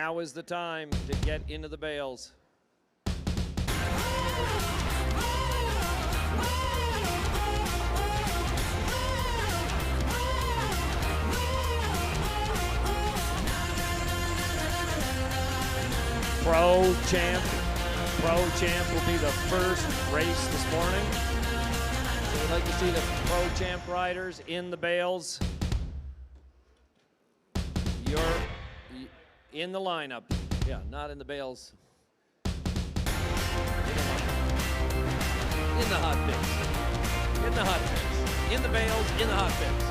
Now is the time to get into the bales. Pro Champ will be the first race this morning. So we'd like to see the Pro Champ riders in the bales. You're in the lineup. Yeah, not in the bales. In the hot pits. In the hot pits. In the bales, in the hot pits.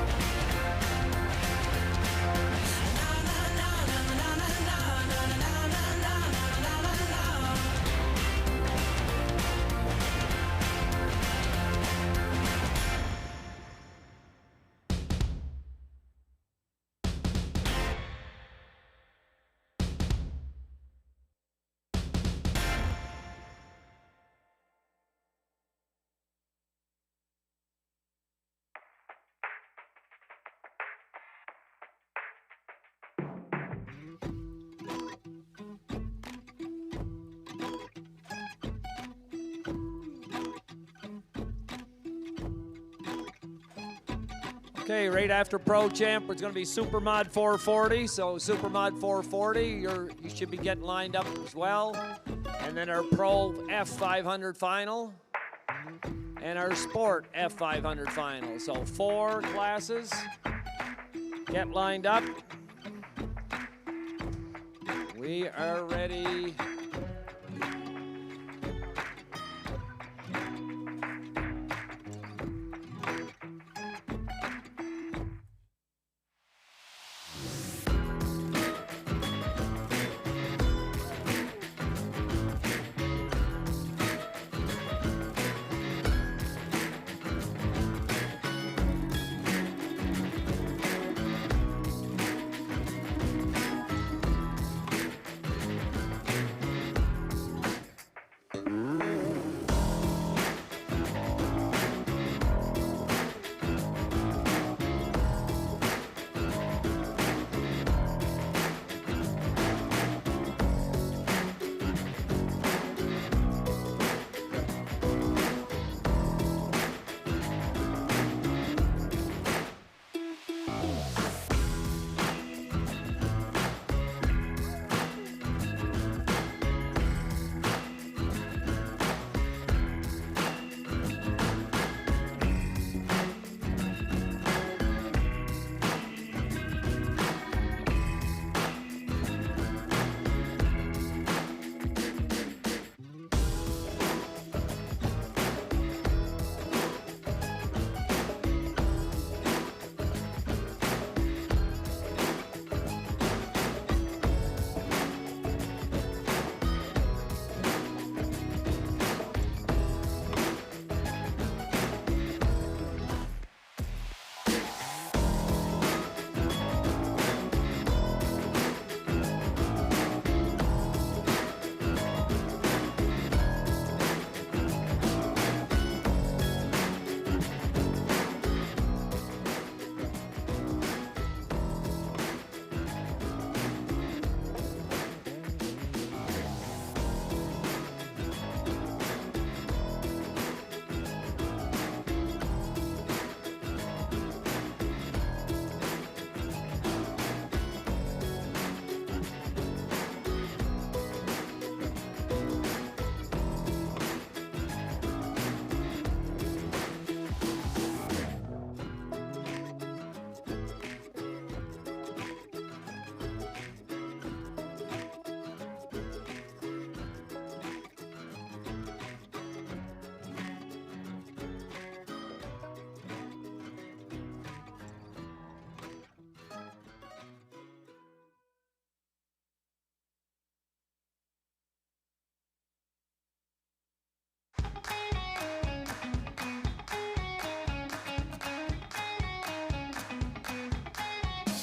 Okay, right after Pro Champ, it's going to be Super Mod 440. So Super Mod 440, you should be getting lined up as well. And then our Pro F500 final and our Sport F500 final. So 4 classes. Get lined up. We are ready.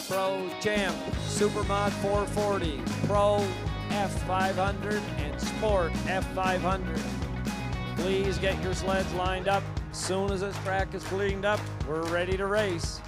Pro Champ, Super Mod 440, Pro F500, and Sport F500. Please get your sleds lined up. As soon as this track is cleaned up, we're ready to race.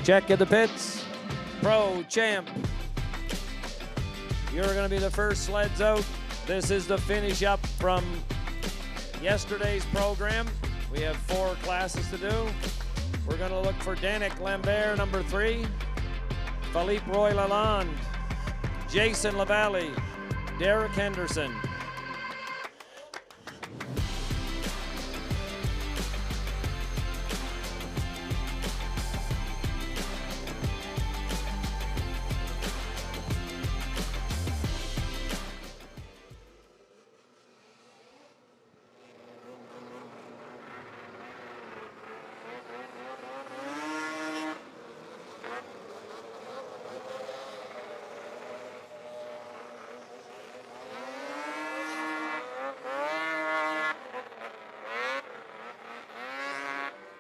Check in the pits. Pro Champ. You're going to be the first sleds out. This is the finish up from yesterday's program. We have 4 classes to do. We're going to look for Danik Lambert, number 3. Philippe Roy Lalonde. Jason Lavallee. Derek Henderson.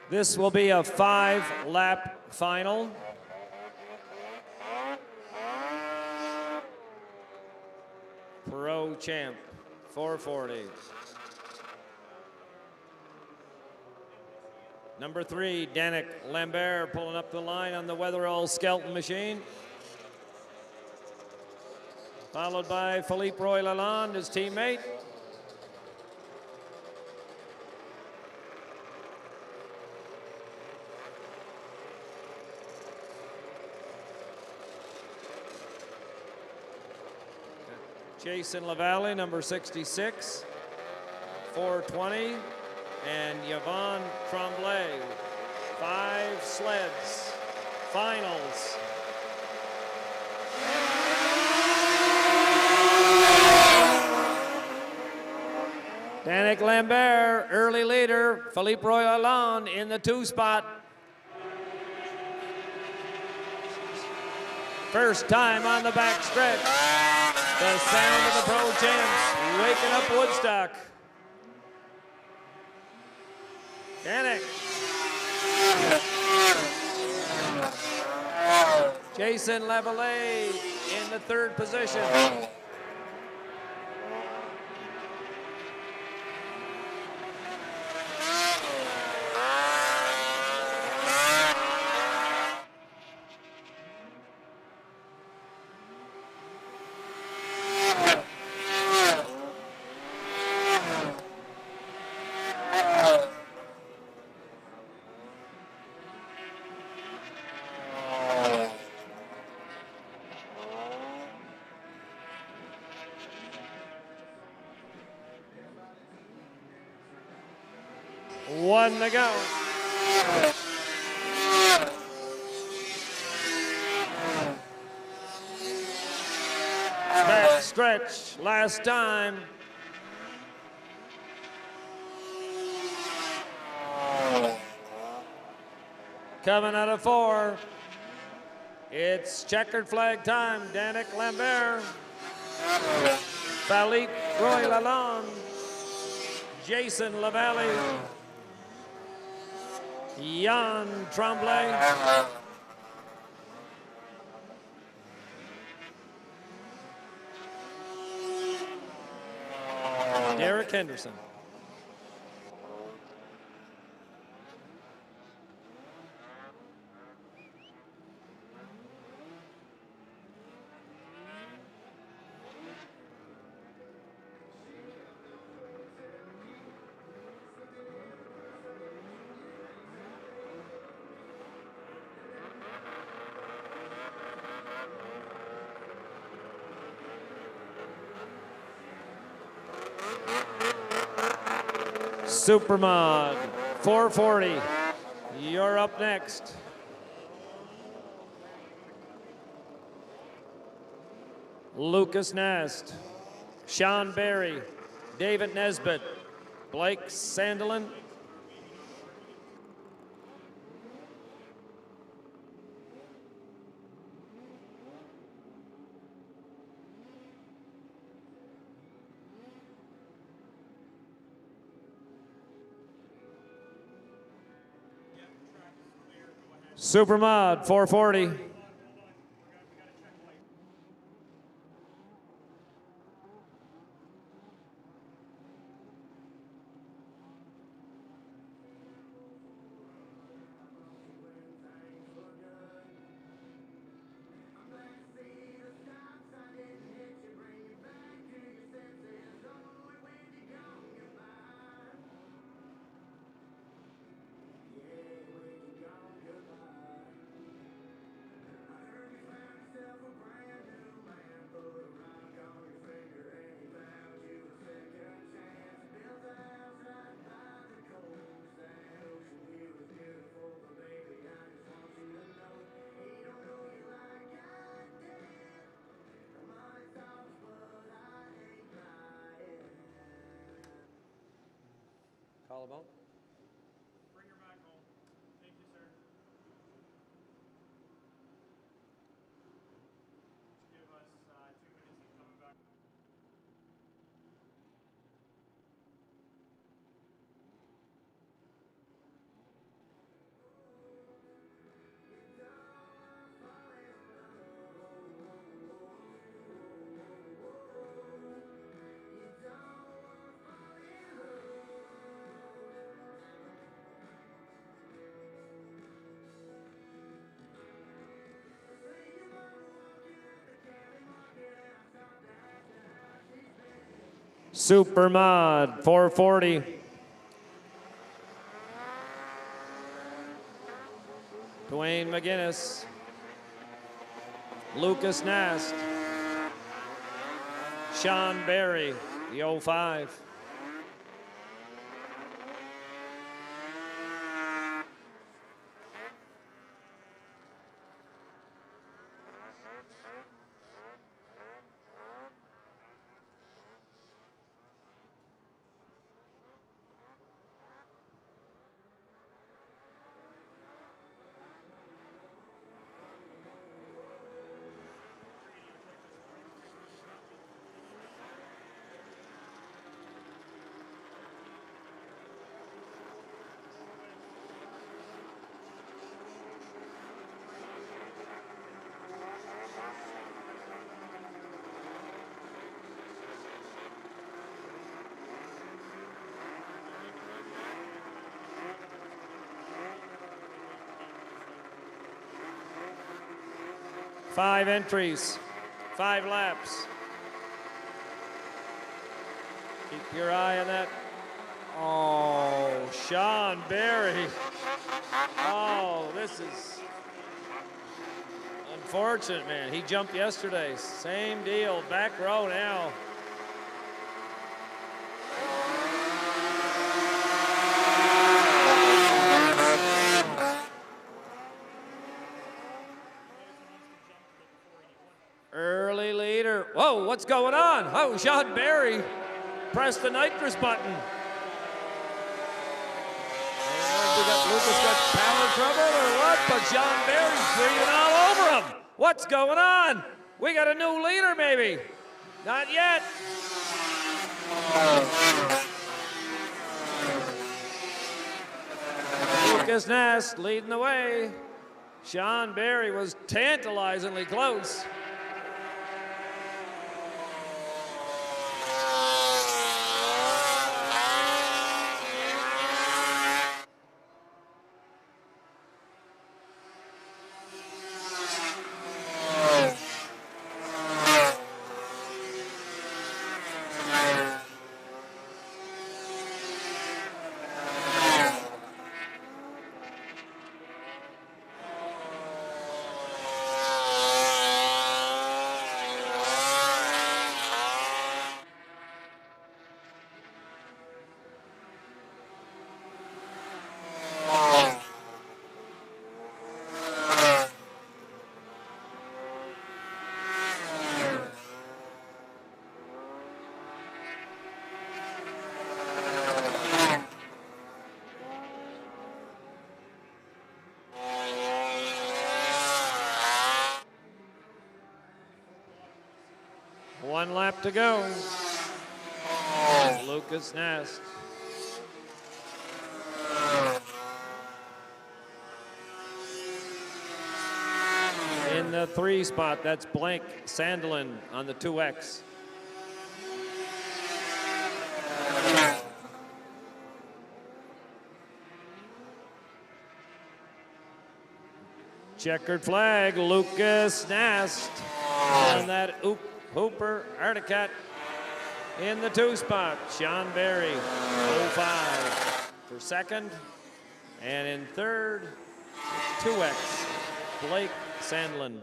This will be a 5-lap final. Pro Champ, 440. Number 3, Danik Lambert pulling up the line on the Weatherall Skelton machine. Followed by Philippe Roy Lalonde, his teammate. Jason Lavallee, number 66, 420, and Yvonne Tremblay, 5 sleds, finals. Danik Lambert, early leader, Philippe Roy Lalonde in the 2 spot. First time on the back stretch. The sound of the Pro Champs waking up Woodstock. Danik. Jason Lavallee in the 3rd position. One to go. Back stretch, last time. Coming out of 4. It's checkered flag time. Danik Lambert. Philippe Roy Lalonde. Jason Lavallee. Jan Tremblay. Derek Henderson. Supermod, 440. You're up next. Lucas Nast, Sean Berry, David Nesbitt, Blake Sandelin. Supermod, 440. Collarbone. Bring her back home. Thank you, sir. Give us 2 minutes and coming back. Super Mod 440. Dwayne McGinnis. Lucas Nast. Sean Berry, the 05. Five entries, 5 laps. Keep your eye on that. Oh, Sean Berry. Oh, this is unfortunate, man. He jumped yesterday. Same deal, back row now. Early leader. Whoa, what's going on? Oh, Sean Berry pressed the nitrous button. Lucas got power trouble or what? But Sean Berry's breathing all over him. What's going on? We got a new leader, maybe. Not yet. Lucas Nast leading the way. Sean Berry was tantalizingly close. One lap to go. Lucas Nast. In the 3 spot, that's Blank Sandelin on the 2X. Checkered flag, Lucas Nast on that Hooper Articat. In the 2 spot, Sean Berry, 05 for second. And in third, 2X, Blake Sandlin.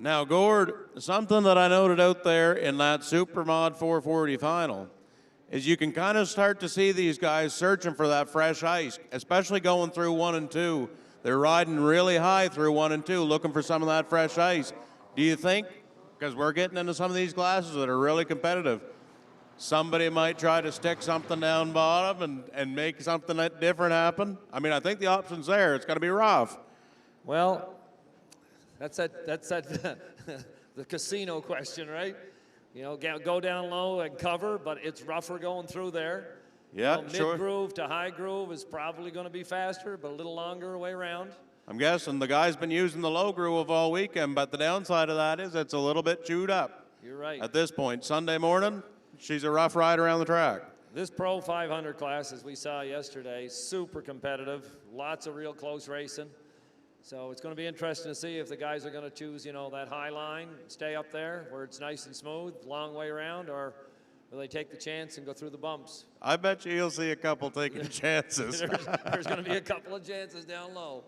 Now, Gord, something that I noted out there in that Super Mod 440 final is you can kind of start to see these guys searching for that fresh ice, especially going through 1 and 2. They're riding really high through 1 and 2, looking for some of that fresh ice. Do you think, because we're getting into some of these classes that are really competitive, somebody might try to stick something down bottom and make something that different happen? I mean, I think the option's there. It's going to be rough. Well, that's that the casino question, right? You know, go down low and cover, but it's rougher going through there. Yeah, You know, sure. mid groove to high groove is probably going to be faster, but a little longer way around. I'm guessing the guy's been using the low groove all weekend, but the downside of that is it's a little bit chewed up. You're right. At this point, Sunday morning, she's a rough ride around the track. This Pro 500 class, as we saw yesterday, super competitive, lots of real close racing. So it's going to be interesting to see if the guys are going to choose, you know, that high line, stay up there where it's nice and smooth, long way around, or will they take the chance and go through the bumps? I bet you'll see a couple taking chances. There's going to be a couple of chances down low.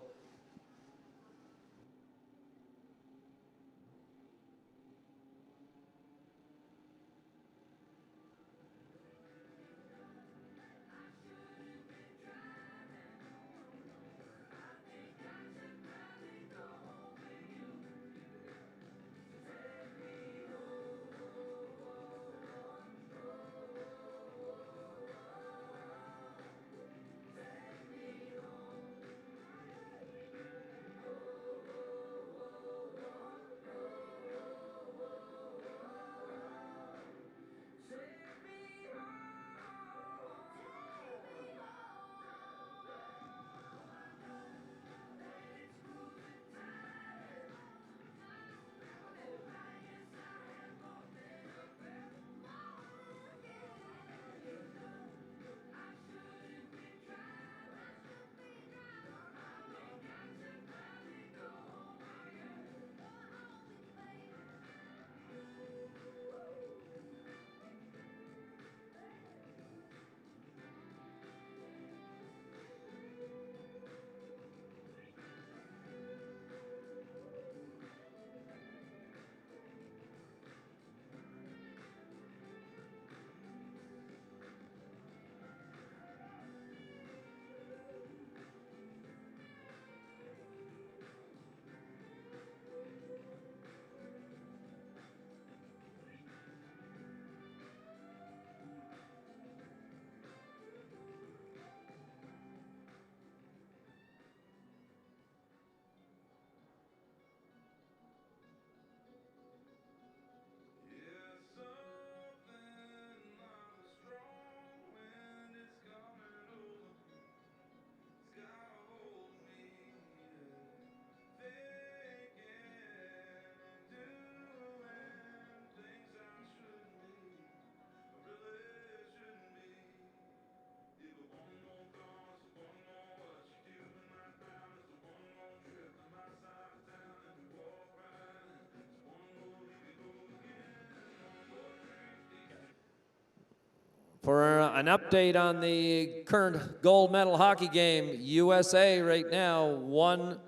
For an update on the current gold medal hockey game, USA right now 1-0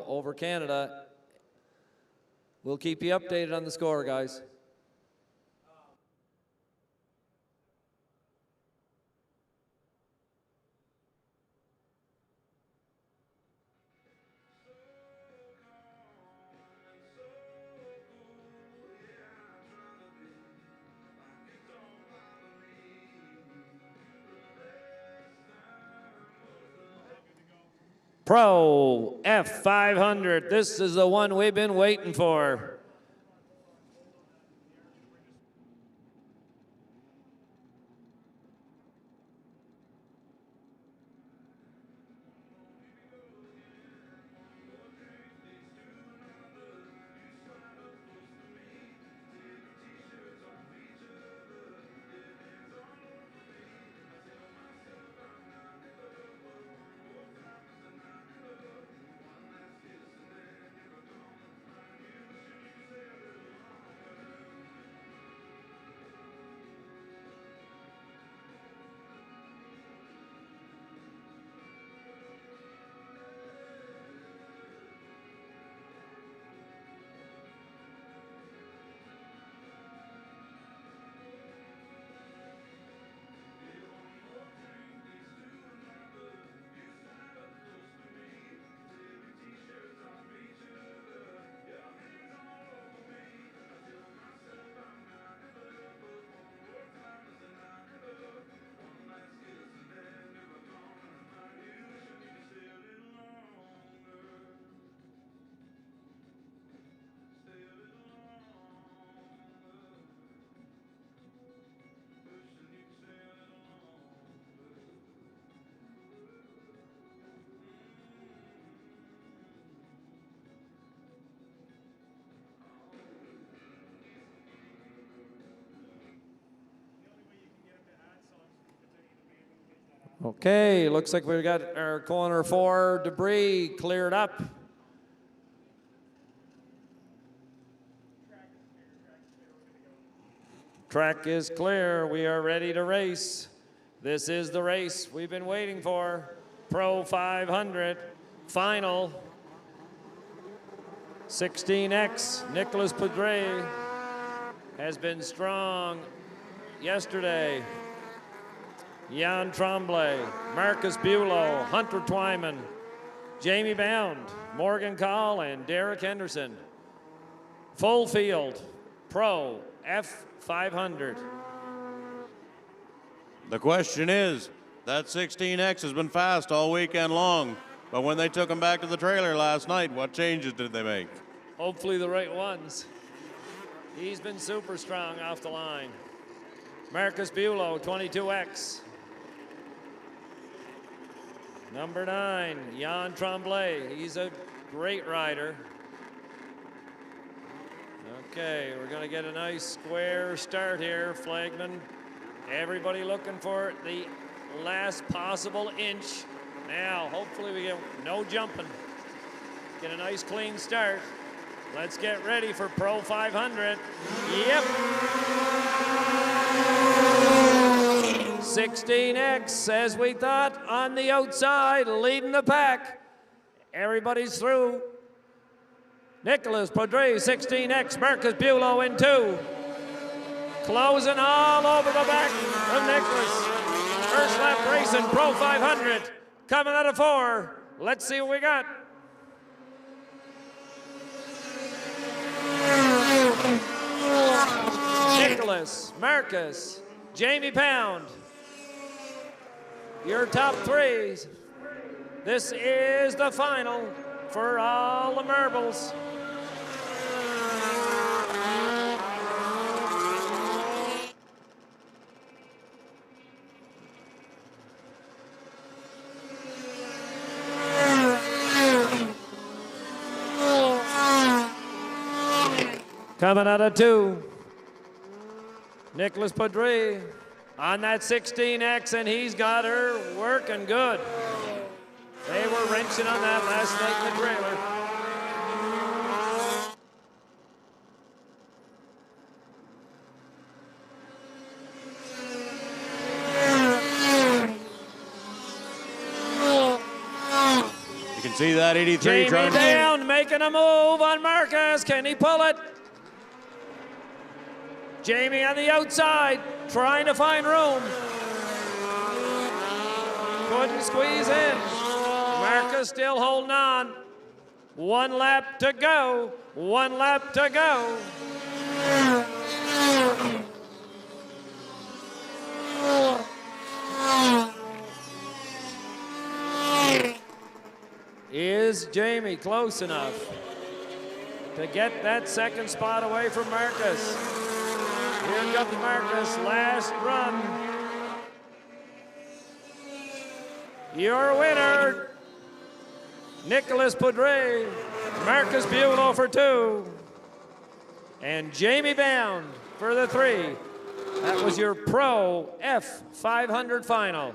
over Canada. We'll keep you updated on the score, guys. Pro F500. This is the one we've been waiting for. Okay, looks like we've got our corner 4 debris cleared up. Track is clear. We are ready to race. This is the race we've been waiting for. Pro 500 final. 16X Nicholas Padre has been strong yesterday. Jan Tremblay, Marcus Bulow, Hunter Twyman, Jamie Bound, Morgan Call, and Derek Henderson. Full field, Pro F500. The question is, that 16X has been fast all weekend long, but when they took him back to the trailer last night, what changes did they make? Hopefully the right ones. He's been super strong off the line. Marcus Bulow, 22X. Number 9, Jan Tremblay. He's a great rider. Okay, we're going to get a nice square start here, flagman. Everybody looking for the last possible inch. Now, hopefully we get no jumping. Get a nice clean start. Let's get ready for Pro 500. Yep. 16X, as we thought, on the outside, leading the pack. Everybody's through. Nicholas Padre, 16X, Marcus Bulow in 2. Closing all over the back of Nicholas. First lap racing, Pro 500. Coming out of 4. Let's see what we got. Nicholas, Marcus, Jamie Pound. Your top 3s. This is the final for all the marbles. Coming out of 2, Nicholas Padre on that 16X, and he's got her working good. They were wrenching on that last night in the trailer. You can see that 83 Jamie trying to... down, making a move on Marcus. Can he pull it? Jamie on the outside, trying to find room. Couldn't squeeze in. Marcus still holding on. 1 lap to go. 1 lap to go. Is Jamie close enough to get that second spot away from Marcus? Here comes Marcus, last run. Your winner, Nicholas Padre, Marcus Bulow for 2, and Jamie Bound for the 3. That was your Pro F500 final.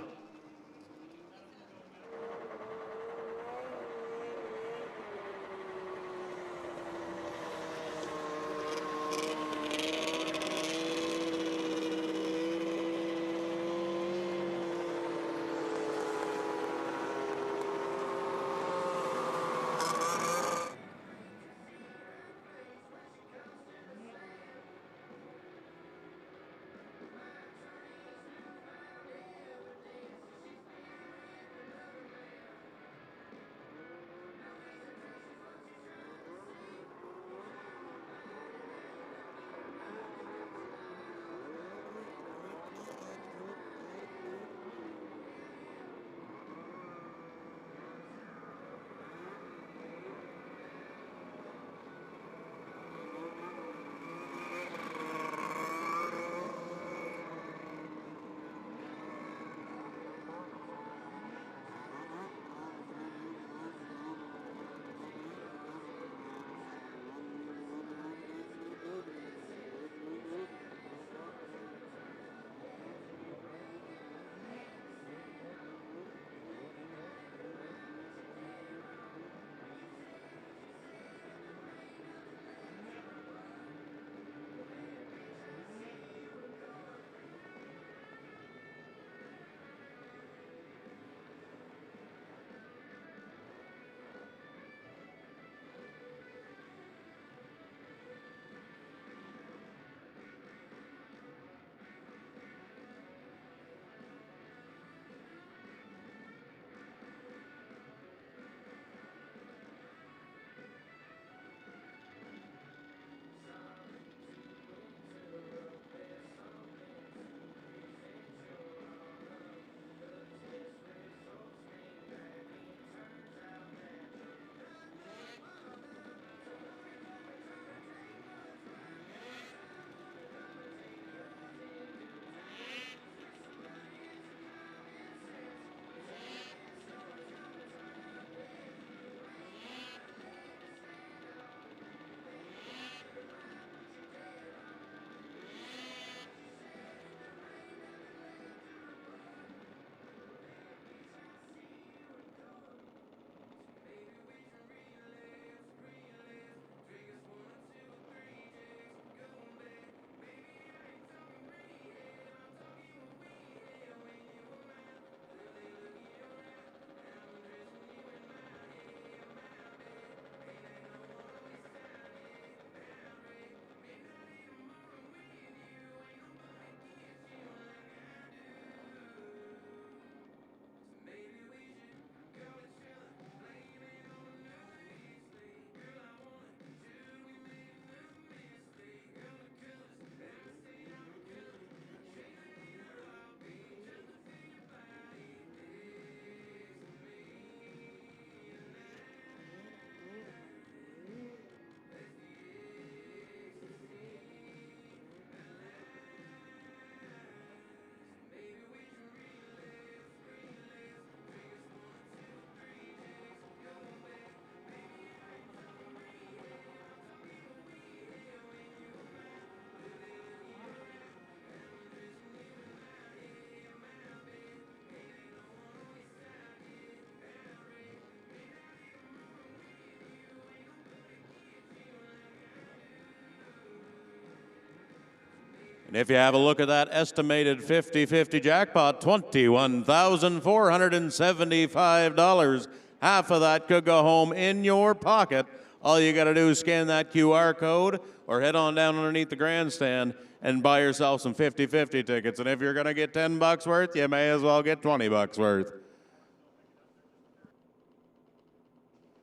And if you have a look at that estimated 50-50 jackpot, $21,475. Half of that could go home in your pocket. All you got to do is scan that QR code or head on down underneath the grandstand and buy yourself some 50-50 tickets. And if you're going to get 10 bucks worth, you may as well get 20 bucks worth.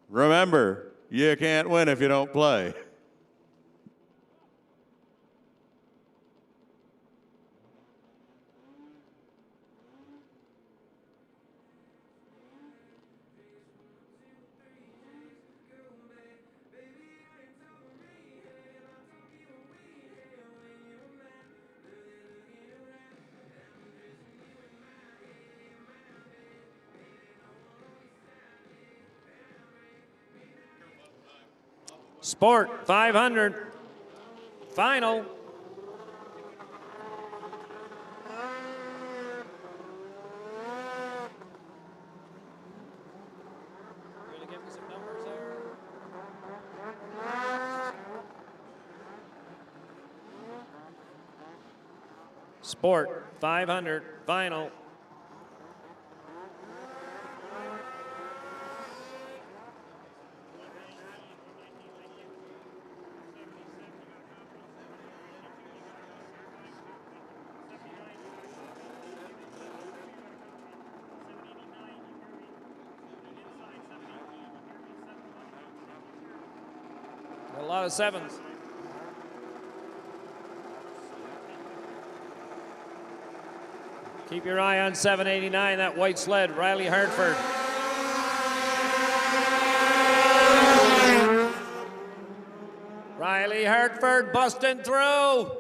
Remember, you can't win if you don't play. Sport 500 final. Ready to give me some numbers there? Sport 500 final. A lot of sevens. Keep your eye on 789, that white sled, Riley Hartford. Riley Hartford busting through.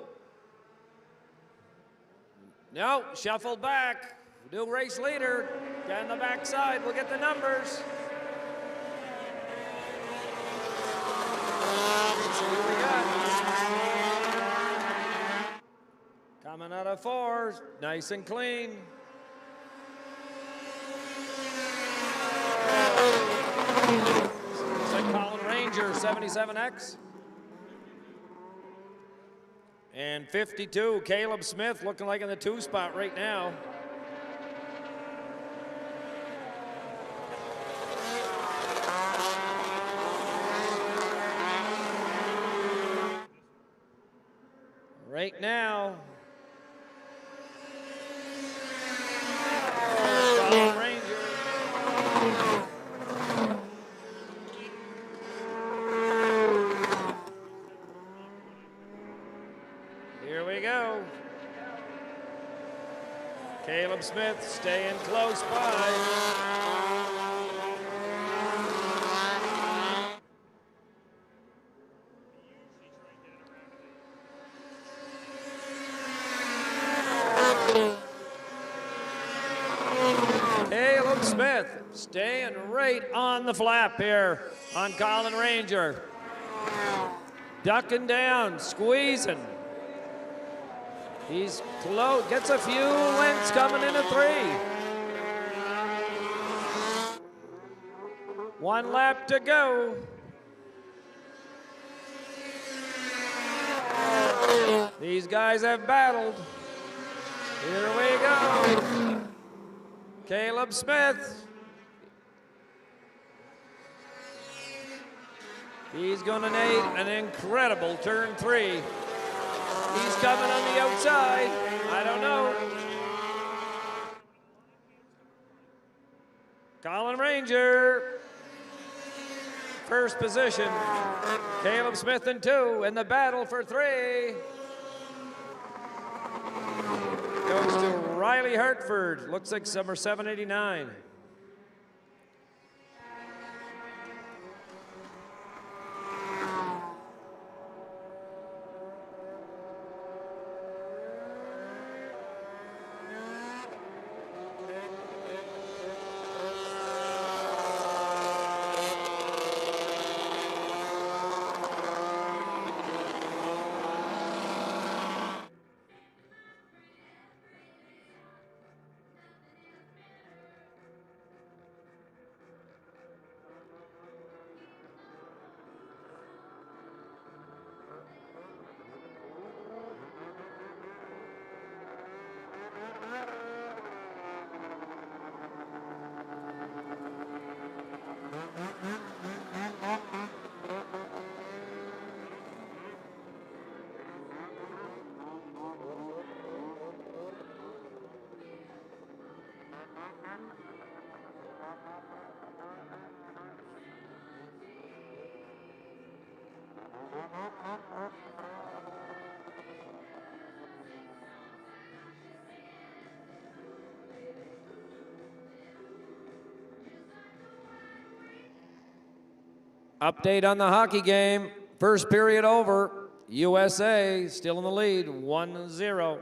No, shuffled back. New race leader. Down the backside, we'll get the numbers. Coming out of 4, nice and clean. Looks like Colin Ranger, 77X. And 52, Caleb Smith, looking like in the 2 spot right now. Right now, Colin Ranger. Here we go. Caleb Smith staying close by. Caleb Smith staying right on the flap here on Colin Ranger. Ducking down, squeezing. He's close, gets a few lengths coming into 3. 1 lap to go. These guys have battled. Here we go. Caleb Smith. He's going to need an incredible turn 3. He's coming on the outside. I don't know. Colin Ranger, first position. Caleb Smith in 2 in the battle for 3. Goes to Riley Hartford. Looks like number 789. Update on the hockey game. First period over. USA still in the lead, 1-0.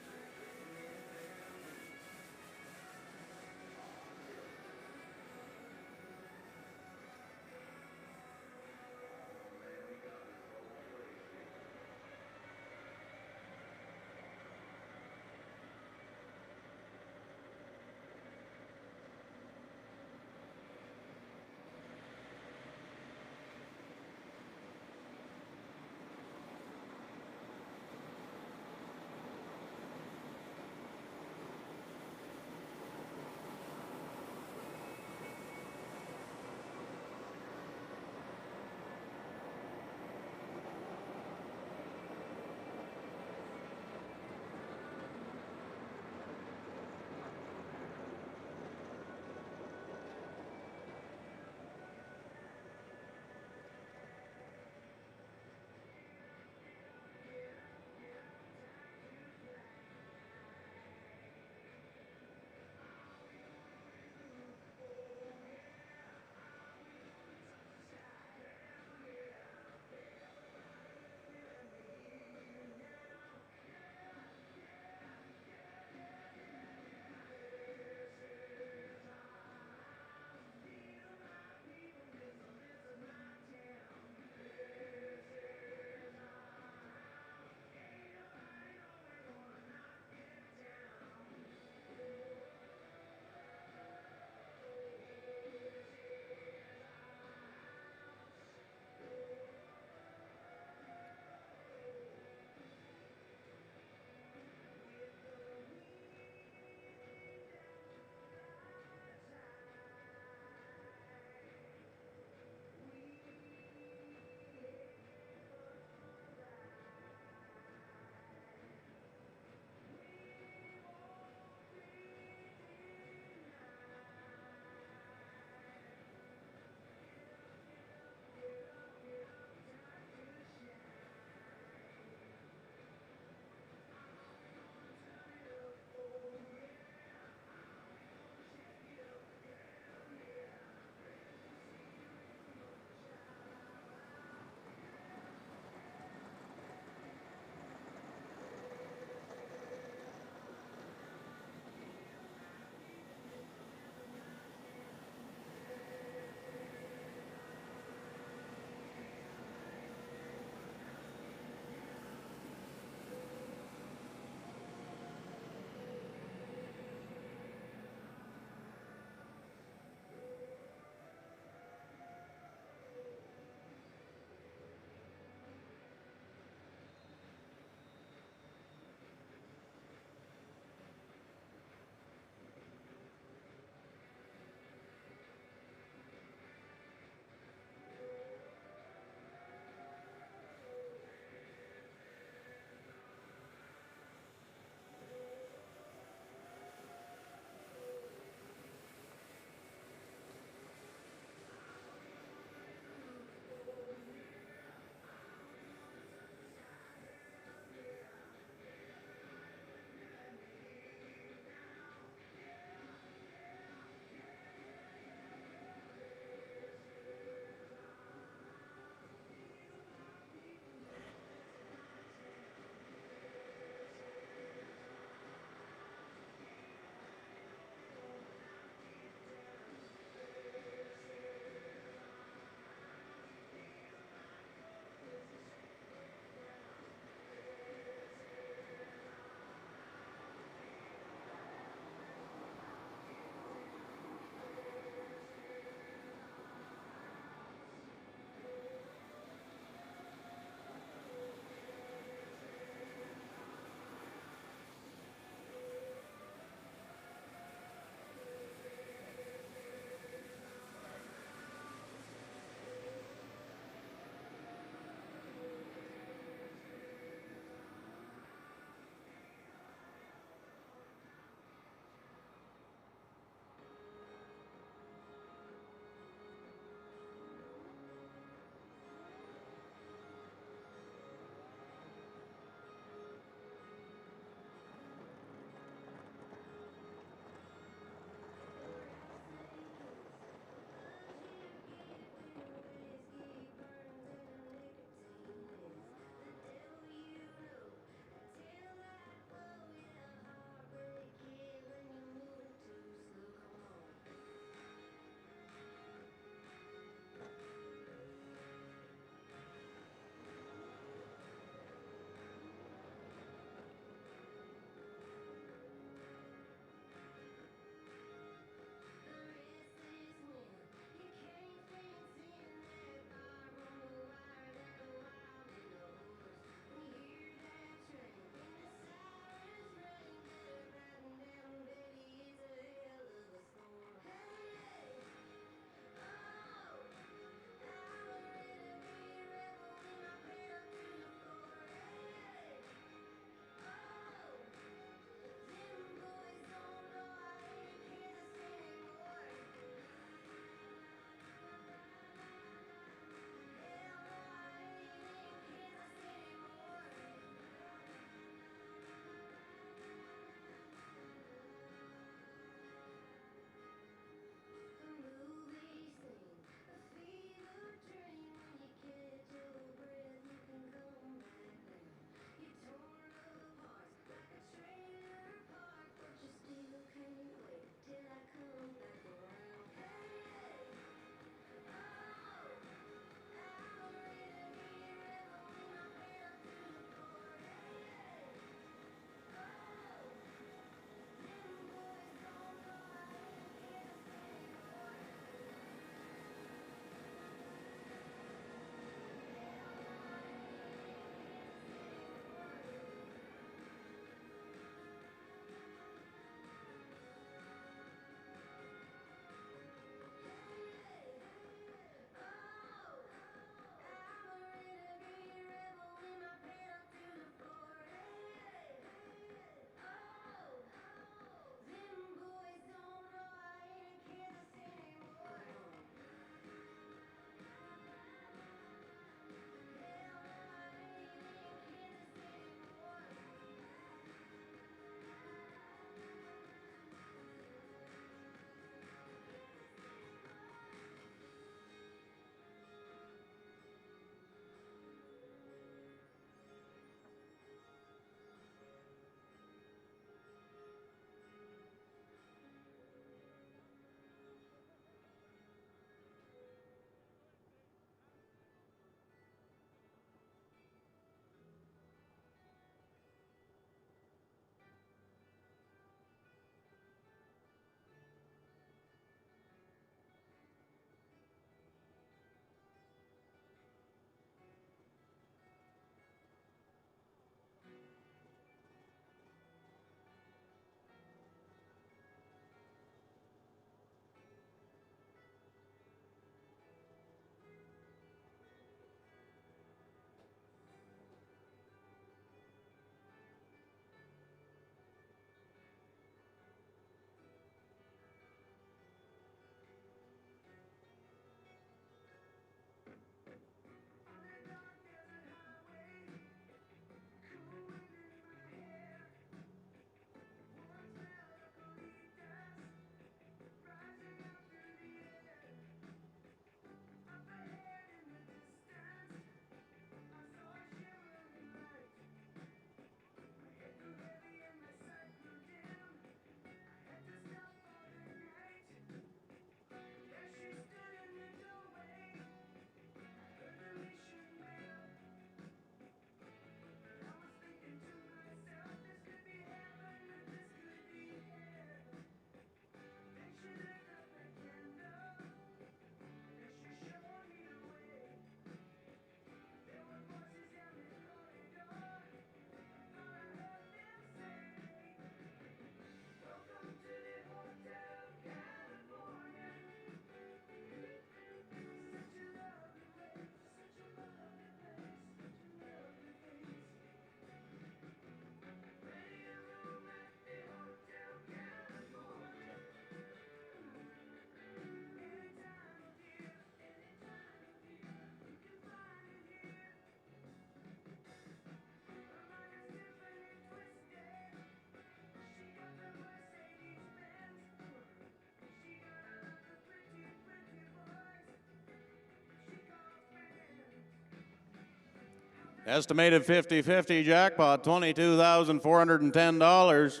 Estimated 50-50 jackpot, $22,410.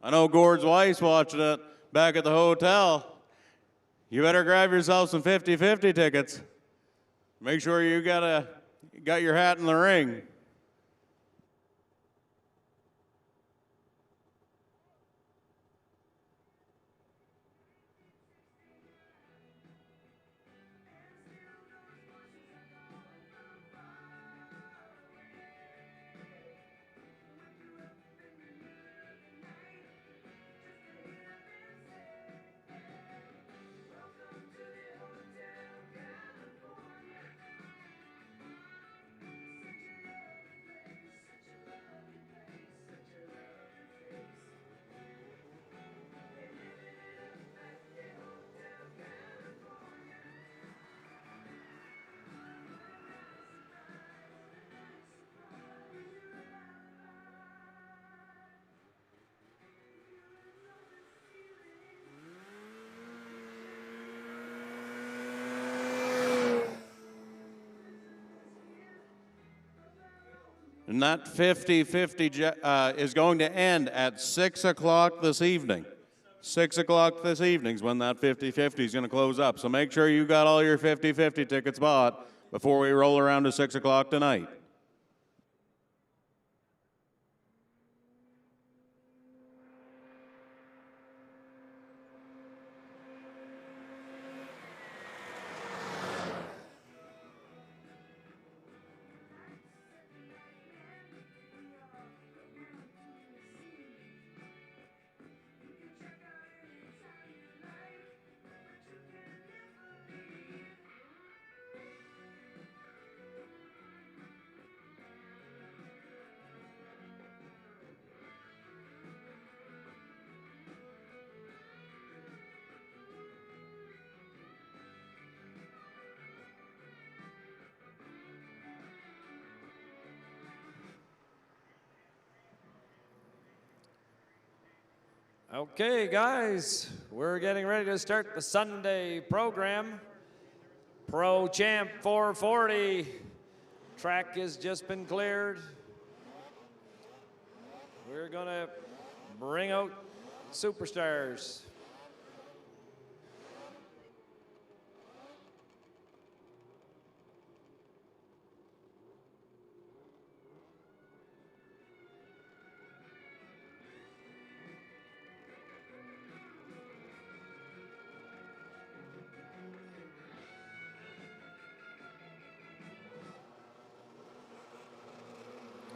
I know Gord's wife's watching it back at the hotel. You better grab yourself some 50-50 tickets. Make sure you got your hat in the ring. And that 50-50 is going to end at 6 o'clock this evening. 6 o'clock this evening is when that 50-50 is going to close up. So make sure you got all your 50-50 tickets bought before we roll around to 6 o'clock tonight. Okay, guys, we're getting ready to start the Sunday program. Pro Champ 440. Track has just been cleared. We're going to bring out superstars.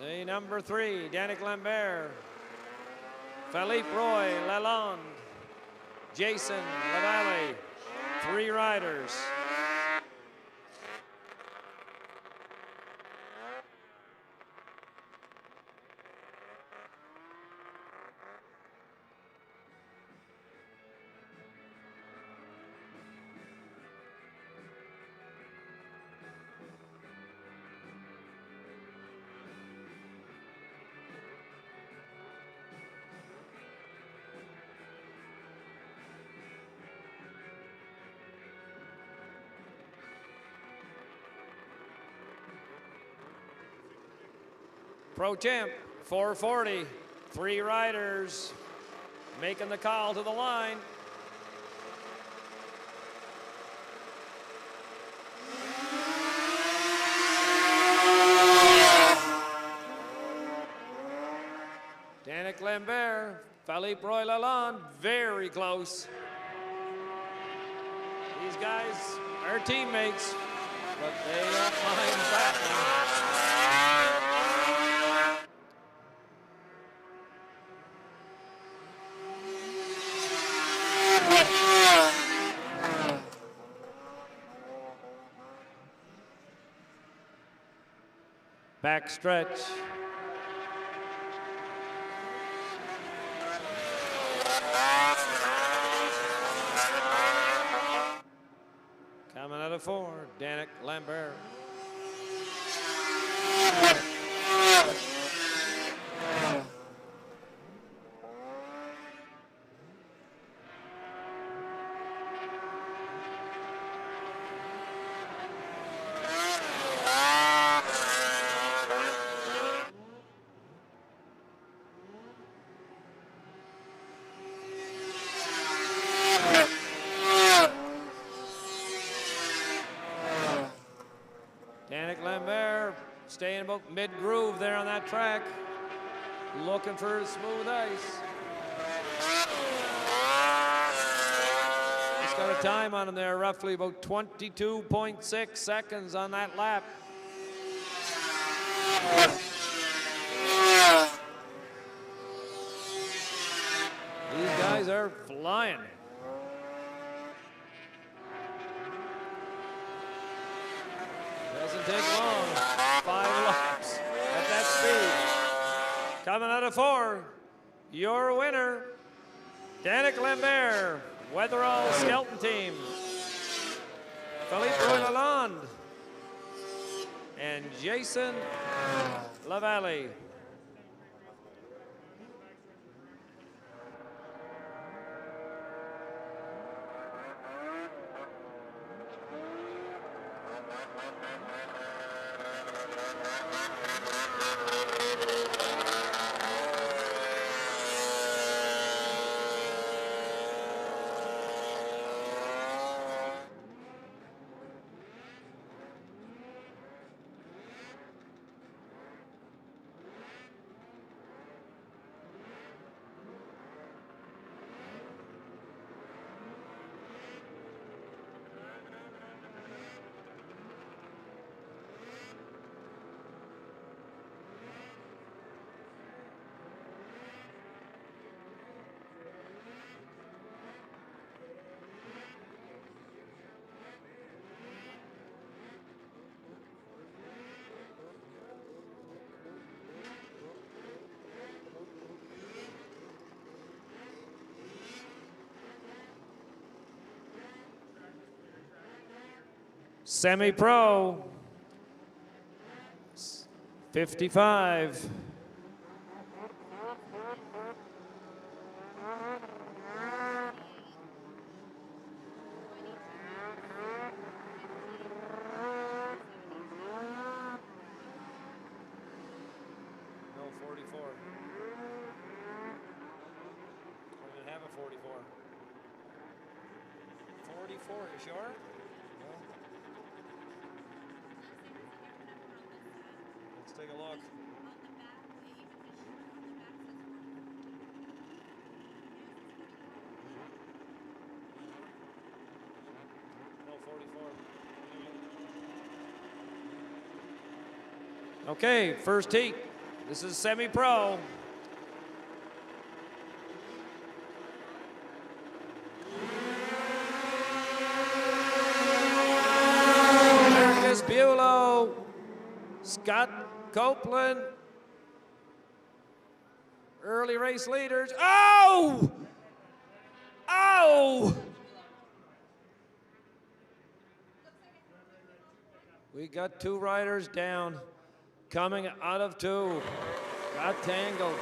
The number 3, Danik Lambert, Philippe Roy Lalonde, Jason Lavalle, 3 riders. Pro Champ 440, 3 riders making the call to the line. Danik Lambert, Philippe Roy Lalonde, very close. These guys are teammates, but they don't mind battling. Back stretch. Coming out of 4, Danik Lambert. about mid-groove there on that track. Looking for smooth ice. He's got a time on him there, roughly about 22.6 seconds on that lap. These guys are flying. Doesn't take long. 5 laps at that speed. Coming out of 4, your winner, Danik Lambert, Weatherall Skelton Team, Philippe Lalonde, and Jason Lavalle. Semi-pro, 55. No, 44. I didn't have a 44. 44, you sure? Let's take a look. No, 44. Okay, first heat. This is semi-pro. Marcus Buelow, Scott Copeland, early race leaders. Oh! Oh! We got 2 riders down, coming out of 2. Got tangled.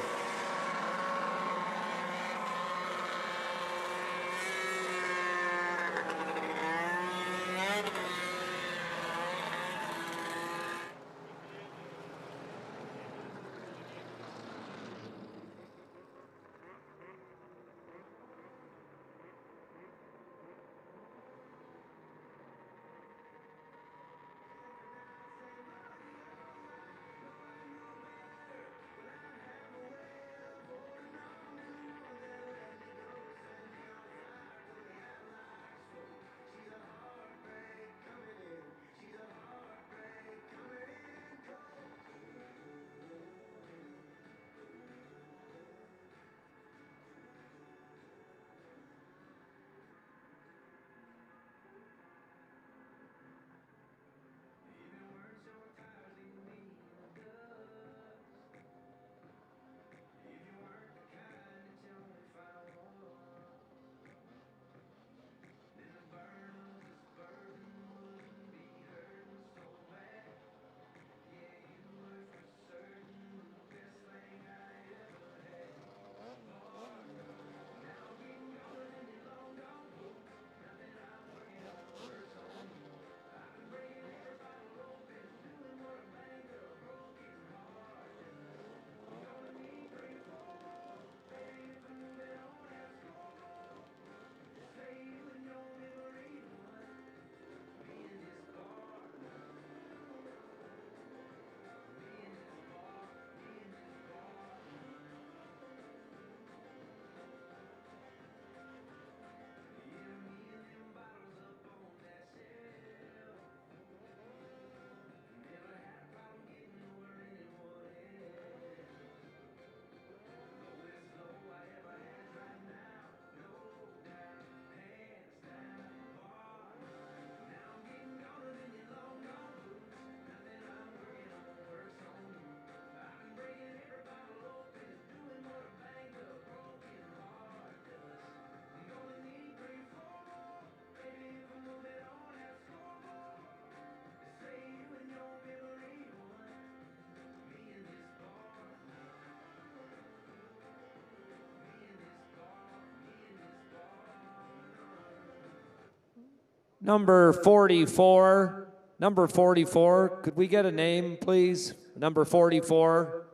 Number 44. Number 44. Could we get a name, please? Number 44.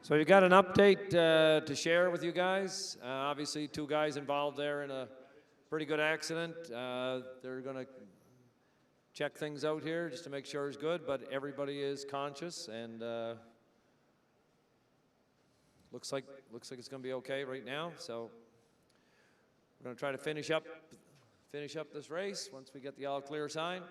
So you got an update to share with you guys. Obviously, 2 guys involved there in a pretty good accident. They're going to check things out here just to make sure it's good, but everybody is conscious, and looks like it's going to be okay right now. So we're going to try to finish up this race once we get the all clear sign.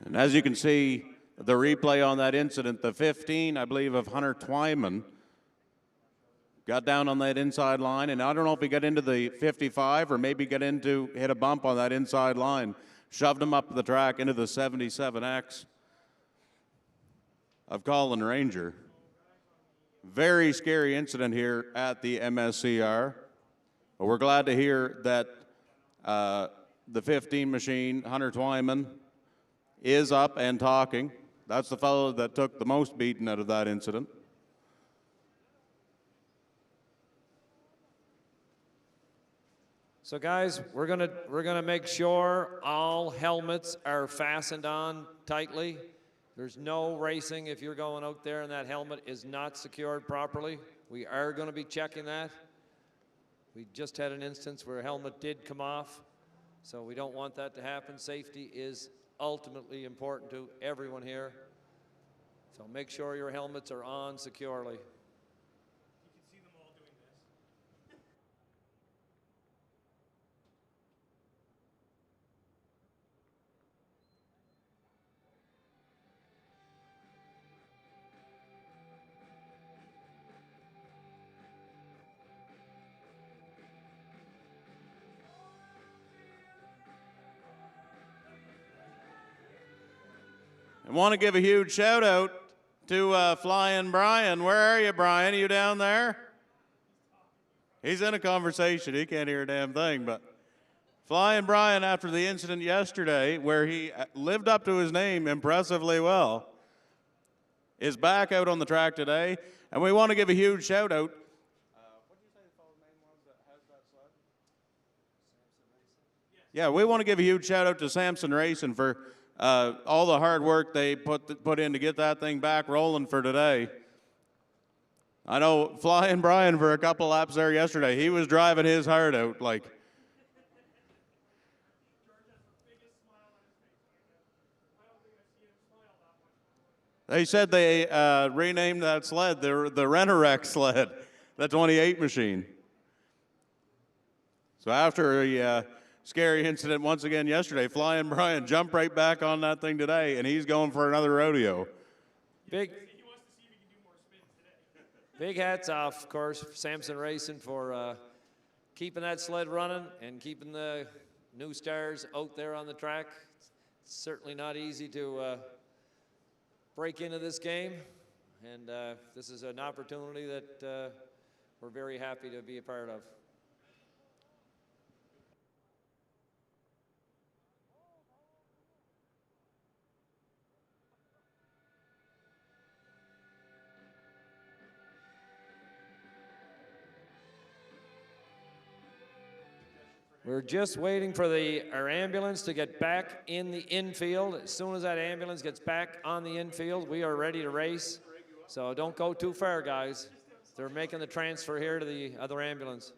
And as you can see, the replay on that incident, the 15, I believe, of Hunter Twyman got down on that inside line, and I don't know if he got into the 55 or maybe hit a bump on that inside line, shoved him up the track into the 77X of Colin Ranger. Very scary incident here at the MSCR. But we're glad to hear that the 15 machine, Hunter Twyman, is up and talking. That's the fellow that took the most beating out of that incident. So guys, we're gonna make sure all helmets are fastened on tightly. There's no racing if you're going out there and that helmet is not secured properly. We are going to be checking that. We just had an instance where a helmet did come off, so we don't want that to happen. Safety is ultimately important to everyone here. So make sure your helmets are on securely. I want to give a huge shout out to Flying Brian. Where are you, Brian? Are you down there? He's in a conversation. He can't hear a damn thing. But Flying Brian, after the incident yesterday, where he lived up to his name impressively well, is back out on the track today. And we want to give a huge shout out. What did you say the fellow's name was that has that sled? Yeah, we want to give a huge shout out to Samson Racing for all the hard work they put in to get that thing back rolling for today. I know Flying Brian for a couple laps there yesterday, he was driving his heart out. Like, they said they renamed that sled the Rent-A-Wreck sled, the 28 machine. So after a scary incident once again yesterday, Flying Brian jumped right back on that thing today, and he's going for another rodeo. Big hats off, of course, Samson Racing for keeping that sled running and keeping the new stars out there on the track. It's certainly not easy to break into this game, and this is an opportunity that we're very happy to be a part of. We're just waiting for our ambulance to get back in the infield. As soon as that ambulance gets back on the infield, we are ready to race. So don't go too far, guys. They're making the transfer here to the other ambulance.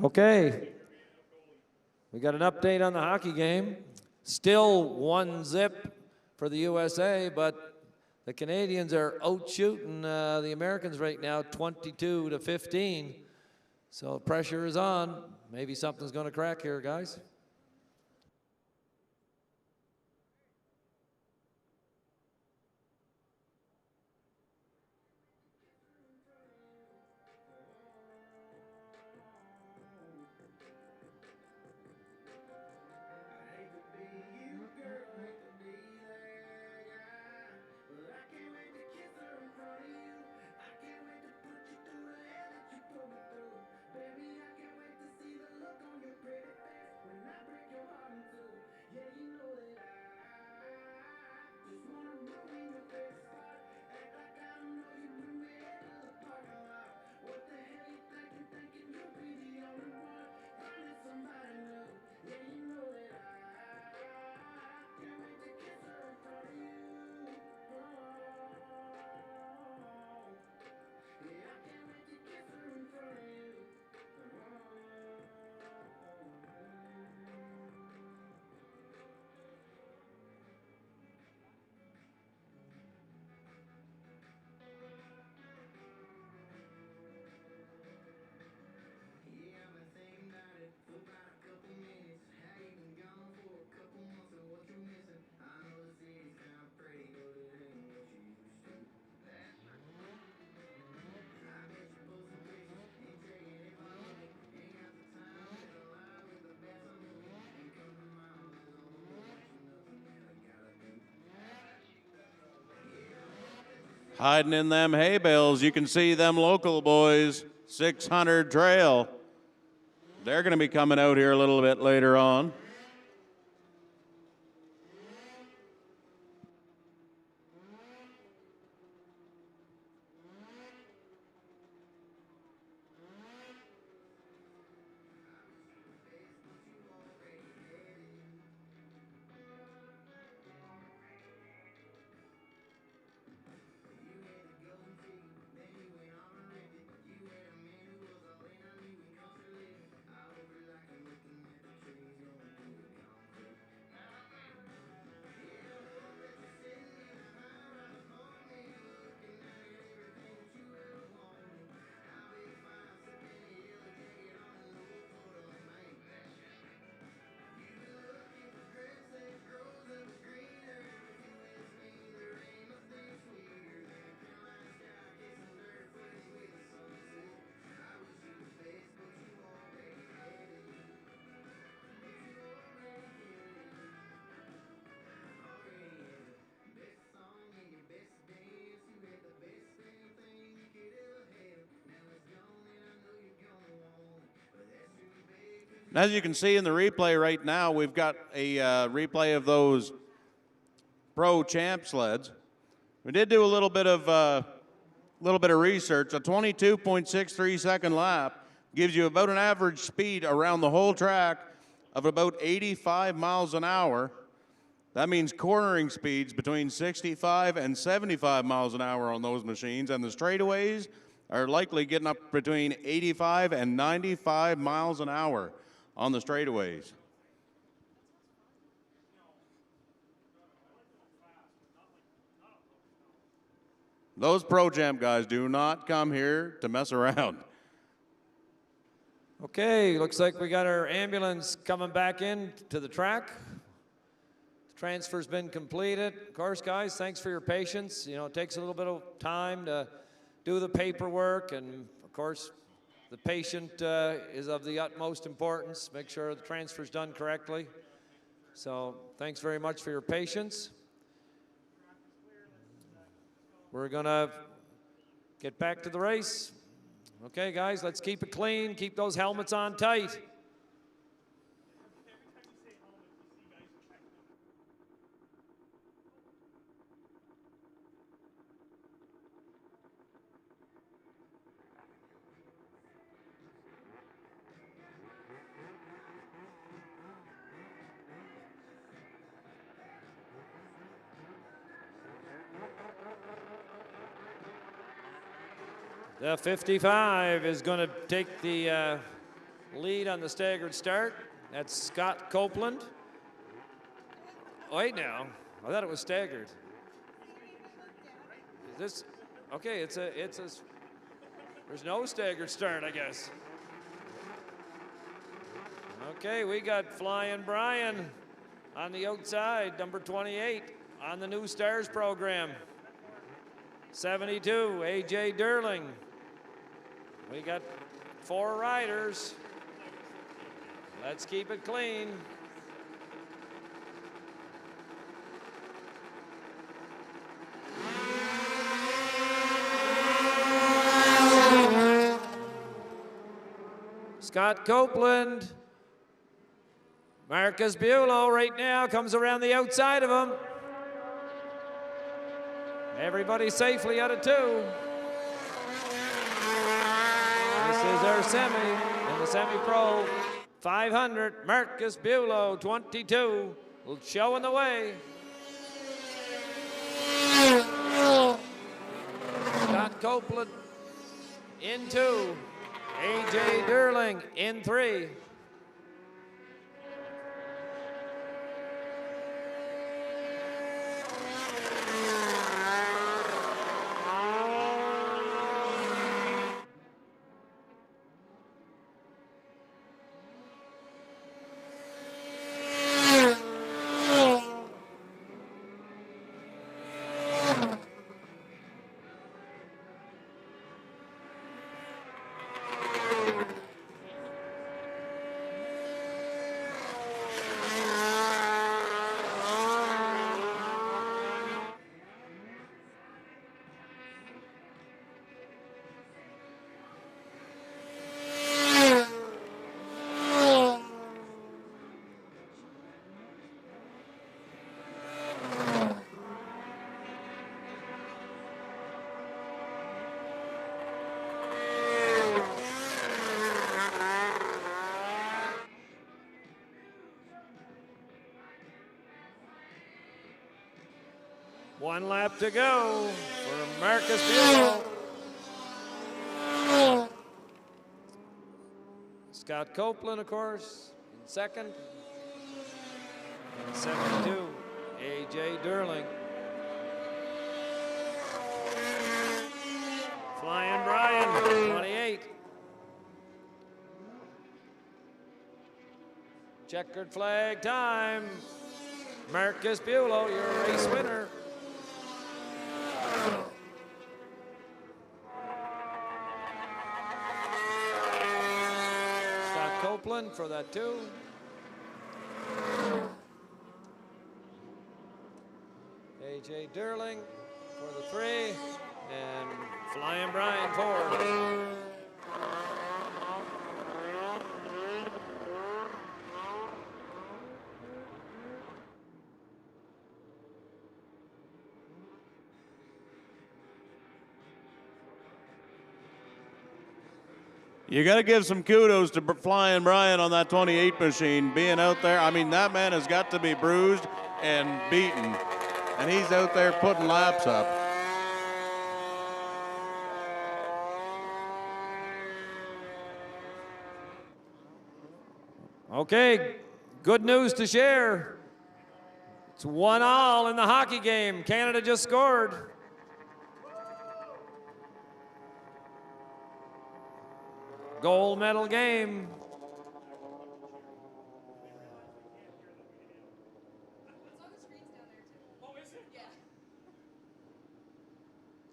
Okay. We got an update on the hockey game. Still 1-0 for the USA, but the Canadians are out-shooting the Americans right now, 22-15. So pressure is on. Maybe something's going to crack here, guys. Hiding in them hay bales, you can see them local boys, 600 trail. They're going to be coming out here a little bit later on. As you can see in the replay right now, we've got a replay of those pro champ sleds. We did do a little bit of research. A 22.63 second lap gives you about an average speed around the whole track of about 85 miles an hour. That means cornering speeds between 65 and 75 miles an hour on those machines, and the straightaways are likely getting up between 85 and 95 miles an hour on the straightaways. Those Pro Jam guys do not come here to mess around. Okay, looks like we got our ambulance coming back in to the track. The transfer's been completed. Of course, guys, thanks for your patience. You know, it takes a little bit of time to do the paperwork, and of course, the patient is of the utmost importance. Make sure the transfer's done correctly. So thanks very much for your patience. We're gonna get back to the race. Okay, guys, let's keep it clean. Keep those helmets on tight. The 55 is going to take the lead on the staggered start. That's Scott Copeland. Wait now, I thought it was staggered. Is this, okay, it's a, there's no staggered start, I guess. Okay, we got Flying Brian on the outside, number 28 on the New Stars program. 72, A.J. Derling. We got 4 riders. Let's keep it clean. Scott Copeland. Marcus Buelow right now comes around the outside of him. Everybody safely out of 2. This is our semi in the semi-pro 500. Marcus Buelow, 22, showing the way. Scott Copeland in 2. A.J. Derling in 3. One lap to go for Marcus Buelow. Scott Copeland, of course, in second. And 72, A.J. Derling. Flying Brian, 28. Checkered flag time. Marcus Buelow, your race winner. Scott Copeland for that 2. A.J. Derling for the 3. And Flying Brian 4. You got to give some kudos to Flying Brian on that 28 machine, being out there. I mean, that man has got to be bruised and beaten, and he's out there putting laps up. Okay, good news to share. It's 1-1 in the hockey game. Canada just scored. Gold medal game.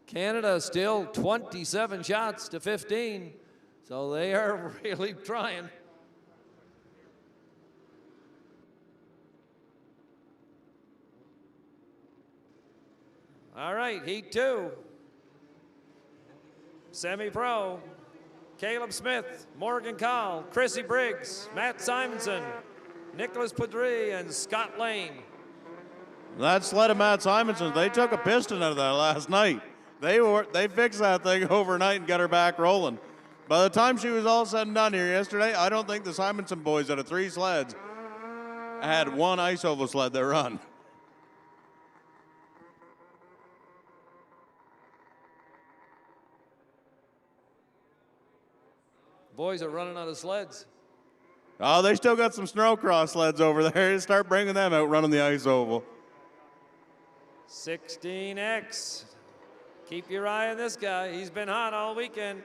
Canada still 27 shots to 15, so they are really trying. All right, heat 2. Semi-pro. Caleb Smith, Morgan Call, Chrissy Briggs, Matt Simonson, Nicholas Padre, and Scott Lane. That sled of Matt Simonson, they took a piston out of that last night. They fixed that thing overnight and got her back rolling. By the time she was all said and done here yesterday, I don't think the Simonson boys out of 3 sleds had 1 ice oval sled that run. Boys are running out of sleds. Oh, they still got some snowcross sleds over there. Start bringing them out running the ice oval. 16X. Keep your eye on this guy. He's been hot all weekend.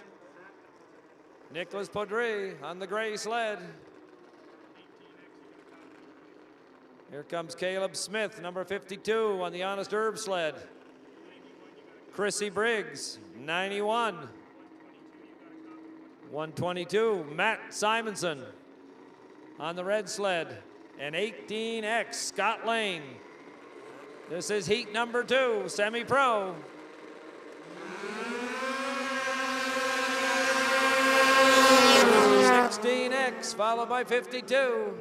Nicholas Podry on the gray sled. Here comes Caleb Smith, number 52, on the Honest Herb sled. Chrissy Briggs, 91. 122, Matt Simonson on the red sled. And 18X, Scott Lane. This is heat number 2, semi-pro. X followed by 52.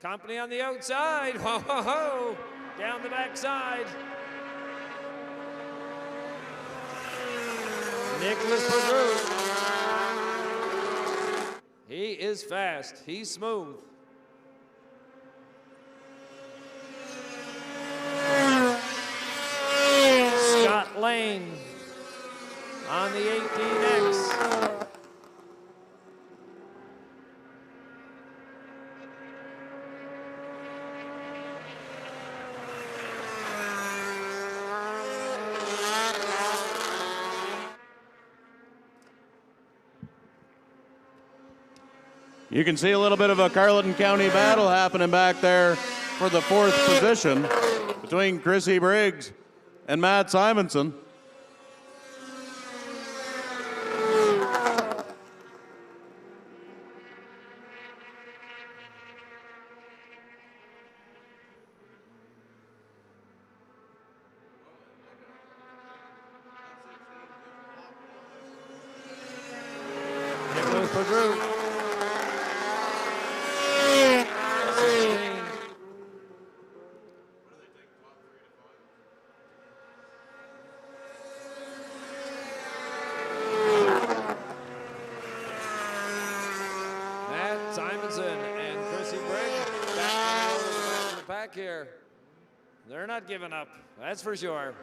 Company on the outside. Ho, ho, ho. Down the backside. Nicholas Pedro. He is fast. He's smooth. Scott Lane on the 18X. You can see a little bit of a Carleton County battle happening back there for the 4th position between Chrissy Briggs and Matt Simonson. Nicholas Pedro. Matt Simonson and Chrissy Briggs back in the pack here. They're not giving up, that's for sure.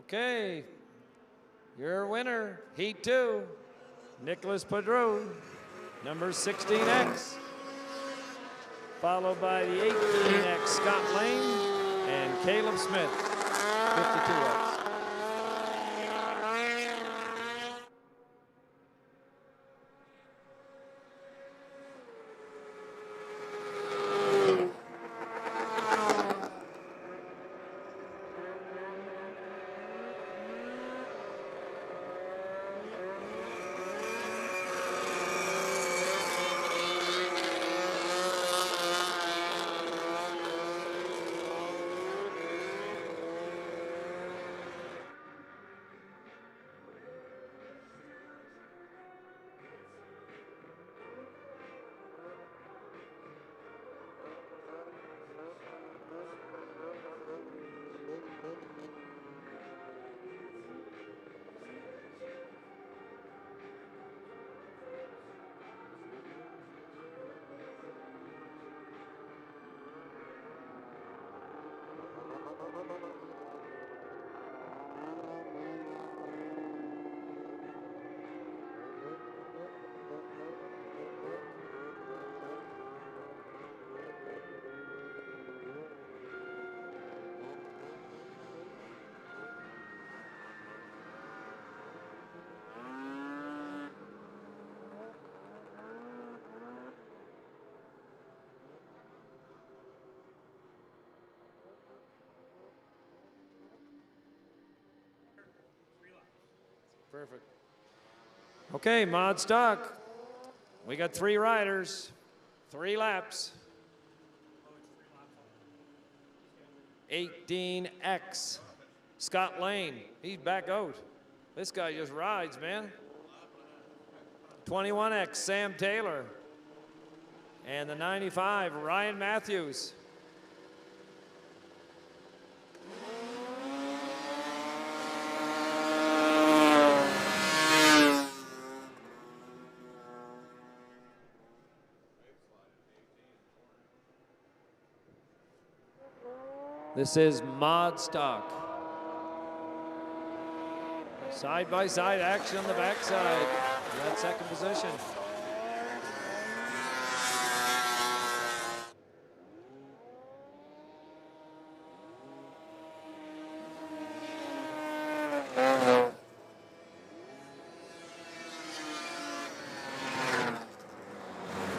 Okay, your winner, Heat 2, Nicholas Pedro, number 16X, followed by the 18X, Scott Lane, and Caleb Smith, 52X. Perfect. Okay, mod stock. We got 3 riders, 3 laps. 18X, Scott Lane, he's back out. This guy just rides, man. 21X, Sam Taylor. And the 95, Ryan Matthews. This is Mod Stock. Side-by-side action on the backside. That second position.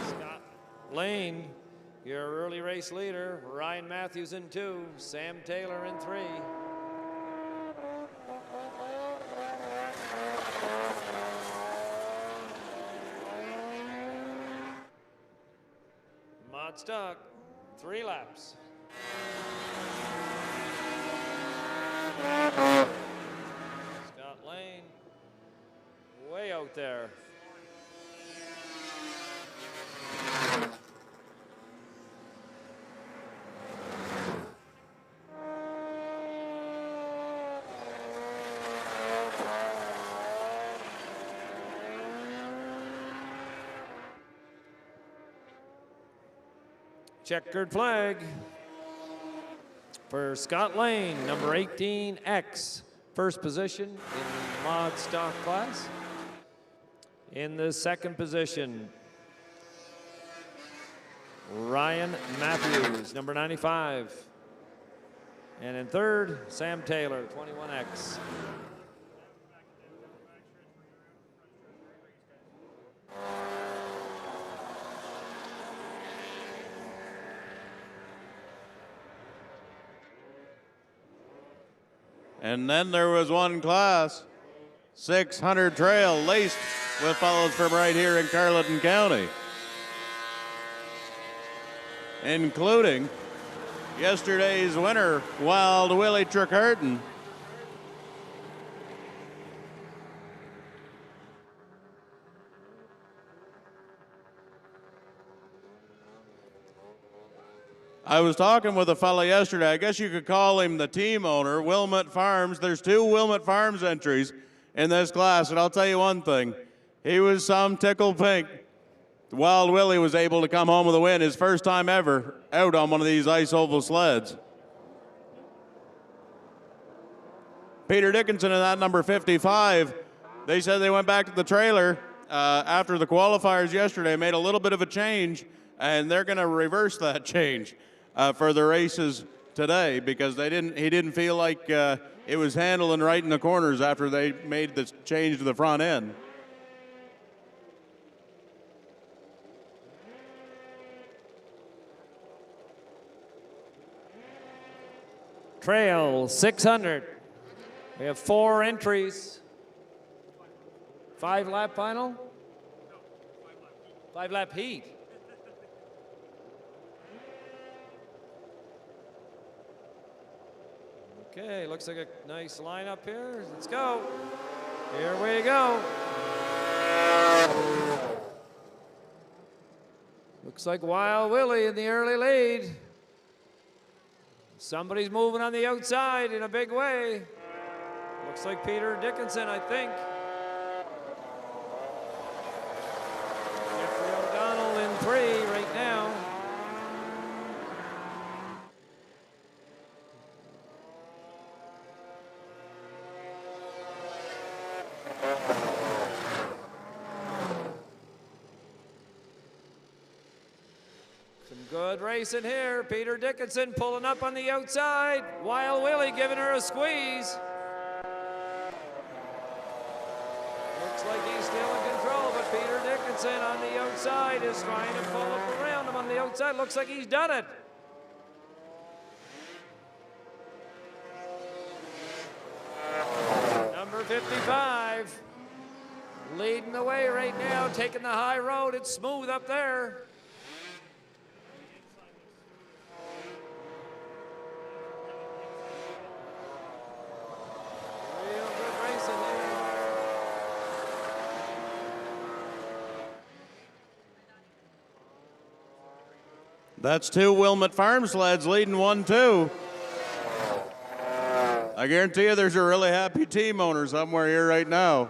Scott Lane, your early race leader. Ryan Matthews in 2, Sam Taylor in 3. Mod Stock, 3 laps. Scott Lane, way out there. Checkered flag for Scott Lane, number 18X, first position in the Mod Stock class. In the second position, Ryan Matthews, number 95. And in third, Sam Taylor, 21X. And then there was one class, 600 trail, laced with fellows from right here in Carleton County, including yesterday's winner, Wild Willie Tricarton. I was talking with a fella yesterday. I guess you could call him the team owner, Wilmot Farms. There's 2 Wilmot Farms entries in this class, and I'll tell you one thing. He was some tickled pink. Wild Willie was able to come home with a win, his first time ever out on one of these ice oval sleds. Peter Dickinson in that number 55, they said they went back to the trailer after the qualifiers yesterday, made a little bit of a change, and they're going to reverse that change for the races today because he didn't feel like it was handling right in the corners after they made the change to the front end. Trail 600. We have 4 entries. 5-lap final? 5-lap heat. Okay, looks like a nice lineup here. Let's go. Here we go. Looks like Wild Willie in the early lead. Somebody's moving on the outside in a big way. Looks like Peter Dickinson, I think. Jeffrey O'Donnell in 3 right now. Good racing here. Peter Dickinson pulling up on the outside. Wild Willie giving her a squeeze. Looks like he's still in control, but Peter Dickinson on the outside is trying to pull up around him on the outside. Looks like he's done it. Number 55 leading the way right now, taking the high road. It's smooth up there. That's 2 Wilmot Farm sleds leading 1-2. I guarantee you there's a really happy team owner somewhere here right now.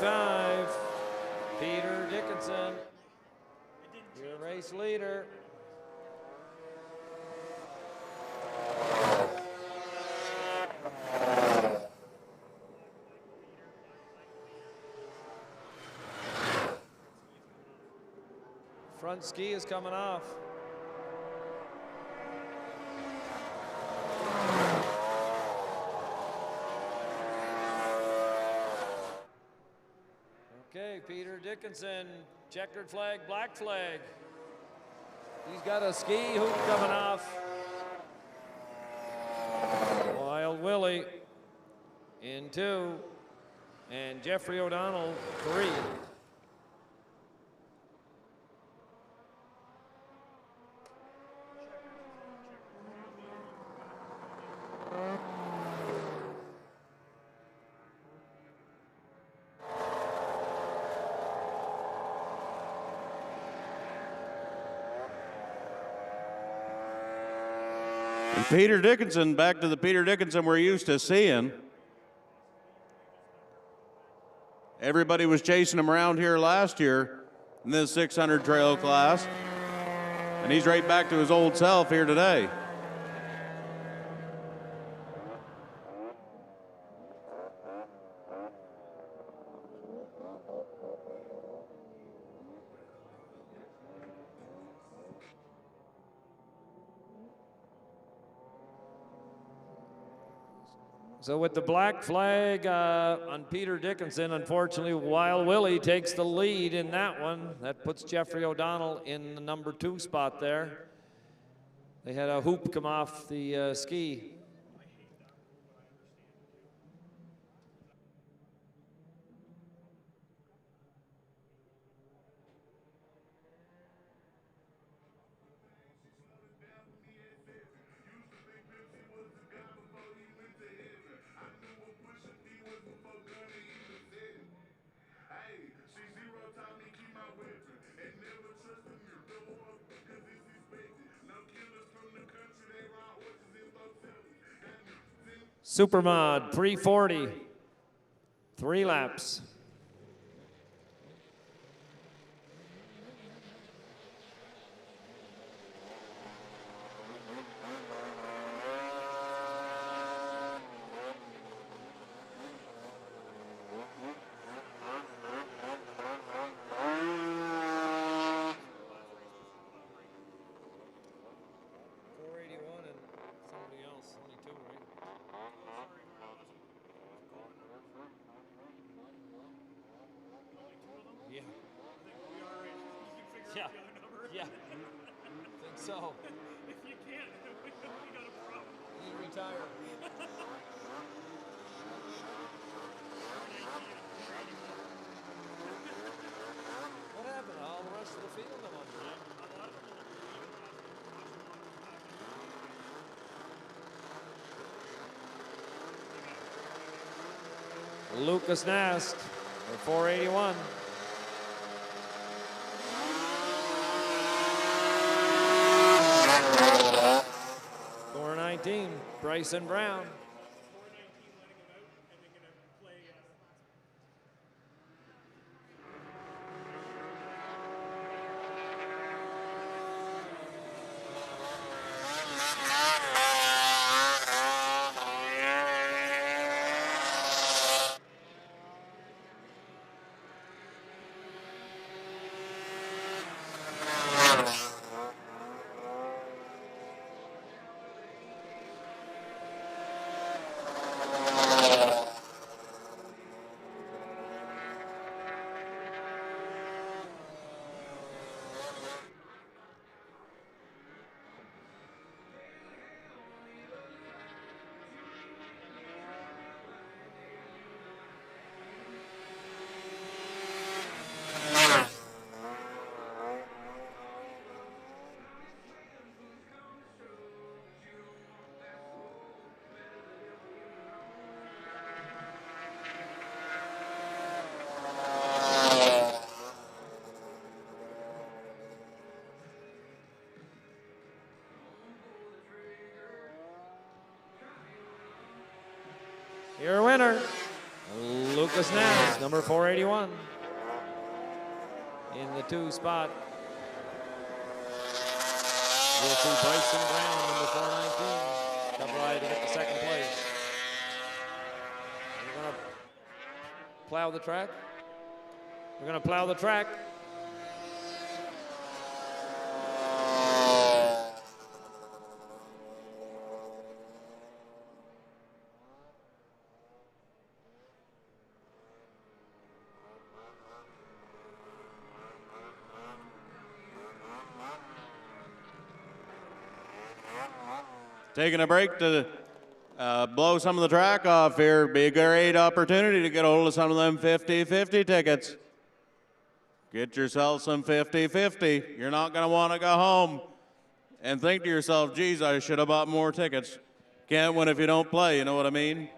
2:55. Peter Dickinson, your race leader. Front ski is coming off. Okay, Peter Dickinson, checkered flag, black flag. He's got a ski hoop coming off. Wild Willie in 2, and Jeffrey O'Donnell 3. And Peter Dickinson, back to the Peter Dickinson we're used to seeing. Everybody was chasing him around here last year in this 600 trail class. And he's right back to his old self here today. So with the black flag on Peter Dickinson, unfortunately, Wild Willie takes the lead in that one. That puts Jeffrey O'Donnell in the number 2 spot there. They had a hoop come off the ski. Supermod 340, 3 laps. Yeah, think so. If you can't, we got a problem. You retire. What happened to all the rest of the field? I'm wondering. Lucas Nast for 481. Bryson Brown. Your winner, Lucas Naz, number 481. In the 2 spot. We'll see Bryson Brown, number 419. Come right to get the 2nd place. We're going to plow the track. We're going to plow the track. Taking a break to blow some of the track off here. Be a great opportunity to get a hold of some of them 50-50 tickets. Get yourself some 50-50. You're not going to want to go home and think to yourself, geez, I should have bought more tickets. Can't win if you don't play, you know what I mean?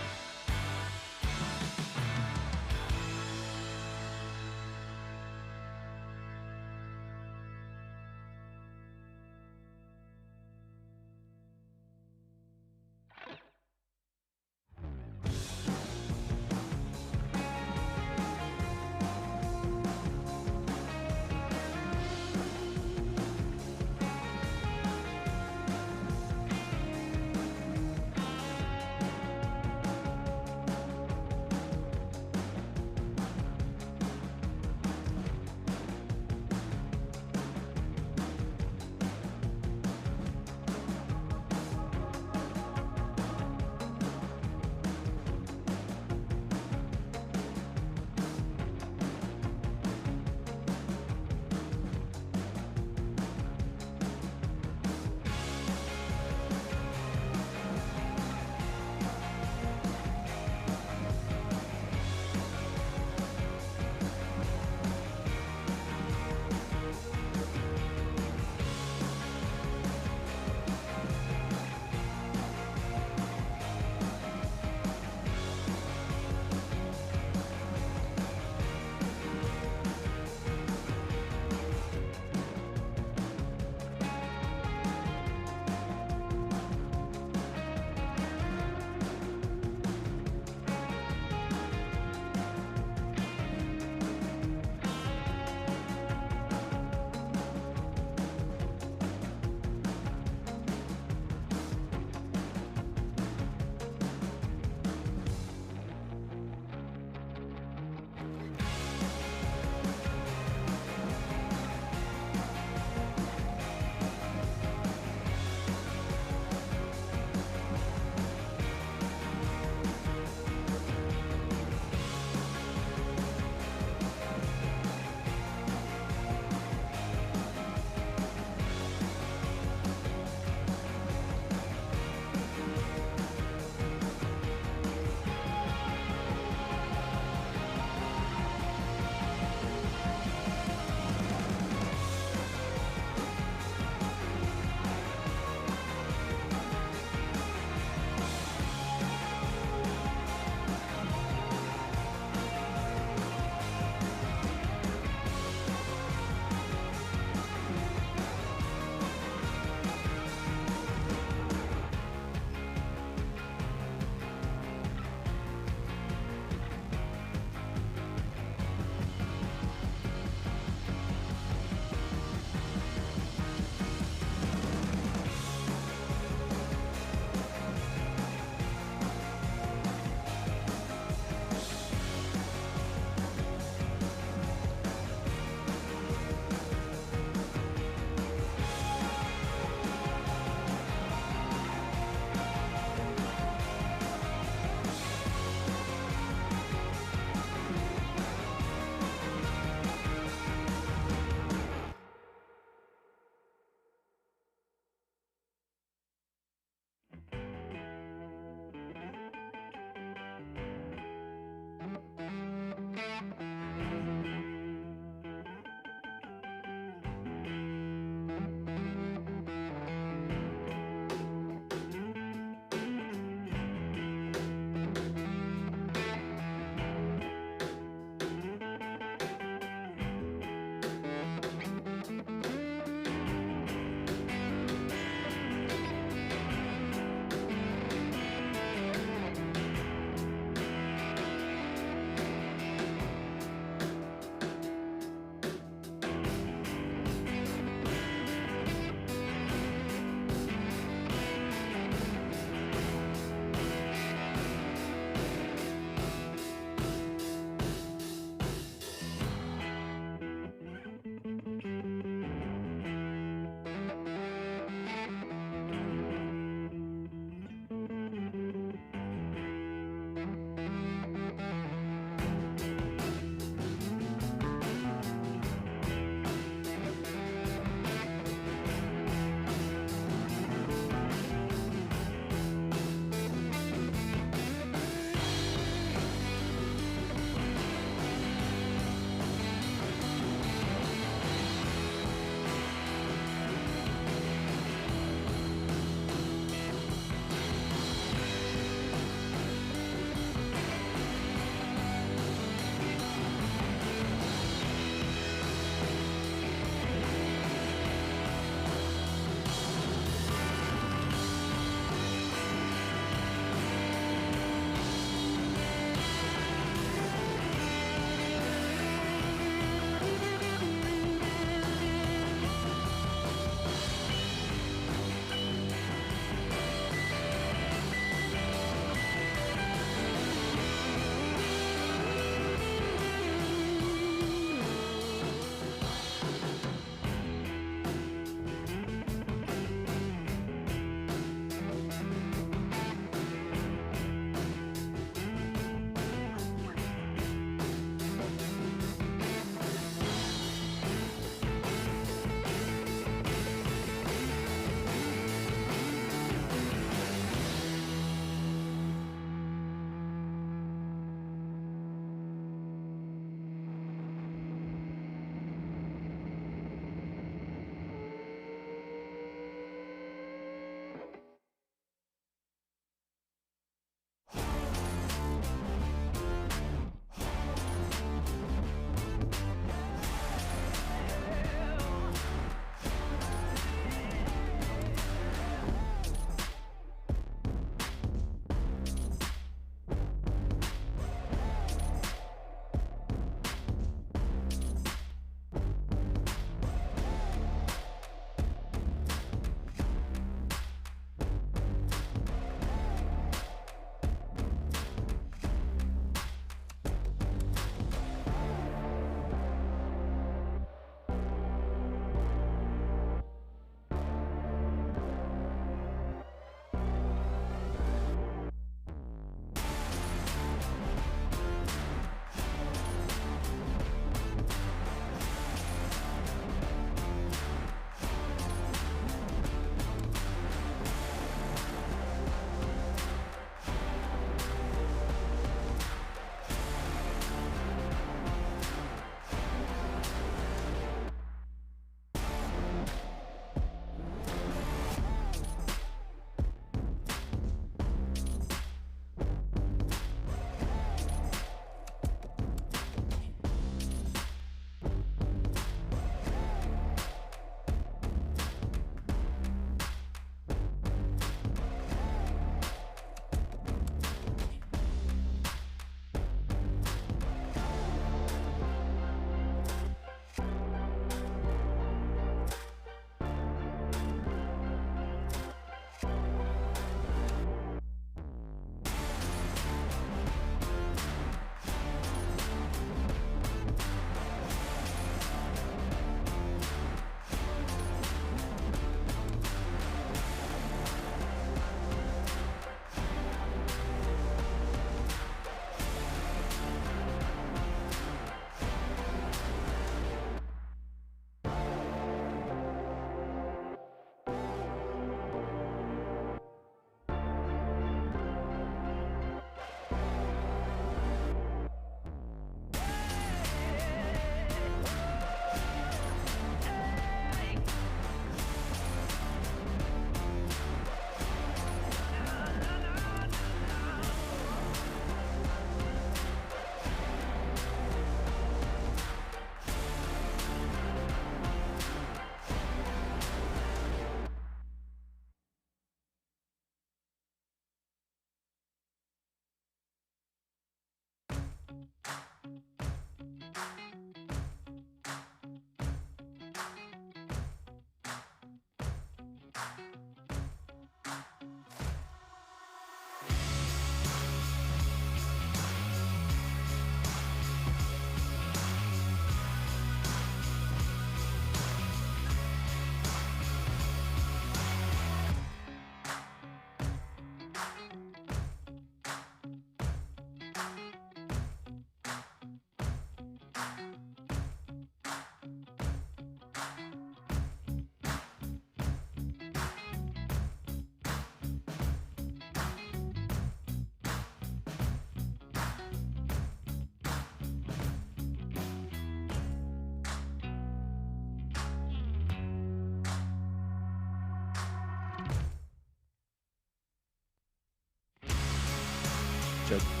watch it.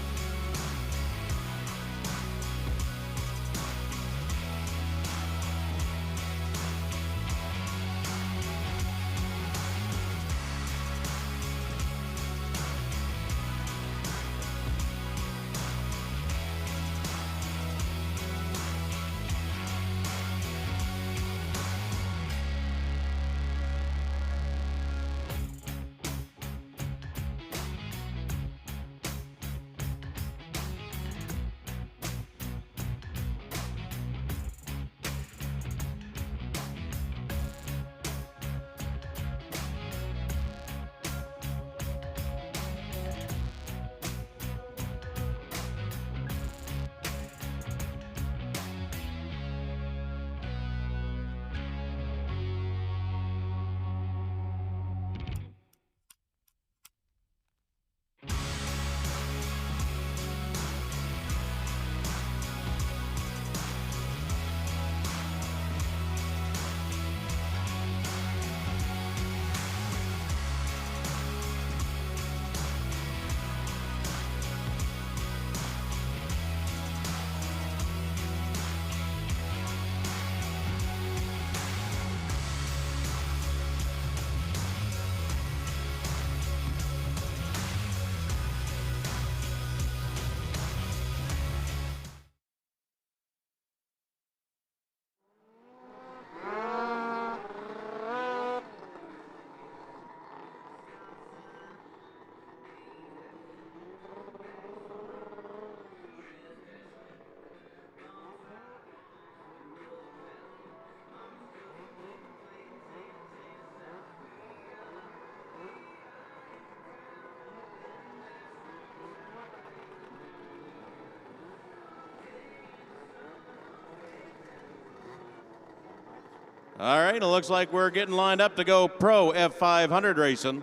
All right, it looks like we're getting lined up to go pro F500 racing.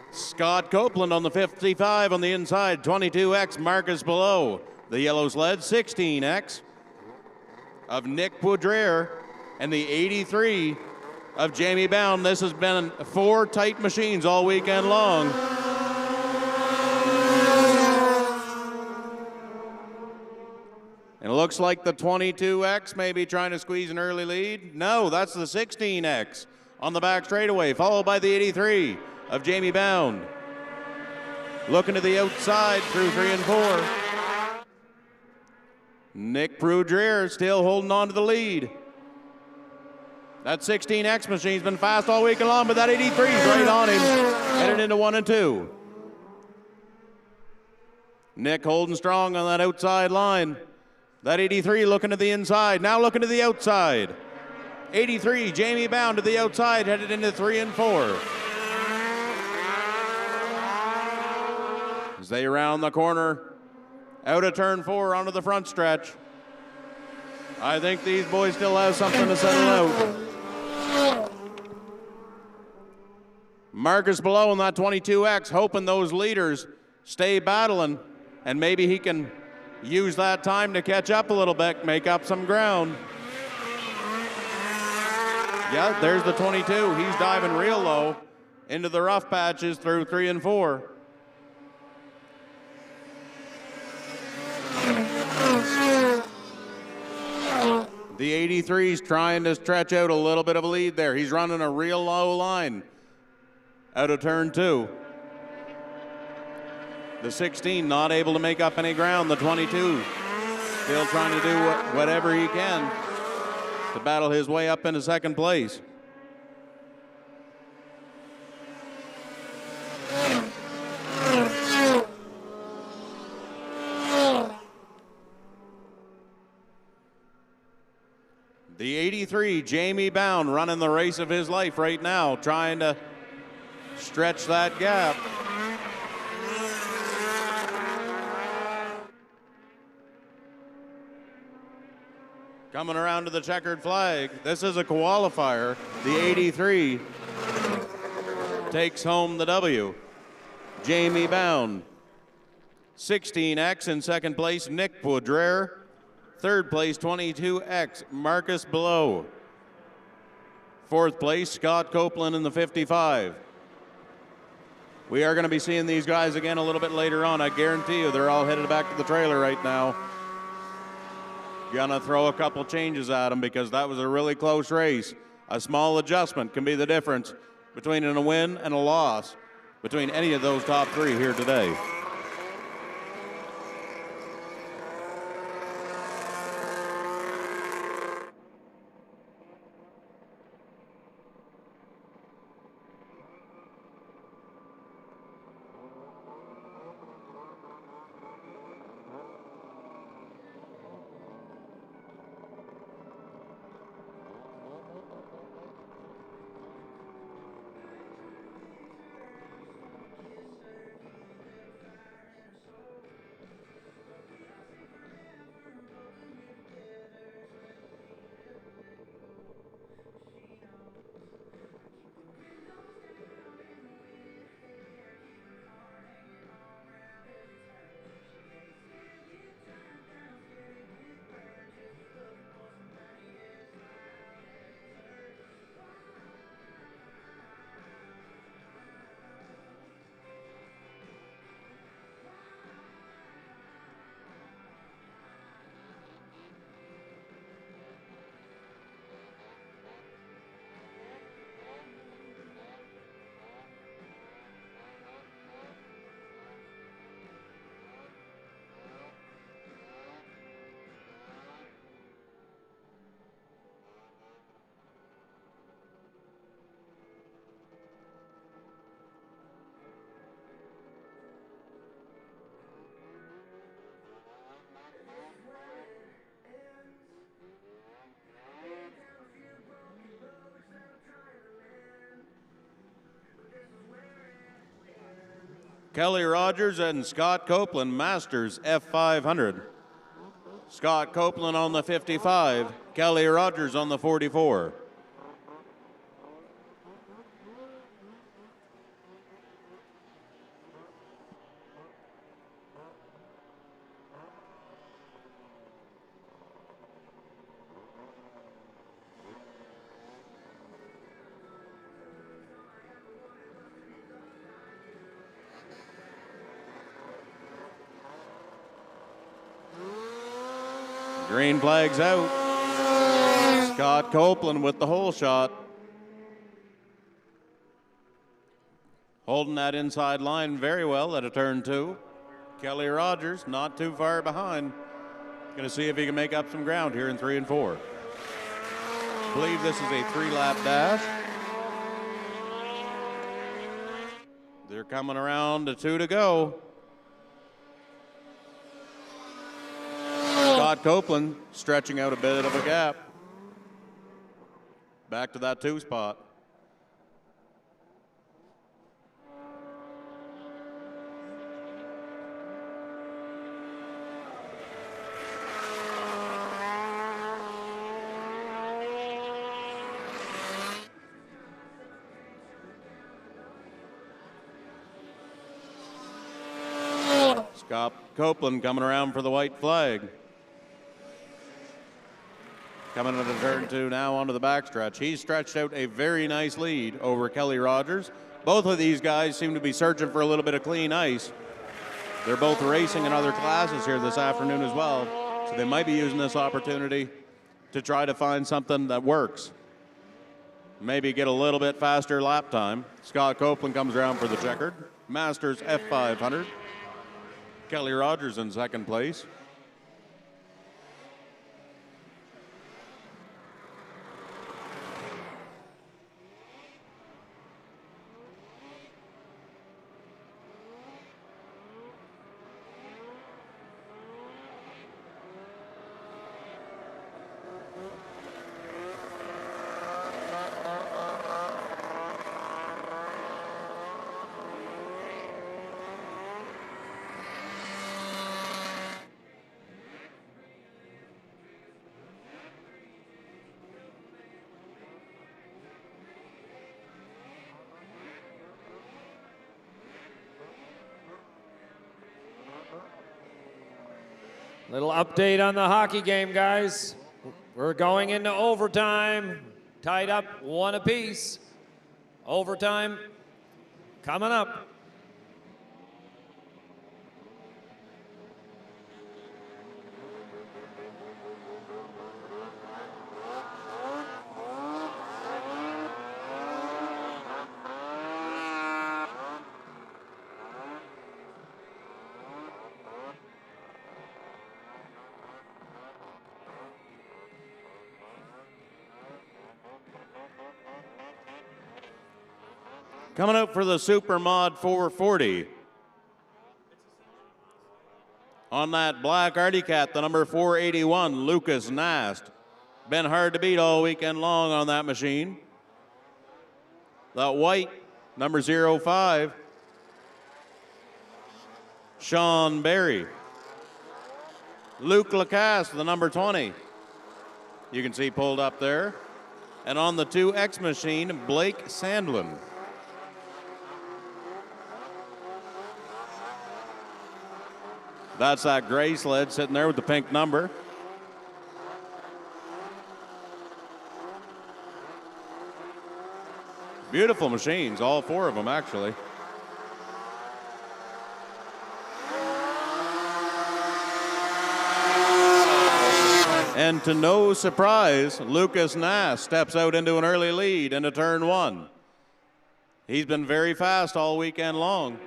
Scott Copeland on the 55 on the inside, 22X Marcus below. The yellow sled, 16X of Nick Poudrier, and the 83 of Jamie Bound. This has been 4 tight machines all weekend long. And it looks like the 22X may be trying to squeeze an early lead. No, that's the 16X on the back straightaway, followed by the 83 of Jamie Bound. Looking to the outside through 3 and 4. Nick Poudrier still holding on to the lead. That 16X machine's been fast all week long, but that 83's right on him, headed into 1 and 2. Nick holding strong on that outside line. That 83 looking to the inside, now looking to the outside. 83, Jamie Bound to the outside, headed into 3 and 4. As they round the corner, out of turn 4 onto the front stretch. I think these boys still have something to settle out. Marcus below in that 22X, hoping those leaders stay battling, and maybe he can use that time to catch up a little bit, make up some ground. Yeah, there's the 22. He's diving real low into the rough patches through 3 and 4. The 83's trying to stretch out a little bit of a lead there. He's running a real low line out of turn 2. The 16 not able to make up any ground. The 22 still trying to do whatever he can to battle his way up into second place. The 83, Jamie Bound, running the race of his life right now, trying to stretch that gap. Coming around to the checkered flag. This is a qualifier. The 83 takes home the W. Jamie Bound. 16X in second place, Nick Poudrier. Third place, 22X, Marcus Below. Fourth place, Scott Copeland in the 55. We are going to be seeing these guys again a little bit later on. I guarantee you they're all headed back to the trailer right now. Gonna throw a couple changes at them because that was a really close race. A small adjustment can be the difference between a win and a loss between any of those top three here today. Kelly Rogers and Scott Copeland, Masters F500. Scott Copeland on the 55, Kelly Rogers on the 44. Green flag's out. Scott Copeland with the hole shot. Holding that inside line very well at a turn two. Kelly Rogers not too far behind. Going to see if he can make up some ground here in 3 and 4. I believe this is a 3-lap dash. They're coming around to 2 to go. Scott Copeland stretching out a bit of a gap. Back to that 2 spot. Scott Copeland coming around for the white flag. Coming into turn 2 now onto the backstretch. He's stretched out a very nice lead over Kelly Rogers. Both of these guys seem to be searching for a little bit of clean ice. They're both racing in other classes here this afternoon as well, so they might be using this opportunity to try to find something that works. Maybe get a little bit faster lap time. Scott Copeland comes around for the checkered. Masters F500. Kelly Rogers in second place. Little update on the hockey game, guys. We're going into overtime, tied up 1 apiece. Overtime coming up. Coming out for the Supermod 440. On that black Artie Cat, the number 481, Lucas Nast. Been hard to beat all weekend long on that machine. That white, number 05, Sean Berry. Luke Lacasse, the number 20. You can see pulled up there. And on the 2X machine, Blake Sandlin. That's that gray sled sitting there with the pink number. Beautiful machines, all four of them actually. And to no surprise, Lucas Nast steps out into an early lead into turn one. He's been very fast all weekend long.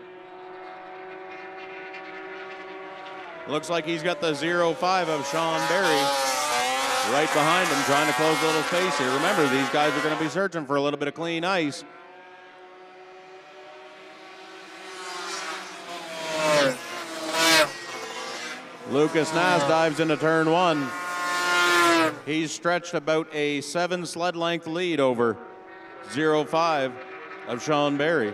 Looks like he's got the 05 of Sean Berry right behind him, trying to close a little space here. Remember, these guys are going to be searching for a little bit of clean ice. Lucas Nast dives into turn one. He's stretched about a 7 sled length lead over 05 of Sean Berry.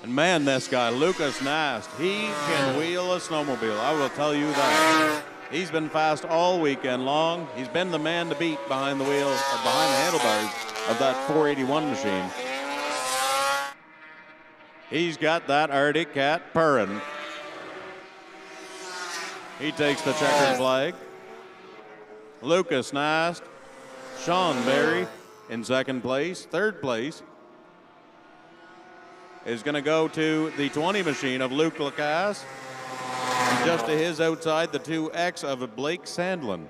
And man, this guy, Lucas Nast, he can wheel a snowmobile. I will tell you that. He's been fast all weekend long. He's been the man to beat behind the wheel, behind the handlebars of that 481 machine. He's got that Arctic Cat purring. He takes the checkered flag. Lucas Nast, Sean Berry in second place. Third place is going to go to the 20 machine of Luke Lacasse. Just to his outside, the 2X of Blake Sandlin.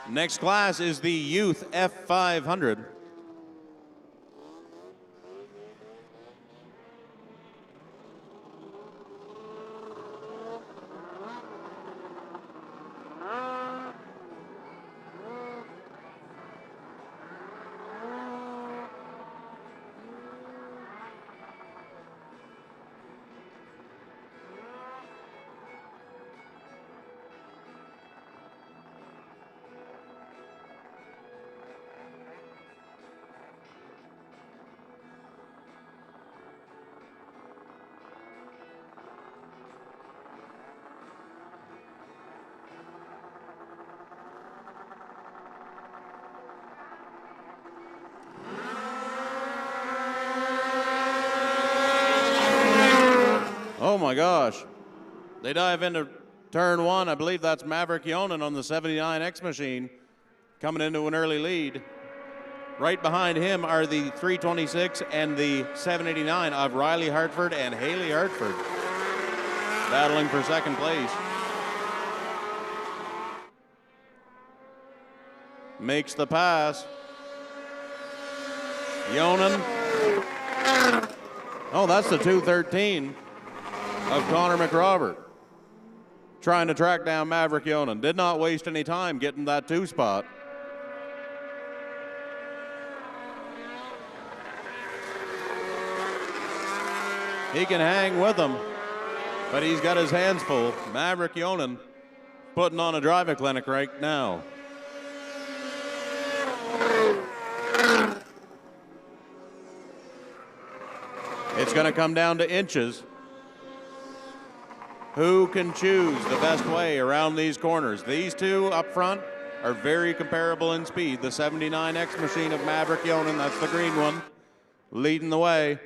Next class is the Youth F500. Oh my gosh. They dive into turn one. I believe that's Maverick Yonan on the 79X machine coming into an early lead. Right behind him are the 326 and the 789 of Riley Hartford and Haley Hartford battling for second place. Makes the pass. Yonan. Oh, that's the 213 of Connor McRobert. Trying to track down Maverick Yonan. Did not waste any time getting that 2 spot. He can hang with him, but he's got his hands full. Maverick Yonan putting on a driving clinic right now. It's going to come down to inches. Who can choose the best way around these corners? These two up front are very comparable in speed. The 79X machine of Maverick Yonan, that's the green one, leading the way.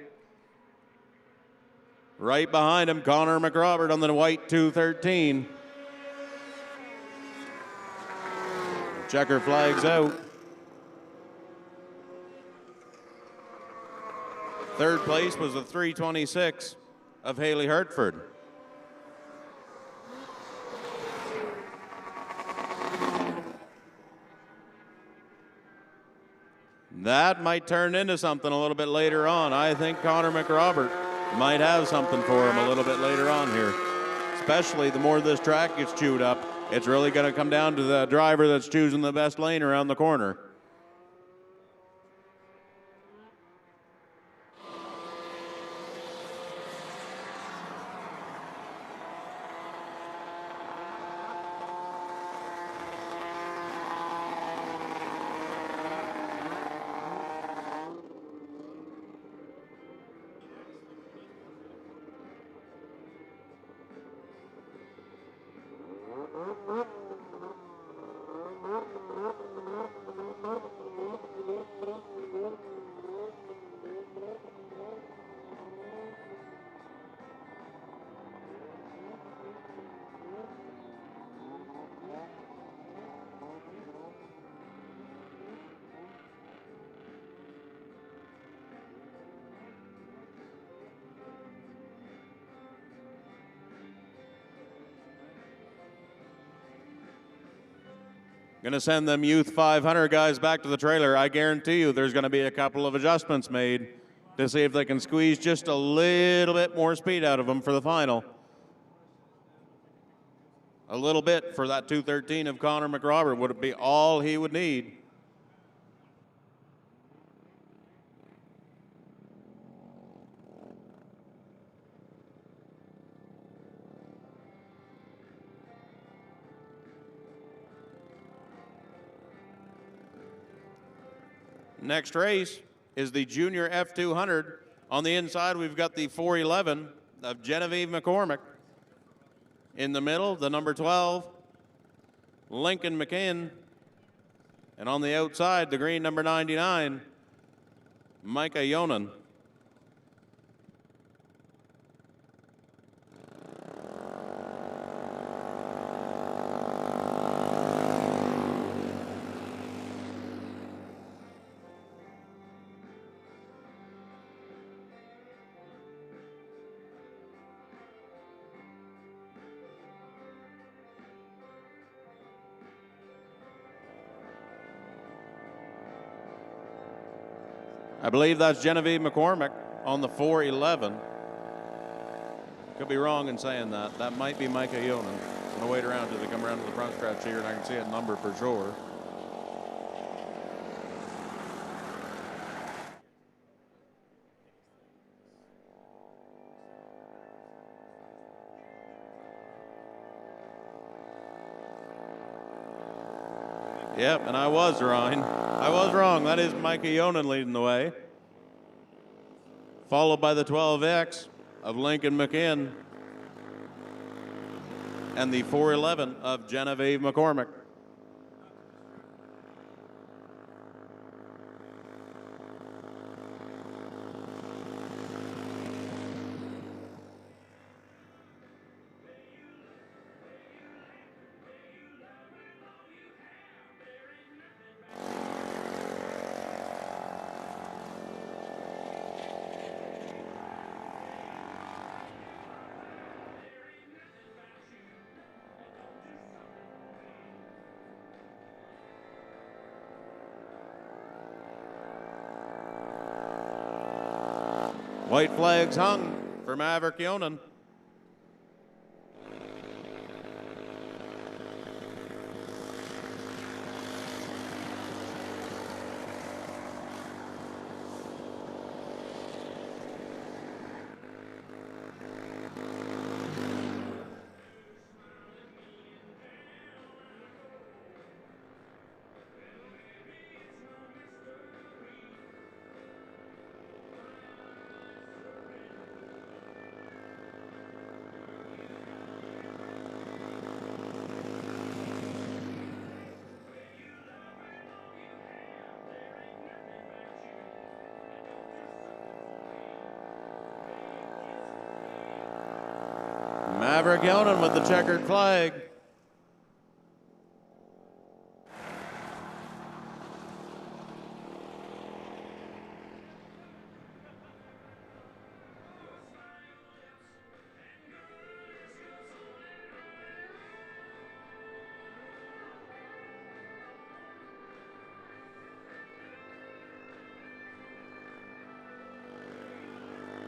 Right behind him, Connor McRobert on the white 213. Checker flags out. Third place was the 326 of Haley Hartford. That might turn into something a little bit later on. I think Connor McRobert might have something for him a little bit later on here. Especially the more this track gets chewed up, it's really going to come down to the driver that's choosing the best lane around the corner. Going to send them Youth 500 guys back to the trailer. I guarantee you there's going to be a couple of adjustments made to see if they can squeeze just a little bit more speed out of them for the final. A little bit for that 213 of Connor McRobert would be all he would need. Next race is the Junior F200. On the inside, we've got the 411 of Genevieve McCormick. In the middle, the number 12, Lincoln McKinn. And on the outside, the green number 99, Micah Yonan. I believe that's Genevieve McCormick on the 411. Could be wrong in saying that. That might be Micah Yonan. I'm going to wait around till they come around to the front stretch here and I can see a number for sure. Yep, and I was wrong. That is Micah Yonan leading the way. Followed by the 12X of Lincoln McKinn and the 411 of Genevieve McCormick. White flags hung for Maverick Yonan. Maverick Yonan with the checkered flag.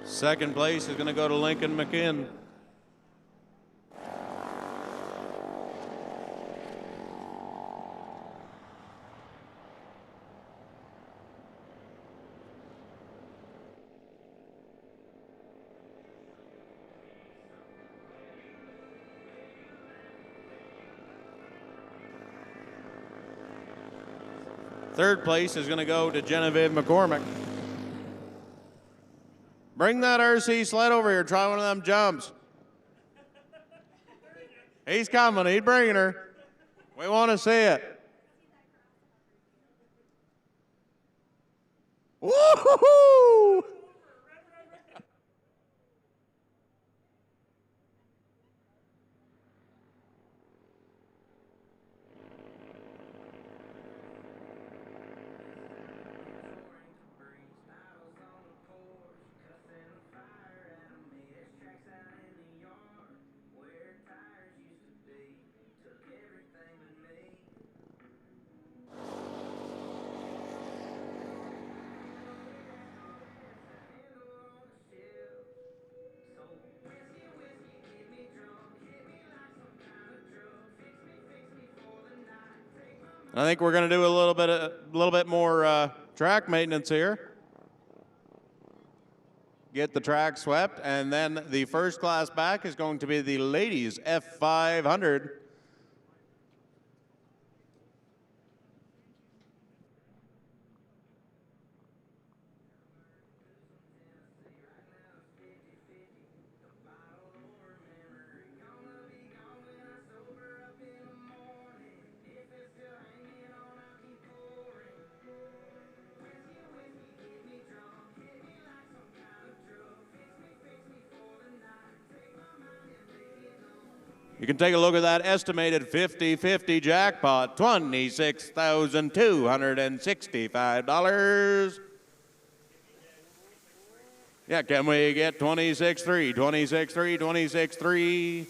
Second place is going to go to Lincoln McKinn. Third place is going to go to Genevieve McCormick. Bring that RC sled over here. Try one of them jumps. He's coming. He's bringing her. We want to see it. Woo-hoo-hoo! I think we're going to do a little bit more track maintenance here. Get the track swept, and then the first class back is going to be the ladies F500. You can take a look at that estimated 50-50 jackpot, $26,265. Yeah, can we get 26-3, 26-3, 26-3?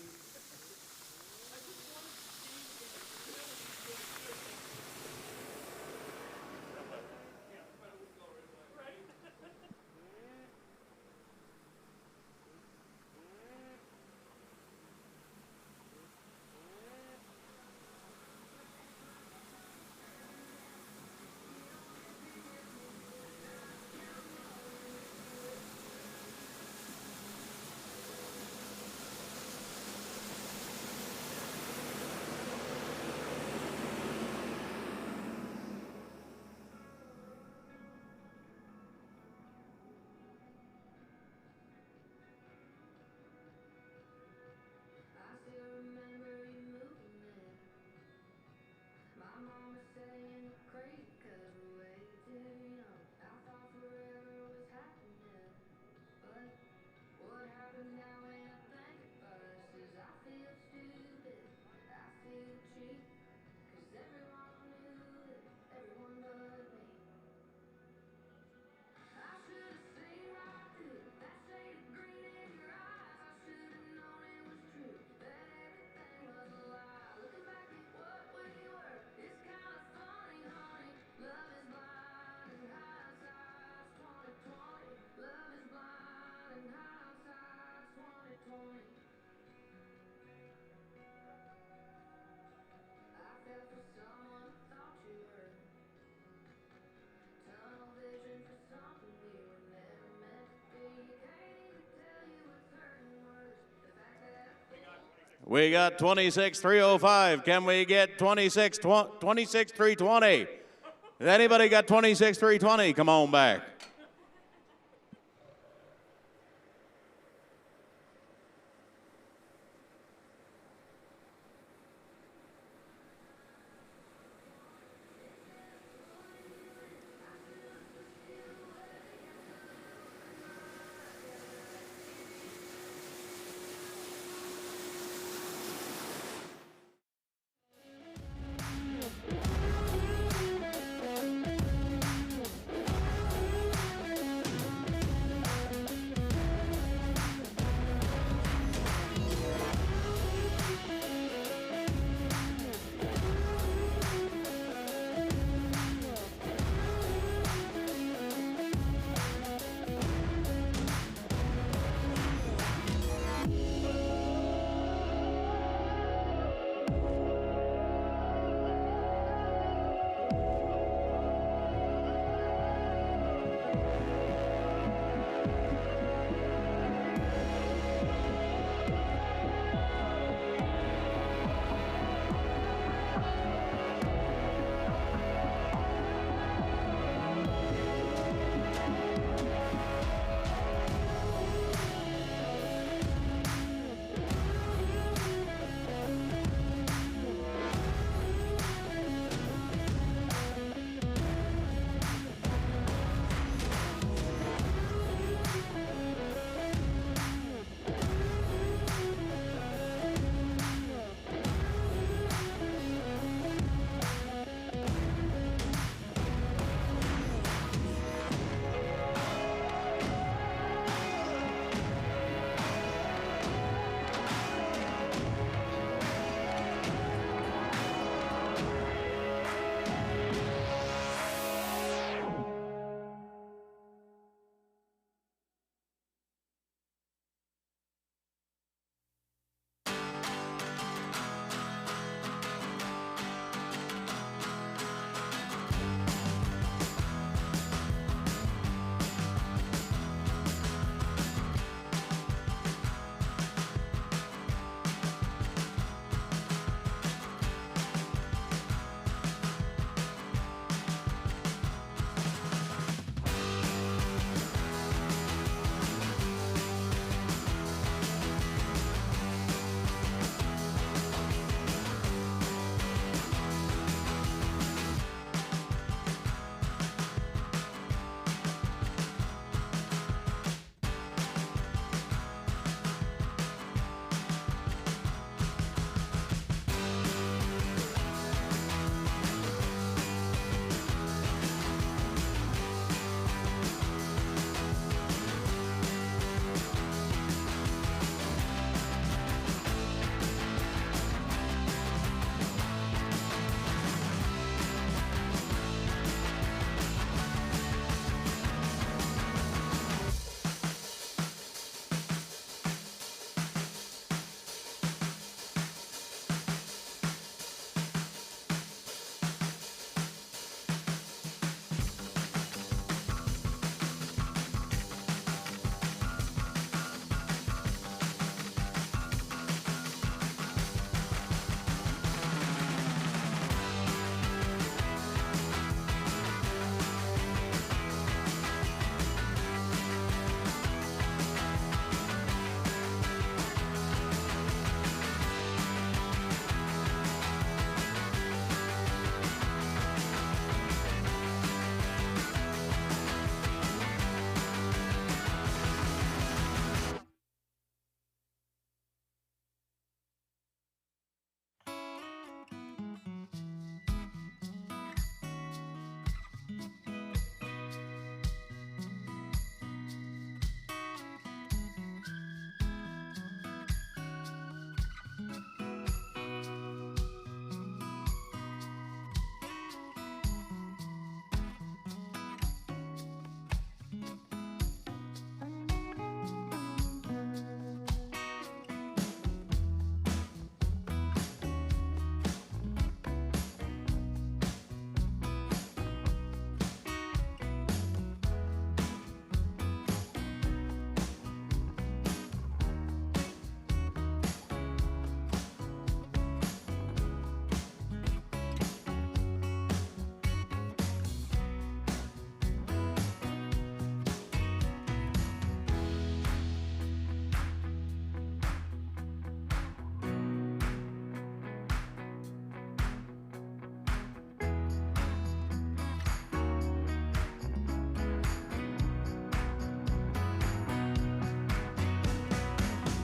We got 26-305. Can we get 26-320? Has anybody got 26-320? Come on back.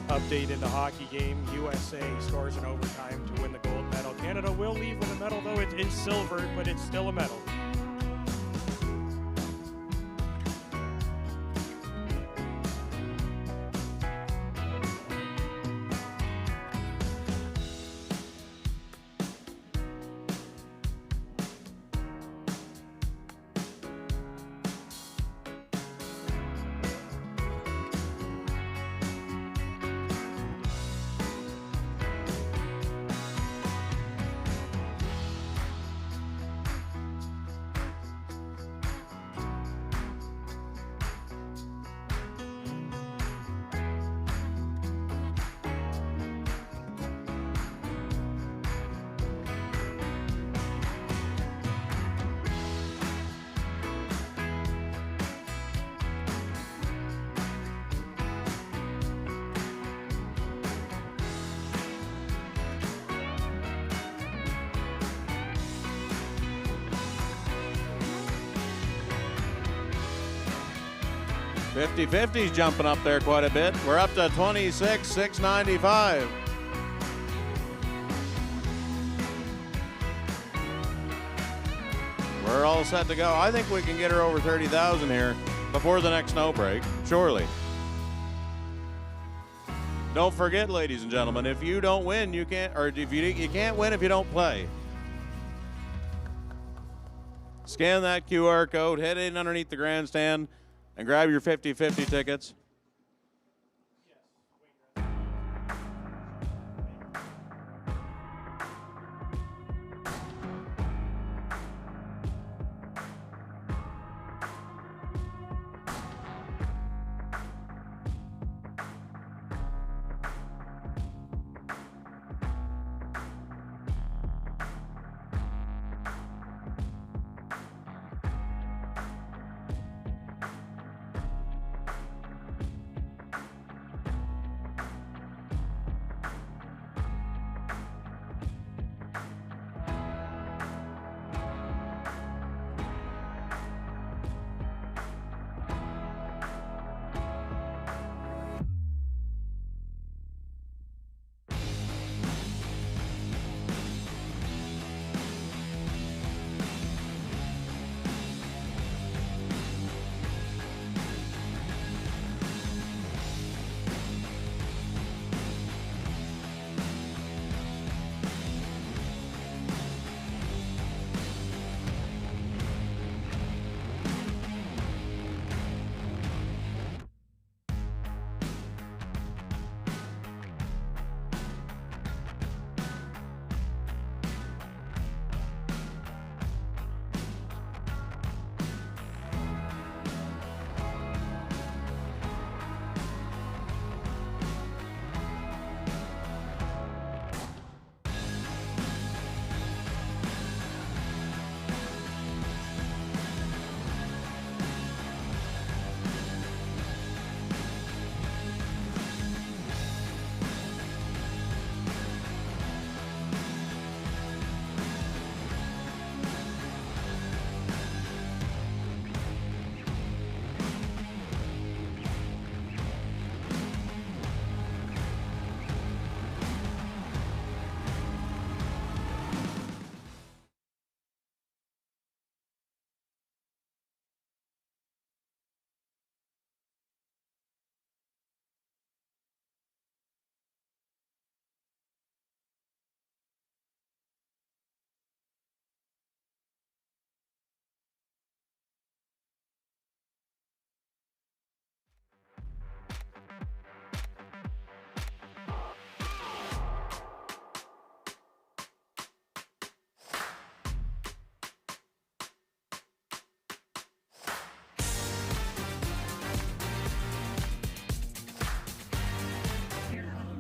update in the hockey game. USA scores in overtime to win the gold medal. Canada will leave with a medal, though it is silver, but it's still a medal. .50's jumping up there quite a bit. We're up to 26,695. We're all set to go. I think we can get her over 30,000 here before the next snow break, surely. Don't forget, ladies and gentlemen, if you don't win, you can't, or if you can't win if you don't play. Scan that QR code, head in underneath the grandstand, and grab your 50-50 tickets.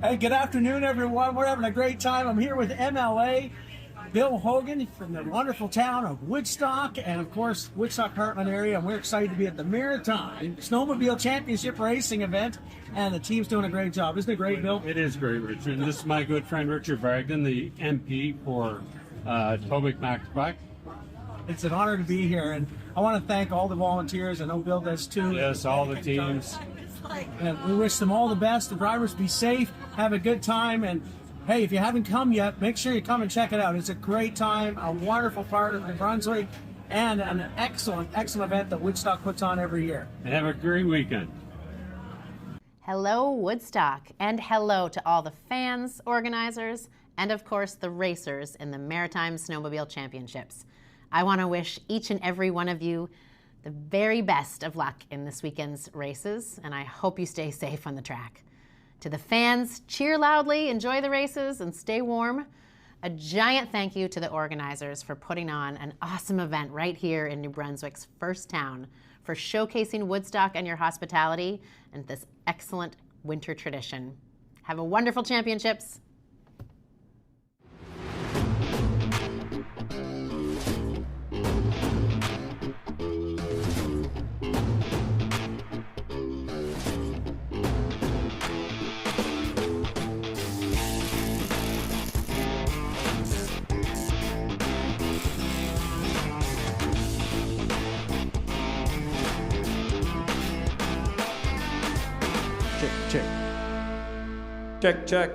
Hey, good afternoon, everyone. We're having a great time. I'm here with MLA Bill Hogan from the wonderful town of Woodstock and, of course, Woodstock Heartland area. And we're excited to be at the Maritime Snowmobile Championship Racing event. And the team's doing a great job. Isn't it great, Bill? It is great, Richard. And this is my good friend Richard Bragdon, the MP for Tobic-Mackbach. It's an honor to be here. And I want to thank all the volunteers. I know Bill does too. Yes, all the teams. And we wish them all the best. The drivers be safe, have a good time, and hey, if you haven't come yet, make sure you come and check it out. It's a great time, a wonderful part of New Brunswick, and an excellent, excellent event that Woodstock puts on every year. And have a great weekend. Hello, Woodstock, and hello to all the fans, organizers, and of course the racers in the Maritime Snowmobile Championships. I want to wish each and every one of you the very best of luck in this weekend's races, and I hope you stay safe on the track. To the fans, cheer loudly, enjoy the races, and stay warm. A giant thank you to the organizers for putting on an awesome event right here in New Brunswick's first town, for showcasing Woodstock and your hospitality and this excellent winter tradition. Have a wonderful championships. Check.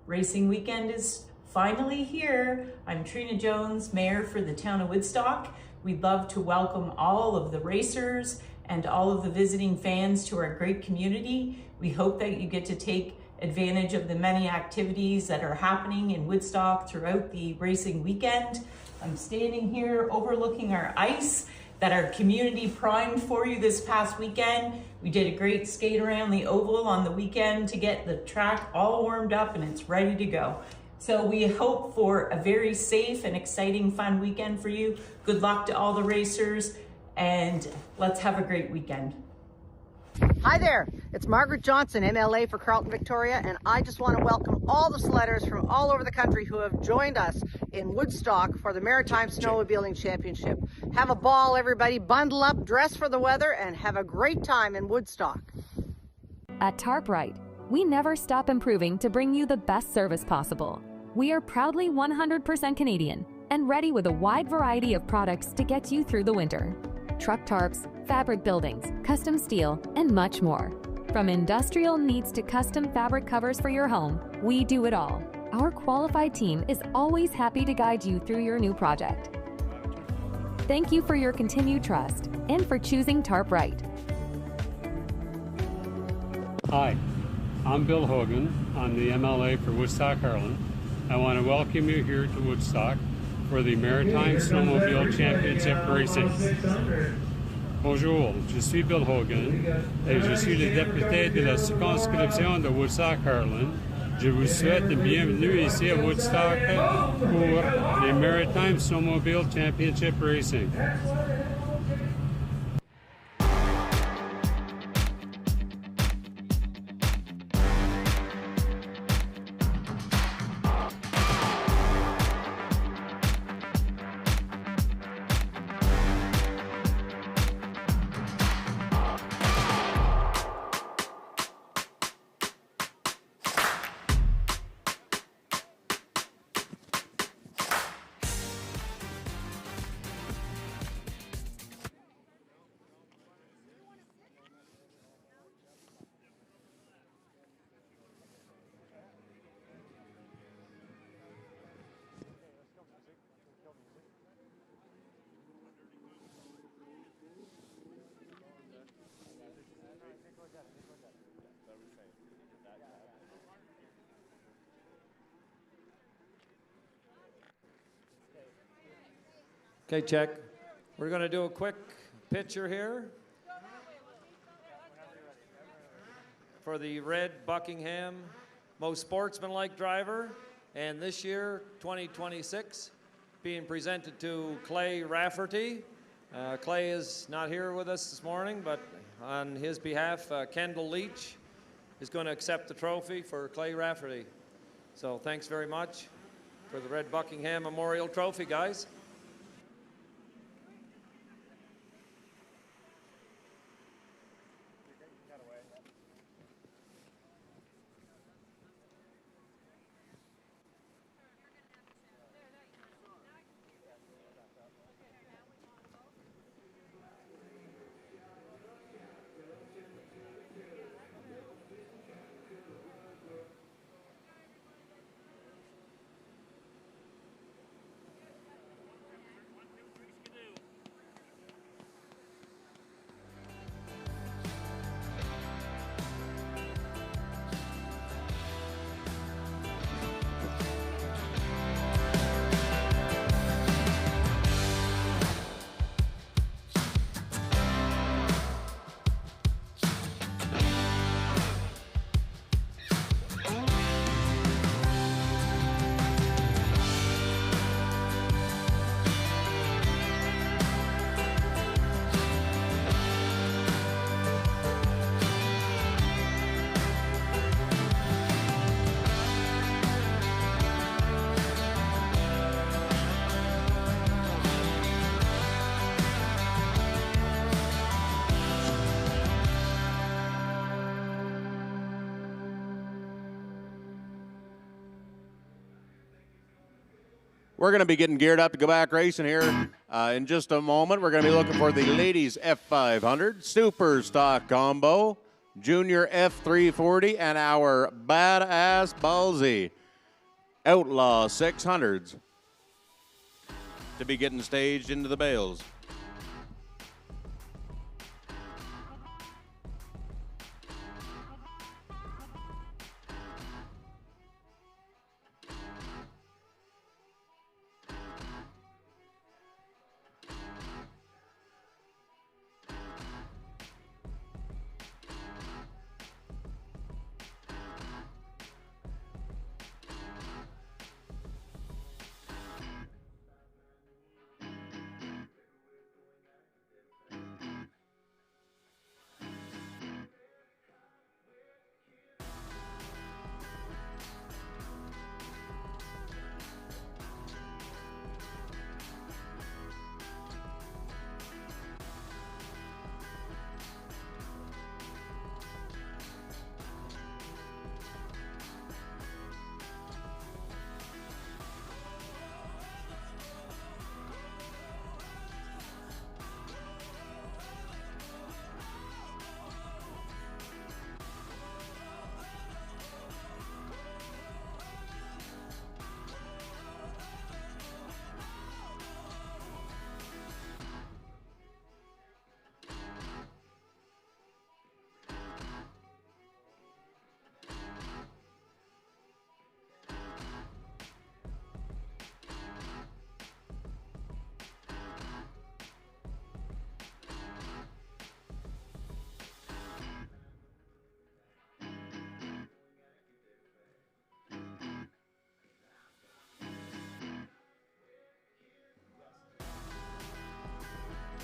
Racing weekend is finally here. I'm Trina Jones, Mayor for the town of Woodstock. We'd love to welcome all of the racers and all of the visiting fans to our great community. We hope that you get to take advantage of the many activities that are happening in Woodstock throughout the racing weekend. I'm standing here overlooking our ice that our community primed for you this past weekend. We did a great skate around the oval on the weekend to get the track all warmed up, and it's ready to go. So we hope for a very safe and exciting, fun weekend for you. Good luck to all the racers, and let's have a great weekend. Hi there, it's Margaret Johnson, MLA for Carleton, Victoria, and I just want to welcome all the sledders from all over the country who have joined us in Woodstock for the Maritime Snowmobiling Championship. Have a ball, everybody. Bundle up, dress for the weather, and have a great time in Woodstock. At TarpRite, we never stop improving to bring you the best service possible. We are proudly 100% Canadian and ready with a wide variety of products to get you through the winter. Truck tarps, fabric buildings, custom steel, and much more. From industrial needs to custom fabric covers for your home, we do it all. Our qualified team is always happy to guide you through your new project. Thank you for your continued trust and for choosing TarpRite. Hi, I'm Bill Hogan. I'm the MLA for Woodstock, Carleton. I want to welcome you here to Woodstock for the Maritime Snowmobile Championship Racing. Bonjour, je suis Bill Hogan et je suis le député de la circonscription de Woodstock-Carleton. Je vous souhaite la bienvenue ici à Woodstock pour les Maritime Snowmobile Championship Racing. Okay, check. We're going to do a quick picture here for the red Buckingham most sportsmanlike driver, and this year 2026 being presented to Clay Rafferty. Clay is not here with us this morning, but on his behalf Kendall Leach is going to accept the trophy for Clay Rafferty. So thanks very much for the red Buckingham Memorial Trophy, guys. We're going to be getting geared up to go back racing here in just a moment. We're going to be looking for the ladies F500, Super Stock Combo, Junior F340, and our badass ballsy Outlaw 600s to be getting staged into the bales.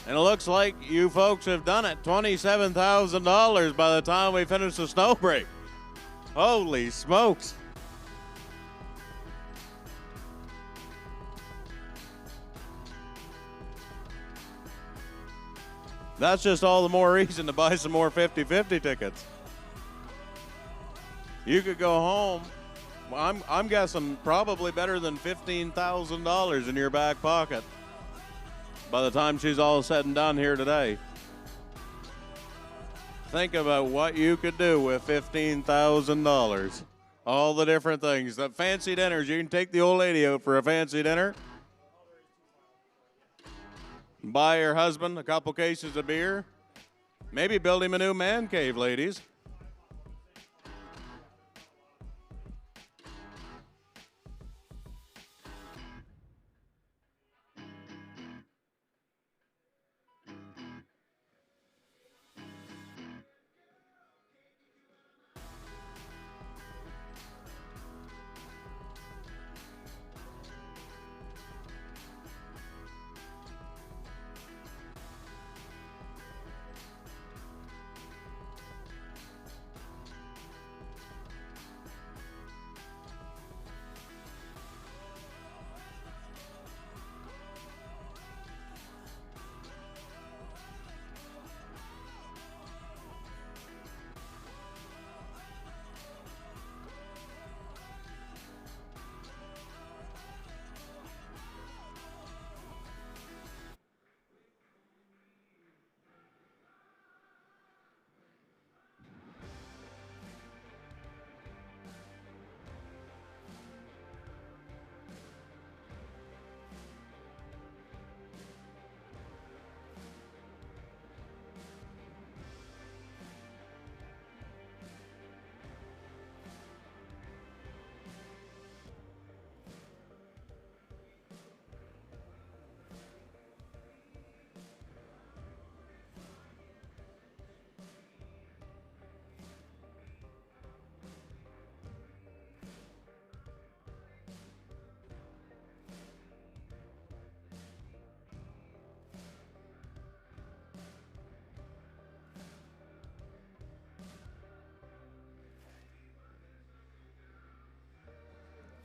And it looks like you folks have done it. $27,000 by the time we finish the snow break. Holy smokes. That's just all the more reason to buy some more 50-50 tickets. You could go home, I'm guessing probably better than $15,000 in your back pocket by the time she's all said and done here today. Think about what you could do with $15,000. All the different things. The fancy dinners, you can take the old lady out for a fancy dinner. Buy her husband a couple cases of beer. Maybe build him a new man cave, ladies.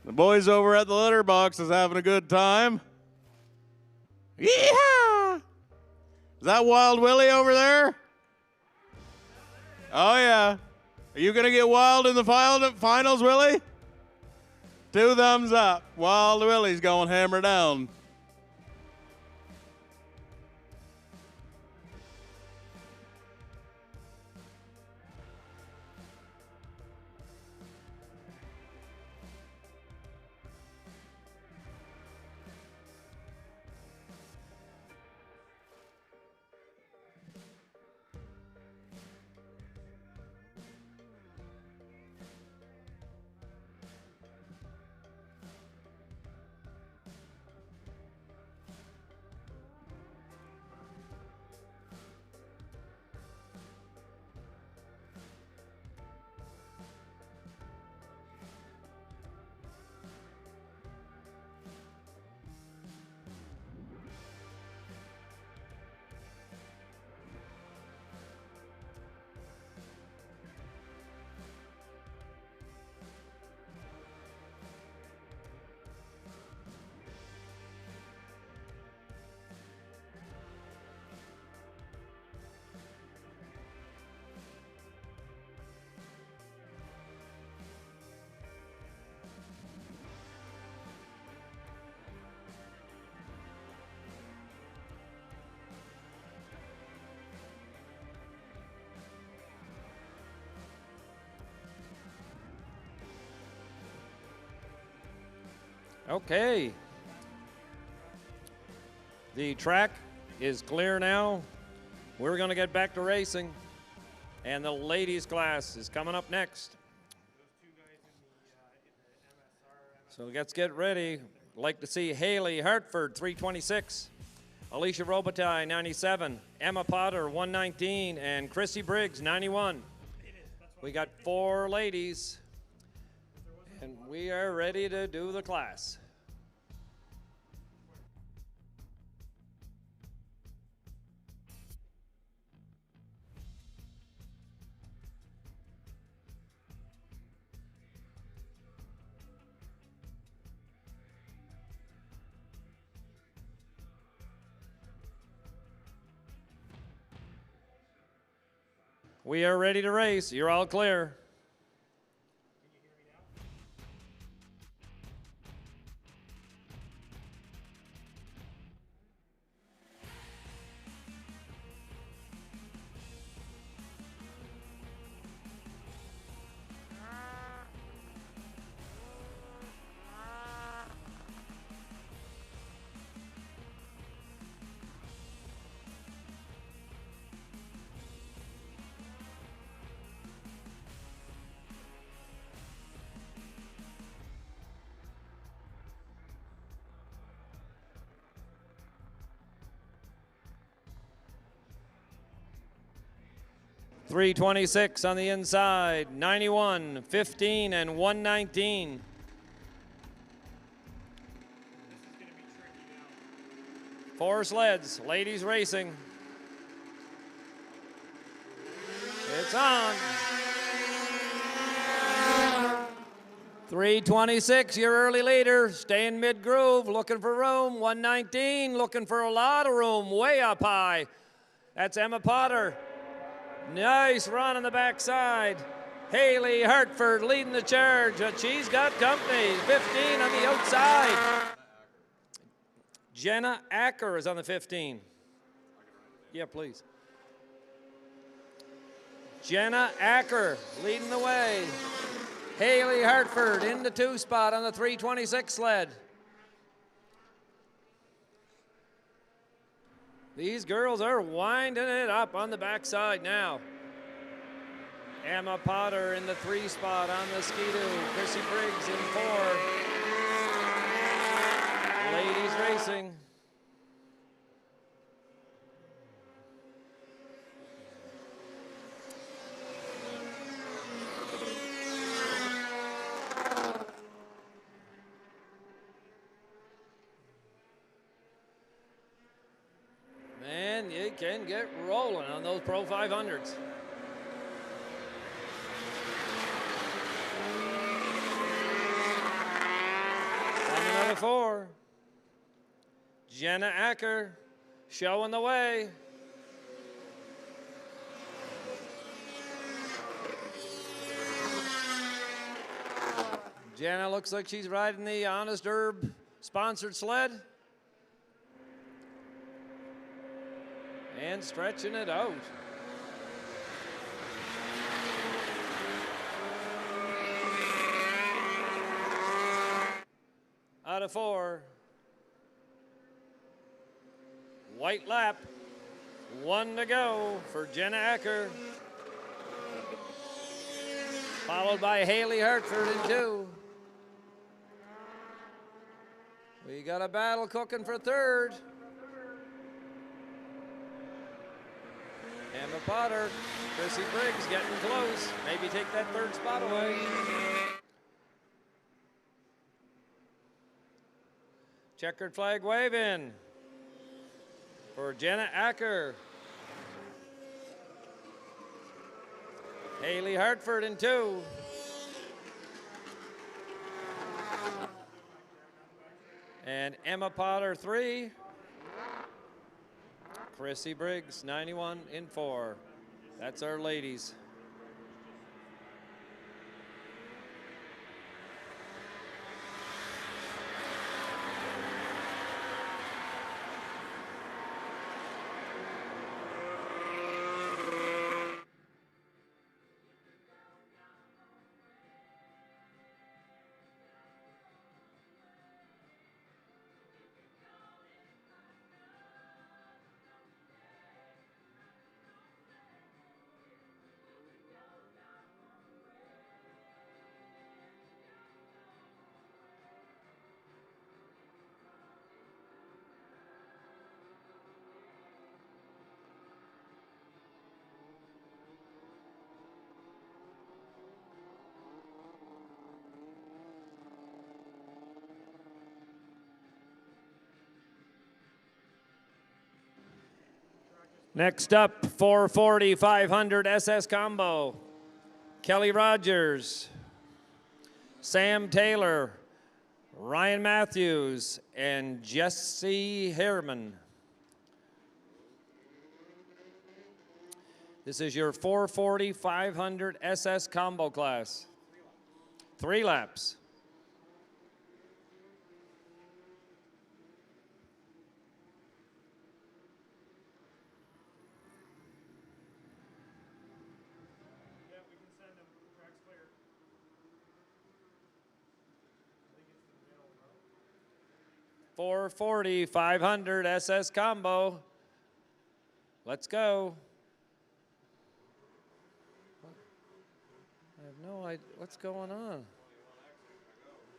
The boys over at the litter box is having a good time. Yeehaw! Is that Wild Willie over there? Oh, yeah. Are you going to get wild in the finals, Willie? 2 thumbs up. Wild Willie's going hammer down. Okay. The track is clear now. We're going to get back to racing. And the ladies class is coming up next. So let's get ready. Like to see Haley Hartford, 326. Alicia Robitaille, 97. Emma Potter, 119. And Chrissy Briggs, 91. We got 4 ladies. And we are ready to do the class. We are ready to race. You're all clear. .326 on the inside, 91, 15, and 119. Four sleds, ladies racing. It's on. 326, your early leader, staying mid-groove, looking for room. 119, looking for a lot of room, way up high. That's Emma Potter. Nice run on the backside. Haley Hartford leading the charge, but she's got company. 15 on the outside. Jenna Acker is on the 15. Yeah, please. Jenna Acker leading the way. Haley Hartford in the 2 spot on the 326 sled. These girls are winding it up on the backside now. Emma Potter in the 3 spot on the Ski-Doo. Chrissy Briggs in 4. Ladies racing. Man, you can get rolling on those Pro 500s. And another 4. Jenna Acker showing the way. Jenna looks like she's riding the Honest Herb sponsored sled. And stretching it out. Out of 4. White lap. 1 to go for Jenna Acker. Followed by Haley Hartford in 2. We got a battle cooking for 3rd. Emma Potter, Chrissy Briggs getting close. Maybe take that 3rd spot away. Checkered flag waving for Jenna Acker. Haley Hartford in 2. And Emma Potter 3. Chrissy Briggs 91 in 4. That's our ladies. Next up, 440, 500 SS Combo. Kelly Rogers, Sam Taylor, Ryan Matthews, and Jesse Harriman. This is your 440, 500 SS Combo class. 3 laps. Yeah, we can send them. Track's clear. I think it's the middle row. 440, 500 SS Combo. Let's go. I have no idea what's going on.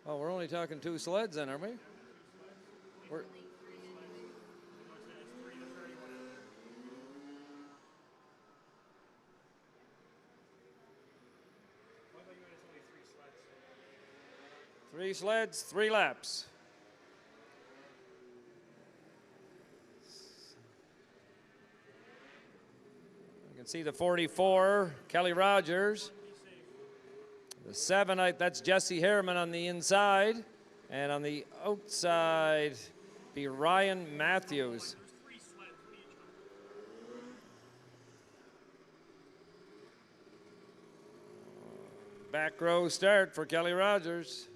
Oh, we're only talking 2 sleds then, aren't we? We're, Three sleds, 3 laps. You can see the 44, Kelly Rogers. The 7, that's Jesse Harriman on the inside. And on the outside, be Ryan Matthews. Back row start for Kelly Rogers.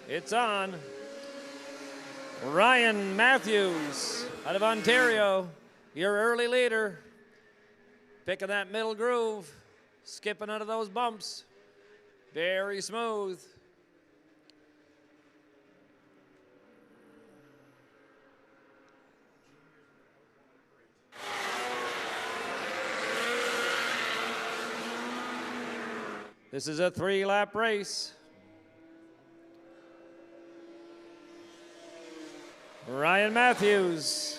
It's on. Ryan Matthews out of Ontario, your early leader. Picking that middle groove, skipping out of those bumps. Very smooth. This is a 3-lap race. Ryan Matthews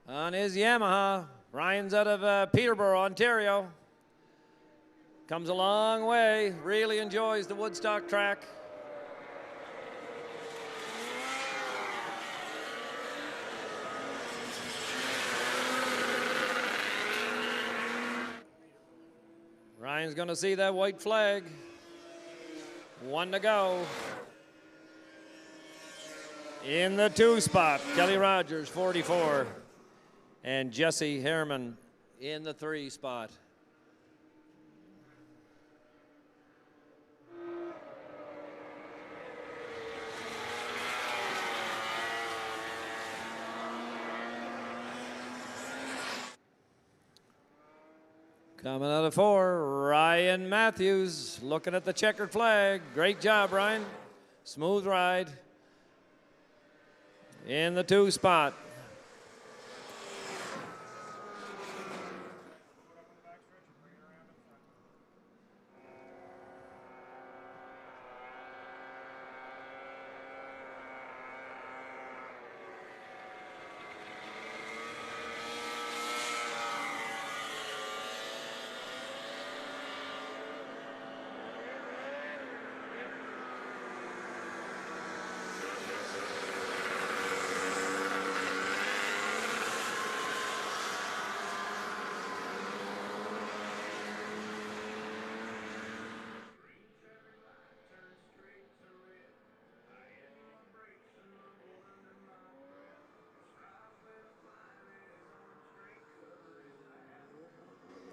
on his Yamaha. Ryan's out of Peterborough, Ontario. Comes a long way, really enjoys the Woodstock track. Ryan's gonna see that white flag. 1 to go. In the 2 spot, Kelly Rogers, 44. And Jesse Harriman in the 3 spot. Coming out of 4, Ryan Matthews looking at the checkered flag. Great job, Ryan. Smooth ride in the 2 spot.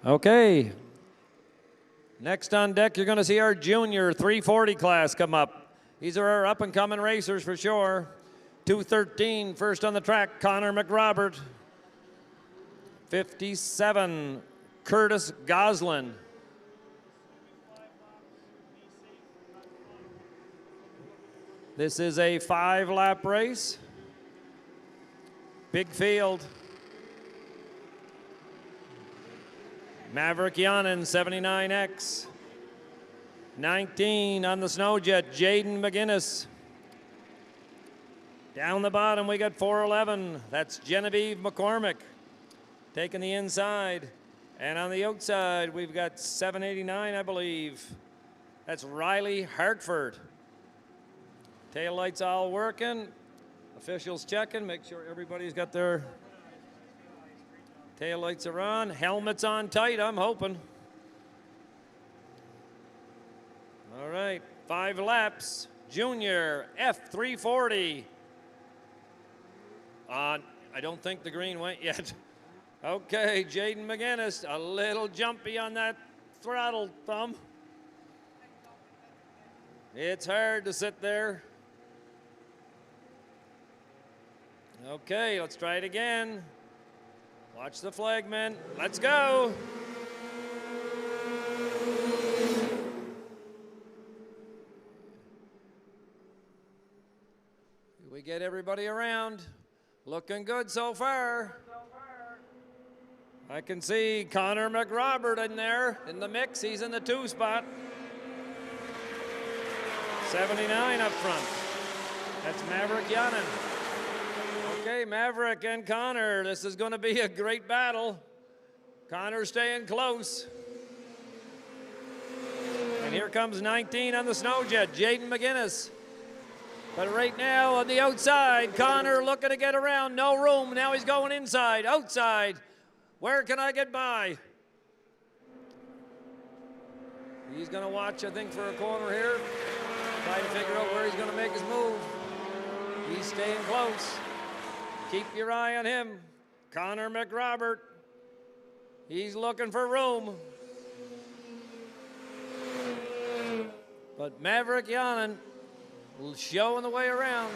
Okay. Next on deck, you're going to see our junior 340 class come up. These are our up-and-coming racers for sure. 213, first on the track, Connor McRobert. 57, Curtis Goslin. This is a 5-lap race. Big field. Maverick Yonan, 79X. 19 on the Snowjet, Jaden McGinnis. Down the bottom, we got 411. That's Genevieve McCormick taking the inside. And on the outside, we've got 789, I believe. That's Riley Hartford. Tail lights all working. Officials checking, make sure everybody's got their tail lights are on. Helmets on tight, I'm hoping. All right, 5 laps. Junior F340. I don't think the green went yet. Okay, Jaden McGinnis, a little jumpy on that throttle thumb. It's hard to sit there. Okay, let's try it again. Watch the flagman. Let's go. We get everybody around. Looking good so far. I can see Connor McRobert in there in the mix. He's in the 2 spot. 79 up front. That's Maverick Yonan. Okay, Maverick and Connor. This is going to be a great battle. Connor staying close. And here comes 19 on the Snowjet, Jaden McGinnis. But right now on the outside, Connor looking to get around. No room. Now he's going inside, outside. Where can I get by? He's going to watch, I think, for a corner here. Try to figure out where he's going to make his move. He's staying close. Keep your eye on him. Connor McRobert. He's looking for room. But Maverick Yonan showing the way around.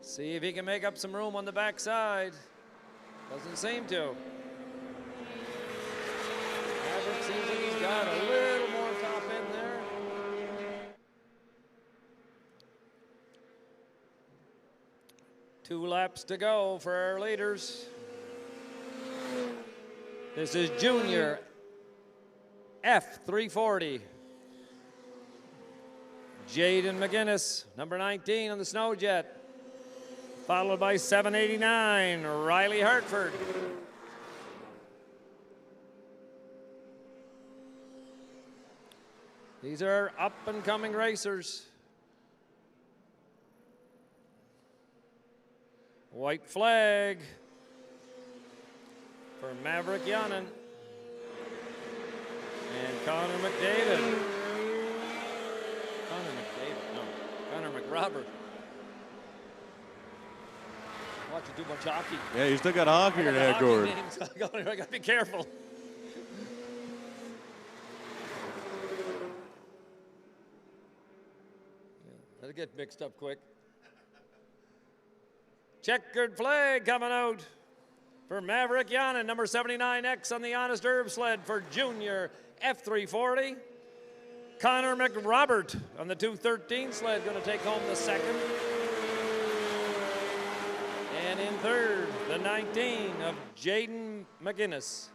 See if he can make up some room on the backside. Doesn't seem to. Maverick seems like he's got a little more top in there. Two laps to go for our leaders. This is Junior F340. Jaden McGinnis, number 19 on the Snowjet. Followed by 789, Riley Hartford. These are up-and-coming racers. White flag for Maverick Yonan and Connor McDavid. Connor McRobert. Watching too much hockey. Yeah, you still got hockey in your head, Gord. I got to be careful. That'll get mixed up quick. Checkered flag coming out for Maverick Yanin, number 79X on the Honest Herb sled for junior F340. Connor McRobert on the 213 sled going to take home the second. And in third, the 19 of Jaden McGinnis.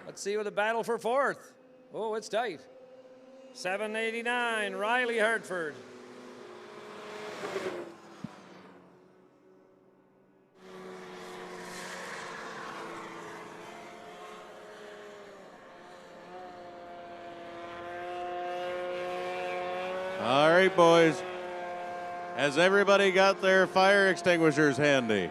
Let's see with the battle for fourth. Oh, it's tight. 789, Riley Hartford. All right, boys. Has everybody got their fire extinguishers handy?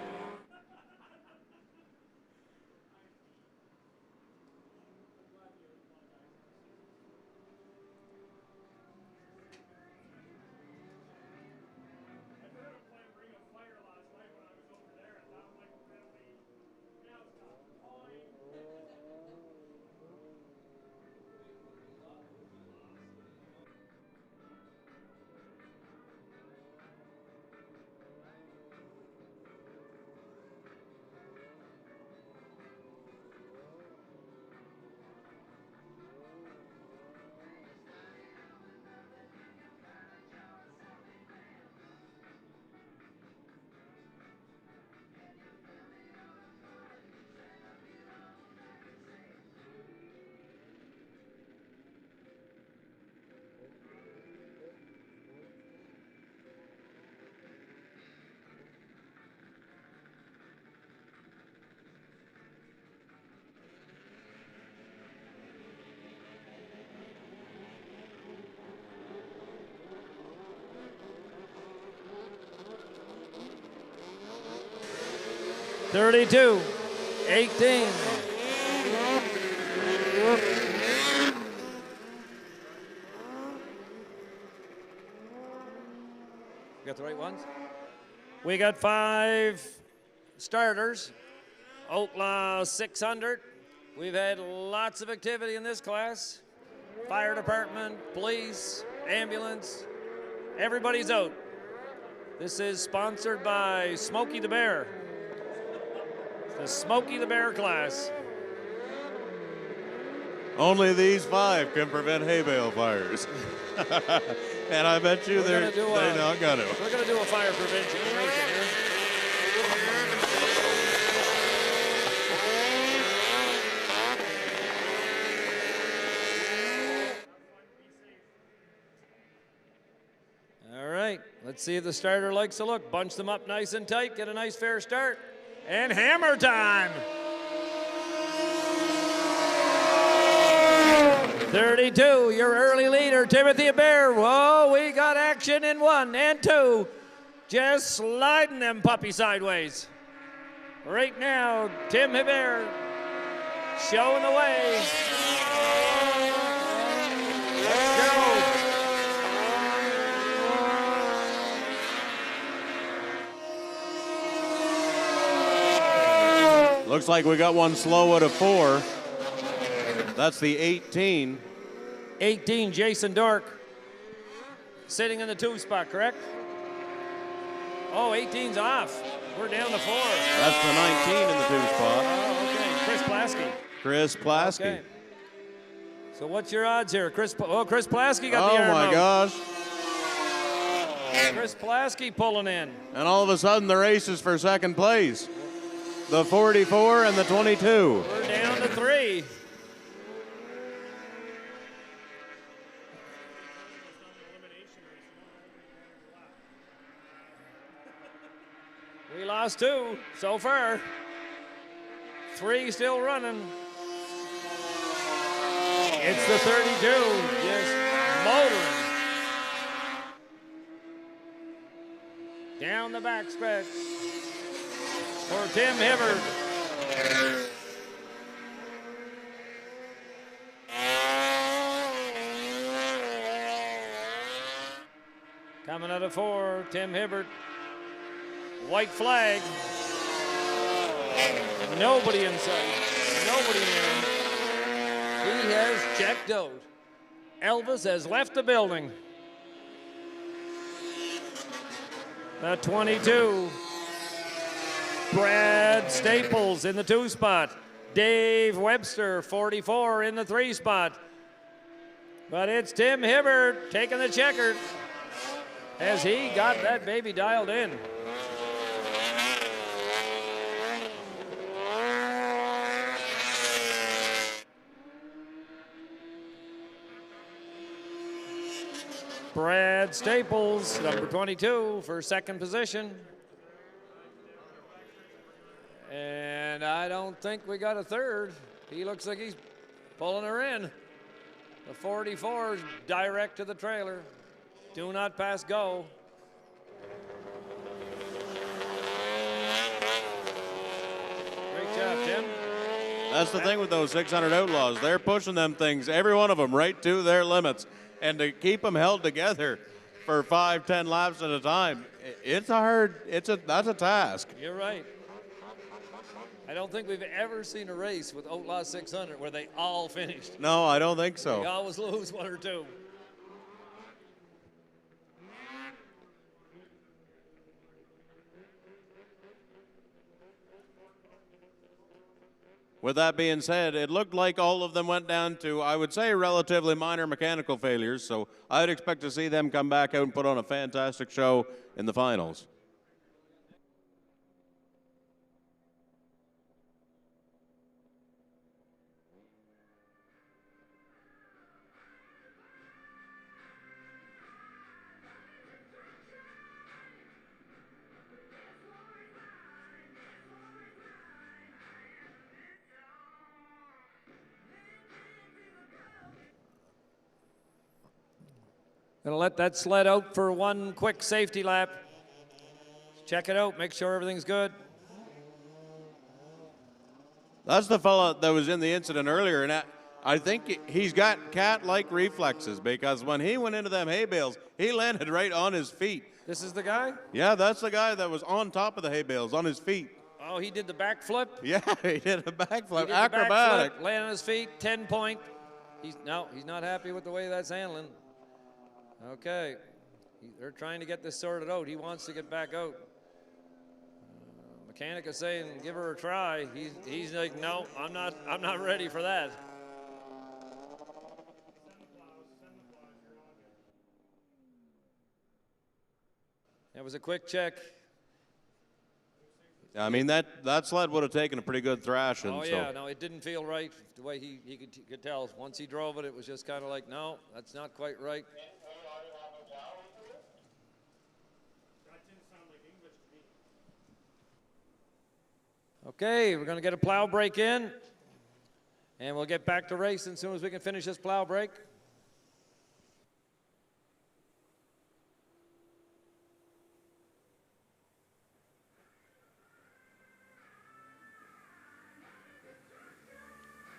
$32, 18. Got the right ones? We got 5 starters. Oaklaw 600. We've had lots of activity in this class. Fire department, police, ambulance, everybody's out. This is sponsored by Smokey the Bear. The Smokey the Bear class. Only these 5 can prevent hay bale fires. And I bet you they're not gonna. We're gonna do a fire prevention racing here. All right, let's see if the starter likes the look. Bunch them up nice and tight, get a nice fair start. And hammer time. 32, your early leader, Timothy Bear. Whoa, we got action in 1 and 2. Just sliding them puppy sideways. Right now, Tim Hebert showing the way. Let's go. Looks like we got one slow out of 4. That's the 18. 18, Jason Dork. Sitting in the 2 spot, correct? Oh, 18's off. We're down to 4. That's the 19 in the 2 spot. Oh, okay. Chris Plasky. Chris Plasky. Okay. So what's your odds here? Chris Plasky got the arm Oh my out. gosh. Chris Plasky pulling in. And all of a sudden the race is for second place. The 44 and the 22. We're down to 3. We lost 2 so far. 3 still running. It's the 32, just motoring. Down the back stretch for Tim Hibbert. Coming out of 4, Tim Hibbert. White flag. Nobody in sight. Nobody near him. He has checked out. Elvis has left the building. The 22. Brad Staples in the 2 spot. Dave Webster, 44, in the 3 spot. But it's Tim Hibbert taking the checker as he got that baby dialed in. Brad Staples, number 22, for second position. And I don't think we got a third. He looks like he's pulling her in. The 44 is direct to the trailer. Do not pass go. Great job, Tim. That's the thing with those 600 Outlaws. They're pushing them things, every one of them, right to their limits. And to keep them held together for 5-10 laps at a time, that's a task. You're right. I don't think we've ever seen a race with Outlaw 600 where they all finished. No, I don't think so. They always lose 1 or 2. With that being said, it looked like all of them went down to, I would say, relatively minor mechanical failures, so I'd expect to see them come back out and put on a fantastic show in the finals. Gonna let that sled out for one quick safety lap. Check it out, make sure everything's good. That's the fella that was in the incident earlier, and I think he's got cat-like reflexes because when he went into them hay bales, he landed right on his feet. This is the guy? Yeah, that's the guy that was on top of the hay bales, on his feet. Oh, he did the backflip? Yeah, he did a backflip, He did acrobatic. The backflip, land on his feet, 10 point. He's not happy with the way that's handling. Okay, they're trying to get this sorted out. He wants to get back out. Mechanic is saying, give her a try. He's like, no, I'm not ready for that. That was a quick check. I mean, that sled would have taken a pretty good thrashing. Oh, yeah, no, it didn't feel right the way he could tell. Once he drove it, it was just kind of like, no, that's not quite right. Okay, we're going to get a plow break in, and we'll get back to racing as soon as we can finish this plow break.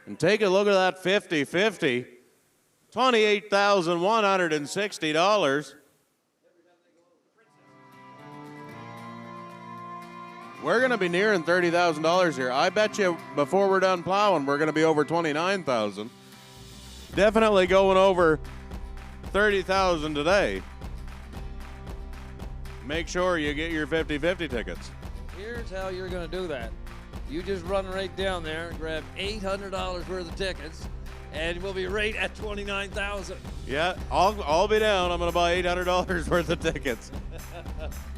And take a look at that 50-50, $28,160. We're going to be nearing $30,000 here. I bet you before we're done plowing, we're going to be over $29,000. Definitely going over $30,000 today. Make sure you get your 50-50 tickets. Here's how you're going to do that. You just run right down there and grab $800 worth of tickets, and we'll be right at $29,000. Yeah, I'll be down. I'm going to buy $800 worth of tickets.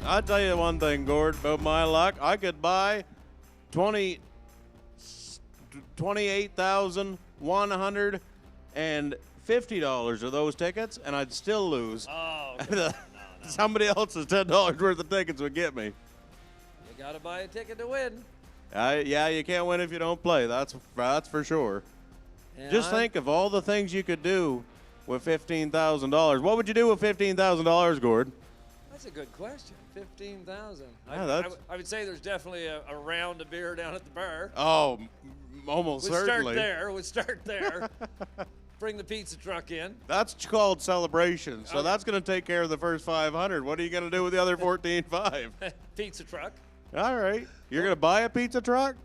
I'll tell you one thing, Gord, about my luck. I could buy $28,150 of those tickets, and I'd still lose. Oh, Somebody else's $10 worth of tickets would get me. You got to buy a ticket to win. Yeah, you can't win if you don't play. That's for sure. And Just think of all the things you could do with $15,000. What would you do with $15,000, Gord? That's a good question. 15,000. Yeah, I would say there's definitely a round of beer down at the bar. Oh, almost certainly. We'd start there. Bring the pizza truck in. That's called celebration. So that's going to take care of the first 500. What are you going to do with the other 14.5? Pizza truck. All right. You're going to buy a pizza truck?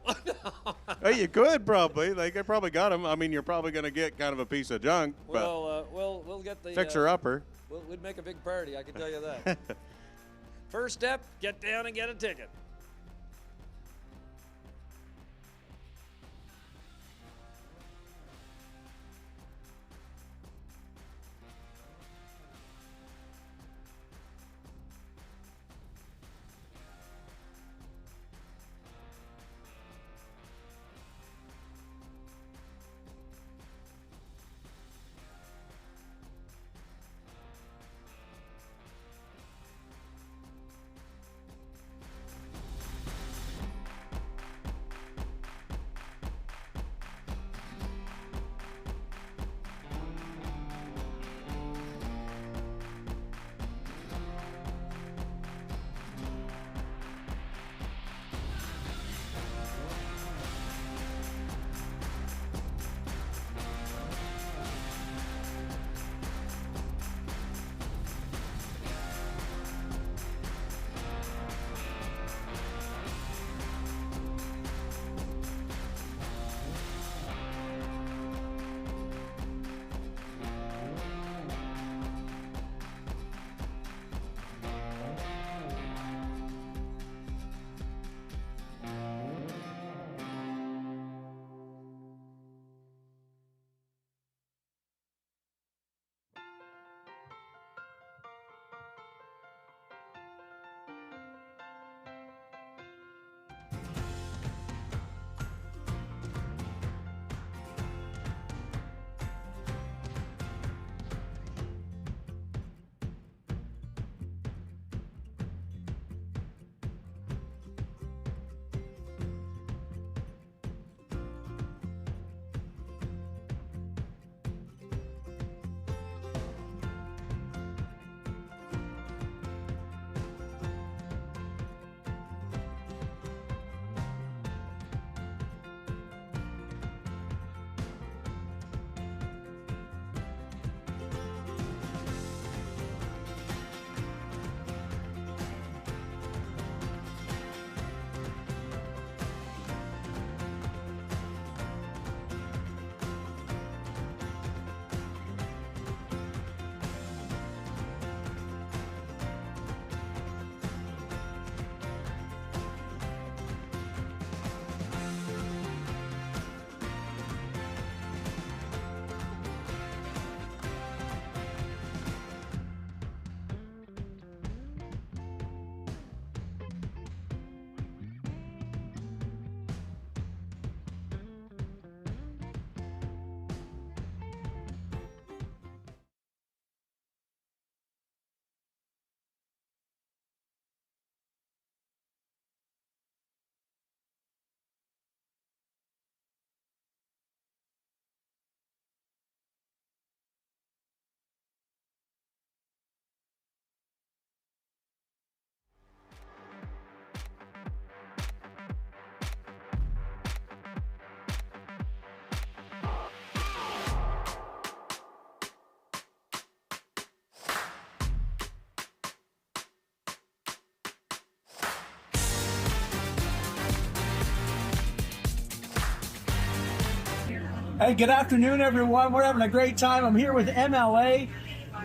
Hey, you could probably. Like, I probably got them. I mean, you're probably going to get kind of a piece of junk, but We'll get the fixer-upper. We'd make a big party, I can tell you that. First step, get down and get a ticket. Hey, good afternoon, everyone. We're having a great time. I'm here with MLA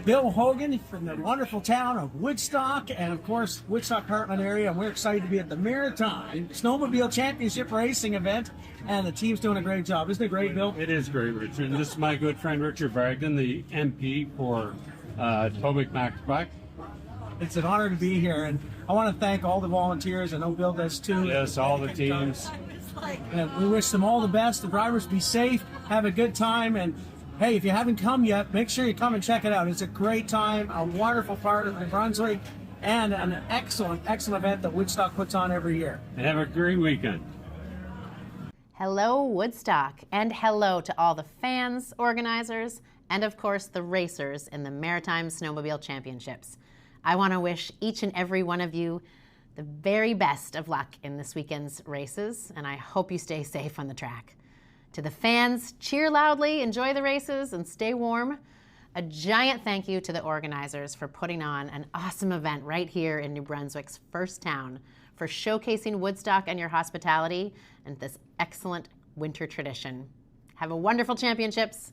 Bill Hogan from the wonderful town of Woodstock and, of course, Woodstock Heartland area. And we're excited to be at the Maritime Snowmobile Championship Racing event. And the team's doing a great job. Isn't it great, Bill? It is great, Richard. And this is my good friend Richard Bragdon, the MP for Tobic-Macbuck. It's an honor to be here. And I want to thank all the volunteers. I know Bill does too. Yes, all the teams. And we wish them all the best. The drivers be safe, have a good time, and hey, if you haven't come yet, make sure you come and check it out. It's a great time, a wonderful part of New Brunswick, and an excellent event that Woodstock puts on every year. And have a great weekend. Hello, Woodstock, and hello to all the fans, organizers, and of course the racers in the Maritime Snowmobile Championships. I want to wish each and every one of you the very best of luck in this weekend's races, and I hope you stay safe on the track. To the fans, cheer loudly, enjoy the races, and stay warm. A giant thank you to the organizers for putting on an awesome event right here in New Brunswick's first town for for showcasing Woodstock and your hospitality and this excellent winter tradition. Have a wonderful championships.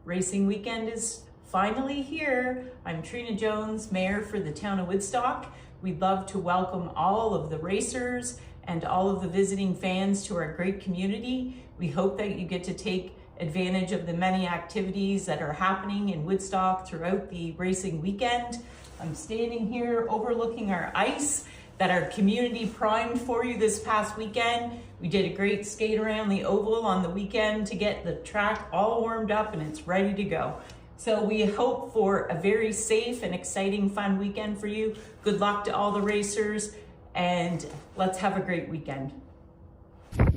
Racing weekend is finally here. I'm Trina Jones, Mayor for the town of Woodstock. We'd love to welcome all of the racers and all of the visiting fans to our great community. We hope that you get to take advantage of the many activities that are happening in Woodstock throughout the racing weekend. I'm standing here overlooking our ice that our community primed for you this past weekend. We did a great skate around the oval on the weekend to get the track all warmed up and it's ready to go. So we hope for a very safe and exciting, fun weekend for you. Good luck to all the racers and let's have a great weekend.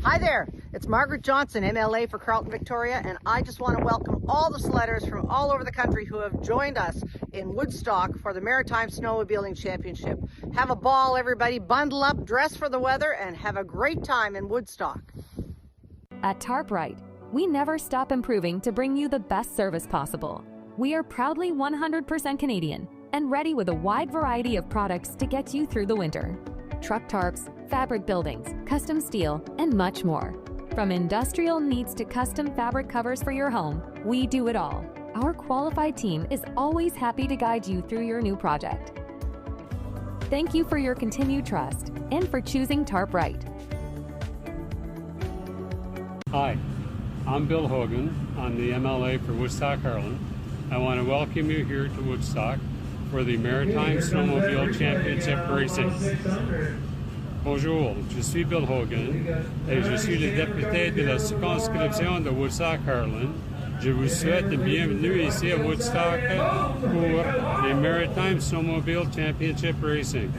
Hi there, it's Margaret Johnson, MLA for Carleton, Victoria, and I just want to welcome all the sledders from all over the country who have joined us in Woodstock for the Maritime Snowmobiling Championship. Have a ball, everybody. Bundle up, dress for the weather, and have a great time in Woodstock. At TarpRite, we never stop improving to bring you the best service possible. We are proudly 100% Canadian and ready with a wide variety of products to get you through the winter. Truck tarps, fabric buildings, custom steel, and much more. From industrial needs to custom fabric covers for your home, we do it all. Our qualified team is always happy to guide you through your new project. Thank you for your continued trust and for choosing TarpRite. Hi, I'm Bill Hogan. I'm the MLA for Woodstock, Carleton. I want to welcome you here to Woodstock for the Maritime Snowmobile Championship Racing. Bonjour, je suis Bill Hogan et je suis le député de la circonscription de Woodstock-Carleton. Je vous souhaite la bienvenue ici à Woodstock pour les Maritime Snowmobile Championship Racing.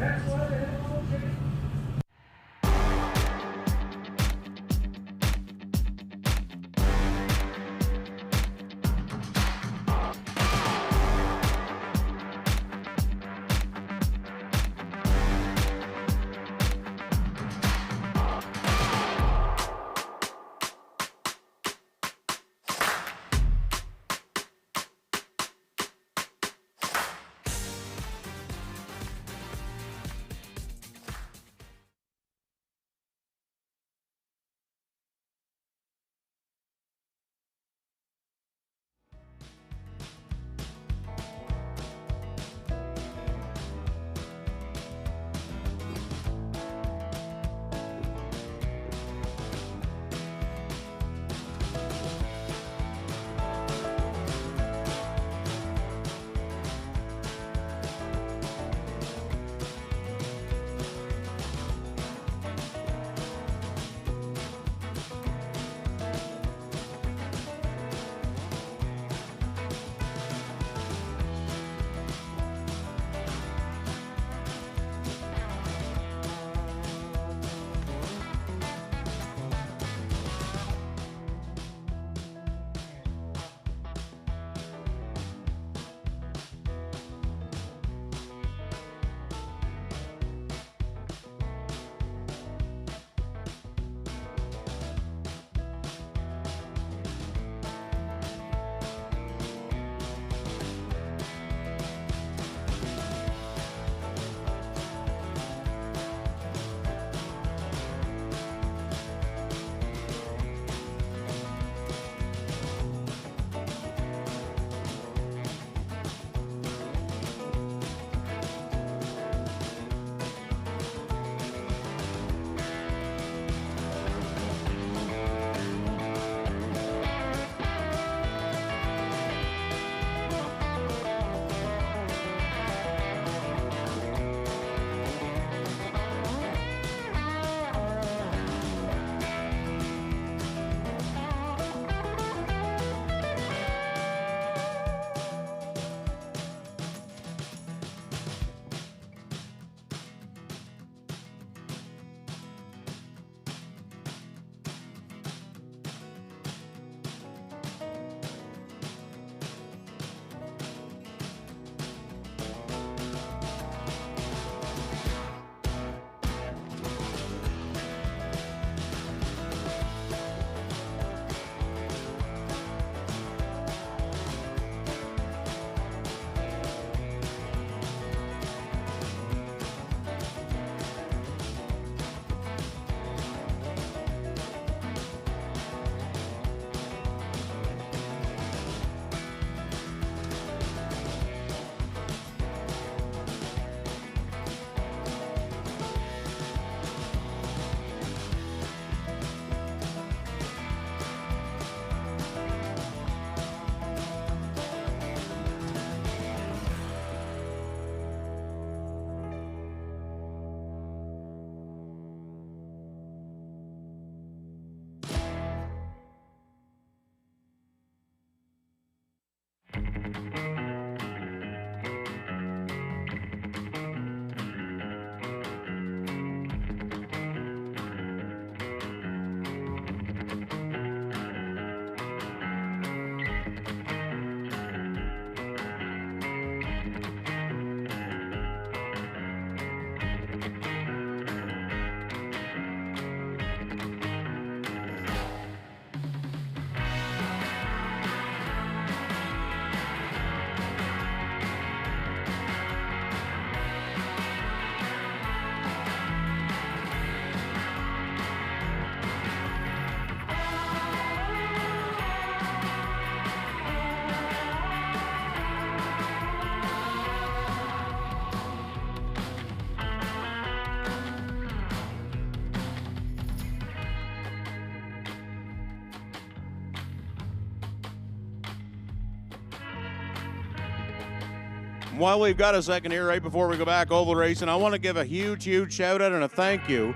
While we've got a second here, right before we go back oval racing, I want to give a huge, huge shout out and a thank you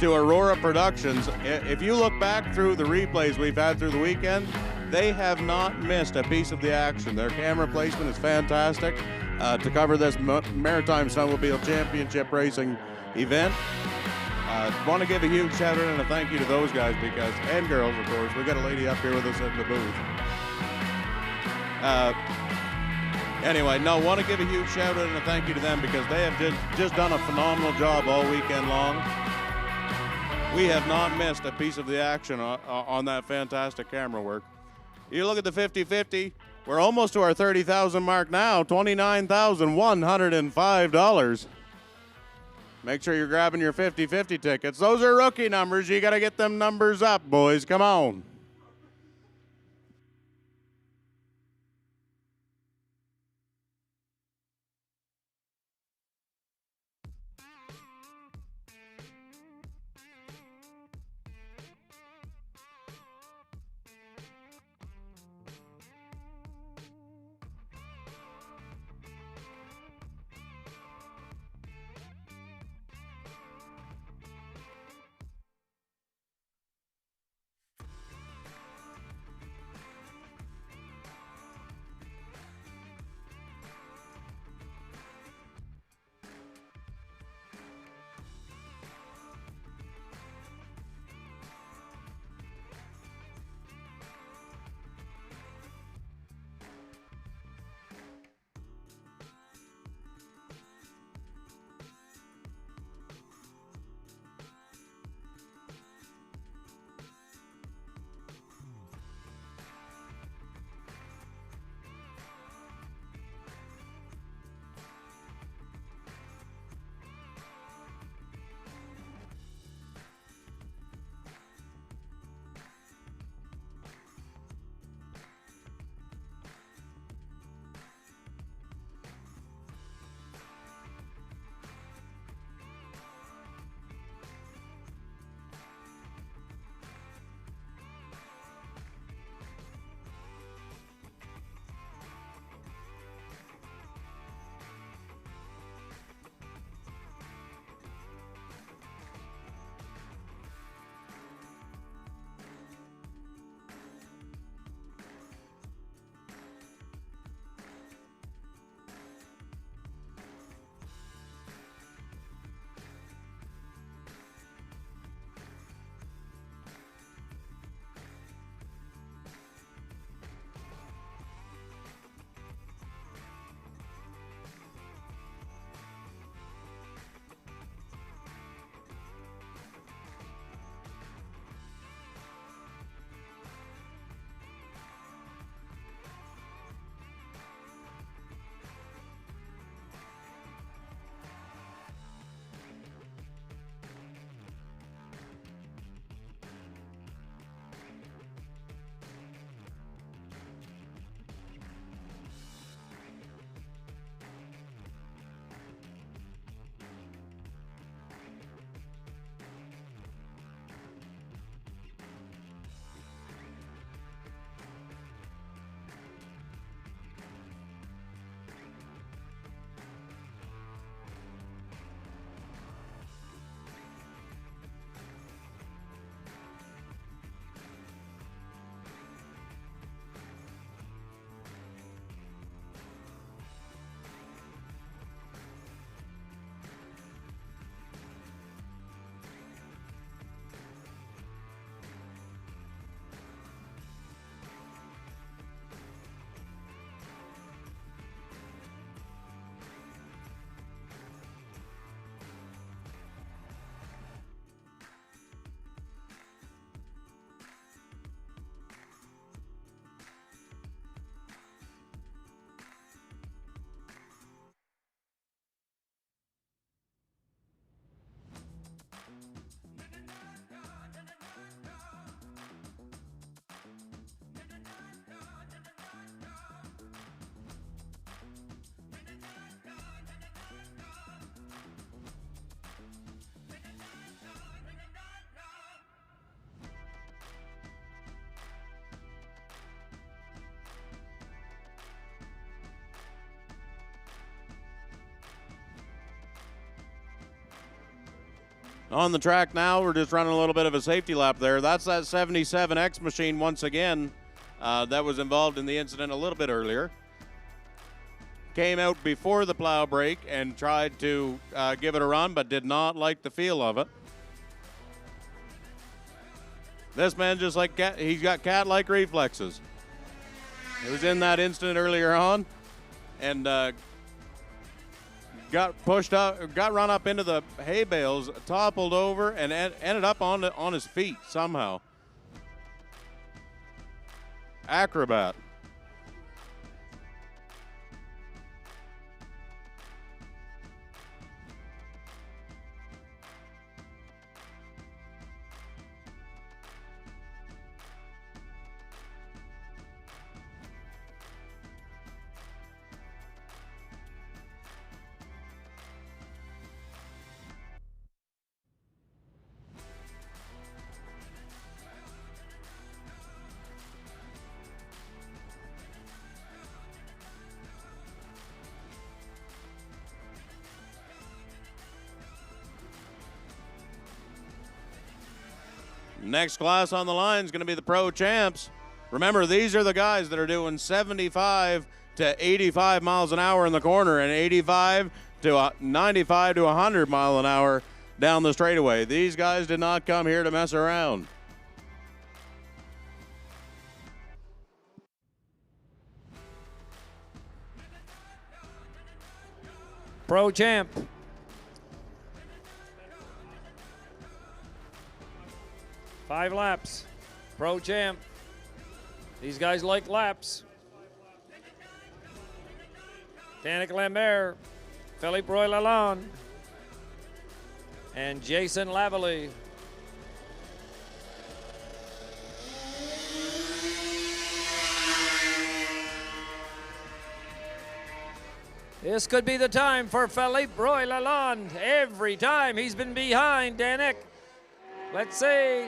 to Aurora Productions. If you look back through the replays we've had through the weekend, they have not missed a piece of the action. Their camera placement is fantastic to cover this Maritime Snowmobile Championship Racing event. Want to give a huge shout out and a thank you to those guys because, and girls, of course. We got a lady up here with us in the booth. Anyway, no, want to give a huge shout out and a thank you to them because they have just done a phenomenal job all weekend long. We have not missed a piece of the action on that fantastic camera work. You look at the 50-50, we're almost to our 30,000 mark now, $29,105. Make sure you're grabbing your 50-50 tickets. Those are rookie numbers. You got to get them numbers up, boys. Come on. On the track now, we're just running a little bit of a safety lap there. That's that 77X machine once again that was involved in the incident a little bit earlier. Came out before the plow break and tried to give it a run, but did not like the feel of it. This man just like he's got cat-like reflexes. He was in that incident earlier on and got pushed up, got run up into the hay bales, toppled over, and ended up on his feet somehow. Acrobat. Next class on the line is going to be the Pro Champs. Remember, these are the guys that are doing 75 to 85 miles an hour in the corner and 85 to 95 to 100 mile an hour down the straightaway. These guys did not come here to mess around. Pro Champ. Five laps. Pro Champ. These guys like laps. Danik Lambert, Philippe Roy Lalonde, and Jason Lavalley. This could be the time for Philippe Roy Lalonde. Every time he's been behind Danik. Let's see.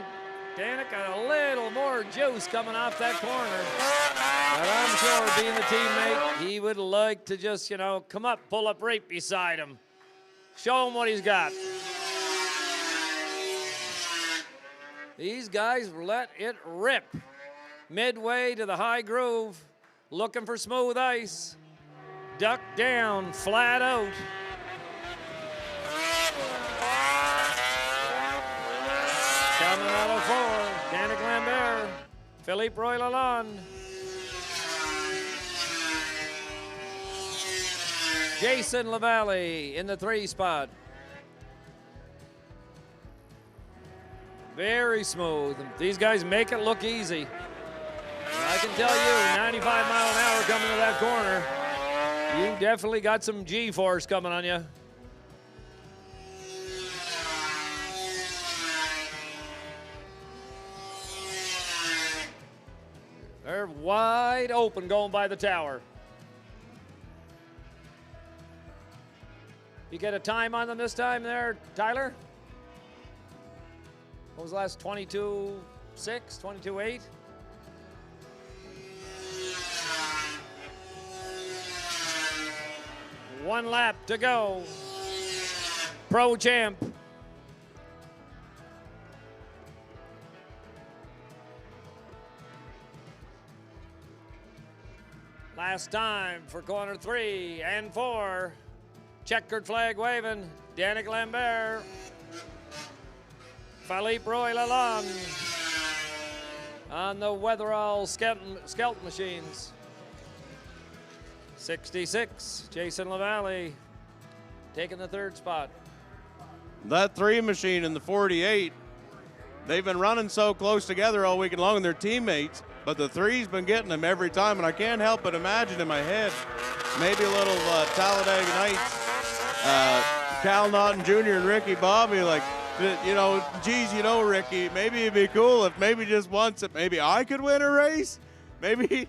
Danik got a little more juice coming off that corner. But I'm sure being the teammate, he would like to just, come up, pull up right beside him. Show him what he's got. These guys let it rip. Midway to the high groove, looking for smooth ice. Duck down, flat out. Coming out of four, Danik Lambert, Philippe Roy Lalonde. Jason Lavalley in the 3 spot. Very smooth. These guys make it look easy. I can tell you, 95 mile an hour coming to that corner, you definitely got some G-force coming on you. They're wide open going by the tower. You get a time on them this time there, Tyler? What was the last, 22.6, 22.8? One lap to go. Pro Champ. Last time for corner 3 and 4. Checkered flag waving. Danik Lambert. Philippe Roy Lalonde on the Weatherall Skelton machines. 66, Jason Lavalley taking the 3rd spot. That 3 machine in the 48, they've been running so close together all weekend long, and they're teammates, but the 3's been getting them every time, and I can't help but imagine in my head maybe a little Talladega Nights, Cal Naughton Jr. and Ricky Bobby, like, geez, Ricky, maybe it'd be cool if maybe just once that maybe I could win a race. Maybe.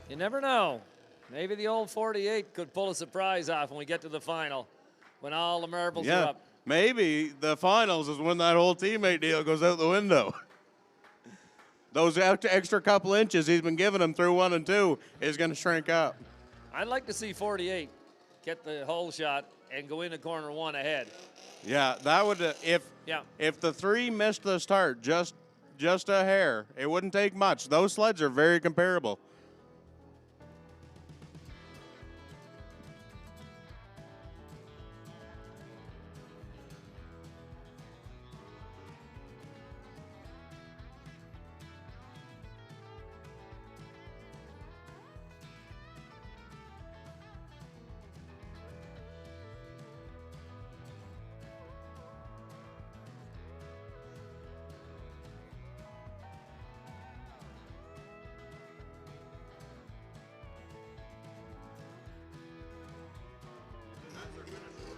You never know. Maybe the old 48 could pull a surprise off when we get to the final, when all the marbles are up. Maybe the finals is when that whole teammate deal goes out the window. those extra couple inches he's been giving him through 1 and 2 is going to shrink up. I'd like to see 48 get the hole shot and go into corner 1 ahead. Yeah, that would if the 3 missed the start just a hair, it wouldn't take much. Those sleds are very comparable.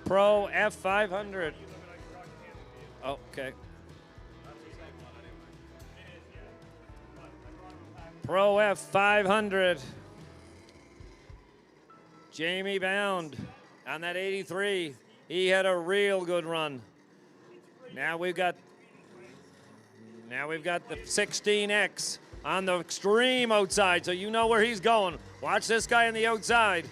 Pro F500. Oh, okay. Pro F500. Jamie Bound on that 83. He had a real good run. Now we've got the 16X on the extreme outside, so you know where he's going. Watch this guy on the outside.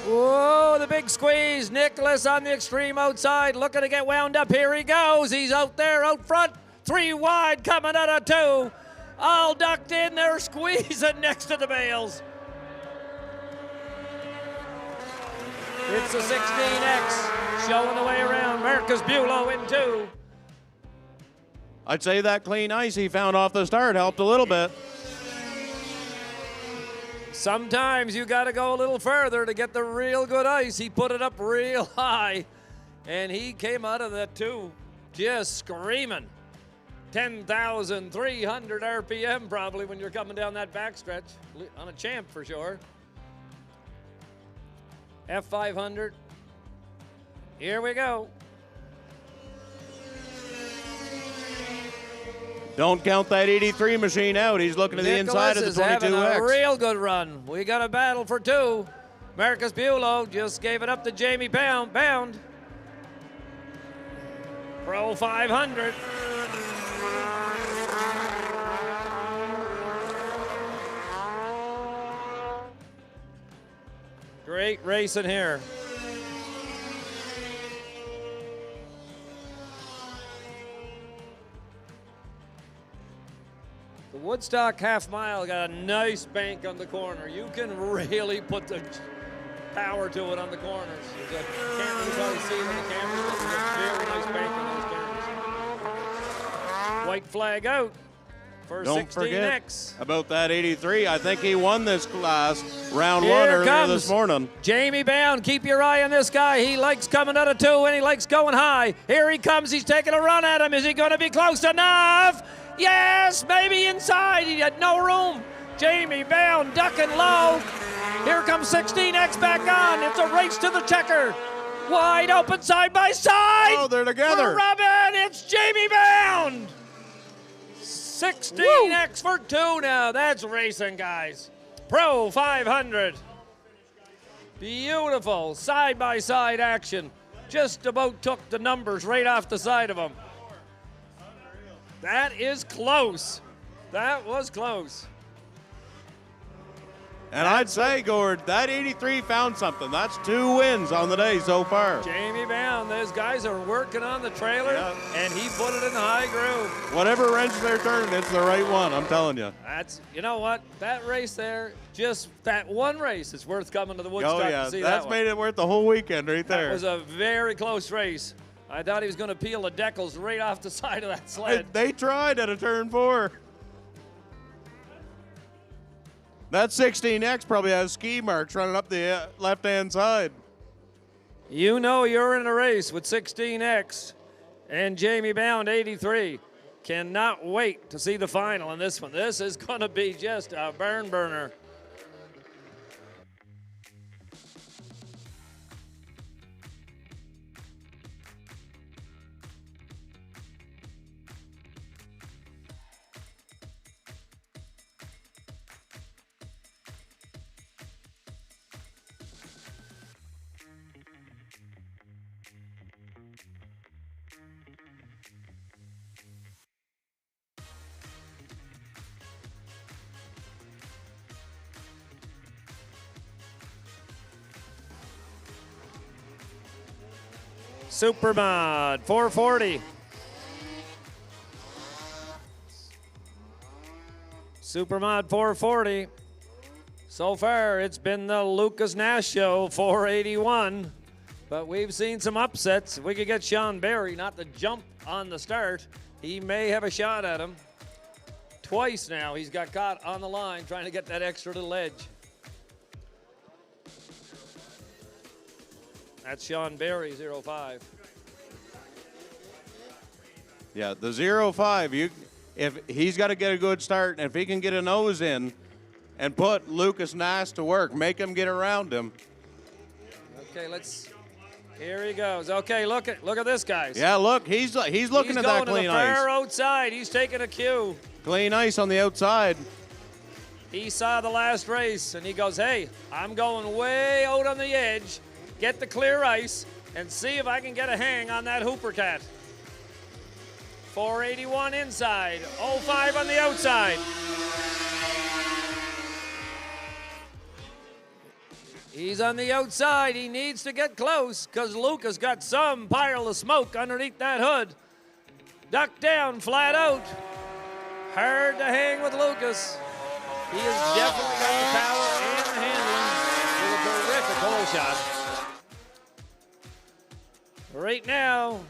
Whoa, the big squeeze. Nicholas on the extreme outside, looking to get wound up. Here he goes. He's out there, out front. 3 wide, coming out of 2. All ducked in there, squeezing next to the bales. It's the 16X showing the way around. Marcus Bulow in 2. I'd say that clean ice he found off the start helped a little bit. Sometimes you got to go a little further to get the real good ice. He put it up real high, and he came out of that 2 just screaming. 10,300 RPM probably when you're coming down that backstretch on a champ for sure. F500. Here we go. Don't count that 83 machine out. He's looking to the inside of the 22X. Nicholas is having a real good run. We got a battle for 2. Marcus Bulow just gave it up to Jamie Bound. Pro 500. Great racing here. The Woodstock half mile got a nice bank on the corner. You can really put the power to it on the corners. You can't really probably see it on the camera. This is a very nice bank on those corners. White flag out for Don't 16X. forget about that 83. I think he won this class round 1 earlier this morning. Jamie Bound, keep your eye on this guy. He likes coming out of 2 and he likes going high. Here he comes. He's taking a run at him. Is he going to be close enough? Yes, maybe inside. He had no room. Jamie Bound ducking low. Here comes 16X back on. It's a race to the checker. Wide open side by side. Oh, they're together. For Robin, it's Jamie Bound. 16X for 2 now. That's racing, guys. Pro 500. Beautiful side-by-side action. Just about took the numbers right off the side of them. That is close. That was close. And I'd say, Gord, that 83 found something. That's 2 wins on the day so far. Jamie Bound, those guys are working on the trailer, and he put it in the high groove. Whatever wrench they're turning, it's the right one, I'm telling you. That's, you know what, that race there, just that one race is worth coming to the Woodstock to see that's that made it worth the whole weekend right there. That was a very close race. I thought he was going to peel the decals right off the side of that sled. They tried at a turn 4. That 16X probably has ski marks running up the left-hand side. You know you're in a race with 16X and Jamie Bound 83. Cannot wait to see the final in this one. This is going to be just a burn burner. Supermod 440. Supermod 440. So far, it's been the Lucas Nash Show 481. But we've seen some upsets. If we could get Sean Barry not to jump on the start, he may have a shot at him. Twice now, he's got caught on the line trying to get that extra little edge. That's Sean Barry, 05. Yeah, the 05, if he's got to get a good start, and if he can get a nose in and put Lucas Nash to work, make him get around him. Okay, here he goes. Okay, look at this, guys. Yeah, look, he's looking at that clean He's going to the ice. far outside. He's taking a cue. Clean ice on the outside. He saw the last race, and he goes, hey, I'm going way out on the edge, get the clear ice, and see if I can get a hang on that Hooper Cat. 481 inside, 05 on the outside. He's on the outside. He needs to get close because Lucas got some pile of smoke underneath that hood. Duck down, flat out. Hard to hang with Lucas. He has definitely got the power and the handling. With a terrific hole shot. Right now,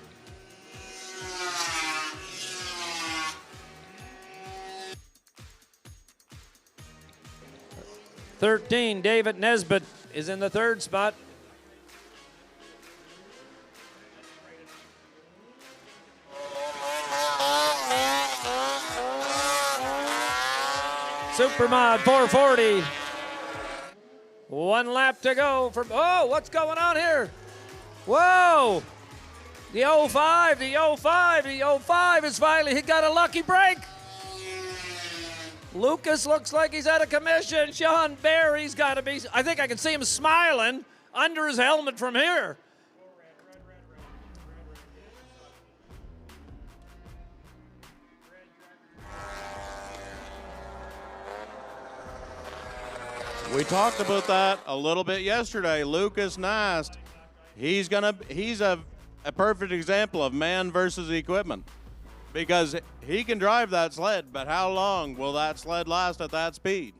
#13, David Nesbitt is in the third spot. Supermod 440. One lap to go for, oh, what's going on here? Whoa! The 05 is finally, he got a lucky break. Lucas looks like he's out of commission. Sean Barry's got to be, I think I can see him smiling under his helmet from here. We talked about that a little bit yesterday. Lucas Nast, he's a perfect example of man versus equipment, because he can drive that sled, but how long will that sled last at that speed?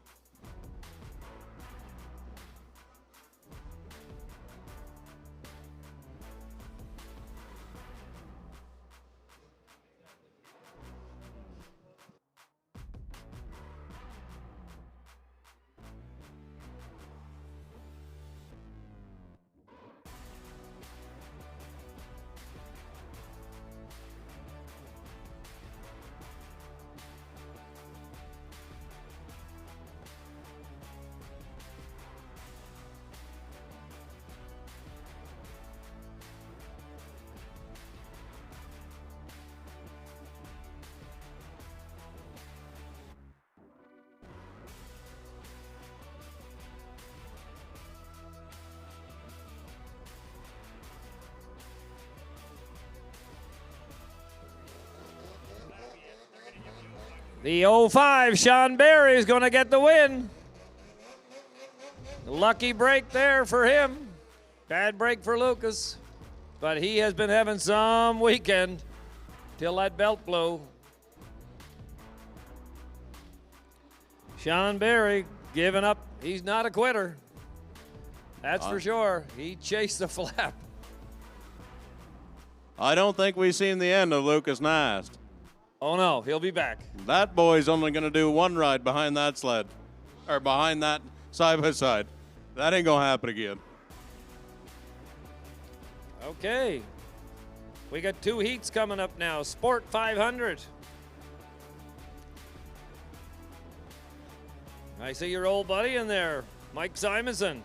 The 05, Sean Barry is going to get the win. Lucky break there for him. Bad break for Lucas. But he has been having some weekend till that belt blew. Sean Barry giving up. He's not a quitter. That's for sure. He chased the flap. I don't think we've seen the end of Lucas Nast. Oh, no, he'll be back. That boy's only going to do one ride behind that sled, or behind that side-by-side. That ain't going to happen again. Okay. We got two heats coming up now. Sport 500. I see your old buddy in there, Mike Simonson.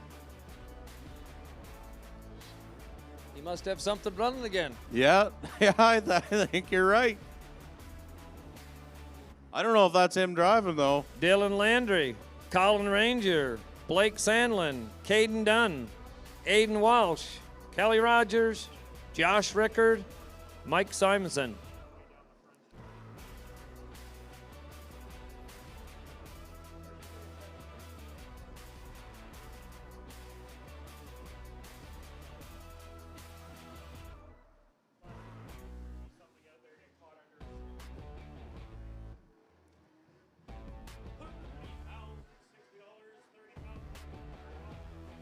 He must have something running again. Yeah, I think you're right. I don't know if that's him driving, though. Dylan Landry, Colin Ranger, Blake Sandlin, Caden Dunn, Aiden Walsh, Kelly Rogers, Josh Rickard, Mike Simonson.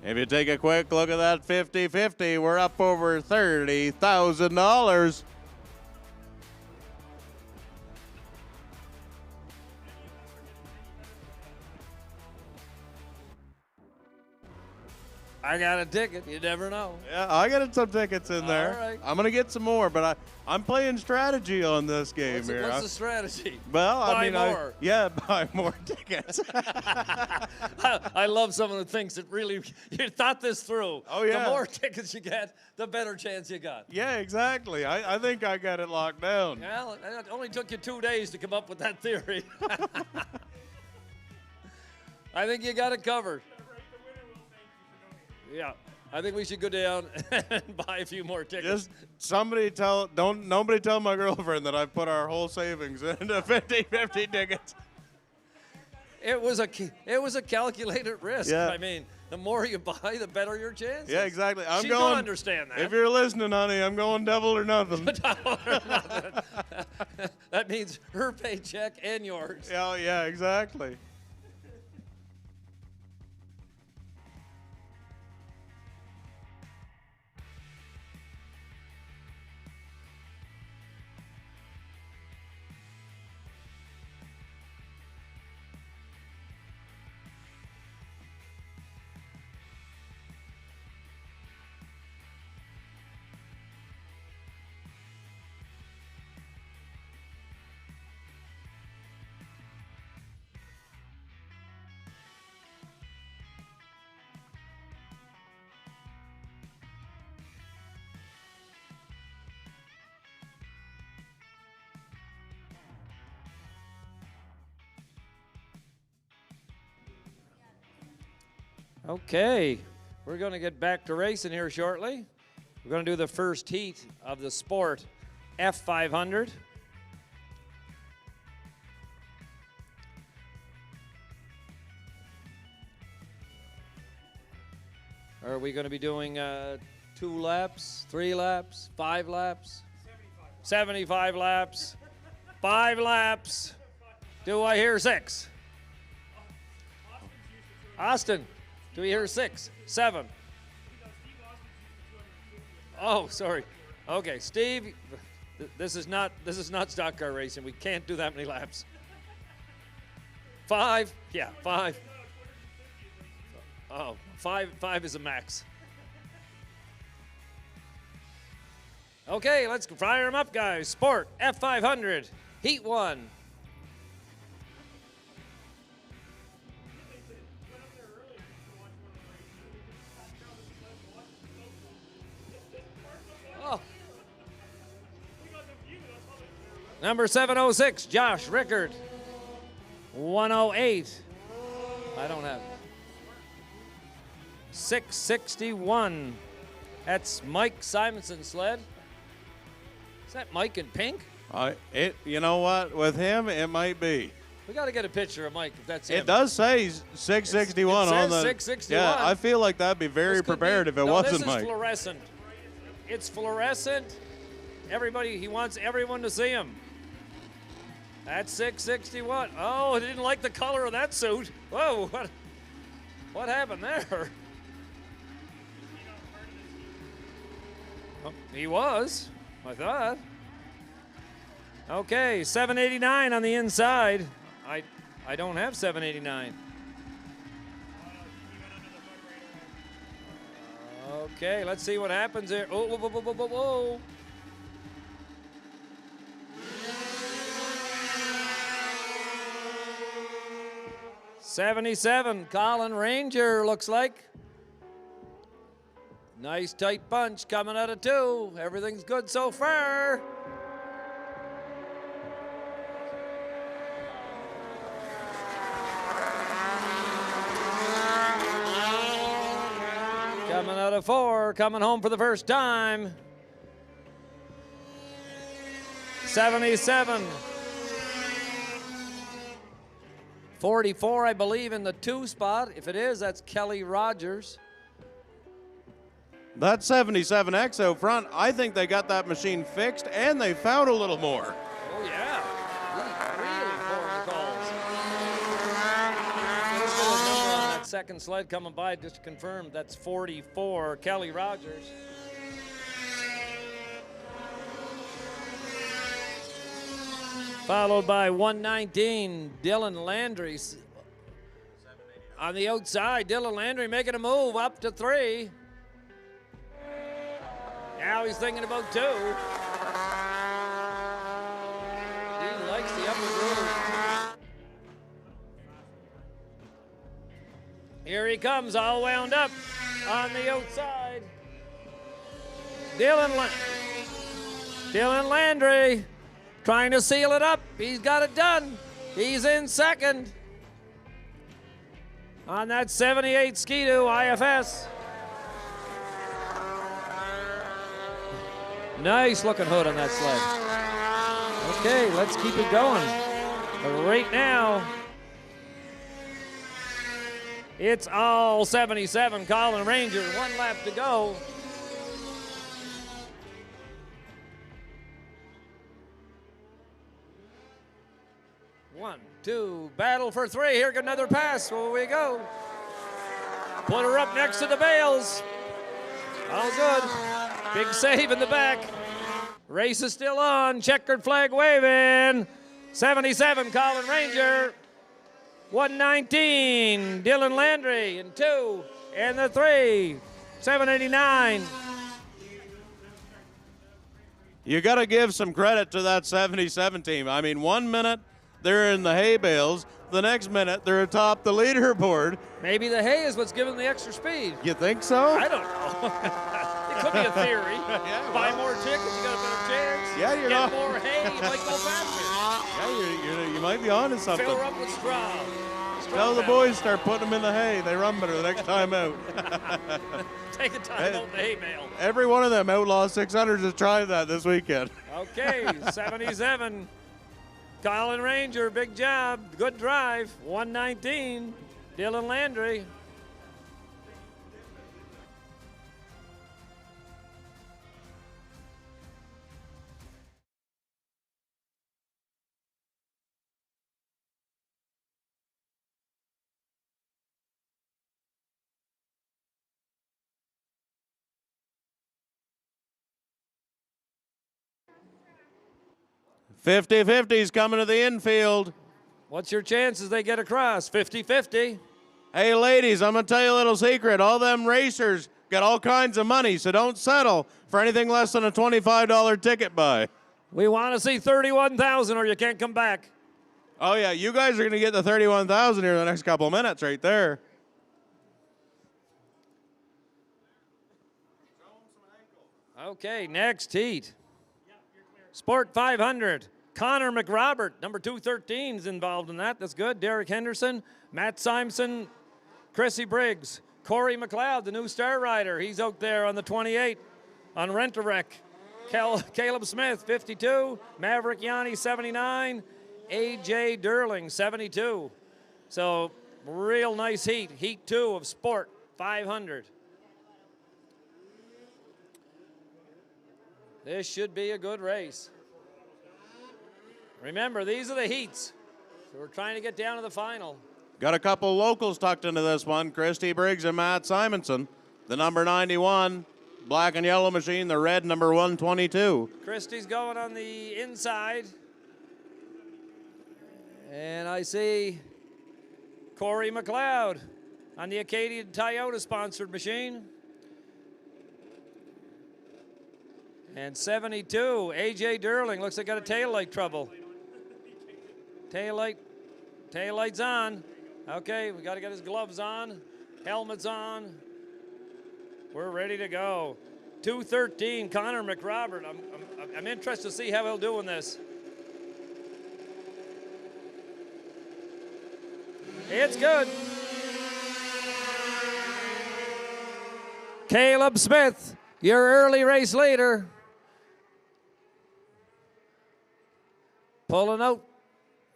If you take a quick look at that 50-50, we're up over $30,000. I got a ticket. You never know. Yeah, I got some tickets in there. All right. I'm going to get some more, but I'm playing strategy on this game here. What's the strategy? Well, buy I mean, more. buy more tickets. I love someone who thinks that really you thought this through. Oh, yeah. The more tickets you get, the better chance you got. Yeah, exactly. I think I got it locked down. Well, it only took you 2 days to come up with that theory. I think you got it covered. Yeah, I think we should go down and buy a few more tickets. Just nobody tell my girlfriend that I put our whole savings into 50-50 tickets. It was a calculated risk. Yeah. I mean, the more you buy, the better your chances. Yeah, exactly. She don't understand that. If you're listening, honey, I'm going double or nothing. That means her paycheck and yours. Yeah, exactly. Okay, we're going to get back to racing here shortly. We're going to do the first heat of the Sport F500. Are we going to be doing 2 laps, 3 laps, 5 laps? 75 laps. 5 laps. Do I hear 6? Austin, do we hear 6, 7? Oh, sorry. Okay, Steve, this is not stock car racing. We can't do that many laps. 5? Yeah, 5. Oh, 5 is a max. Okay, let's fire them up, guys. Sport F500, Heat 1. Oh. Number 706, Josh Rickard. 108. I don't have. 661. That's Mike Simonson's sled. Is that Mike in pink? You know what? With him, it might be. We got to get a picture of Mike if that's him. It does say 661 it says on the. 661. Yeah, I feel like that'd be very prepared if it wasn't Mike. This is fluorescent. It's fluorescent. He wants everyone to see him. That's 661. Oh, he didn't like the color of that suit. Whoa, what happened there? Oh, he was, I thought. Okay, 789 on the inside. I don't have 789. Okay, let's see what happens here. Oh, whoa, whoa, whoa, whoa, whoa. $77, Colin Ranger looks like. Nice tight punch coming out of 2. Everything's good so far. Coming out of 4, coming home for the first time. 77. 44, I believe, in the 2 spot. If it is, that's Kelly Rogers. That 77X out front, I think they got that machine fixed and they found a little more. Oh, yeah. Really pouring the calls. Let's get a number on that second sled coming by, just to confirm, that's 44, Kelly Rogers. Followed by 119, Dylan Landry. On the outside, Dylan Landry making a move up to 3. Now he's thinking about 2. He likes the upper groove. Here he comes, all wound up on the outside. Dylan Landry trying to seal it up. He's got it done. He's in second on that 78 Ski-Doo IFS. Nice looking hood on that sled. Okay, let's keep it going. But right now, it's all 77 Colin Ranger. 1 lap to go. One, two, battle for 3. Here, get another pass. Here we go. Put her up next to the bales. All good. Big save in the back. Race is still on. Checkered flag waving. 77 Colin Ranger. 119 Dylan Landry and 2 and the 3. 789. You got to give some credit to that 77 team. I mean, 1 minute they're in the hay bales. The next minute they're atop the leaderboard. Maybe the hay is what's giving them the extra speed. You think so? I don't know. It could be a theory. Yeah, Buy more tickets, you got a better chance. Yeah, you're Get not. more hay, you might go faster. Yeah, you might be onto something. Fill her up with straw. Tell the boys start putting them in the hay. They run better the next time out. Take a time out in the hay bale. Every one of them Outlaw 600s has tried that this weekend. Okay, 77. Colin Ranger, big job. Good drive. 119. Dylan Landry. "50-50's coming to the infield. What's your chances they get across? 50-50. Hey, ladies, I'm going to tell you a little secret. All them racers got all kinds of money, so don't settle for anything less than a $25 ticket buy. We want to see 31,000 or you can't come back. Oh, yeah, you guys are going to get the 31,000 here in the next couple of minutes right there. Okay, next heat. Sport 500. Connor McRobert, number 213, is involved in that. That's good. Derek Henderson, Matt Simpson, Chrissy Briggs, Corey McLeod, the new star rider. He's out there on the 28 on Rent-A-Wreck. Caleb Smith, 52. Maverick Yanni, 79. A.J. Durling, 72. So, real nice heat. Heat 2 of Sport 500. This should be a good race. Remember, these are the heats. So we're trying to get down to the final. Got a couple locals tucked into this one. Christy Briggs and Matt Simonson. The number 91, black and yellow machine, the red number 122. Christie's going on the inside. And I see Corey McLeod on the Acadian Toyota sponsored machine. And 72, A.J. Durling, looks like got a tail light trouble. Tail light's on. Okay, we got to get his gloves on, helmets on. We're ready to go. 213, Connor McRobert. I'm interested to see how he'll do in this. It's good. Caleb Smith, your early race leader. Pulling out,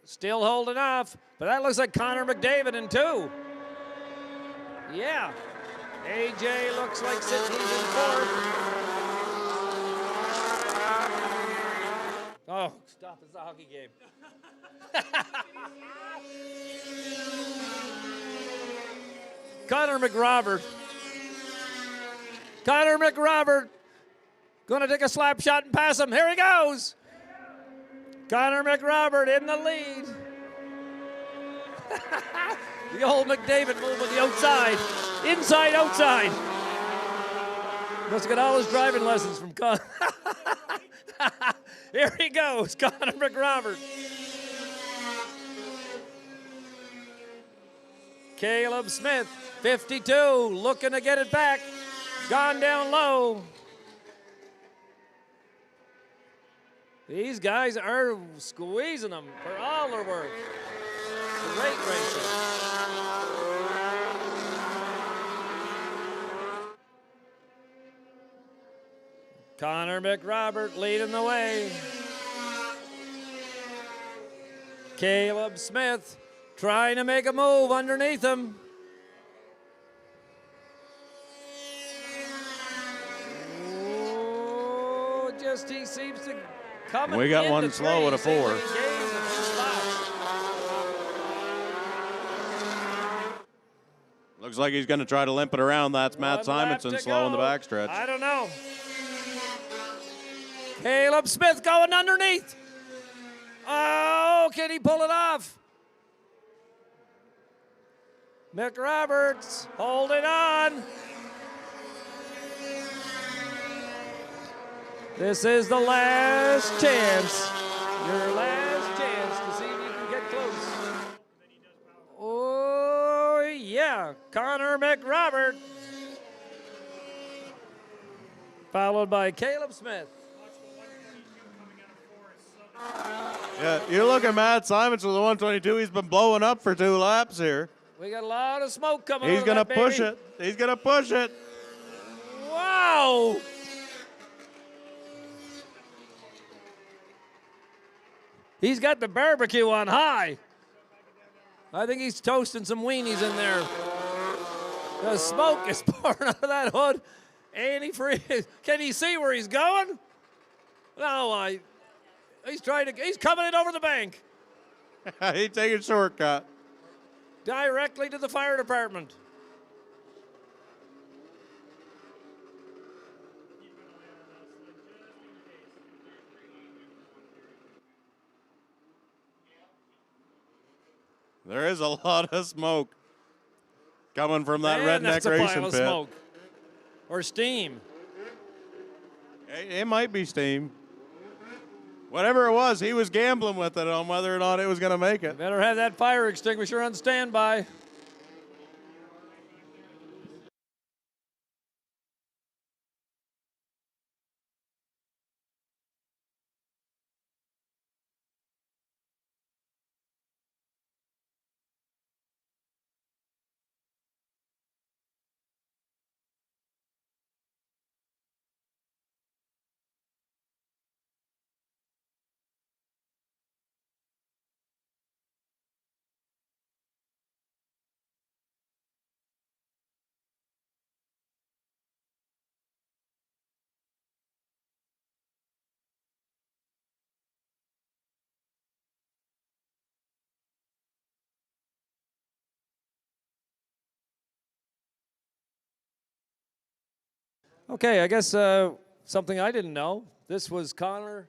still holding off, but that looks like Connor McDavid in 2. Yeah, AJ looks like he's in 4th. Oh, stop, it's a hockey game. Connor McRobert. Connor McRobert going to take a slap shot and pass him. Here he goes. Connor McRobert in the lead. The old McDavid move on the outside. Inside, outside. Must have got all his driving lessons from Connor. Here he goes, Connor McRobert. Caleb Smith, 52, looking to get it back. Gone down low. These guys are squeezing them for all their worth. Great racing. Connor McRobert leading the way. Caleb Smith trying to make a move underneath him. Oh, just he seems to come. We got one slow at a 4. Looks like he's going to try to limp it around. That's Matt Simonson slow in the backstretch. I don't know. Caleb Smith going underneath. Oh, can he pull it off? McRoberts holding on. This is the last chance. Your last chance to see if you can get close. Oh, yeah. Connor McRobert. Followed by Caleb Smith. Yeah, you look at Matt Simonson with the 122. He's been blowing up for 2 laps here. We got a lot of smoke coming. He's going to push it. He's going to push it. Wow. He's got the barbecue on high. I think he's toasting some weenies in there. The smoke is pouring out of that hood. Ain't he free? Can he see where he's going? No, he's coming in over the bank. He's taking a shortcut. Directly to the fire department. There is a lot of smoke coming from that redneck that's a racing pile of pit. smoke. Or steam. It might be steam. Whatever it was, he was gambling with it on whether or not it was going to make it. Better have that fire extinguisher on standby. Okay, I guess something I didn't know. This was Connor.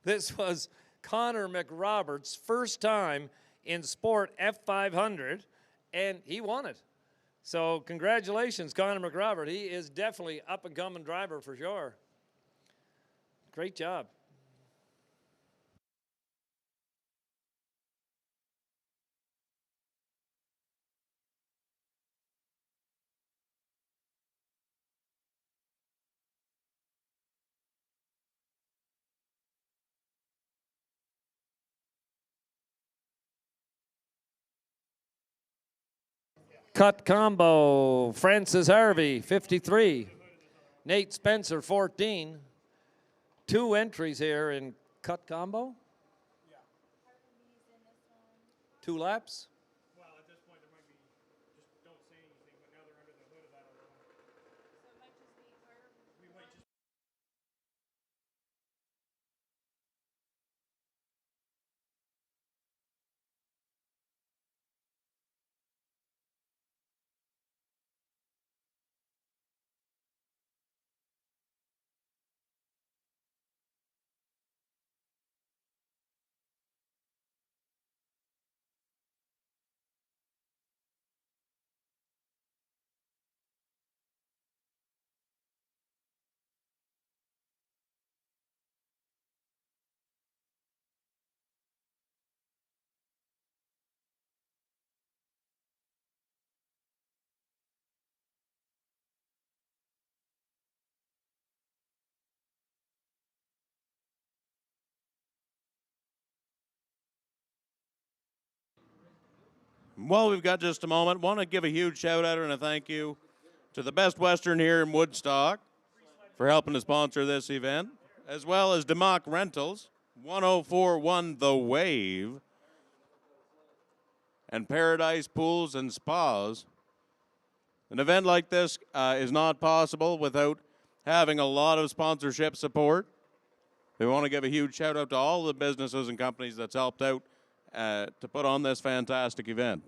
This was Connor McRoberts' first time in Sport F500, and he won it. So congratulations, Connor McRobert. He is definitely up-and-coming driver for sure. Great job. Cut combo, Francis Harvey, 53. Nate Spencer, 14. 2 entries here in cut combo. 2 laps. Well, we've got just a moment. Want to give a huge shout out and a thank you to the Best Western here in Woodstock for helping to sponsor this event, as well as DeMock Rentals, 1041 The Wave, and Paradise Pools and Spas. An event like this is not possible without having a lot of sponsorship support. We want to give a huge shout out to all the businesses and companies that's helped out to put on this fantastic event.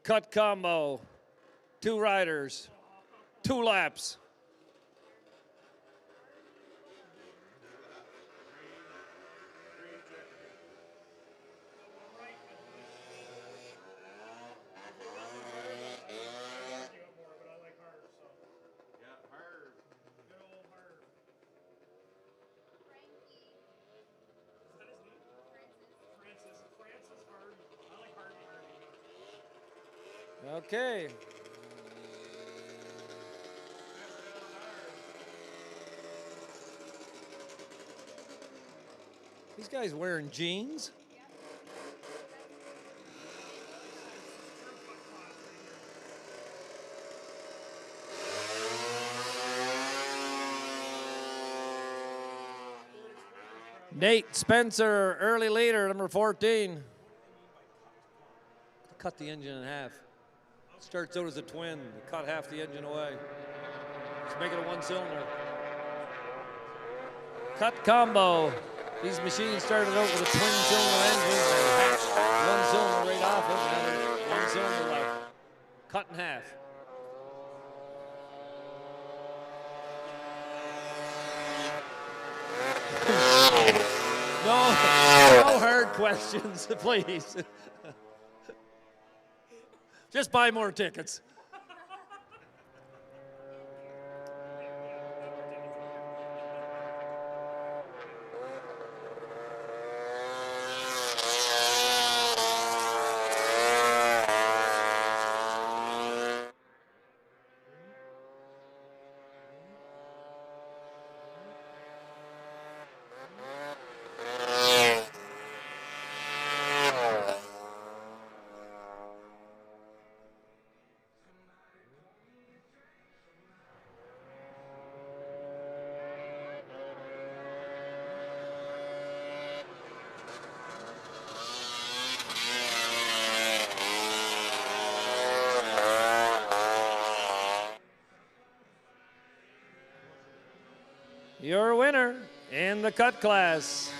Cut combo, 2 riders, 2 laps. Okay. These guys wearing jeans? Nate Spencer, early leader, number 14. Cut the engine in half. Starts out as a twin. They cut half the engine away. Let's make it a 1-cylinder. Cut combo. These machines started out with a twin-cylinder engine. They hatched 1 cylinder right off it, and then 1 cylinder left. Cut in half. No hard questions, please. Just buy more tickets. Your winner in the cut class,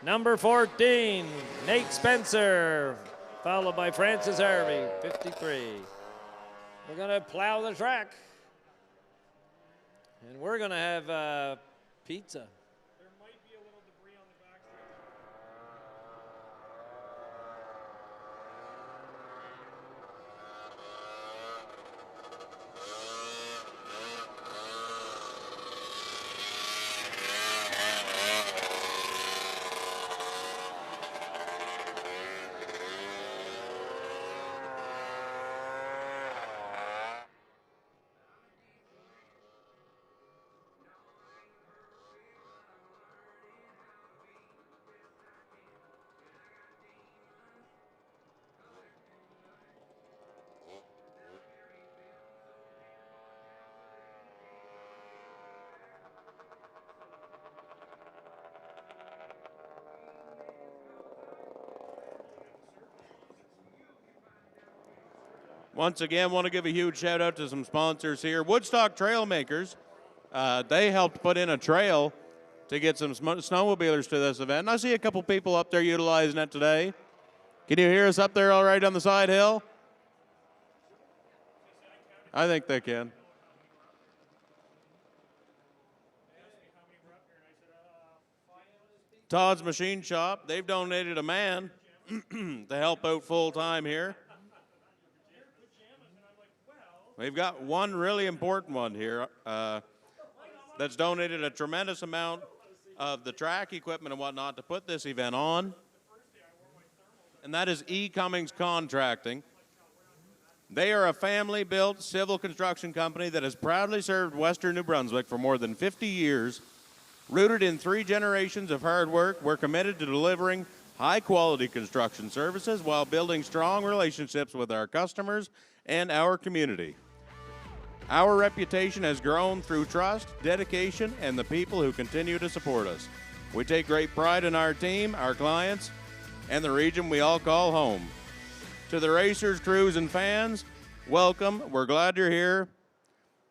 number 14, Nate Spencer, followed by Francis Harvey, 53. We're going to plow the track, and we're going to have pizza. Once again, want to give a huge shout out to some sponsors here. Woodstock Trailmakers, they helped put in a trail to get some snowmobilers to this event. And I see a couple people up there utilizing it today. Can you hear us up there all right on the side hill? I think they can. Todd's Machine Shop, they've donated a man to help out full time here. We've got one really important one here that's donated a tremendous amount of the track equipment and whatnot to put this event on, and that is E. Cummings Contracting. They are a family-built civil construction company that has proudly served Western New Brunswick for more than 50 years. Rooted in 3 generations of hard work, we're committed to delivering high-quality construction services while building strong relationships with our customers and our community. Our reputation has grown through trust, dedication, and the people who continue to support us. We take great pride in our team, our clients, and the region we all call home. To the racers, crews, and fans, welcome. We're glad you're here,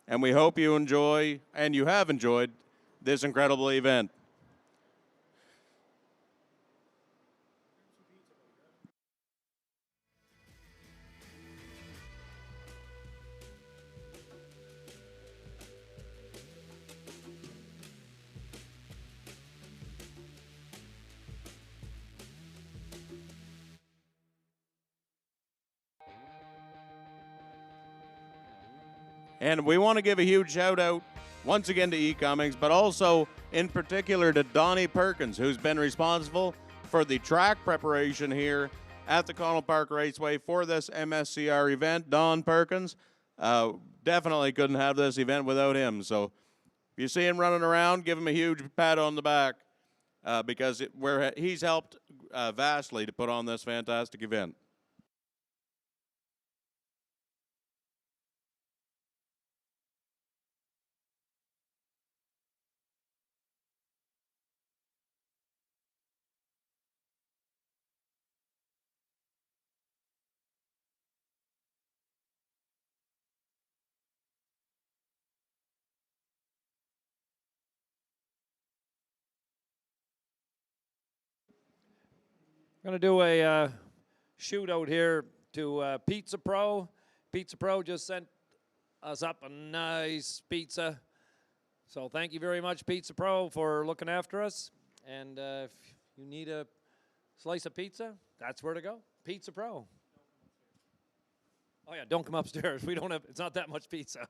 and we hope you enjoy, and you have enjoyed, this incredible event. And we want to give a huge shout out once again to E. Cummings, but also in particular to Donnie Perkins, who's been responsible for the track preparation here at the Connell Park Raceway for this MSCR event. Don Perkins, definitely couldn't have this event without him. So if you see him running around, give him a huge pat on the back because he's helped vastly to put on this fantastic event. Going to do a shootout here to Pizza Pro. Pizza Pro just sent us up a nice pizza. So thank you very much, Pizza Pro, for looking after us. And if you need a slice of pizza, that's where to go. Pizza Pro. Oh yeah, don't come upstairs. We don't have, it's not that much pizza.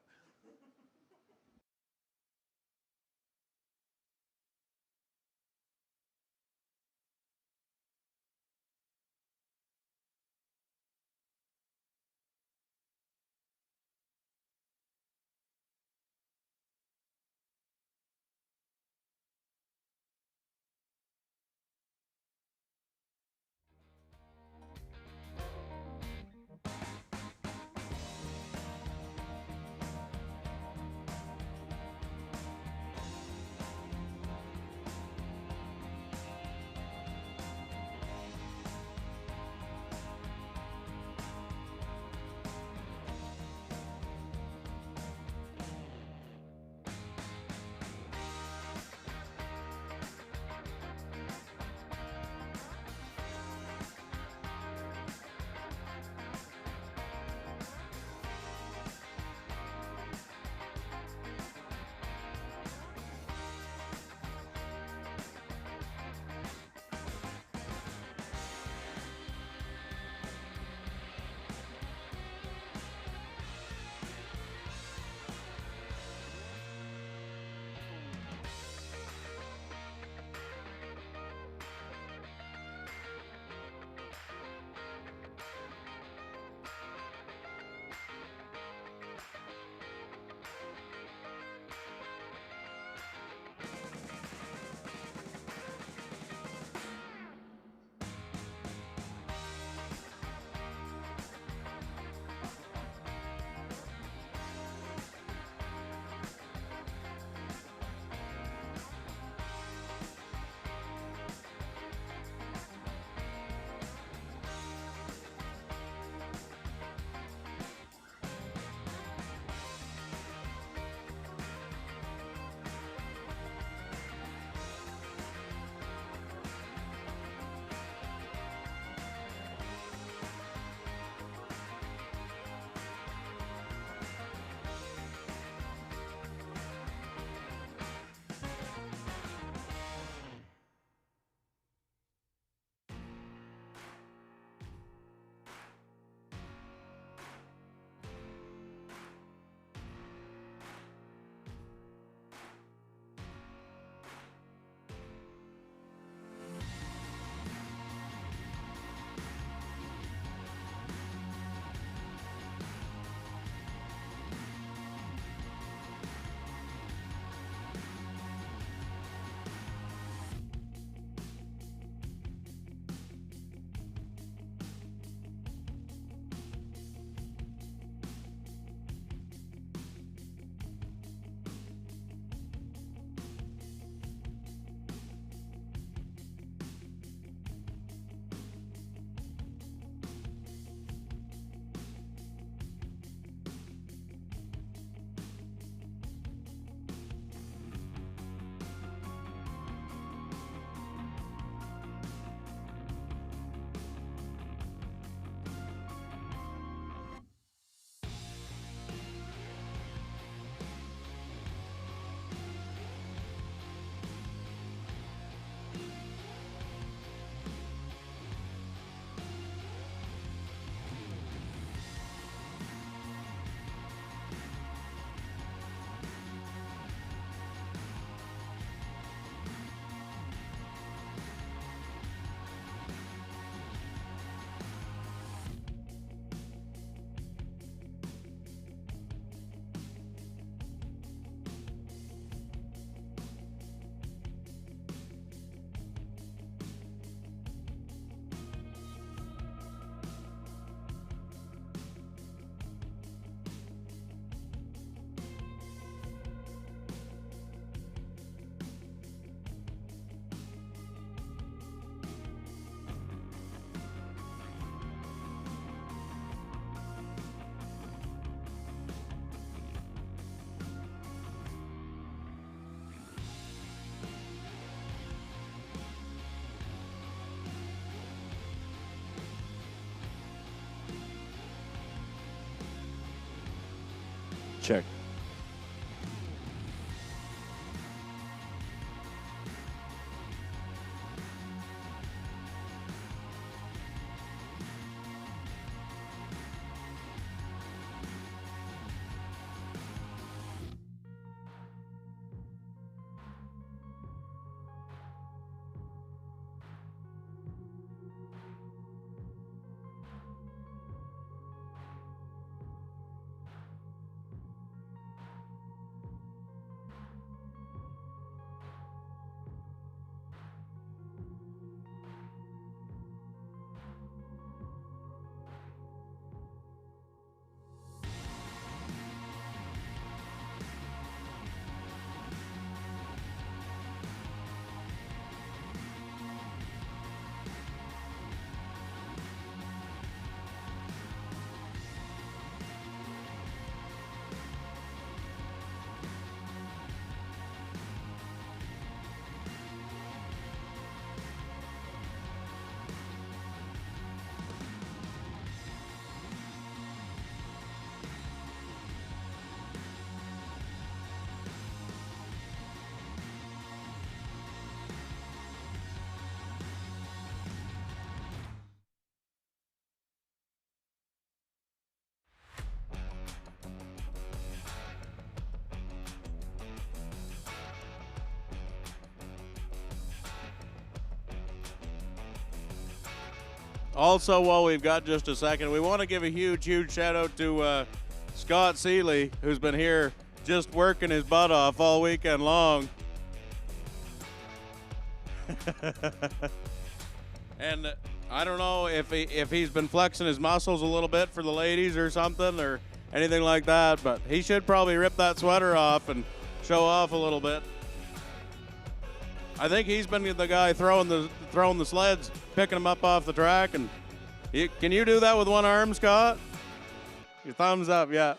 also, while we've got just a second, we want to give a huge, huge shout out to Scott Seeley, who's been here just working his butt off all weekend long. And I don't know if he's been flexing his muscles a little bit for the ladies or something or anything like that, but he should probably rip that sweater off and show off a little bit. I think he's been the guy throwing the sleds, picking them up off the track. And can you do that with one arm, Scott? Your thumbs up, yeah.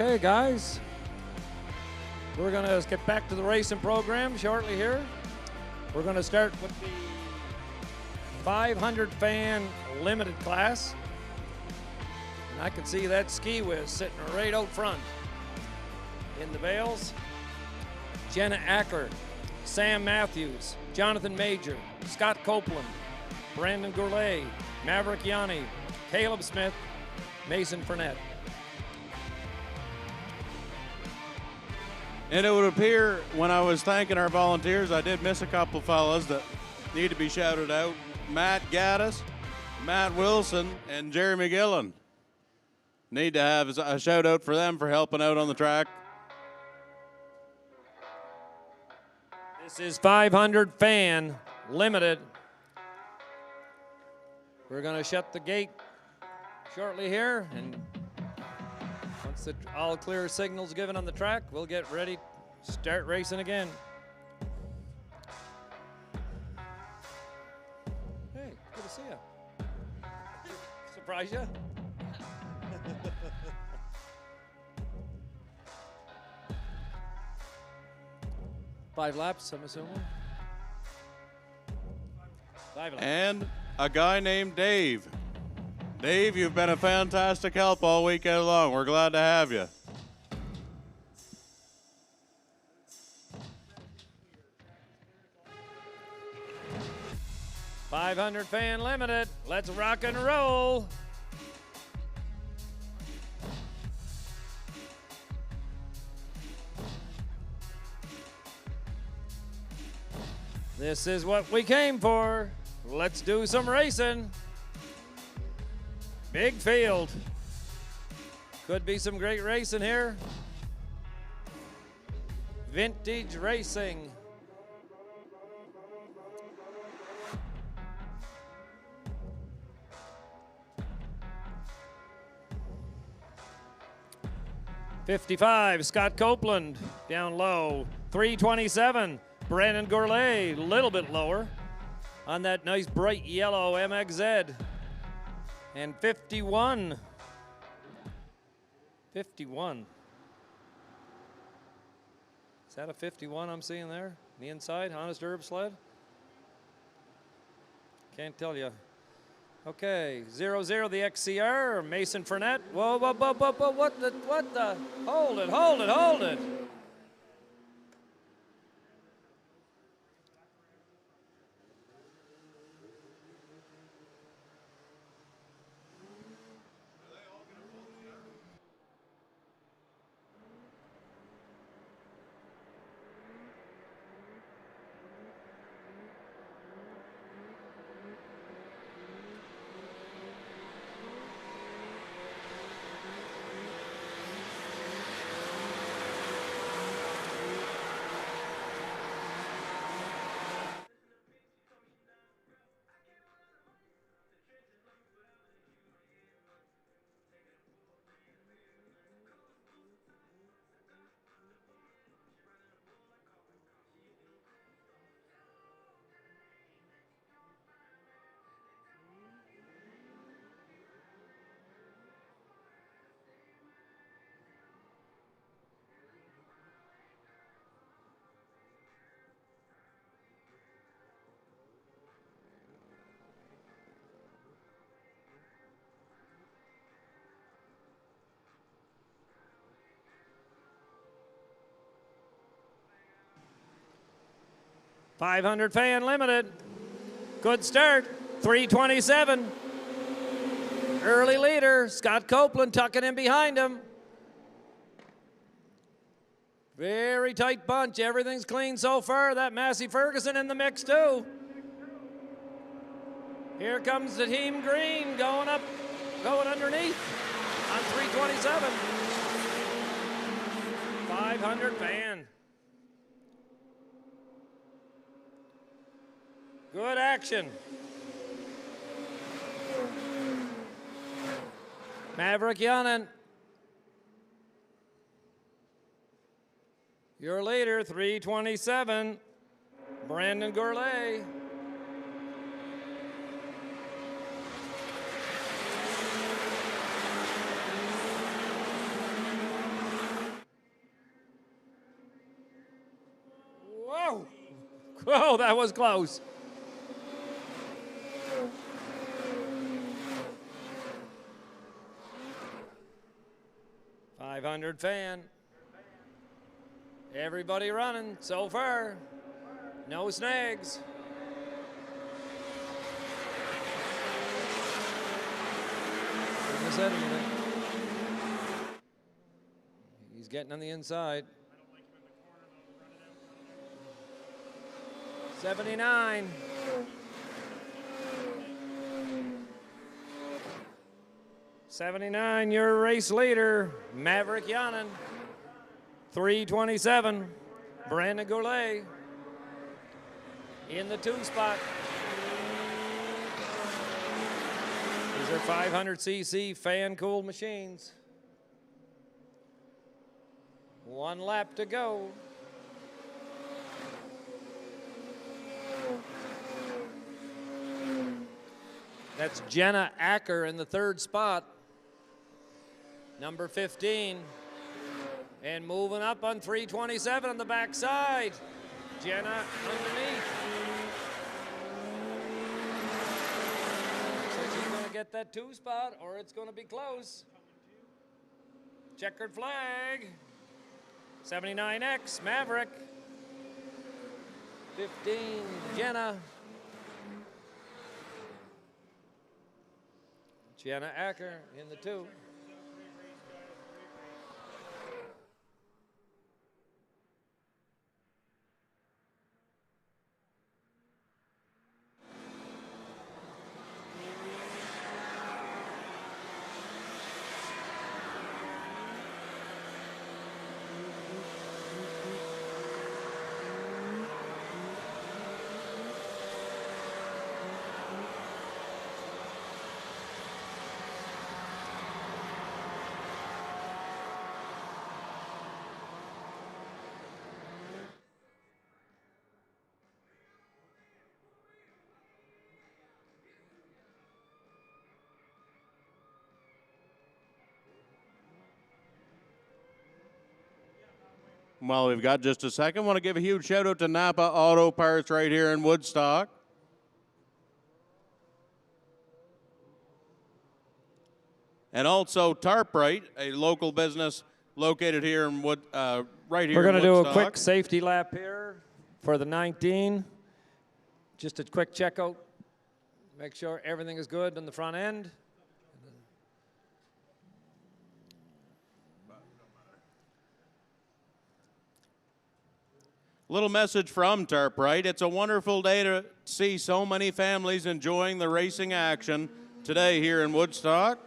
Okay, guys. We're going to get back to the racing program shortly here. We're going to start with the 500 fan limited class. And I can see that ski whiz sitting right out front. In the bales, Jenna Acker, Sam Matthews, Jonathan Major, Scott Copeland, Brandon Gourlay, Maverick Yanni, Caleb Smith, Mason Fournette. And it would appear when I was thanking our volunteers, I did miss a couple fellas that need to be shouted out. Matt Gaddis, Matt Wilson, and Jeremy Gillen. Need to have a shout out for them for helping out on the track. This is 500 fan limited. We're going to shut the gate shortly here, and once the all clear signal's given on the track, we'll get ready to start racing again. Hey, good to see you. Surprise you? Five laps, I'm assuming. 5 laps. And a guy named Dave. Dave, you've been a fantastic help all weekend long. We're glad to have you. $500 fan limited. Let's rock and roll. This is what we came for. Let's do some racing. Big field. Could be some great racing here. Vintage racing. $55, Scott Copeland down low. $327, Brandon Gourlay, a little bit lower on that nice bright yellow MXZ. And 51. 51. Is that a 51 I'm seeing there? The inside, Honest Herb sled? Can't tell you. Okay, 0-0 the XCR, Mason Fournette. Whoa, whoa, whoa, whoa, whoa, what the? Hold it, hold it, hold it. $500 fan limited. Good start. 327. Early leader. Scott Copeland tucking in behind him. Very tight bunch. Everything's clean so far. That Massey Ferguson in the mix too. Here comes the Team Green going up, going underneath on 327. 500 fan. Good action. Maverick Yannin. Your leader, 327, Brandon Gourlay. Oh, that was close. .500 fan. Everybody running so far. No snags. Shouldn't have said anything. He's getting on the inside. 79. .79, your race leader, Maverick Yanin. 3:27, Brandon Goulet in the 2 spot. These are 500cc fan-cooled machines. 1 lap to go. That's Jenna Acker in the 3rd spot. Number 15. And moving up on 3:27 on the backside. Jenna underneath. So she's going to get that 2 spot, or it's going to be close. Checkered flag. 79X, Maverick. 15, Jenna. Jenna Acker in the 2. Well, we've got just a second. Want to give a huge shout out to Napa Auto Parts right here in Woodstock. And also Tarprite, a local business located here in right here We're going to in do Woodstock. a quick safety lap here for the 19. Just a quick checkout. Make sure everything is good on the front end. Little message from Tarprite. It's a wonderful day to see so many families enjoying the racing action today here in Woodstock.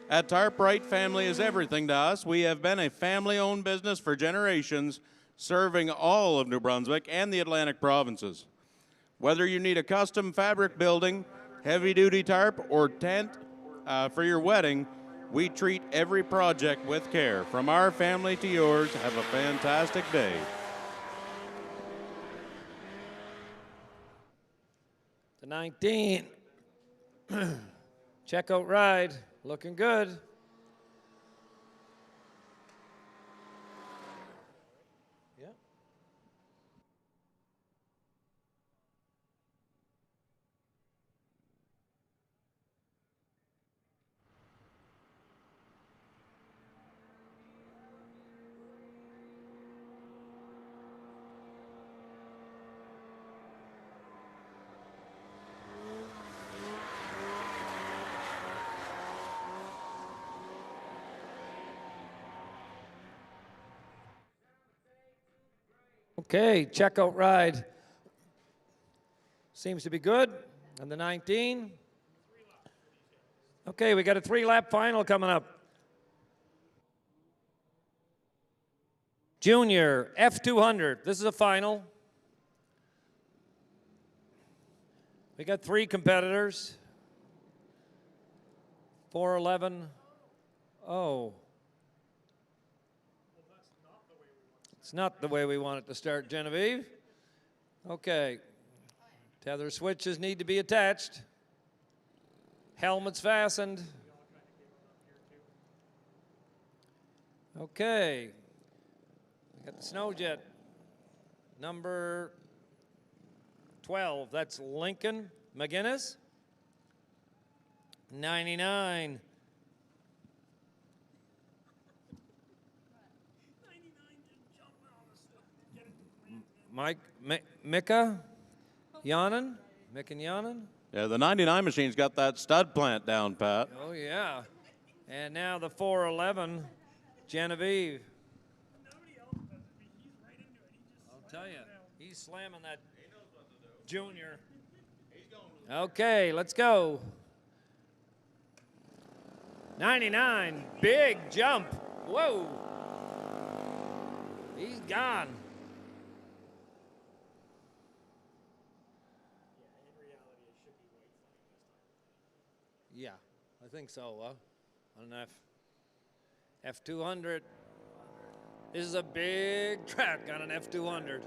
At Tarprite, family is everything to us. We have been a family-owned business for generations, serving all of New Brunswick and the Atlantic provinces. Whether you need a custom fabric building, heavy-duty tarp, or tent for your wedding, we treat every project with care. From our family to yours, have a fantastic day. The 19. Checkout ride, looking good. Yeah. Okay, checkout ride. Seems to be good. And the 19. Okay, we got a 3-lap final coming up. Junior F200. This is a final. We got 3 competitors. 4:11. Oh. It's not the way we want it to start, Genevieve. Okay. Tether switches need to be attached. Helmets fastened. Okay. We got the snow jet. Number 12, that's Lincoln McGinnis. 99. Mika Yanan. Mick and Yanan. Yeah, the 99 machine's got that stud plant down, Pat. Oh, yeah. And now the 411, Genevieve. I'll tell you, he's slamming that junior. Okay, let's go. 99, big jump. Whoa. He's gone. Yeah, I think so. On an F200. This is a big track on an F200.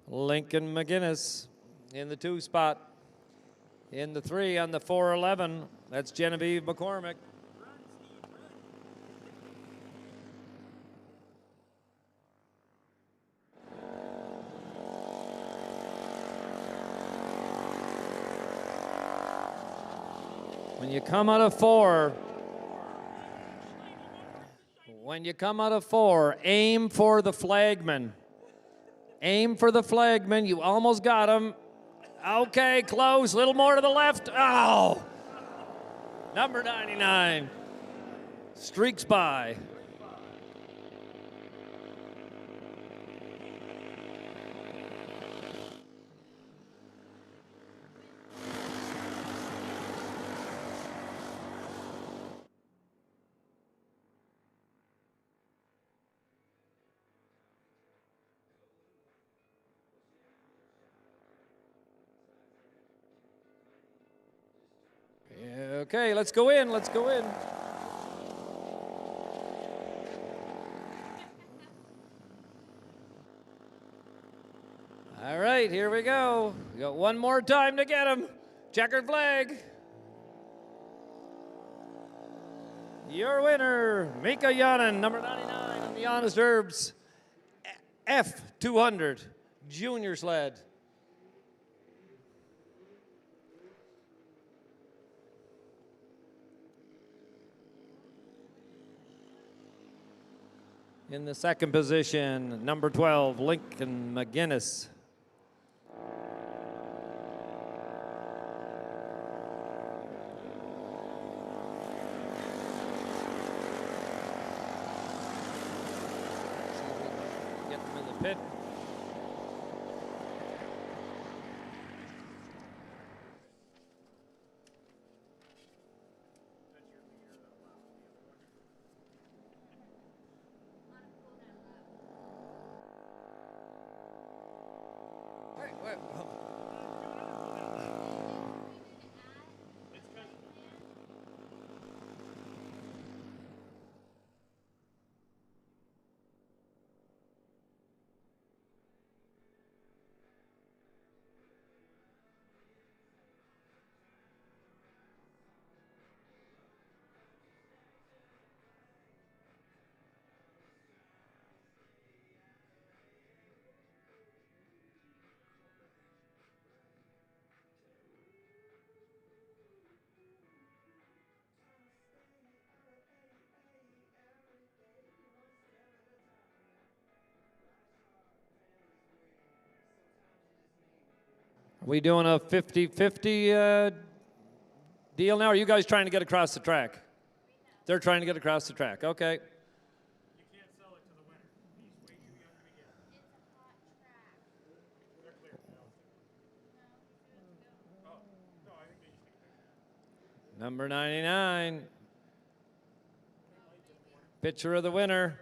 Lincoln McGinnis in the 2 spot. In the 3 on the 411, that's Genevieve McCormick. When you come out of 4, aim for the flagman. Aim for the flagman. You almost got him. Okay, close. A little more to the left. Oh! Number 99 streaks by. Okay, let's go in. Let's go in. All right, here we go. We got one more time to get him. Checkered flag. Your winner, Mika Yanan, number 99 on the Honest Herbs F200 Junior Sled. In the 2nd position, number 12, Lincoln McGinnis. Get them in the pit. We doing a 50-50 deal now? Or are you guys trying to get across the track? They're trying to get across the track. Okay. You can't sell it to the winner. He's way too young to begin. They're clear. Oh, no, I think they just take it. Number 99, Picture of the winner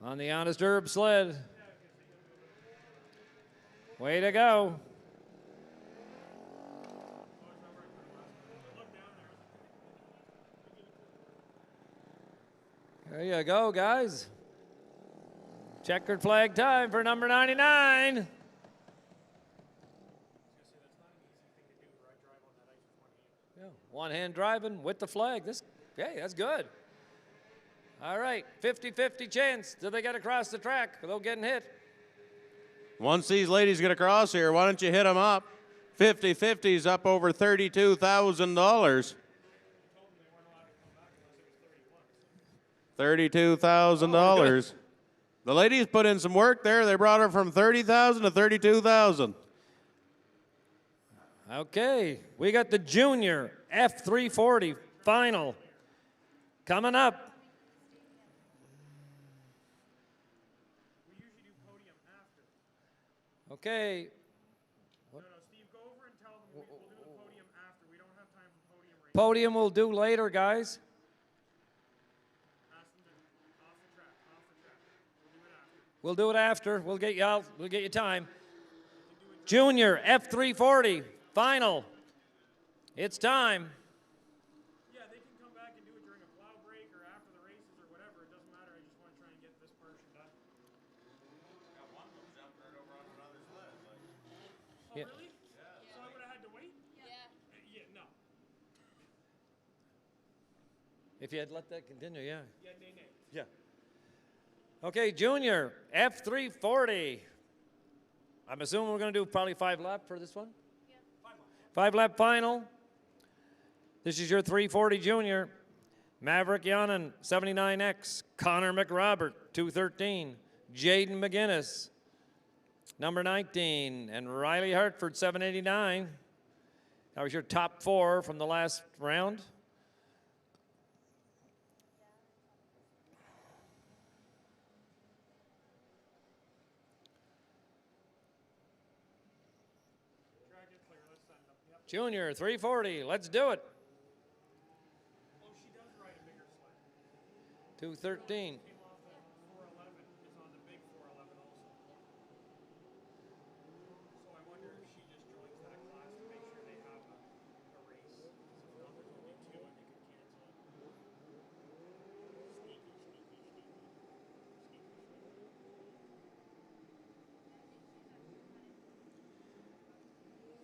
on the Honest Herb sled. Way to go. There you go, guys. Checkered flag time for number 99. Yeah, one hand driving with the flag. Hey, that's good. All right, 50-50 chance. Do they get across the track without getting hit? Once these ladies get across here, why don't you hit them up? 50-50's up over $32,000. $32,000. The ladies put in some work there. They brought her from 30,000 to 32,000. Okay, we got the junior F340 final coming up. Okay. No, Steve, go over and tell them we'll do the podium after. We don't have time for podium right Podium we'll do later, guys. now. Ask them to off the track. We'll do it after. We'll get you out. We'll get you time. Junior F340 final. It's time. Yeah, they can come back and do it during a plow break or after the races or whatever. It doesn't matter. I just want to try and get this portion done. Yeah. Really? Yeah. So I would have had to wait? Yeah, no. If you had let that continue, yeah. Yeah, nay. Yeah. Okay, junior F340. I'm assuming we're going to do probably 5 lap for this one? Yeah. 5 lap final. This is your 340 junior. Maverick Yonan, 79X. Connor McRobert, 213. Jaden McGinnis, number 19. And Riley Hartford, 789. That was your top 4 from the last round. Junior 340, let's do it. Oh, she does ride a bigger sled. 213. Came off the 411, is on the big 411 also. So I wonder if she just joins that class to make sure they have a race. So if not, there's only 2 and they could cancel it.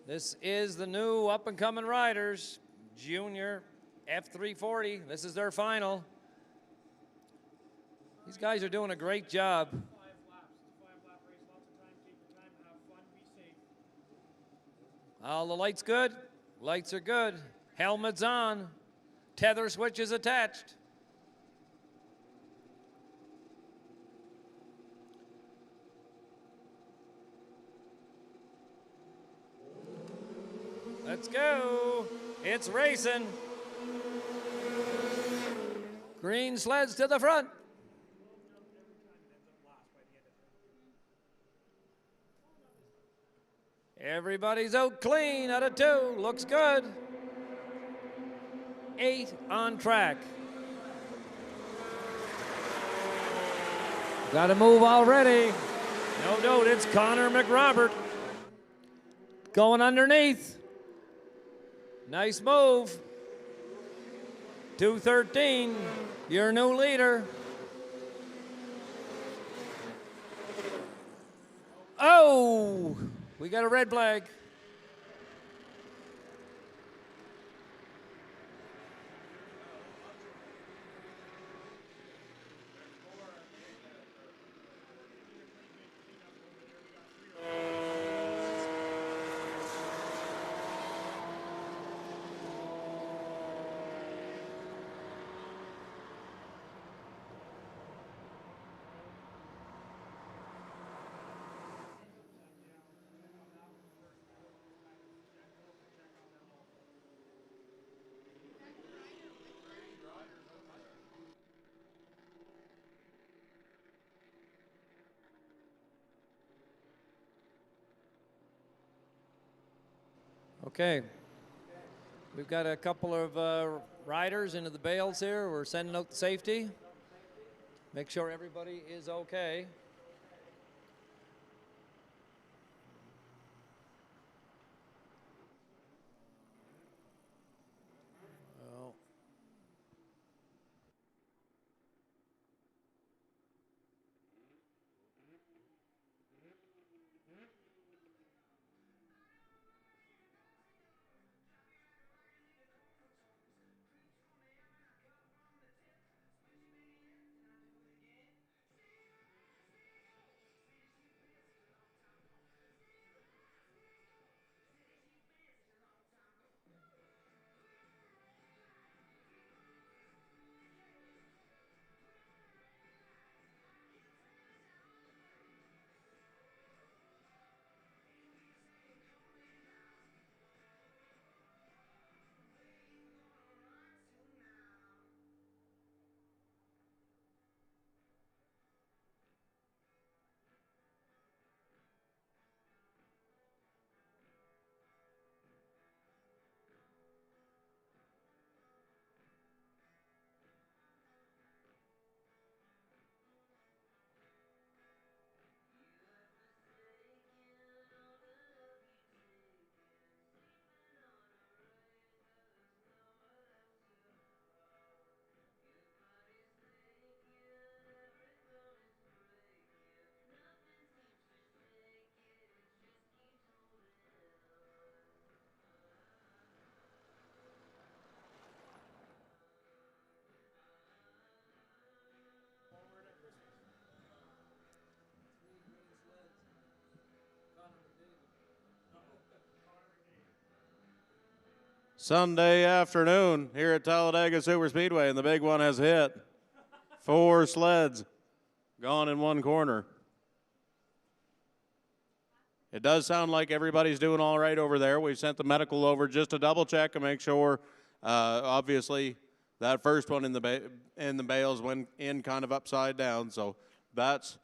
This is the new up-and-coming riders, junior F340. This is their final. These guys are doing a great job. 5 laps. It's a 5-lap race. Lots of time. Take your time. Have fun. Be safe. All the lights good? Lights are good. Helmets on. Tether switches attached. Let's go. It's racing. Green sleds to the front. Everybody's out clean out of 2. Looks good. 8 on track. Got to move already. No doubt, it's Connor McRobert going underneath. Nice move. 213, your new leader. Oh, we got a red flag. Okay. We've got a couple of riders into the bales here. We're sending out the safety. Make sure everybody is okay. Well, Sunday afternoon here at Talladega Superspeedway, and the big one has hit. 4 sleds gone in one corner. It does sound like everybody's doing all right over there. We've sent the medical over just to double check and make sure. Obviously, that first one in the bales went in kind of upside down, so that's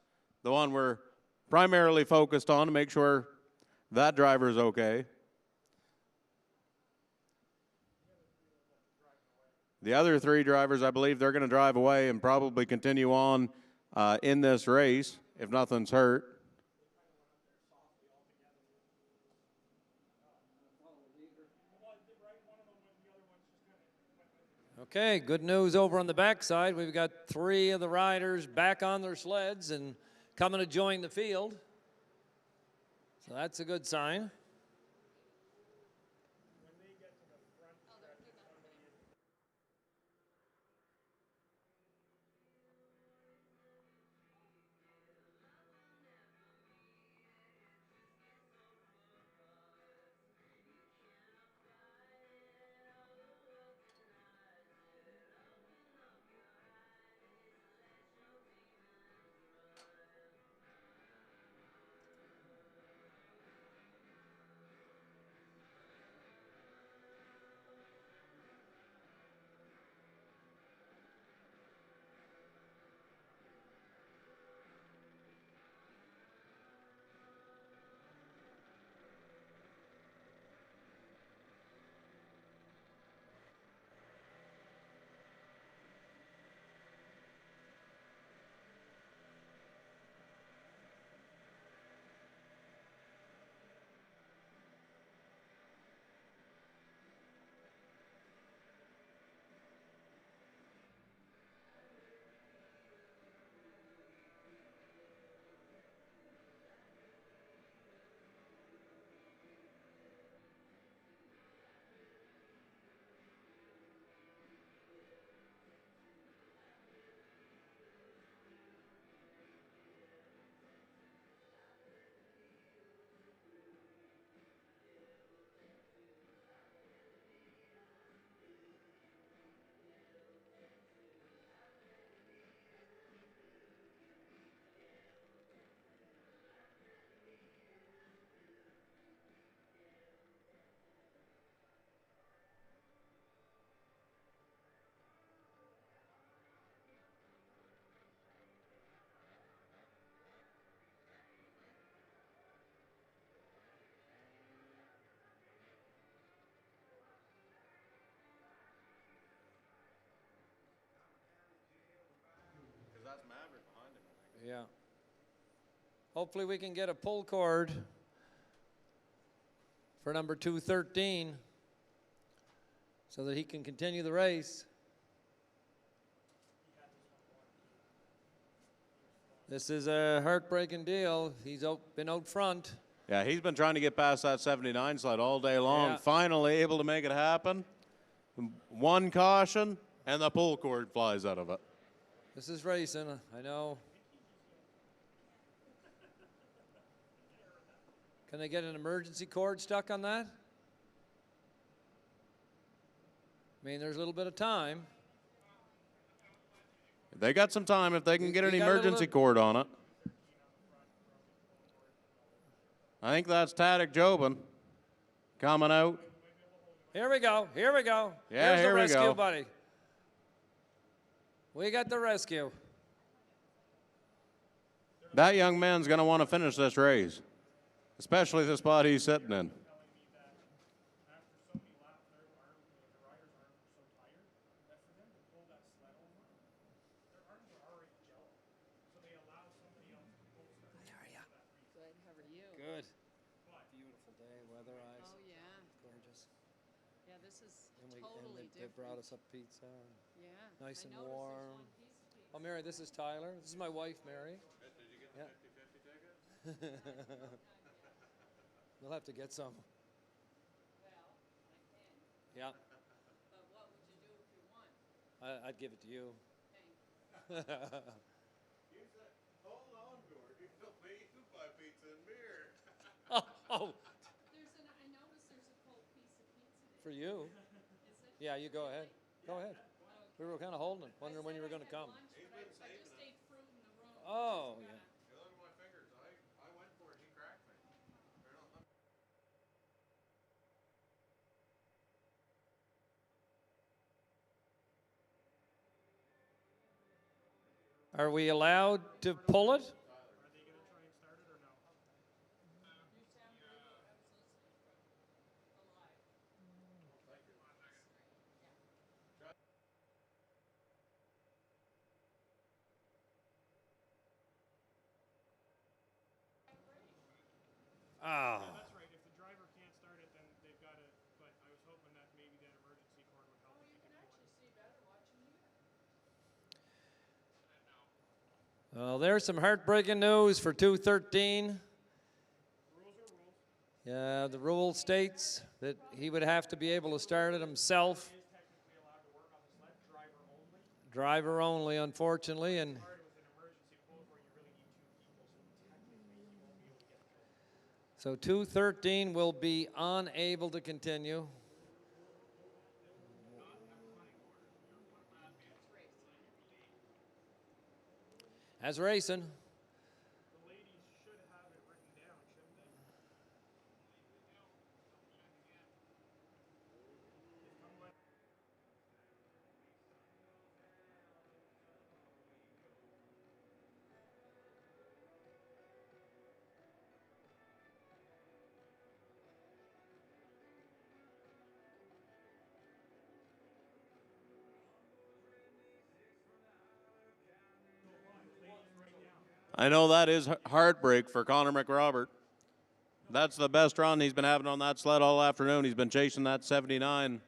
the one we're primarily focused on to make sure that driver's okay. The other 3 drivers, I believe they're going to drive away and probably continue on in this race if nothing's hurt. okay, good news over on the backside. We've got 3 of the riders back on their sleds and coming to join the field. So that's a good sign. Yeah. Hopefully we can get a pull cord for number 213 so that he can continue the race. This is a heartbreaking deal. He's been out front. Yeah, he's been trying to get past that 79 sled all day long. Yeah. Finally able to make it happen. One caution, and the pull cord flies out of it. This is racing, I know. Can they get an emergency cord stuck on that? I mean, there's a little bit of time. They got some time if they can get an You got a little- emergency cord on it. I think that's Tadek Jobin coming out. Here we go. Here we go. Yeah, Here's here the we rescue, go. buddy. We got the rescue. That young man's going to want to finish this race, especially the spot he's sitting in. Good. How are you? Good. Beautiful day, weatherized. Oh yeah. Gorgeous. Yeah, this is And totally they different. brought us up pizza. And Yeah. nice I and noticed there's warm. one piece of pizza. Oh, Mary, this is Tyler. This is my wife, Mary. Did you get the Yeah. 50-50 ticket? We'll have to get some. Well, I can. Yeah, But what would you do if you won? I'd give it to you. Thanks. Hold on, Gord. You buy pizza and beer. Oh, I noticed there's a cold piece of pizza there. for you. Is it? Yeah, you go ahead. Go ahead. We were kind of holding it, wondering when you were going to come. Lunch, but I just ate fruit in the room. Oh, yeah. Look at my fingers. I went for it. He cracked me. Are we allowed to pull it? Oh. That's right. If the driver can't start it, then they've got to. But I was hoping that maybe that emergency cord would help. You can actually see better watching you. Well, there's some heartbreaking news for 213. Yeah, the rule states that he would have to be able to start it himself. He is technically allowed to work on the sled, driver only. Driver only, unfortunately, and Part with an emergency close where you really need two people, so technically he won't be able to get through. so 213 will be unable to continue. As racing. The ladies should have it written down, shouldn't they? I know that is heartbreak for Connor McRobert. That's the best run he's been having on that sled all afternoon. He's been chasing that 79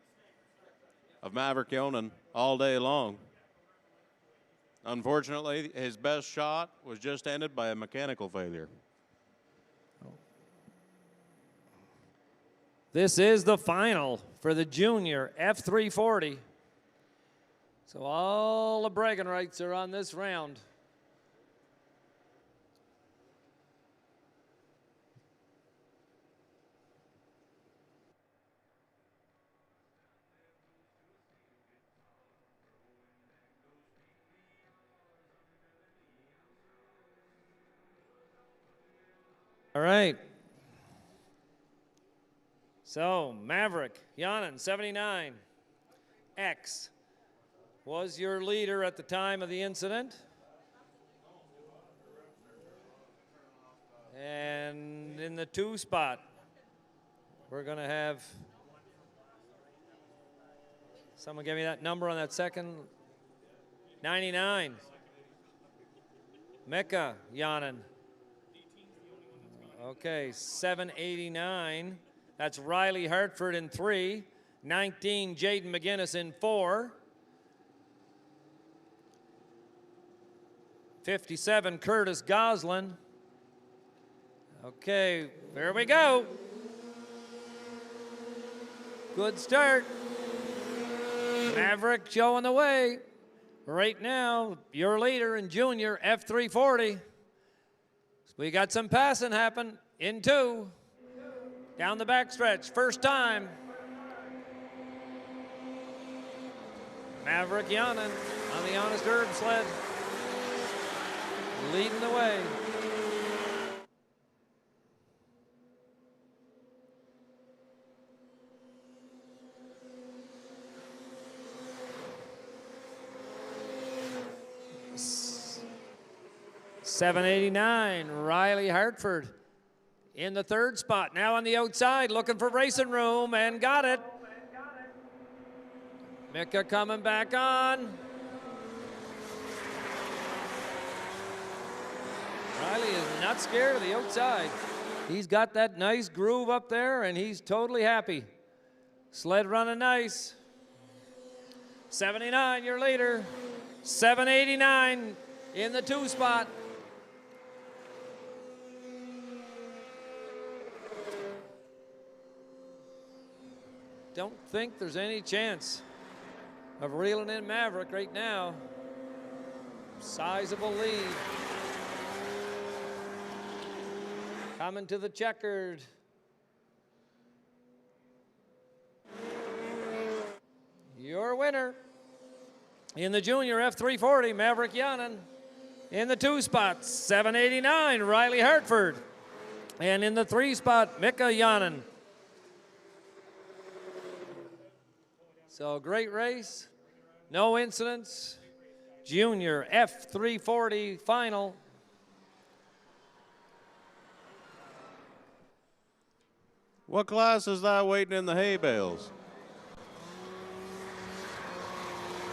of Maverick Yonan all day long. Unfortunately, his best shot was just ended by a mechanical failure. This is the final for the junior F340. So all the bragging rights are on this round. All right. So, Maverick, Yonan, 79. X was your leader at the time of the incident. And in the 2 spot, we're going to have someone give me that number on that second. 99. Mika Yanen. Okay, 789. That's Riley Hartford in 3. 19, Jaden McGinnis in 4. 57, Curtis Goslin. Okay, there we go. Good start. Maverick showing the way. Right now, your leader in junior, F340. We got some passing happen in 2. Down the backstretch, first time. Maverick Yanen on the Honest Herb sled. Leading the way. $789, Riley Hartford in the 3rd spot. Now on the outside, looking for racing room, and got it. Mika coming back on. Riley is not scared of the outside. He's got that nice groove up there, and he's totally happy. Sled running nice. 79, your leader. 789 in the 2 spot. Don't think there's any chance of reeling in Maverick right now. Sizable lead. Coming to the checkered. Your winner in the junior F340, Maverick Yanen. In the 2 spot, 789, Riley Hartford. And in the 3 spot, Mika Yanen. So great race, no incidents. Junior F340 final. What class is that waiting in the hay bales?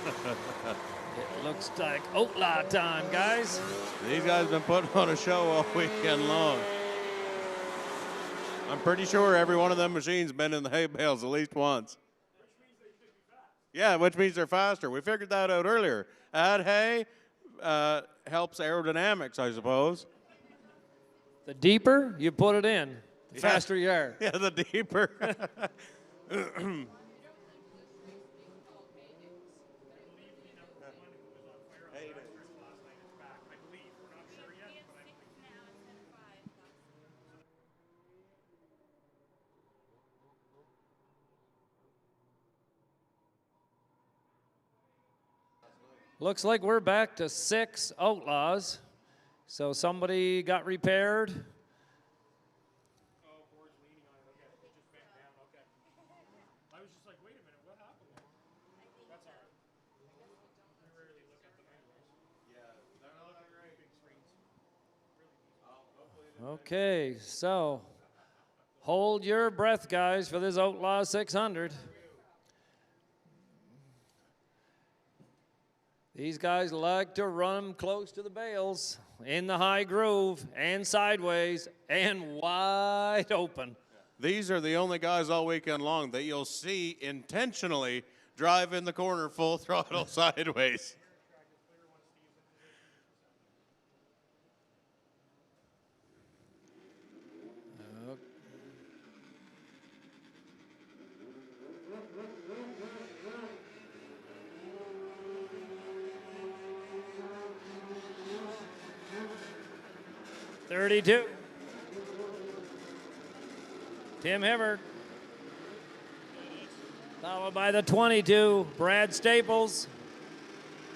It looks like outlaw time, guys. These guys have been putting on a show all weekend long. I'm pretty sure every one of them machines been in the hay bales at least once. Yeah, which means they're faster. We figured that out earlier. Add hay helps aerodynamics, I suppose. The deeper you put it in, the faster you are. Yeah, the deeper. Looks like we're back to 6 outlaws. So somebody got repaired. Okay, so hold your breath, guys, for this Outlaw 600. These guys like to run them close to the bales, in the high groove, and sideways, and wide open. These are the only guys all weekend long that you'll see intentionally drive in the corner full throttle sideways. .32. Tim Hibbert. Followed by the 22, Brad Staples.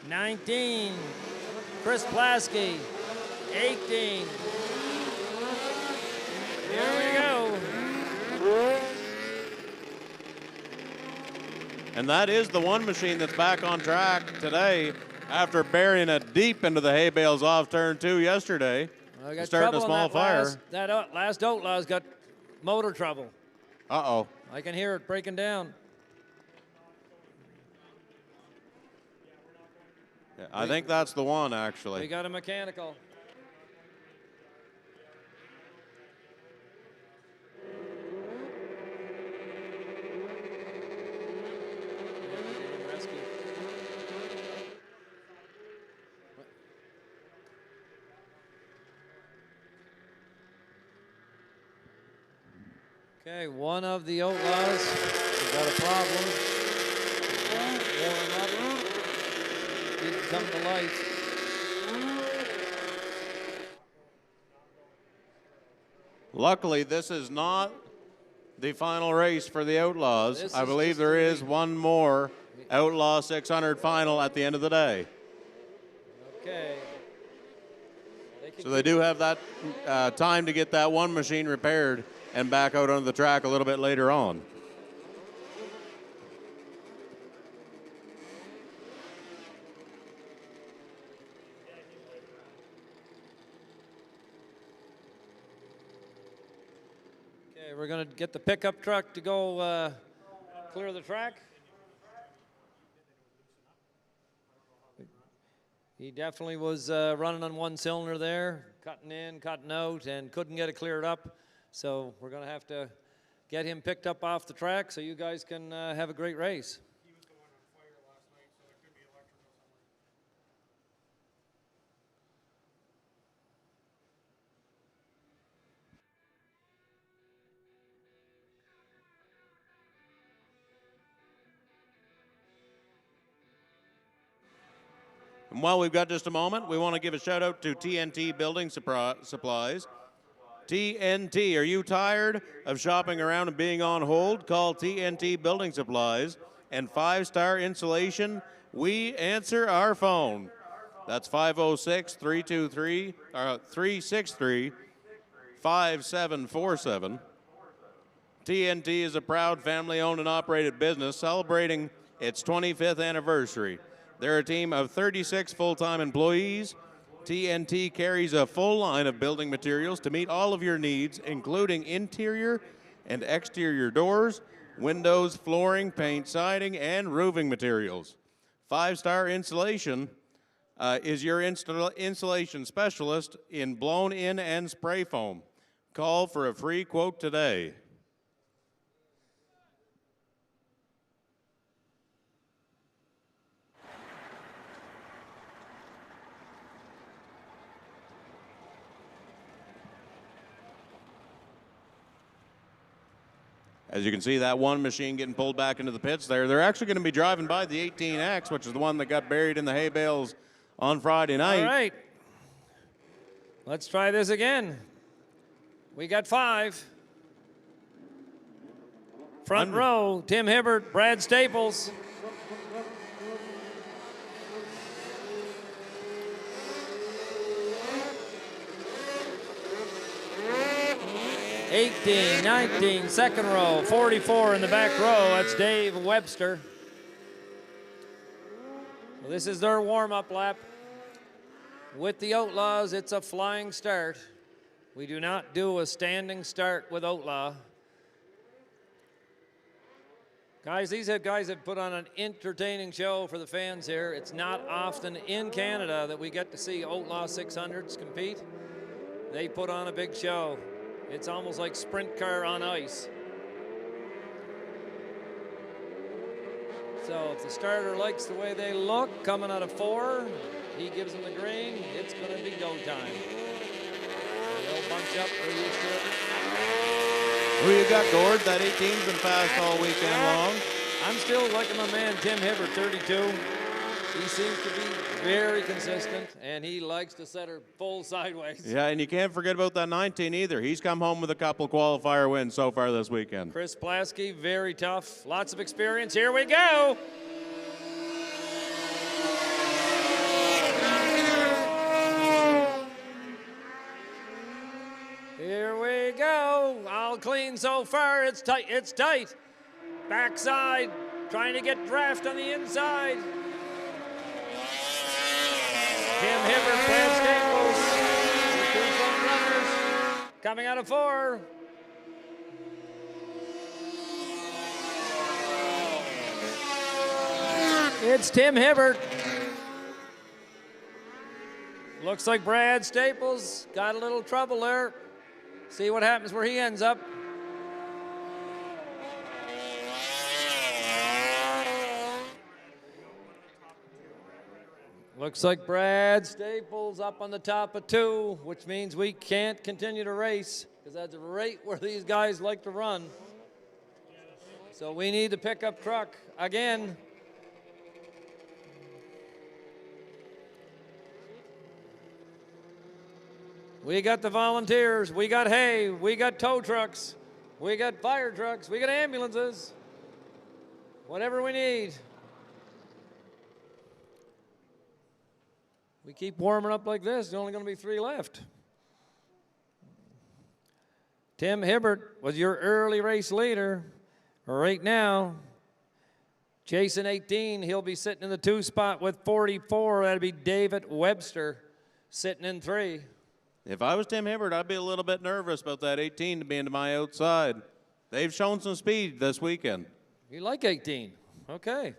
19, Chris Plasky. 18. Here we go. And that is the one machine that's back on track today after burying it deep into the hay bales off turn 2 yesterday. I got starting a trouble small that fire. That last Outlaw's got motor trouble. Uh-oh. I can hear it breaking down. Yeah, I think that's the one, actually. We got a mechanical. Okay, one of the Outlaws has got a problem. Warm up. Didn't come to life. Luckily, this is not the final race for the Outlaws. I believe there is one more Outlaw 600 final at the end of the day. Okay. So they do have that time to get that one machine repaired and back out onto the track a little bit later on. Okay, we're going to get the pickup truck to go clear the track. He definitely was running on one cylinder there, cutting in, cutting out, and couldn't get it cleared up. So we're going to have to get him picked up off the track so you guys can have a great race. He was going on fire last night, so it could be electrical And while we've got just a moment, we want to give a shout out to TNT Building Supplies. TNT, are you tired of shopping around and being on hold? Call TNT Building Supplies and 5-star insulation. We answer our phone. That's 506-363-5747. TNT is a proud family-owned and operated business celebrating its 25th anniversary. They're a team of 36 full-time employees. TNT carries a full line of building materials to meet all of your needs, including interior and exterior doors, windows, flooring, paint, siding, and roofing materials. 5-star Insulation is your insulation specialist in blown-in and spray foam. Call for a free quote today. As you can see, that one machine getting pulled back into the pits there. They're actually going to be driving by the 18X, which is the one that got buried in the hay bales on Friday night. All right. Let's try this again. We got 5. Front row, Tim Hibbert, Brad Staples. '18, 19, second row, 44 in the back row. That's Dave Webster. Well, this is their warm-up lap. With the Outlaws, it's a flying start. We do not do a standing start with Outlaw. Guys, these guys have put on an entertaining show for the fans here. It's not often in Canada that we get to see Outlaw 600s compete. They put on a big show. It's almost like sprint car on ice. So if the starter likes the way they look, coming out of 4, he gives them the green, it's going to be go time. They'll bunch up, they're used to it. Who you got, Gord? That 18's been fast all weekend long. I'm still liking my man Tim Hibbert, 32. He seems to be very consistent, and he likes to set her full sideways. Yeah, and you can't forget about that 19 either. He's come home with a couple qualifier wins so far this weekend. Chris Plasky, very tough, lots of experience. Here we go. Here we go. All clean so far. It's tight. It's tight. Backside, trying to get draft on the inside. Tim Hibbert, Brad Staples, the 2 front runners, coming out of 4. It's Tim Hibbert. Looks like Brad Staples got a little trouble there. See what happens where he ends up. Looks like Brad Staples up on the top of 2, which means we can't continue to race. because that's right where these guys like to run. So we need the pickup truck again. We got the volunteers, we got hay, we got tow trucks, we got fire trucks, we got ambulances, whatever we need. We keep warming up like this, there's only going to be 3 left. Tim Hibbert was your early race leader. Right now, Jason 18, he'll be sitting in the 2 spot with 44. That'd be David Webster sitting in 3. If I was Tim Hibbert, I'd be a little bit nervous about that 18 to be into my outside. They've shown some speed this weekend. You like 18? Okay.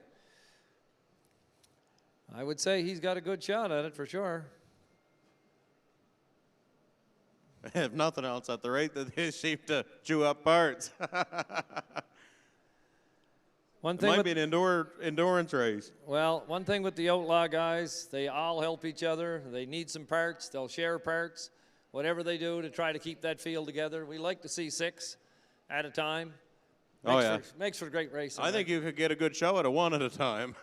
I would say he's got a good shot at it for sure. If nothing else, at the rate that they seem to chew up parts. One It thing might be an endurance race. Well, one thing with the Outlaw guys, they all help each other. They need some parts. They'll share parts, whatever they do to try to keep that field together. We like to see 6 at a time. Makes for great racing. I think you could get a good show at a 1 at a time.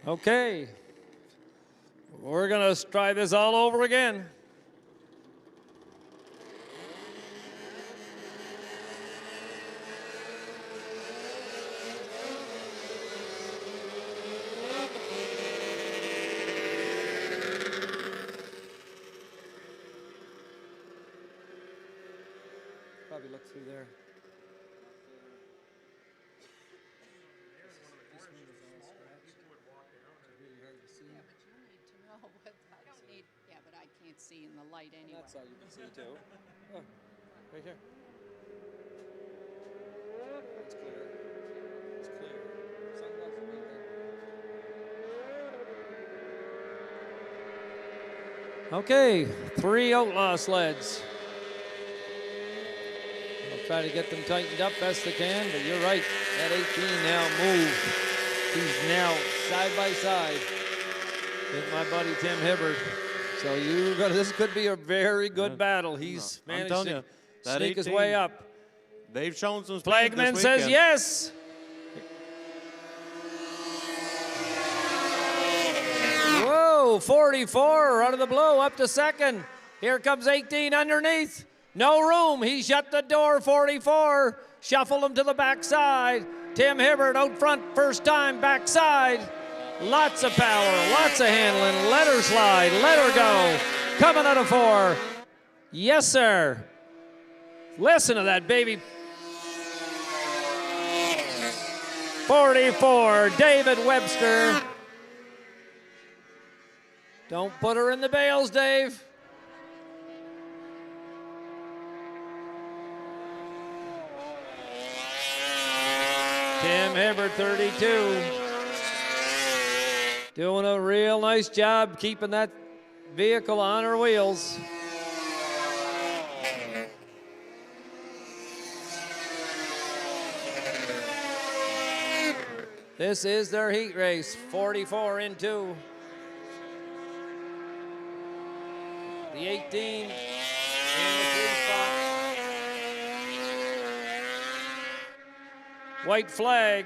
Okay. We're going to try this all over again. Probably look through there. See in the light anyway. That's all you can see too. Oh, right here. It's clear. It's clear. Sunglasses right there. Okay, 3 Outlaw sleds. I'll try to get them tightened up best they can, but you're right. That 18 now moved. He's now side by side with my buddy Tim Hibbert. So this could be a very good battle. He's managed to sneak his way up. They've shown some speed Flagman this says weekend. yes. Whoa, 44 out of the blue up to second. Here comes 18 underneath. No room. He shut the door. 44. Shuffled him to the backside. Tim Hibbert out front first time backside. Lots of power, lots of handling. Let her slide, let her go. Coming out of 4. Yes, sir. Listen to that baby. 44, David Webster. Don't put her in the bales, Dave. Tim Hibbert, 32. Doing a real nice job keeping that vehicle on her wheels. This is their heat race, 44 in 2. The 18 in the 3 spot. White flag.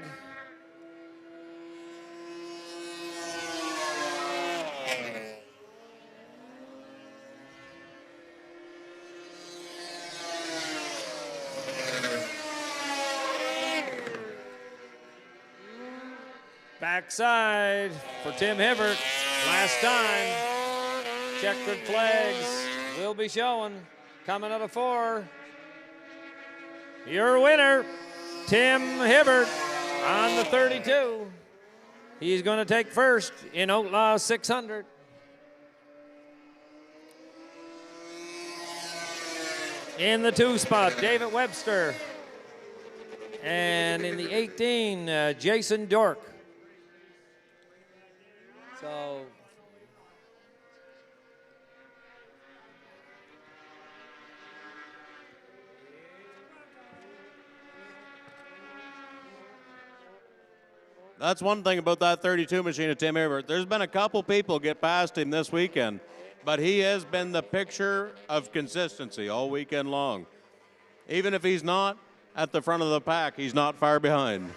Backside for Tim Hibbert. Last time. Checkered flags will be showing. Coming out of 4. Your winner, Tim Hibbert on the 32. He's going to take first in Outlaw 600. In the 2 spot, David Webster. And in the 18, Jason Dork. So that's one thing about that 32 machine of Tim Hibbert. There's been a couple people get past him this weekend, but he has been the picture of consistency all weekend long. Even if he's not at the front of the pack, he's not far behind.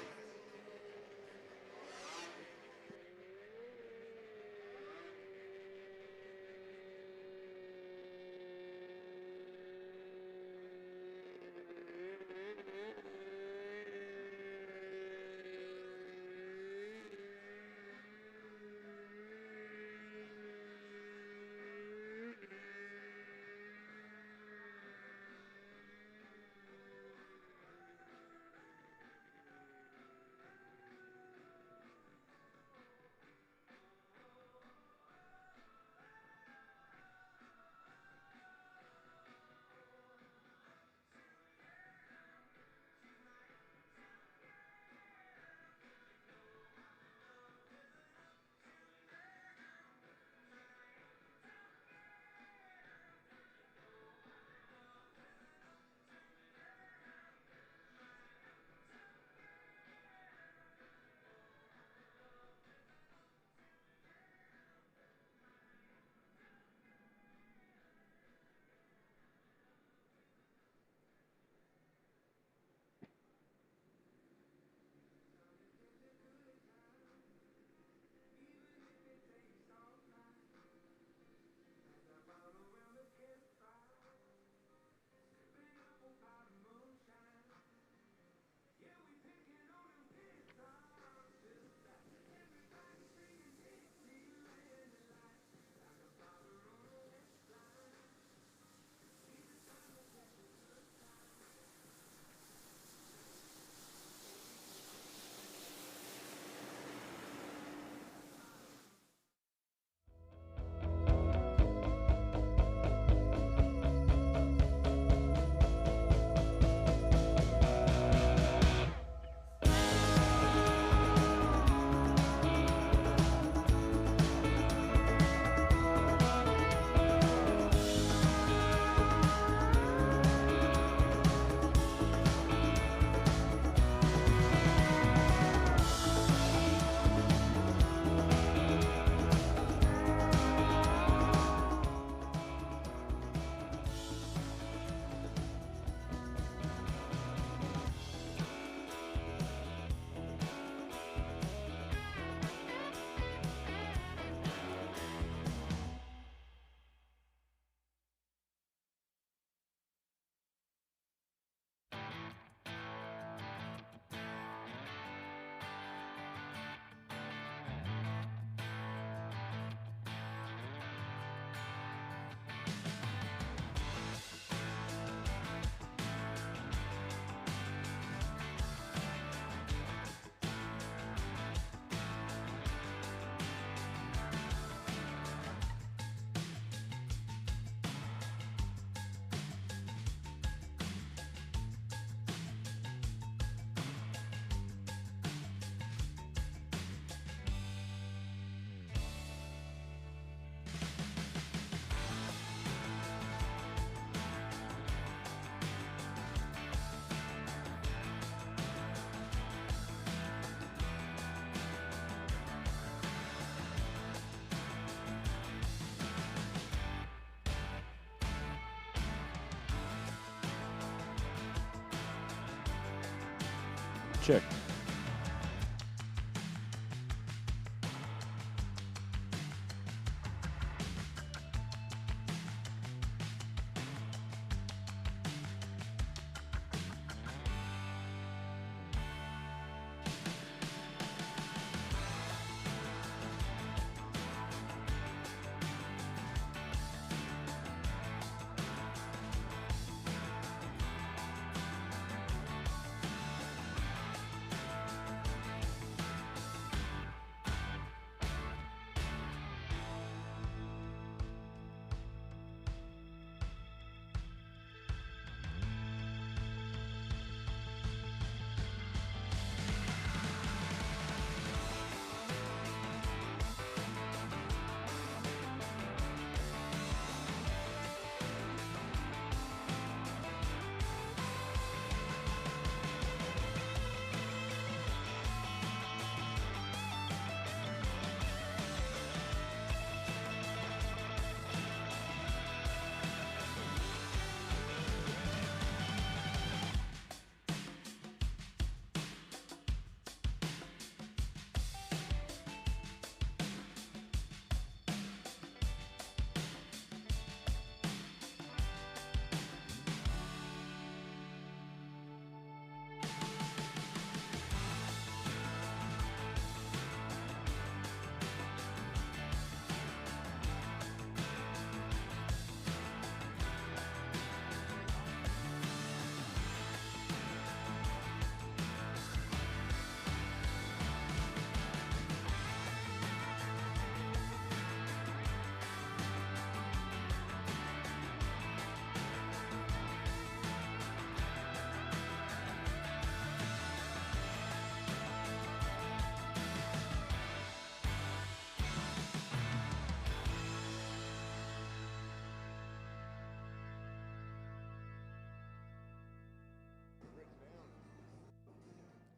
Check.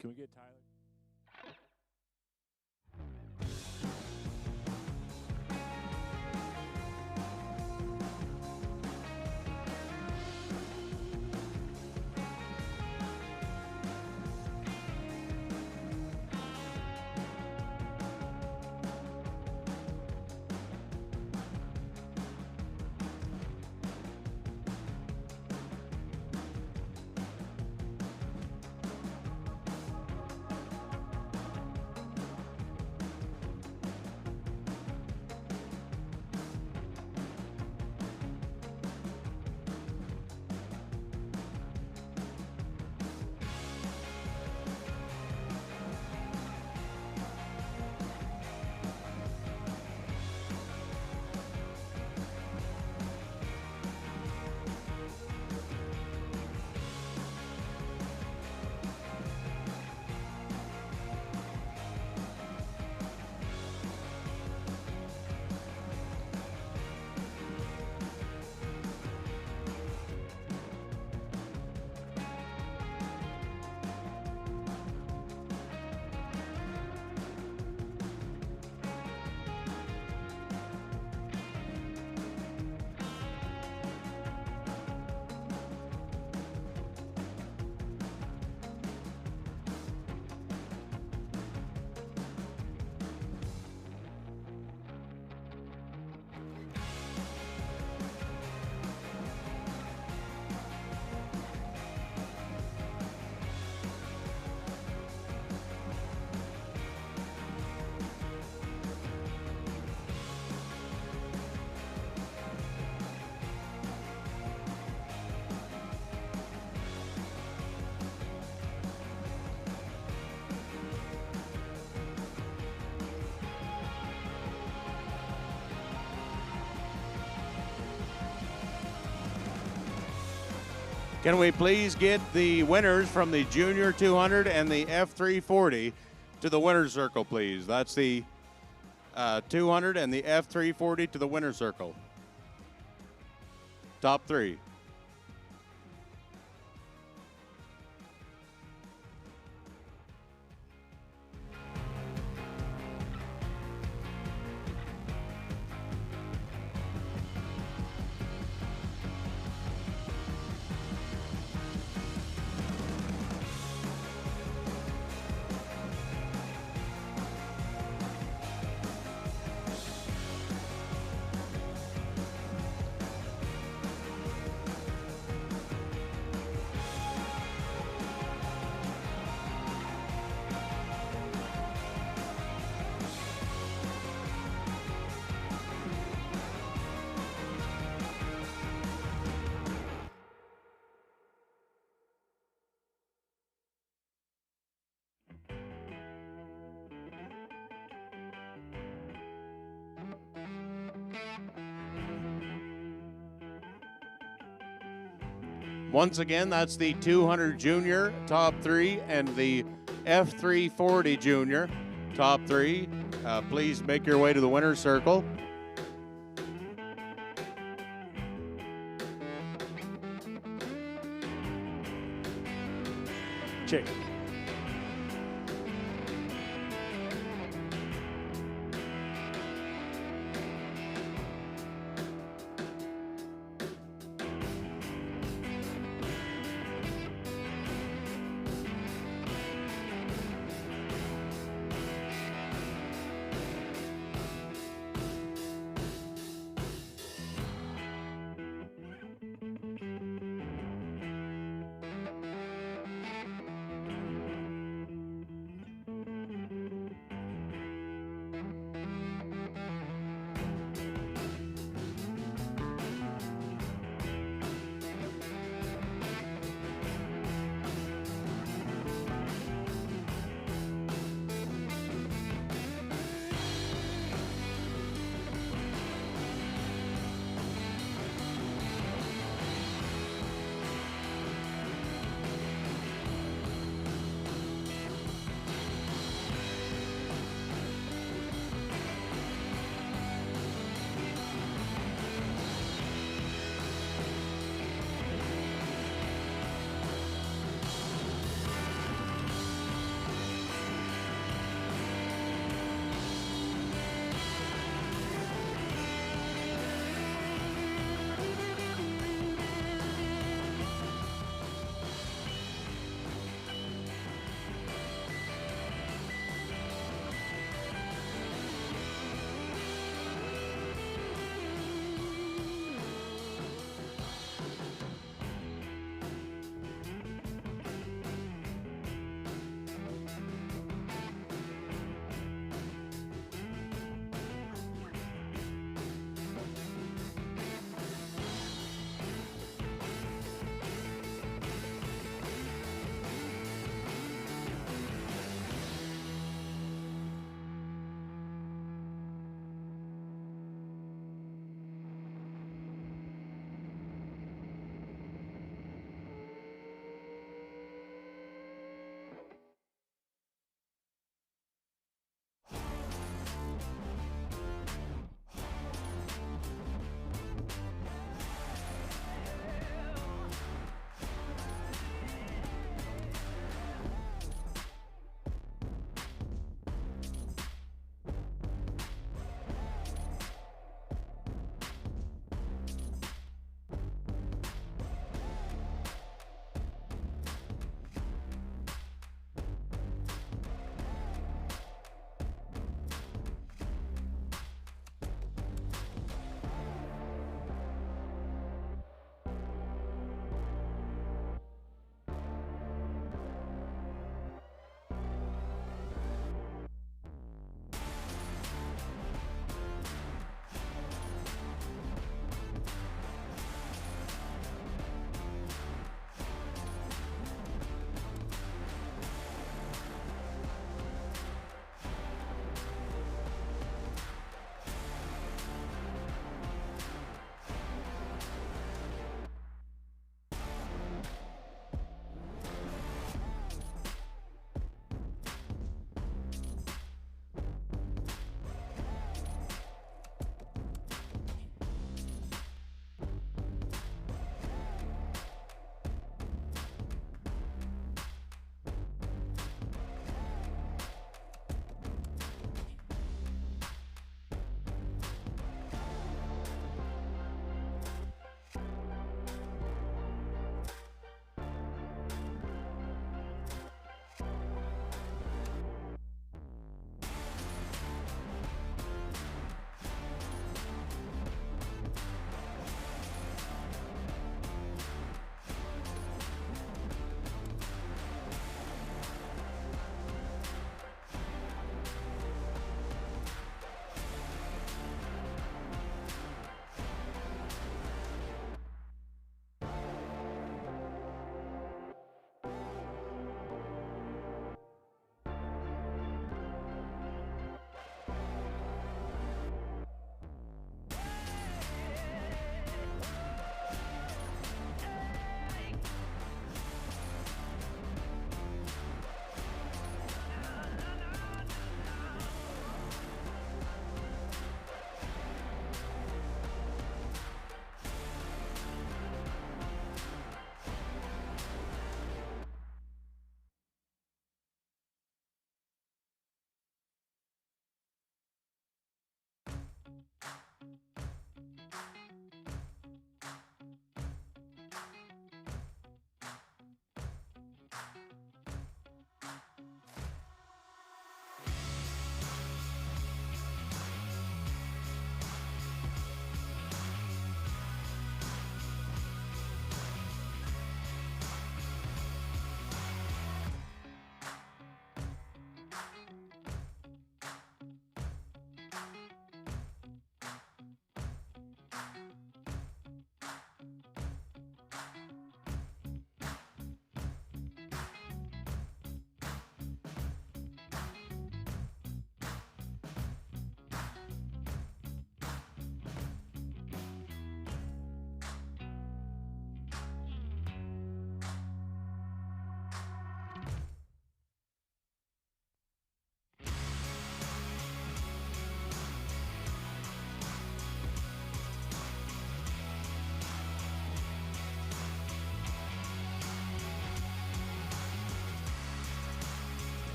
Can we get Tyler? Can we please get the winners from the Junior 200 and the F340 to the winner's circle, please? That's the 200 and the F340 to the winner's circle. Top three. Once again, that's the 200 Junior top three and the F340 Junior top three. Please make your way to the winner's circle. Check.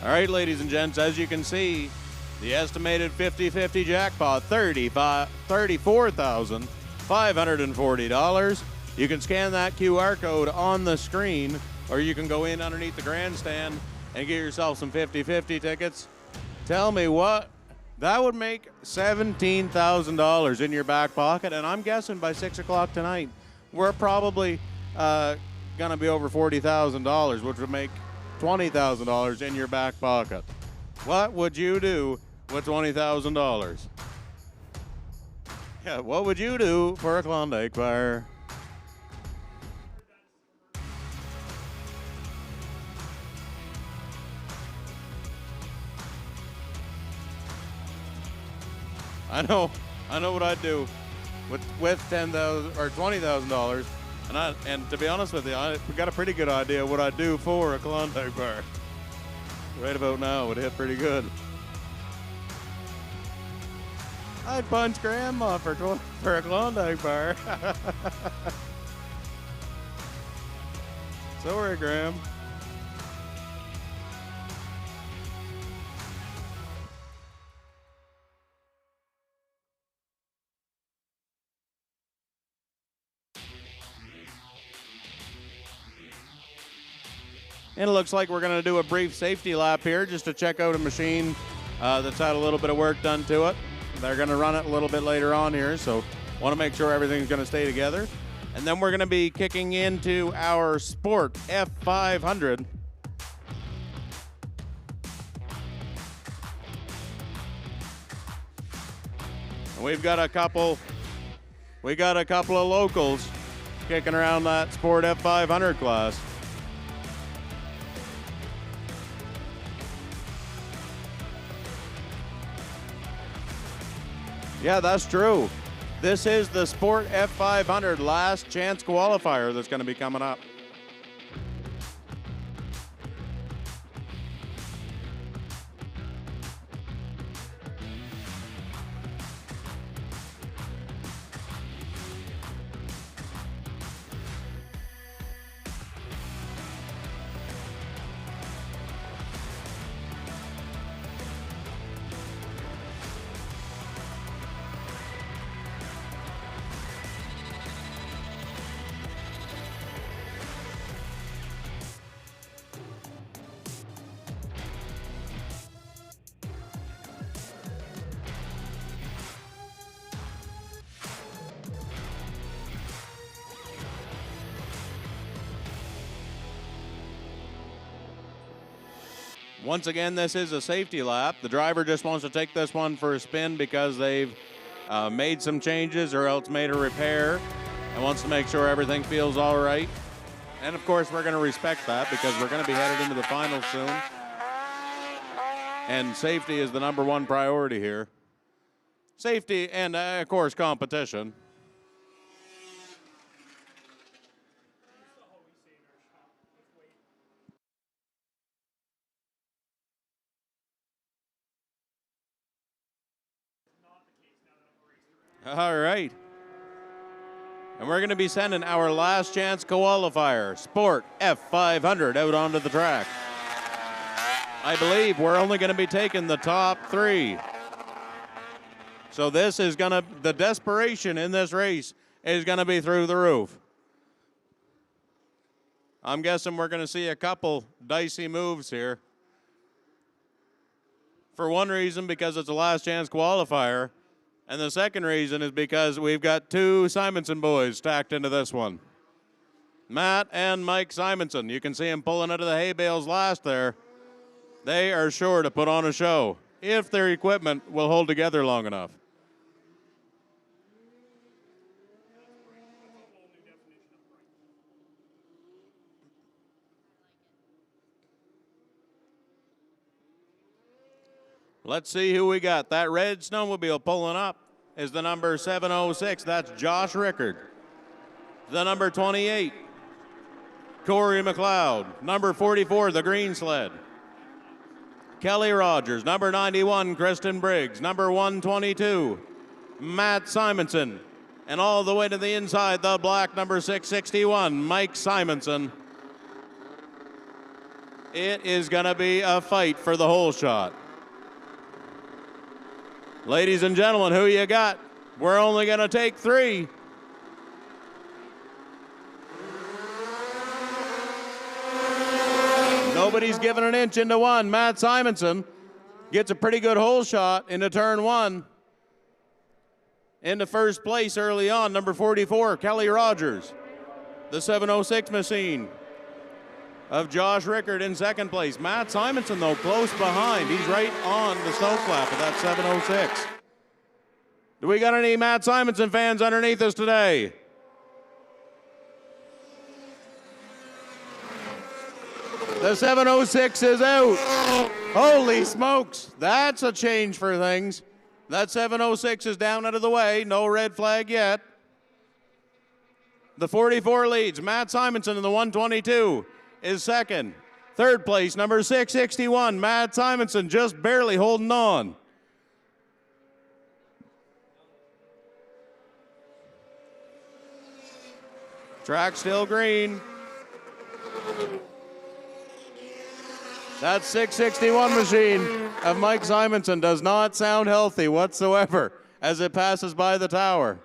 All right, ladies and gents, as you can see, the estimated 50-50 jackpot, $34,540. You can scan that QR code on the screen, or you can go in underneath the grandstand and get yourself some 50-50 tickets. Tell me what, that would make $17,000 in your back pocket, and I'm guessing by 6 o'clock tonight, we're probably gonna be over $40,000, which would make $20,000 in your back pocket. What would you do with $20,000? Yeah, what would you do for a Klondike bar? I know what I'd do with $10,000 or $20,000, and to be honest with you, we got a pretty good idea what I'd do for a Klondike bar. Right about now, it would hit pretty good. I'd punch Grandma for a Klondike bar. Sorry, Graham. And it looks like we're going to do a brief safety lap here just to check out a machine that's had a little bit of work done to it. They're going to run it a little bit later on here, so want to make sure everything's going to stay together. And then we're going to be kicking into our Sport F500. And we got a couple of locals kicking around that Sport F500 class. Yeah, that's true. This is the Sport F500 last chance qualifier that's going to be coming up. Once again, this is a safety lap. The driver just wants to take this one for a spin because they've made some changes or else made a repair and wants to make sure everything feels all right. And of course, we're going to respect that because we're going to be headed into the finals soon. And safety is the #1 priority here. Safety and, of course, competition. All right. And we're going to be sending our last chance qualifier, Sport F500, out onto the track. I believe we're only going to be taking the top 3. So this is going to, the desperation in this race is going to be through the roof. I'm guessing we're going to see a couple dicey moves here. For one reason, because it's a last chance qualifier. And the second reason is because we've got 2 Simonson boys stacked into this one. Matt and Mike Simonson. You can see them pulling out of the hay bales last there. They are sure to put on a show if their equipment will hold together long enough. Let's see who we got. That red snowmobile pulling up is the number 706. That's Josh Rickard. The number 28, Corey McLeod. Number 44, the green sled, Kelly Rogers. Number 91, Kristen Briggs. Number 122, Matt Simonson. And all the way to the inside, the black number 661, Mike Simonson. It is going to be a fight for the whole shot. Ladies and gentlemen, who you got? We're only going to take 3. Nobody's giving an inch into 1. Matt Simonson gets a pretty good hole shot into turn 1. Into first place early on, number 44, Kelly Rogers. The 706 machine of Josh Rickard in second place. Matt Simonson, though, close behind. He's right on the snow flap of that 706. Do we got any Matt Simonson fans underneath us today? The 706 is out. Holy smokes, that's a change for things. That 706 is down out of the way. No red flag yet. The 44 leads. Matt Simonson in the 122 is second. Third place, number 661, Matt Simonson, just barely holding on. Track still green. That 661 machine of Mike Simonson does not sound healthy whatsoever as it passes by the tower.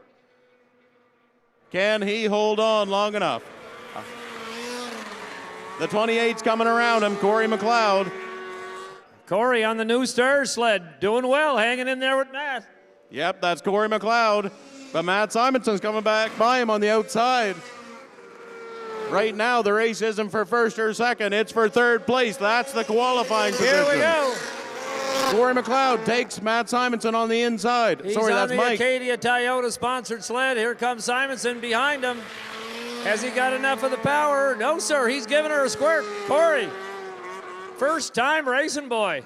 Can he hold on long enough? The 28's coming around him, Corey McLeod. Corey on the new star sled, doing well, hanging in there with Matt. Yep, that's Corey McLeod. But Matt Simonson's coming back by him on the outside. Right now, the race isn't for first or second. It's for third place. That's the qualifying position. Here we go. Corey McLeod takes Matt Simonson on the inside. He's Sorry, on that's the Mike. Acadia Toyota sponsored sled. Here comes Simonson behind him. Has he got enough of the power? No, sir. He's giving her a squirt. Corey, first time racing boy.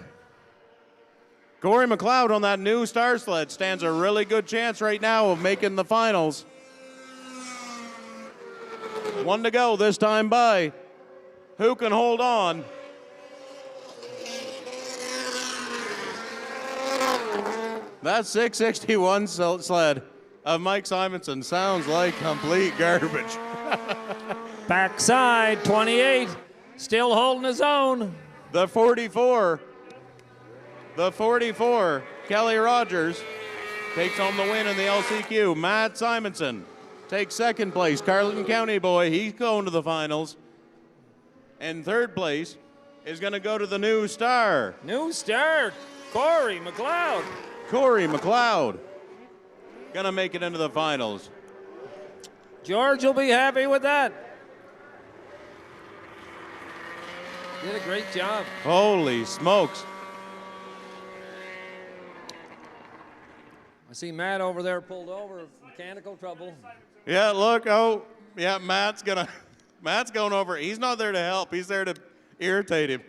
Corey McLeod on that new star sled stands a really good chance right now of making the finals. 1 to go this time by. Who can hold on? That 661 sled of Mike Simonson sounds like complete garbage. Backside, 28, still holding his own. The 44, Kelly Rogers, takes home the win in the LCQ. Matt Simonson takes second place. Carleton County boy, he's going to the finals. And third place is going to go to the new star. New star, Corey McLeod. Corey McLeod going to make it into the finals. George will be happy with that. Did a great job. Holy smokes. I see Matt over there pulled over, mechanical trouble. Yeah, look, yeah, Matt's going over. He's not there to help. He's there to irritate him.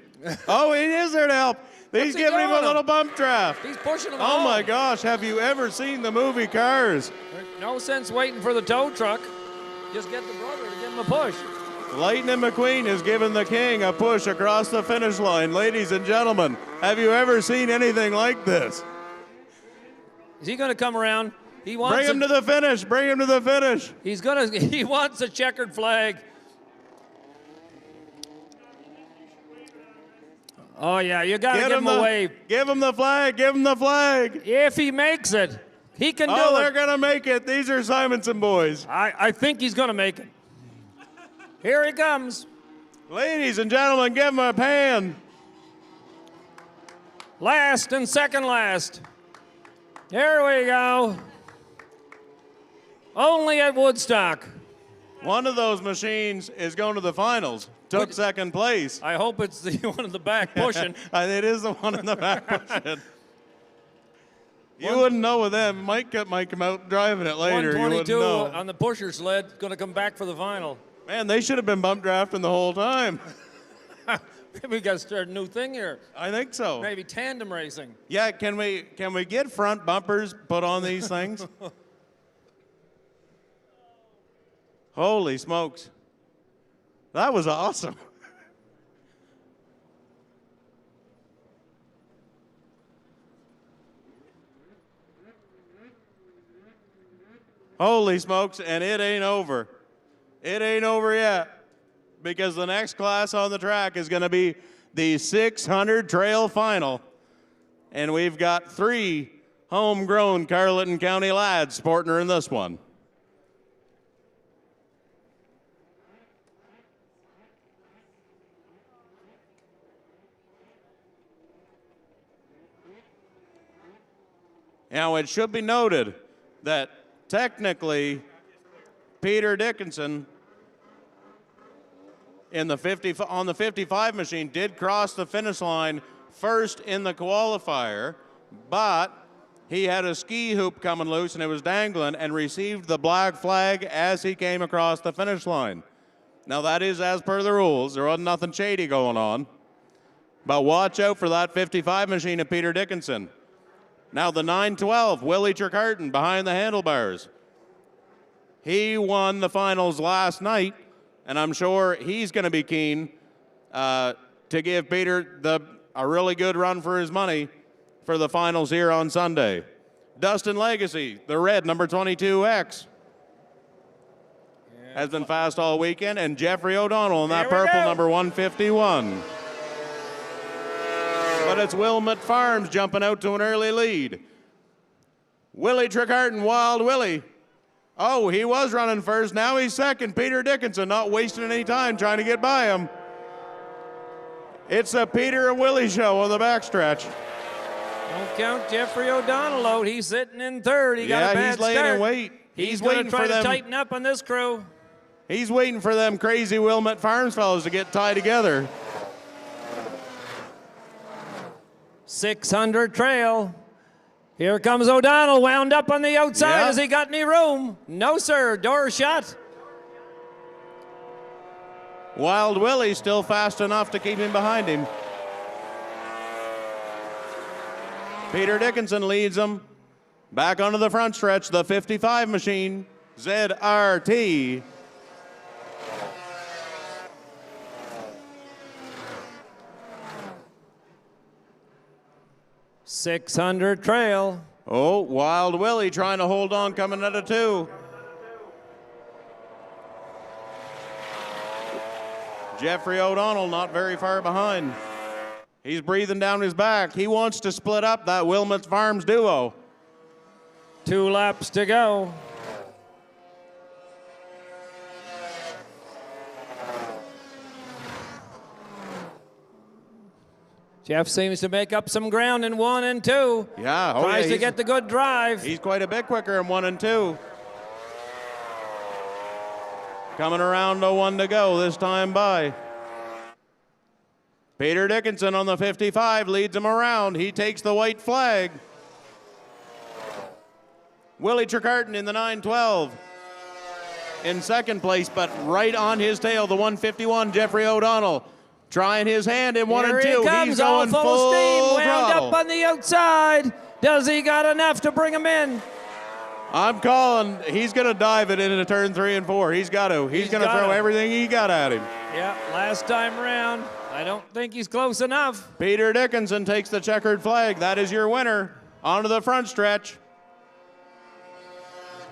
Oh, he is there to help. He's giving him a little bump draft. He's pushing him Oh, home. my gosh. Have you ever seen the movie Cars? There's no sense waiting for the tow truck. Just get the brother to give him a push. Lightning McQueen is giving the king a push across the finish line. Ladies and gentlemen, have you ever seen anything like this? Is he going to come around? He wants Bring him to the finish. Bring him to the finish. He wants a checkered flag. Oh, yeah, you got to give him a wave. Give him the flag. Give him the flag. If he makes it, he can do it. Oh, they're going to make it. These are Simonson boys. I think he's going to make it. Here he comes. Ladies and gentlemen, give him a hand. Last and second last. Here we go. Only at Woodstock. One of those machines is going to the finals. Took second place. I hope it's the one in the back pushing. It is the one in the back pushing. You wouldn't know with them. Mike might come out driving it later. 122 you wouldn't know. on the pusher sled, going to come back for the final. Man, they should have been bump drafting the whole time. Maybe we got to start a new thing here. I think so. Maybe tandem racing. Yeah, can we get front bumpers put on these things? Holy smokes. That was awesome. Holy smokes, and it ain't over. It ain't over yet, because the next class on the track is going to be the 600 trail final. And we've got 3 homegrown Carleton County lads sporting her in this one. Now, it should be noted that technically Peter Dickinson on the 55 machine did cross the finish line first in the qualifier, but he had a ski hoop coming loose and it was dangling and received the black flag as he came across the finish line. Now, that is as per the rules. There wasn't nothing shady going on. But watch out for that 55 machine of Peter Dickinson. Now, the 912, Willie Tricarton behind the handlebars. He won the finals last night, and I'm sure he's going to be keen to give Peter a really good run for his money for the finals here on Sunday. Dustin Legacy, the red number 22X, has been fast all weekend, and Jeffrey O'Donnell in that purple number 151. But it's Wilmot Farms jumping out to an early lead. Willie Tricarton, Wild Willie. Oh, he was running first. Now he's second. Peter Dickinson not wasting any time trying to get by him. It's a Peter and Willie show on the backstretch. Don't count Jeffrey O'Donnell out. He's sitting in third. He got a bad he's laying start. in wait. He's going to try to tighten up on this crew. He's waiting for them crazy Wilmot Farms fellows to get tied together. 600 trail. Here comes O'Donnell, wound up on the outside. Has he got any room? No, sir. Door shut. Wild Willie still fast enough to keep him behind him. Peter Dickinson leads him. Back onto the front stretch, the 55 machine, ZRT. .600 trail. Oh, Wild Willie trying to hold on, coming at a 2. Jeffrey O'Donnell not very far behind. He's breathing down his back. He wants to split up that Wilmot Farms duo. 2 laps to go. Jeff seems to make up some ground in 1 and 2. Yeah. Tries to get the good drive. He's quite a bit quicker in 1 and 2. Coming around to 1 to go this time by. Peter Dickinson on the 55 leads him around. He takes the white flag. Willie Tricarton in the 912 in second place, but right on his tail, the 151, Jeffrey O'Donnell. Trying his hand in 1 and 2. Here he comes, he's going full steam, wound throttle. up on the outside. Does he got enough to bring him in? I'm calling. He's going to dive it into turn 3 and 4. He's got to. He's going to throw everything he got at him. Yeah, last time around, I don't think he's close enough. Peter Dickinson takes the checkered flag. That is your winner. Onto the front stretch.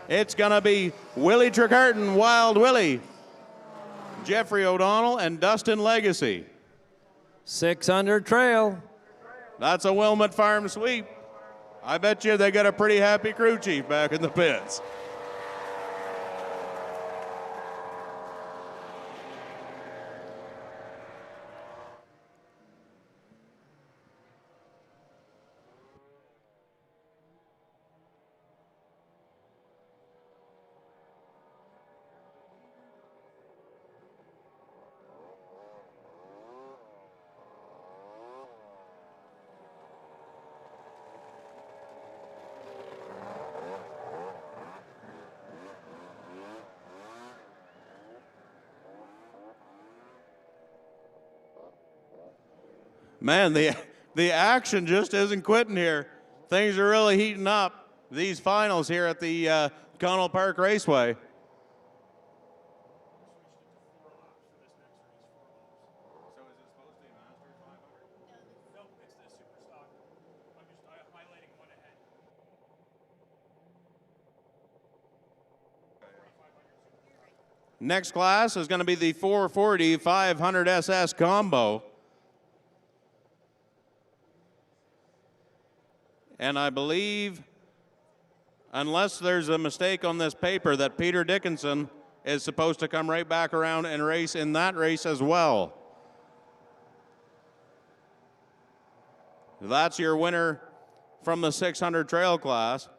It's going to be Willie Tricarton, Wild Willie, Jeffrey O'Donnell, and Dustin Legacy. 600 trail. That's a Wilmot Farm sweep. I bet you they got a pretty happy crew chief back in the pits. Man, the action just isn't quitting here. Things are really heating up. These finals here at the Connell Park Raceway. Next class is going to be the 440 500 SS combo. And I believe, unless there's a mistake on this paper, that Peter Dickinson is supposed to come right back around and race in that race as well. That's your winner from the 600 trail class.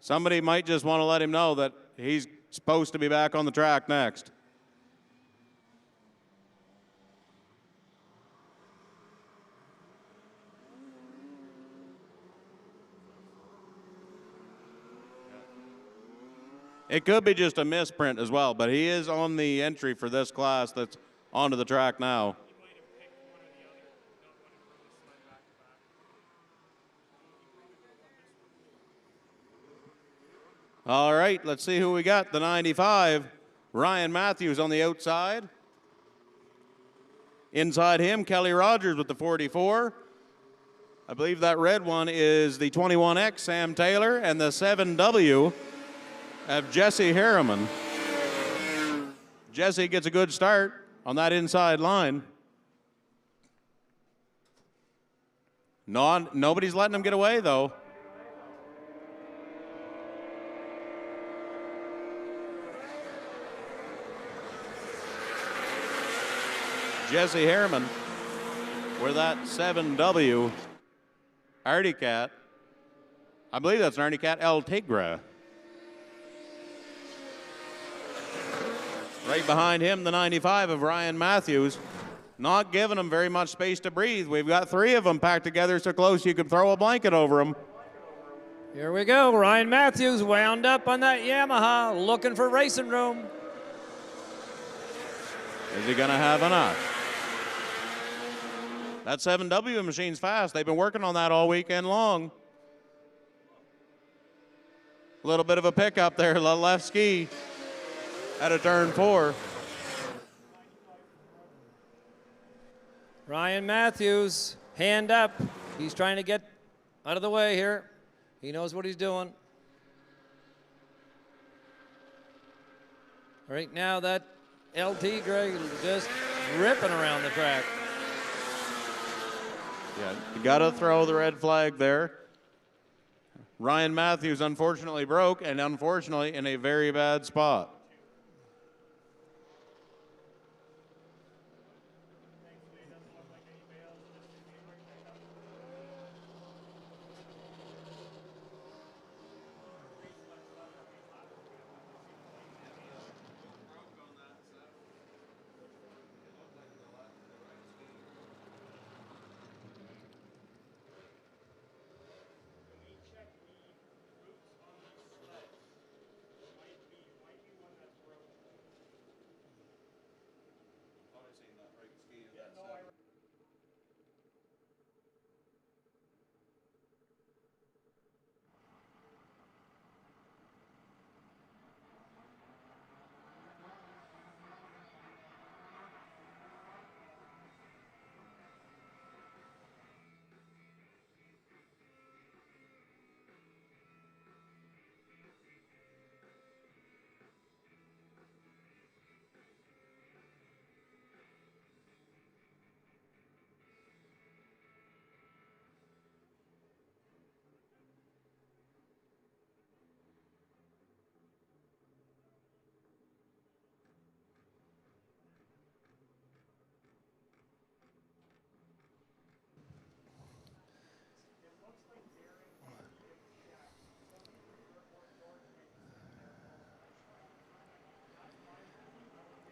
Somebody might just want to let him know that he's supposed to be back on the track next. It could be just a misprint as well, but he is on the entry for this class that's onto the track now. All right, let's see who we got. The 95, Ryan Matthews on the outside. Inside him, Kelly Rogers with the 44. I believe that red one is the 21X, Sam Taylor, and the 7W of Jesse Harriman. Jesse gets a good start on that inside line. Nobody's letting him get away, though. Jesse Harriman, where that 7W Artie Cat, I believe that's an Artie Cat El Tigra. Right behind him, the 95 of Ryan Matthews, not giving him very much space to breathe. We've got three of them packed together so close you could throw a blanket over them. Here we go. Ryan Matthews wound up on that Yamaha, looking for racing room. Is he going to have enough? That 7W machine's fast. They've been working on that all weekend long. A little bit of a pickup there, the left ski at a turn 4. Ryan Matthews, hand up. He's trying to get out of the way here. He knows what he's doing. Right now, that LT Greg just ripping around the track. Yeah, you got to throw the red flag there. Ryan Matthews unfortunately broke, and unfortunately in a very bad spot.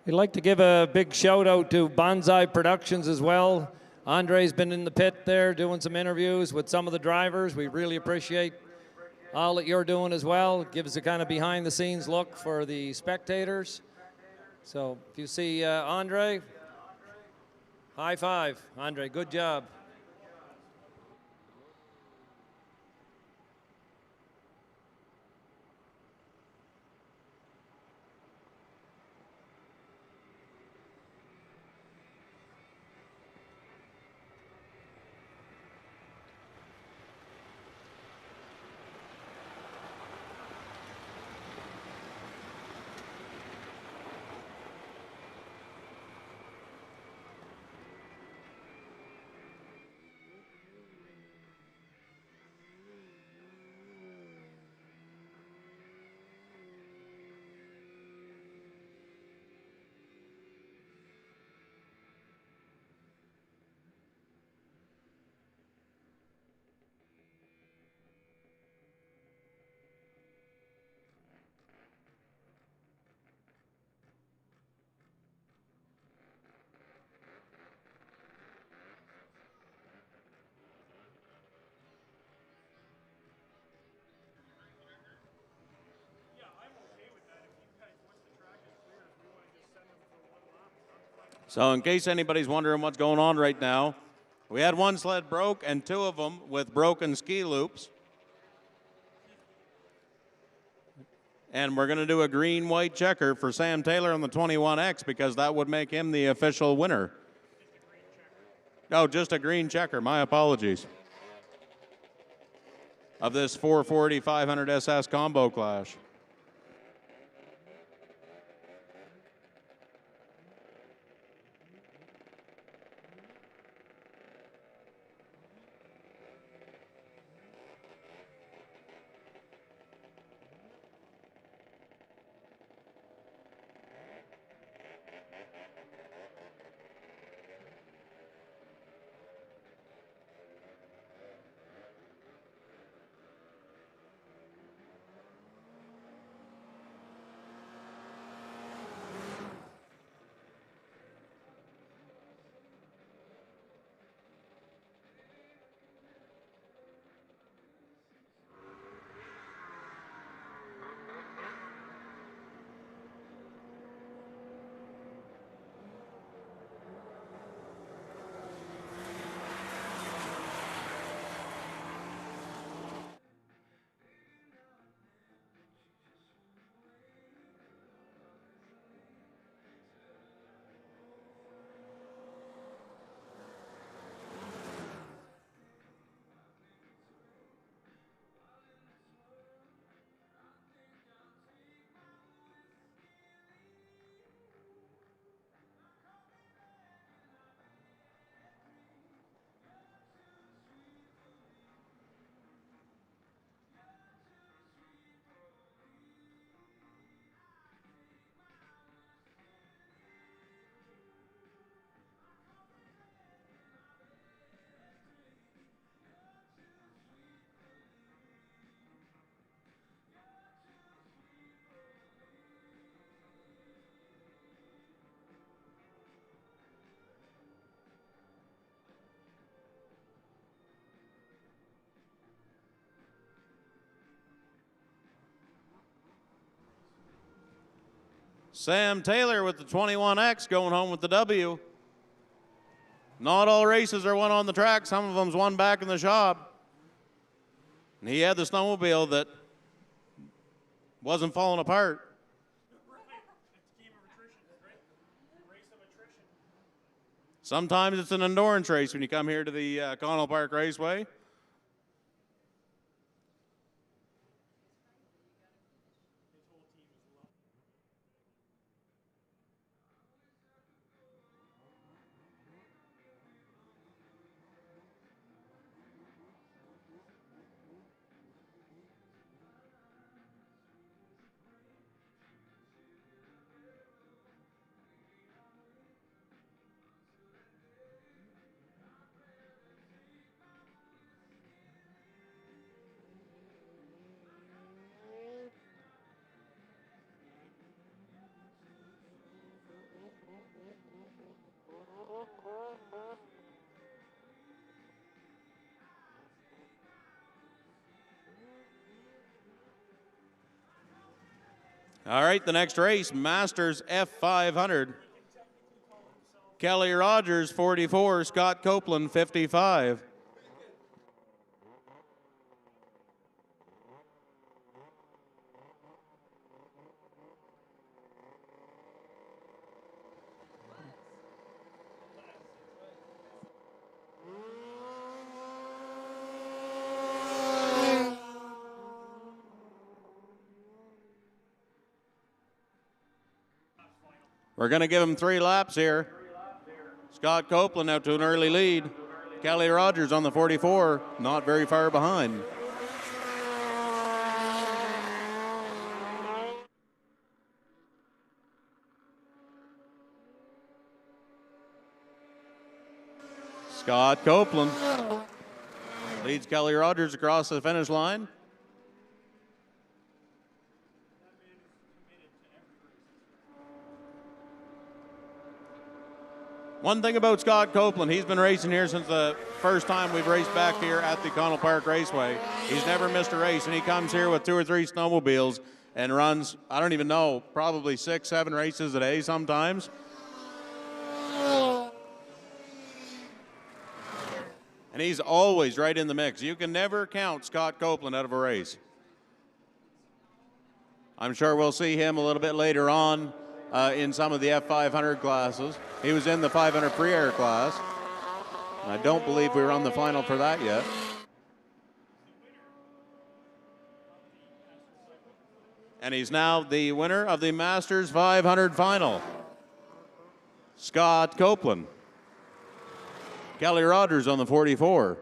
We'd like to give a big shout out to Bonsai Productions as well. Andre's been in the pit there doing some interviews with some of the drivers. We really appreciate all that you're doing as well. It gives a kind of behind the scenes look for the spectators. So if you see Andre, high five. Andre, good job. So in case anybody's wondering what's going on right now, we had one sled broke and two of them with broken ski loops. And we're going to do a green-white checker for Sam Taylor on the 21X because that would make him the official winner. No, just a green checker. My apologies. Of this 440-500 SS combo clash. Sam Taylor with the 21X going home with the W. Not all races are won on the track. Some of them's won back in the shop. And he had the snowmobile that wasn't falling apart. Sometimes it's an endurance race when you come here to the Connell Park Raceway. All right, the next race, Masters F500. Kelly Rogers, 44, Scott Copeland, 55. We're going to give him 3 laps here. Scott Copeland out to an early lead. Kelly Rogers on the 44, not very far behind. Scott Copeland leads Kelly Rogers across the finish line. One thing about Scott Copeland, he's been racing here since the first time we've raced back here at the Connell Park Raceway. He's never missed a race, and he comes here with 2 or 3 snowmobiles and runs, I don't even know, probably 6, 7 races a day sometimes. And he's always right in the mix. You can never count Scott Copeland out of a race. I'm sure we'll see him a little bit later on in some of the F500 classes. He was in the 500 free air class. I don't believe we were on the final for that yet. And he's now the winner of the Masters 500 final, Scott Copeland. Kelly Rogers on the 44.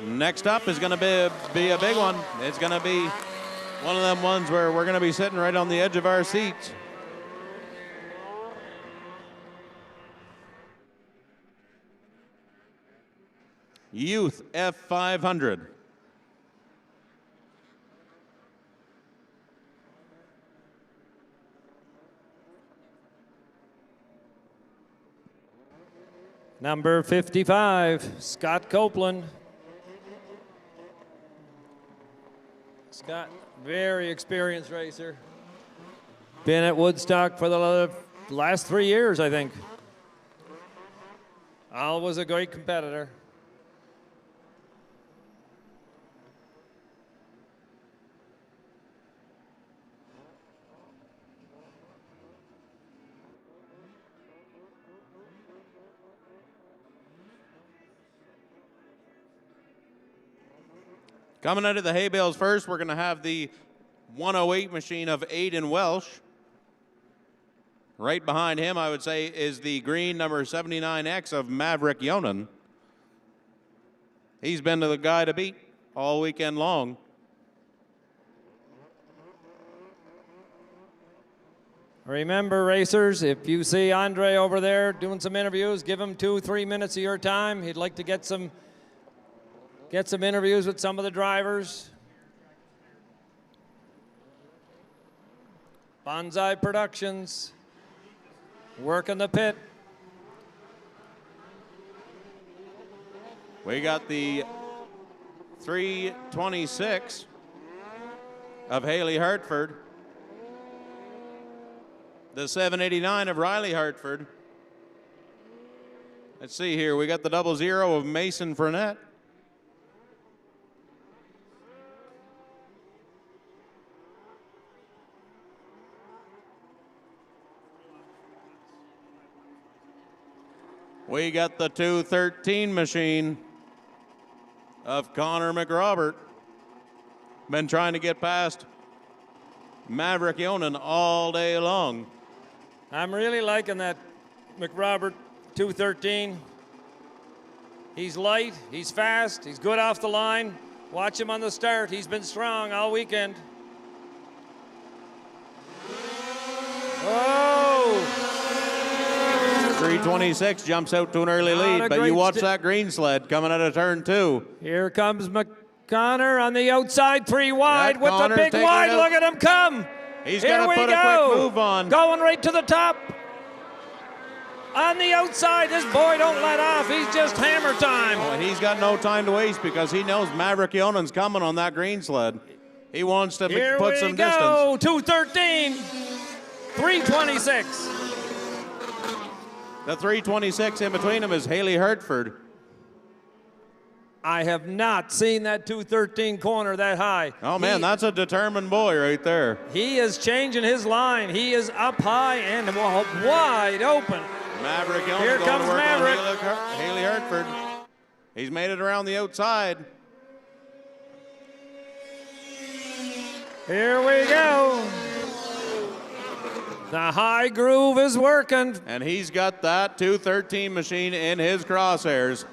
Next up is going to be a big one. It's going to be one of them ones where we're going to be sitting right on the edge of our seats. Youth F500. Number 55, Scott Copeland. Scott, very experienced racer. Been at Woodstock for the last 3 years, I think. Always a great competitor. Coming out of the hay bales first, we're going to have the 108 machine of Aidan Welsh. Right behind him, I would say, is the green number 79X of Maverick Yonan. He's been the guy to beat all weekend long. Remember, racers, if you see Andre over there doing some interviews, give him 2-3 minutes of your time. He'd like to get some interviews with some of the drivers. Bonsai Productions, working the pit. We got the 326 of Haley Hartford, the 789 of Riley Hartford. Let's see here, we got the 00 of Mason Fournette. We got the 213 machine of Connor McRobert. Been trying to get past Maverick Yonan all day long. I'm really liking that McRobert 213. He's light, he's fast, he's good off the line. Watch him on the start. He's been strong all weekend. Oh! 326 jumps out to an early lead, but you watch that green sled coming out of turn 2. Here comes Connor on the outside, 3 wide with Connor's the big taking wide. it Look at him come. He's Here got to we put go. a quick move on. Going right to the top. On the outside, this boy don't let off. He's just hammer time. Oh, he's got no time to waste because he knows Maverick Yonan's coming on that green sled. He wants to put some distance. Here we go, 213, 326. The 326 in between them is Haley Hartford. I have not seen that 213 corner that high. Oh, man, that's a determined boy right there. He is changing his line. He is up high and wide open. Maverick Yonan Here going comes to work Maverick. on Haley Hartford. He's made it around the outside. Here we go. The high groove is working. And he's got that 213 machine in his crosshairs.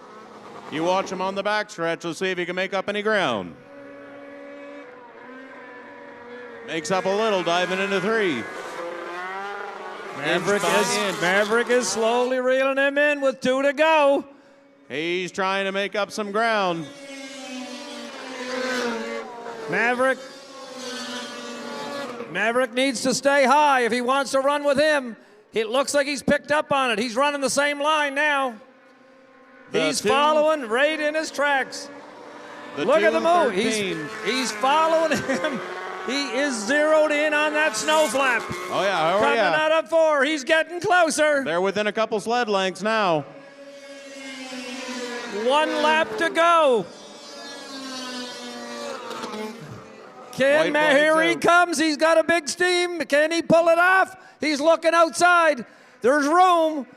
You watch him on the backstretch. Let's see if he can make up any ground. Makes up a little, diving into 3. Maverick is slowly reeling him in with 2 to go. He's trying to make up some ground. Maverick needs to stay high if he wants to run with him. It looks like he's picked up on it. He's running the same line now. He's following right in his tracks. Look at the move. He's following him. He is zeroed in on that snow flap. Oh, yeah. Oh, Coming yeah. out of 4. He's getting closer. They're within a couple sled lengths now. 1 lap to go. Here he comes. He's got a big steam. Can he pull it off? He's looking outside. There's room.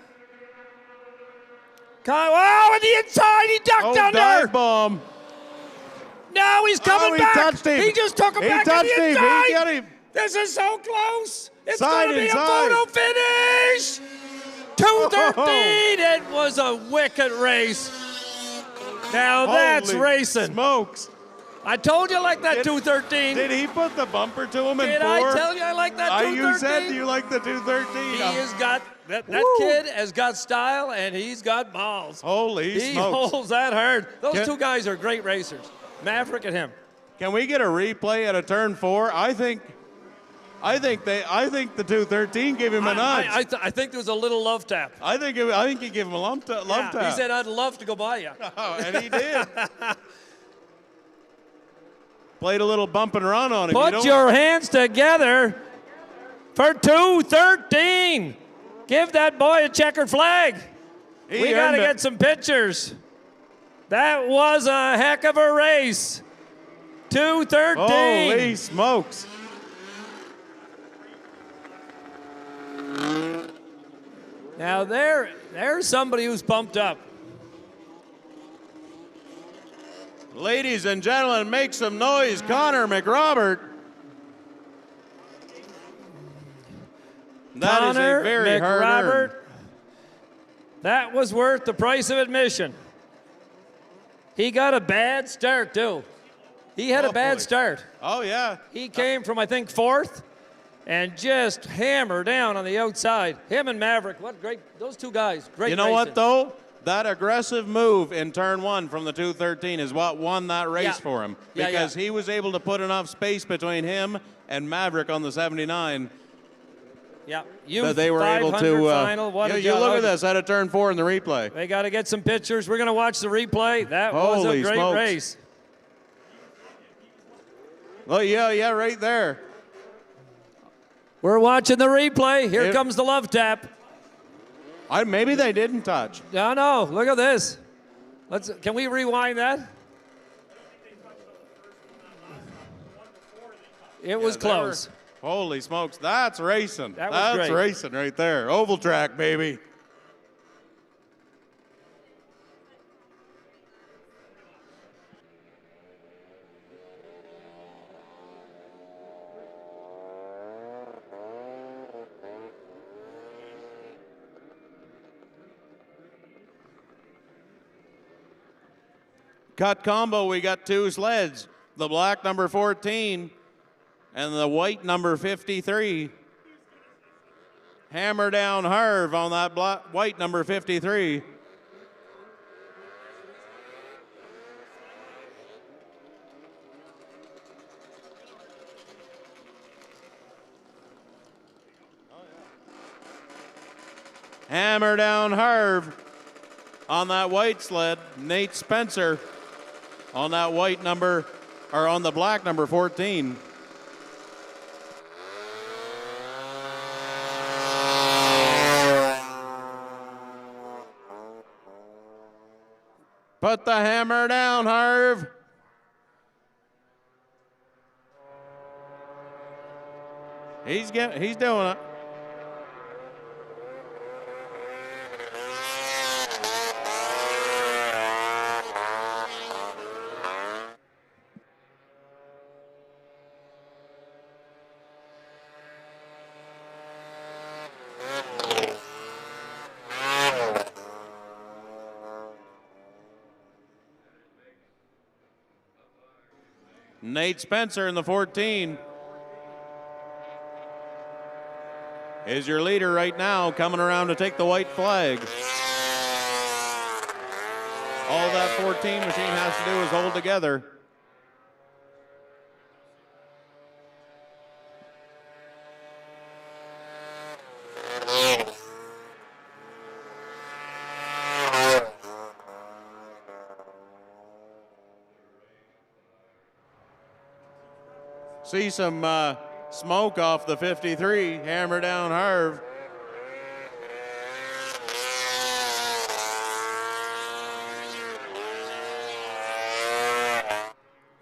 Oh, on the inside, he ducked under. Dive bomb. Now he's coming back. Touched him. He just took him back on the inside. He got him. This is so close. It's Side going to be a inside. photo finish. 2:13. It was a wicked race. Now that's Holy racing. Smokes. I told you I like that 2:13. Did he put the bumper to him in 4? Did I tell you I like that 2:13? You said you like the 2:13. He has got, that kid has got style and he's got balls. Holy he smokes. holds that hard. Those two guys are great racers. Maverick and him. Can we get a replay at a turn 4? I think the 2:13 gave him a nudge. I think there was a little love tap. I think he gave him a love tap. He said, "I'd love to go by you." Oh, and he did. Played a little bump and run on him. Put your hands together for 2:13. Give that boy a checkered flag. We got to get some pictures. That was a heck of a race. 2:13. Holy smokes. Now there's somebody who's pumped up. Ladies and gentlemen, make some noise, Connor McRobert. That is a very hard-earned. That was worth the price of admission. He got a bad start, too. He had a bad start. Oh, yeah. He came from, I think, 4th and just hammered down on the outside. Him and Maverick, those two guys, great You know racing. what, though? That aggressive move in turn 1 from the 2:13 is what won that race for him. Because he was able to put enough space between him and Maverick on the 79. Yeah, that they were able to. Final. You look at this out of turn 4 in the replay. They got to get some pictures. We're going to watch the replay. That was a great race. Oh, yeah, right there. We're watching the replay. Here comes the love tap. Maybe they didn't touch. No, look at this. Can we rewind that? It was close. Holy smokes, that's racing. That's great. Racing right there. Oval track, baby. Cut combo, we got 2 sleds. The black number 14 and the white number 53. Hammer down Harv on that white number 53. Hammer down Harv on that white sled. Nate Spencer on that white number, or on the black number 14. Put the hammer down, Harv. He's doing it. Nate Spencer in the 14 is your leader right now, coming around to take the white flag. All that 14 machine has to do is hold together. see some smoke off the 53. Hammer down Harv.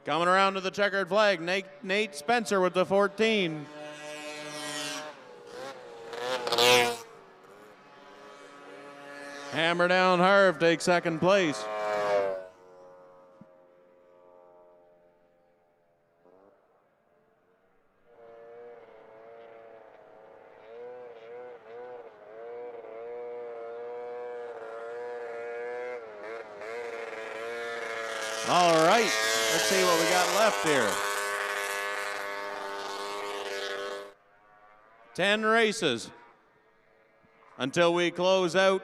Coming around to the checkered flag, Nate Spencer with the 14. Hammer down Harv takes second place. All right, let's see what we got left here. 10 races until we close out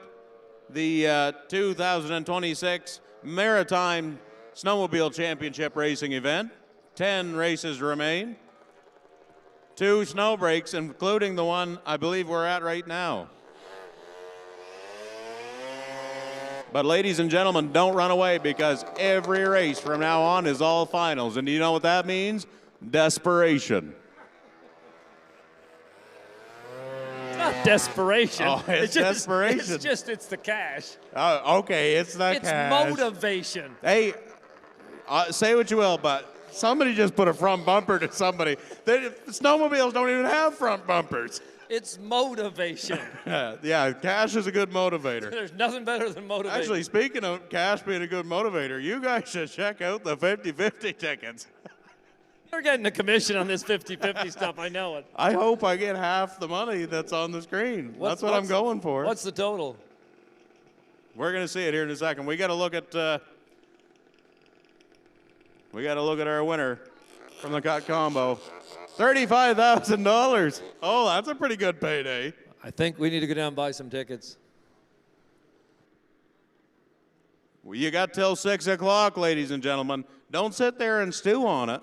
the 2026 Maritime Snowmobile Championship Racing event. 10 races remain. 2 snow breaks, including the one I believe we're at right now. But ladies and gentlemen, don't run away, because every race from now on is all finals. And do you know what that means? Desperation. It's not desperation. Oh, it's desperation. It's the cash. Okay, it's the It's cash. motivation. Hey, say what you will, but somebody just put a front bumper to somebody. Snowmobiles don't even have front bumpers. It's motivation. Yeah, cash is a good motivator. There's nothing better than motivation. Actually, speaking of cash being a good motivator, you guys should check out the 50-50 tickets. You're getting a commission on this 50-50 stuff. I know it. I hope I get half the money that's on the screen. That's what I'm going for. What's the total? We're going to see it here in a second. We got to look at our winner from the cut combo. $35,000. Oh, that's a pretty good payday. I think we need to go down and buy some tickets. Well, you got till 6 o'clock, ladies and gentlemen. Don't sit there and stew on it.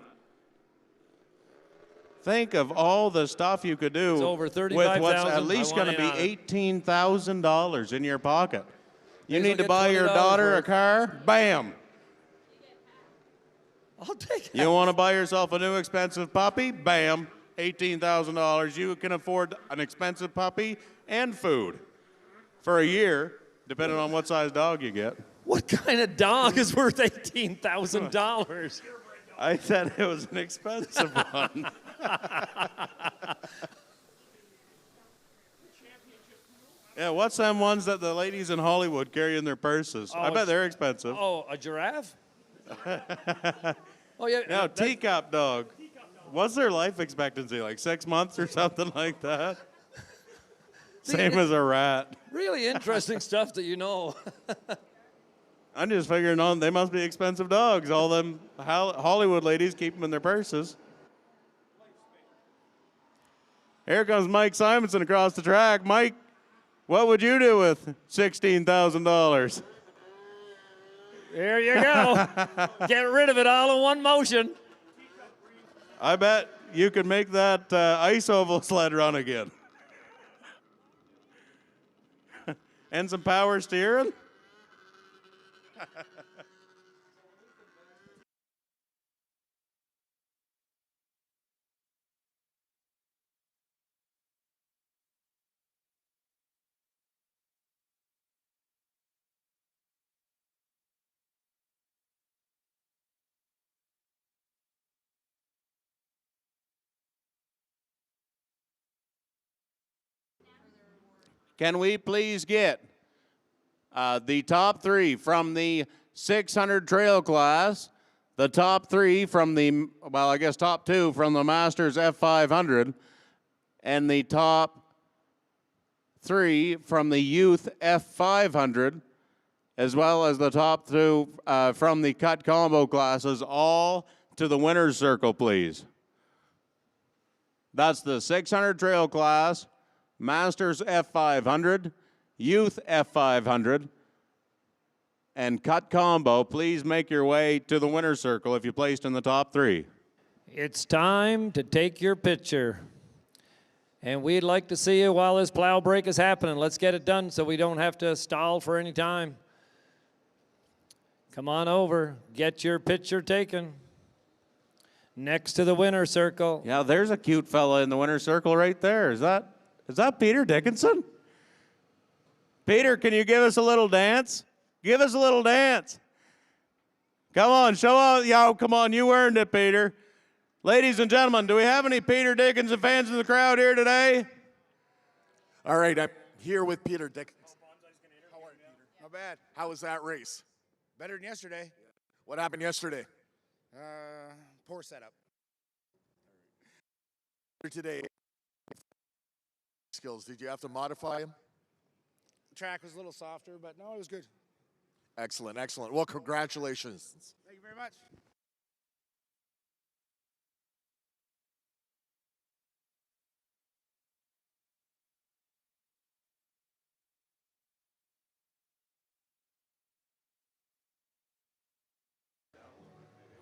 Think of all the stuff you could do It's over with $35,000. what's at least going to be $18,000 in your pocket. You need to buy your daughter a car? Bam. I'll take it. You want to buy yourself a new expensive puppy? Bam, $18,000. You can afford an expensive puppy and food for a year, depending on what size dog you get. What kind of dog is worth $18,000? I said it was an expensive one. Yeah, what's them ones that the ladies in Hollywood carry in their purses? I bet they're expensive. Oh, a giraffe? Oh, yeah. No, teacup dog. What's their life expectancy, like 6 months or something like that? Same as a rat. Really interesting stuff that you know. I'm just figuring on they must be expensive dogs. All them Hollywood ladies keep them in their purses. Here comes Mike Simonson across the track. Mike, what would you do with $16,000? There you go. Get rid of it all in one motion. I bet you could make that ice oval sled run again. And some power steering. Can we please get the top 3 from the 600 trail class, the top 3 from the, well, I guess top 2 from the Masters F500, and the top 3 from the Youth F500, as well as the top 2 from the cut combo classes, all to the winner's circle, please. That's the 600 trail class, Masters F500, Youth F500, and cut combo. Please make your way to the winner's circle if you placed in the top 3. It's time to take your picture. And we'd like to see you while this plow break is happening. Let's get it done so we don't have to stall for any time. Come on over, get your picture taken. Next to the winner's circle. Yeah, there's a cute fella in the winner's circle right there. Is that Peter Dickinson? Peter, can you give us a little dance? Give us a little dance. Come on, show out. Yo, come on, you earned it, Peter. Ladies and gentlemen, do we have any Peter Dickinson fans in the crowd here today? All right, I'm here with Peter Dickinson. How are you, Peter? Not bad. How was that race? Better than yesterday. What happened yesterday? Poor setup. Today, skills, did you have to modify them? The track was a little softer, but no, it was good. Excellent, excellent. Well, congratulations. Thank you very much.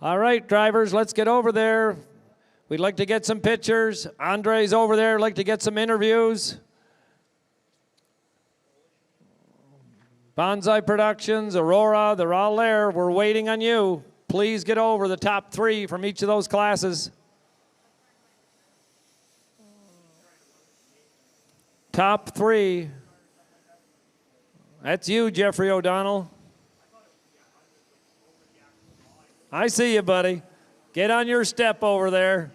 All right, drivers, let's get over there. We'd like to get some pictures. Andre's over there, like to get some interviews. Bonsai Productions, Aurora, they're all there. We're waiting on you. Please get over the top 3 from each of those classes. Top 3. That's you, Jeffrey O'Donnell. I see you, buddy. Get on your step over there.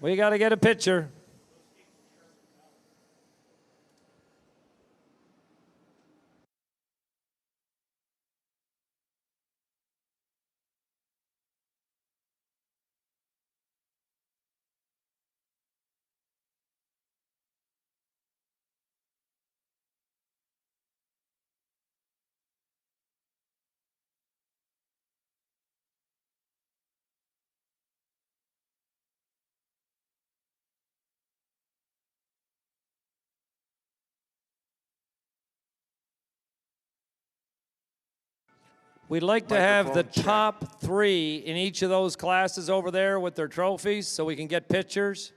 We got to get a picture. We'd like to have the top 3 in each of those classes over there with their trophies so we can get pictures.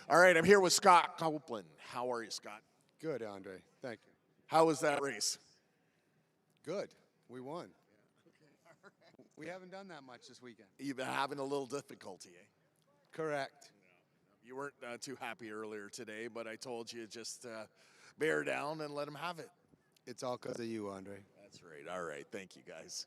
All right, I'm here with Scott Copeland. How are you, Scott? Good, Andre. Thank you. How was that race? Good. We won. We haven't done that much this weekend. You've been having a little difficulty, eh? Correct. You weren't too happy earlier today, but I told you just bear down and let them have it. It's all because of you, Andre. That's right. All right. Thank you, guys.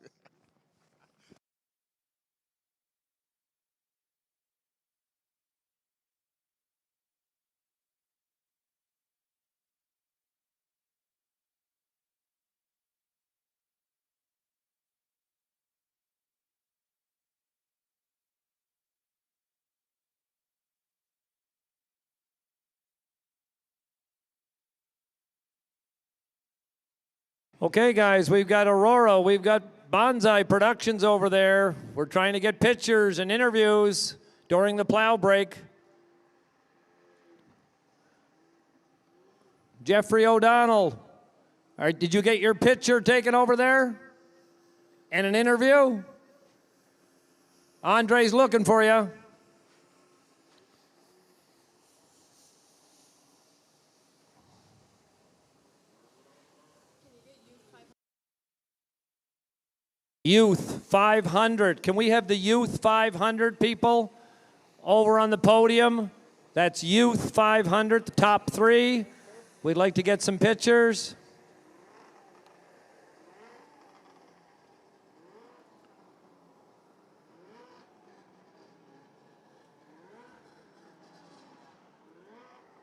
Okay, guys, we've got Aurora. We've got Bonsai Productions over there. We're trying to get pictures and interviews during the plow break. Jeffrey O'Donnell. All right, did you get your picture taken over there? And an interview? Andre's looking for you. Youth 500. Can we have the Youth 500 people over on the podium? That's Youth 500, the top 3. We'd like to get some pictures.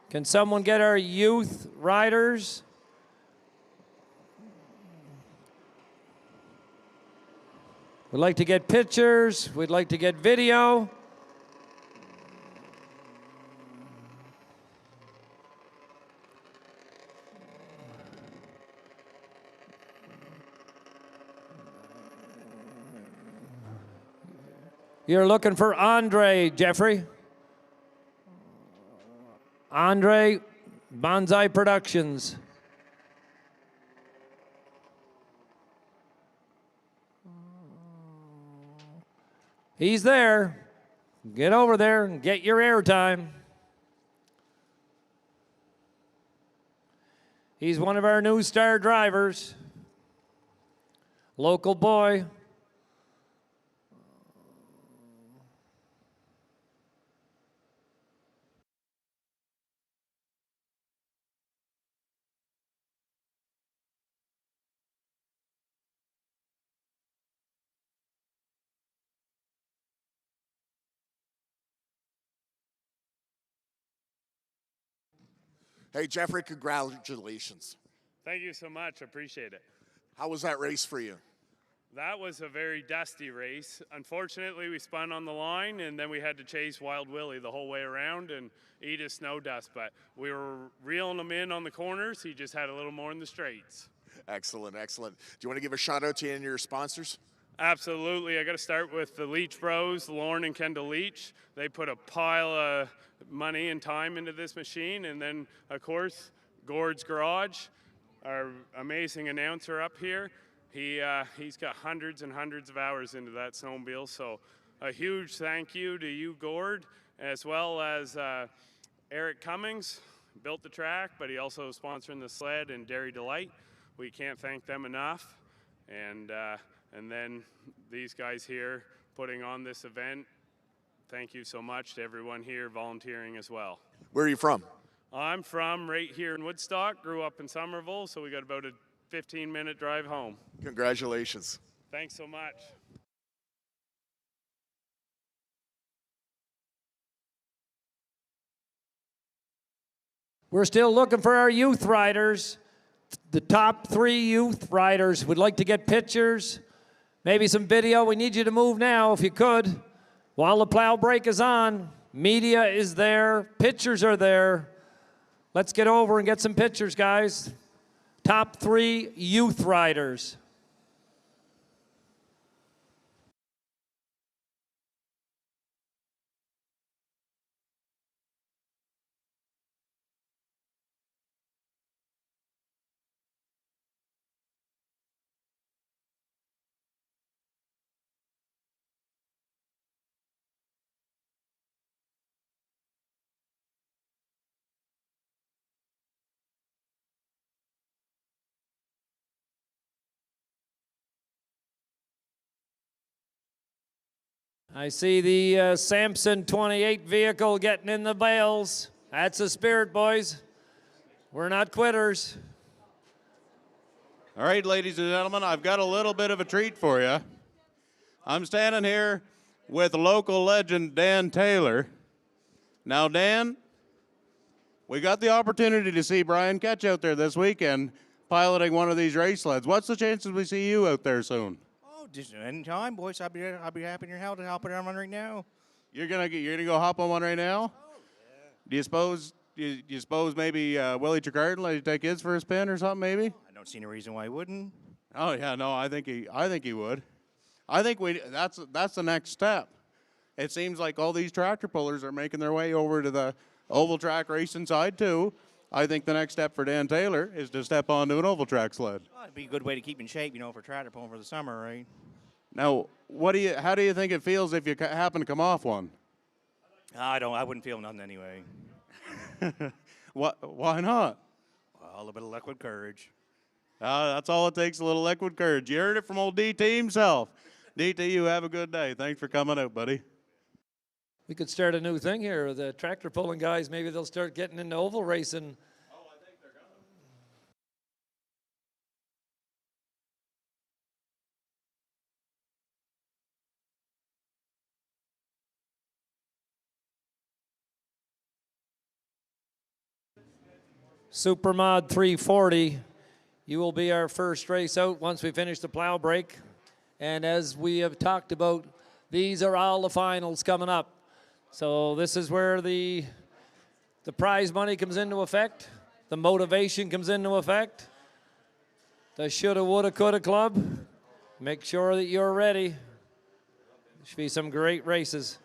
Can someone get our youth riders? We'd like to get pictures. We'd like to get video. You're looking for Andre, Jeffrey. Andre, Bonsai Productions. He's there. Get over there and get your airtime. He's one of our new star drivers. Local boy. Hey, Jeffrey, congratulations. Thank you so much. Appreciate it. How was that race for you? That was a very dusty race. Unfortunately, we spun on the line, and then we had to chase Wild Willie the whole way around and eat his snow dust. But we were reeling him in on the corners. He just had a little more in the straights. Excellent, excellent. Do you want to give a shout out to any of your sponsors? Absolutely. I got to start with the Leach Bros, Lauren and Kendall Leach. They put a pile of money and time into this machine. And then, of course, Gord's Garage, our amazing announcer up here. He's got hundreds and hundreds of hours into that snowmobile. So a huge thank you to you, Gord, as well as Eric Cummings, built the track, but he also is sponsoring the sled, and Dairy Delight. We can't thank them enough. And then these guys here putting on this event. Thank you so much to everyone here volunteering as well. Where are you from? I'm from right here in Woodstock, grew up in Somerville, so we got about a 15-minute drive home. Congratulations. Thanks so much. We're still looking for our youth riders. The top 3 youth riders would like to get pictures, maybe some video. We need you to move now if you could. While the plow brake is on, media is there, pictures are there. Let's get over and get some pictures, guys. Top 3 youth riders. I see the Samson 28 vehicle getting in the bales. That's the spirit, boys. We're not quitters. All right, ladies and gentlemen, I've got a little bit of a treat for you. I'm standing here with local legend Dan Taylor. Now, Dan, we got the opportunity to see Brian Ketch out there this weekend piloting one of these race sleds. What's the chances we see you out there soon? Oh, just anytime, boys. I'll be happy in your house to help it on one right now. You're gonna go hop on one right now? Oh, yeah. Do you suppose maybe Willie Tricardin let you take his for a spin or something maybe? I don't see any reason why he wouldn't. Oh yeah, no, I think he would. I think that's the next step. It seems like all these tractor pullers are making their way over to the oval track racing side too. I think the next step for Dan Taylor is to step onto an oval track sled. Well, it'd be a good way to keep in shape, for tractor pulling for the summer, right? Now, how do you think it feels if you happen to come off one? I wouldn't feel nothing anyway. Why not? Well, a little bit of liquid courage. That's all it takes, a little liquid courage. You heard it from old DT himself. DT, you have a good day. Thanks for coming out, buddy. We could start a new thing here. The tractor pulling guys, maybe they'll start getting into oval racing. Supermod 340. You will be our first race out once we finish the plow break. And as we have talked about, these are all the finals coming up. So this is where the prize money comes into effect. The motivation comes into effect. The shoulda, woulda, coulda club. Make sure that you're ready. Should be some great races.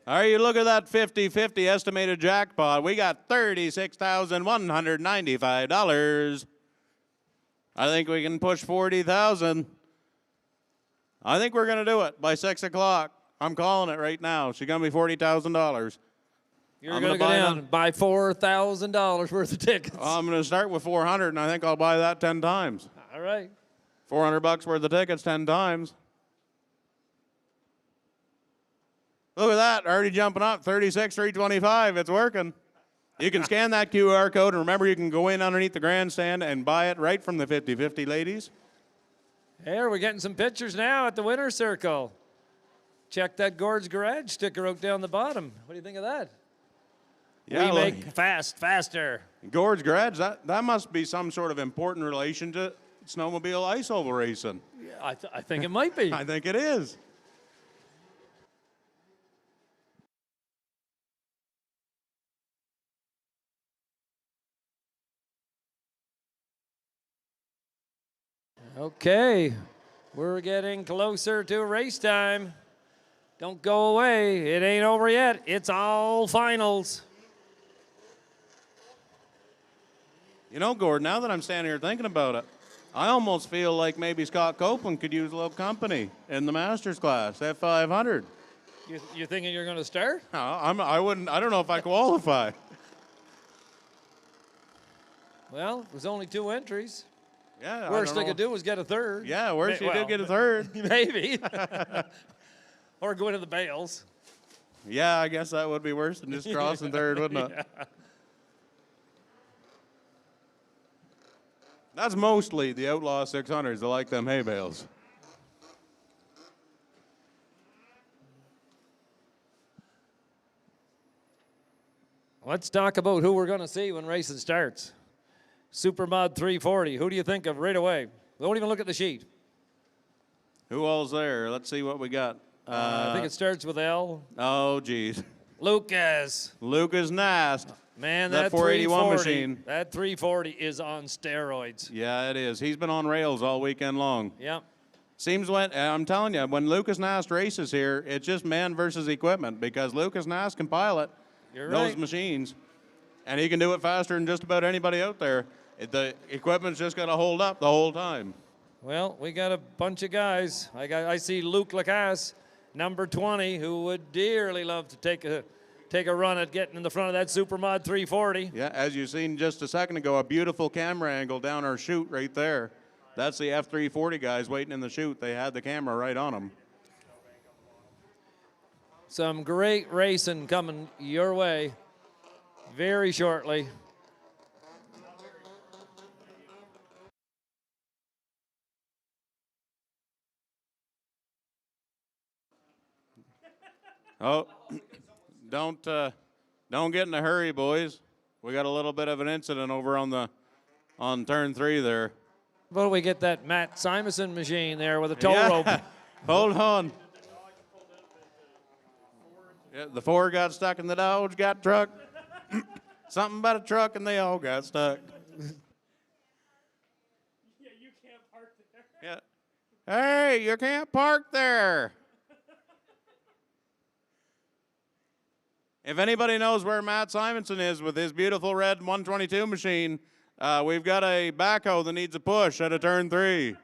All right, you look at that 50-50 estimated jackpot. We got $36,195. I think we can push 40,000. I think we're going to do it by 6 o'clock. I'm calling it right now. She's going to be $40,000. You're going to go down and buy $4,000 worth of tickets. I'm going to start with 400, and I think I'll buy that 10 times. All right. $400 worth of tickets 10 times. Look at that, already jumping up, 36,325. It's working. You can scan that QR code, and remember, you can go in underneath the grandstand and buy it right from the 50-50, ladies. Here, we're getting some pictures now at the winner's circle. Check that Gord's Garage sticker out down the bottom. What do you think of that? Yeah, we make faster. Gord's Garage, that must be some sort of important relation to snowmobile ice oval racing. Yeah, I think it might be. I think it is. Okay, we're getting closer to race time. Don't go away. It ain't over yet. It's all finals. You know, Gord, now that I'm standing here thinking about it, I almost feel like maybe Scott Copeland could use a little company in the Masters class, F500. You thinking you're going to start? No, I wouldn't. I don't know if I qualify. Well, there's only 2 entries. Yeah. Worst they could do is get a third. Yeah, worst you do get a third. Maybe. Or go into the bales. Yeah, I guess that would be worse than just crossing third, wouldn't it? Yeah. That's mostly the Outlaw 600s that like them hay bales. Let's talk about who we're going to see when racing starts. Supermod 340. Who do you think of right away? Don't even look at the sheet. Who all's there? Let's see what we got. I think it starts with L. Oh, geez. Lucas. Lucas Nast. Man, that 481 machine. That 340 is on steroids. Yeah, it is. He's been on rails all weekend long. Yep. Seems when, I'm telling you, when Lucas Nast races here, it's just man versus equipment because Lucas Nast can pilot those machines, and he can do it faster than just about anybody out there. The equipment's just got to hold up the whole time. Well, we got a bunch of guys. I see Luke Lacasse. number 20, who would dearly love to take a run at getting in the front of that Supermod 340. Yeah, as you've seen just a second ago, a beautiful camera angle down our chute right there. That's the F340 guys waiting in the chute. They had the camera right on them. Some great racing coming your way very shortly. Oh, don't get in a hurry, boys. We got a little bit of an incident over on turn 3 there. Well, we get that Matt Simonson machine there with a tow rope. Hold on. Yeah, the Ford got stuck in the Dodge, got truck. Something about a truck, and they all got stuck. Yeah, you can't park there. Yeah. Hey, you can't park there. If anybody knows where Matt Simonson is with his beautiful red 122 machine, we've got a backhoe that needs a push at a turn 3.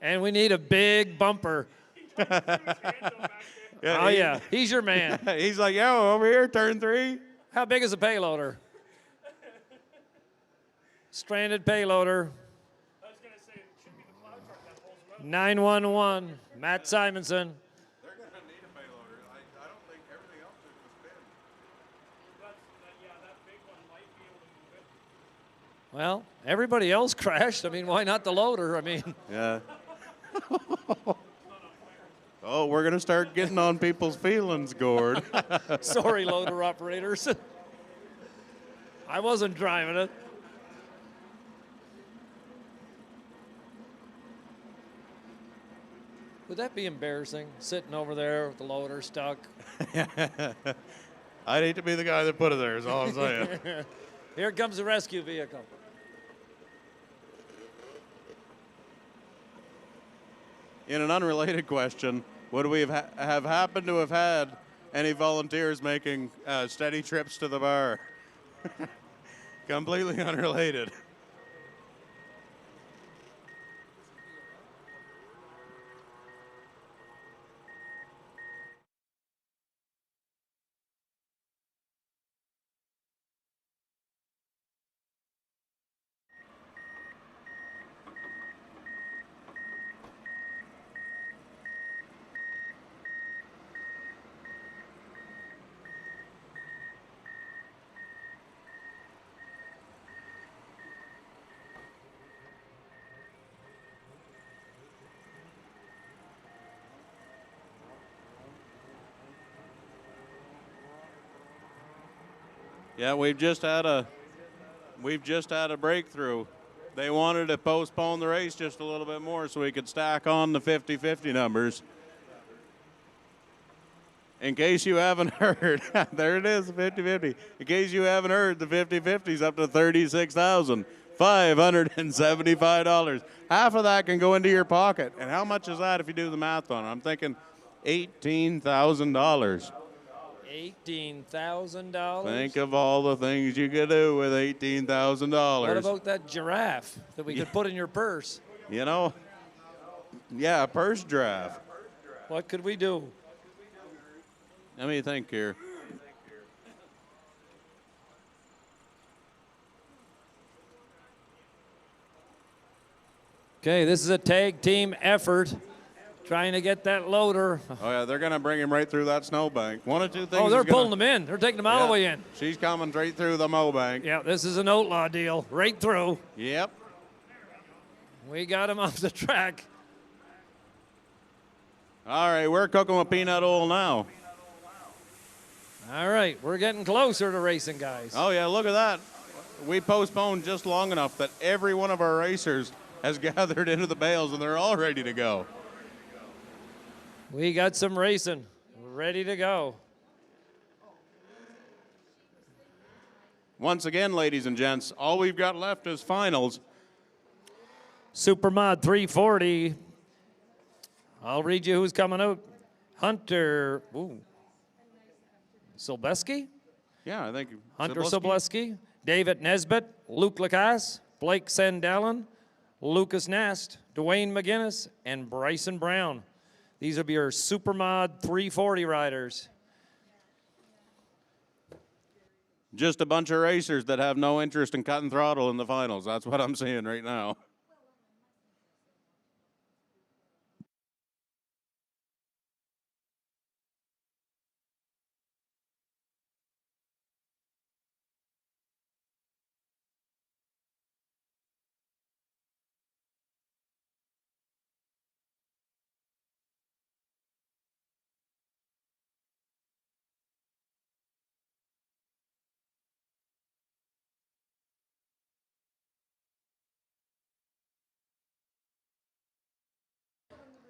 And we need a big bumper. Yeah, he's your man. He's like, yo, over here, turn 3. How big is a payloader? Stranded payloader. I was going to say, it should be the plow truck that pulls the road. 911, Matt Simonson. They're going to need a payloader. I don't think everything else is the spin. Yeah, that big one might be able to move it. Well, everybody else crashed. I mean, why not the loader? I mean. Yeah. Oh, we're going to start getting on people's feelings, Gord. Sorry, loader operators. I wasn't driving it. Would that be embarrassing, sitting over there with the loader stuck? I'd hate to be the guy that put it there, is all I'm saying. Here comes the rescue vehicle. In an unrelated question, would we have happened to have had any volunteers making steady trips to the bar? Completely unrelated. Yeah, we've just had a breakthrough. They wanted to postpone the race just a little bit more so we could stack on the 50-50 numbers. In case you haven't heard, there it is, the 50-50. In case you haven't heard, the 50-50 is up to $36,575. Half of that can go into your pocket. And how much is that if you do the math on it? I'm thinking $18,000. $18,000. Think of all the things you could do with $18,000. What about that giraffe that we could put in your purse? You know, yeah, a purse draft. What could we do? Let me think here. Okay, this is a tag team effort. Trying to get that loader. Oh, yeah, they're going to bring him right through that snowbank. One of two things. Oh, they're pulling them in. They're taking them all the way in. She's coming straight through the mow bank. Yeah, this is an outlaw deal. Right through. Yep. We got him off the track. All right, we're cooking with peanut oil now. All right, we're getting closer to racing, guys. Oh, yeah, look at that. We postponed just long enough that every one of our racers has gathered into the bales, and they're all ready to go. We got some racing ready to go. Once again, ladies and gents, all we've got left is finals. Supermod 340. I'll read you who's coming out. Hunter Silbeski? Yeah, I think Hunter Silbeski, David Nesbitt, Luke Lacasse, Blake Sandallen, Lucas Nast, Dwayne McGinnis, and Bryson Brown. These will be your Supermod 340 riders. Just a bunch of racers that have no interest in cutting throttle in the finals. That's what I'm seeing right now.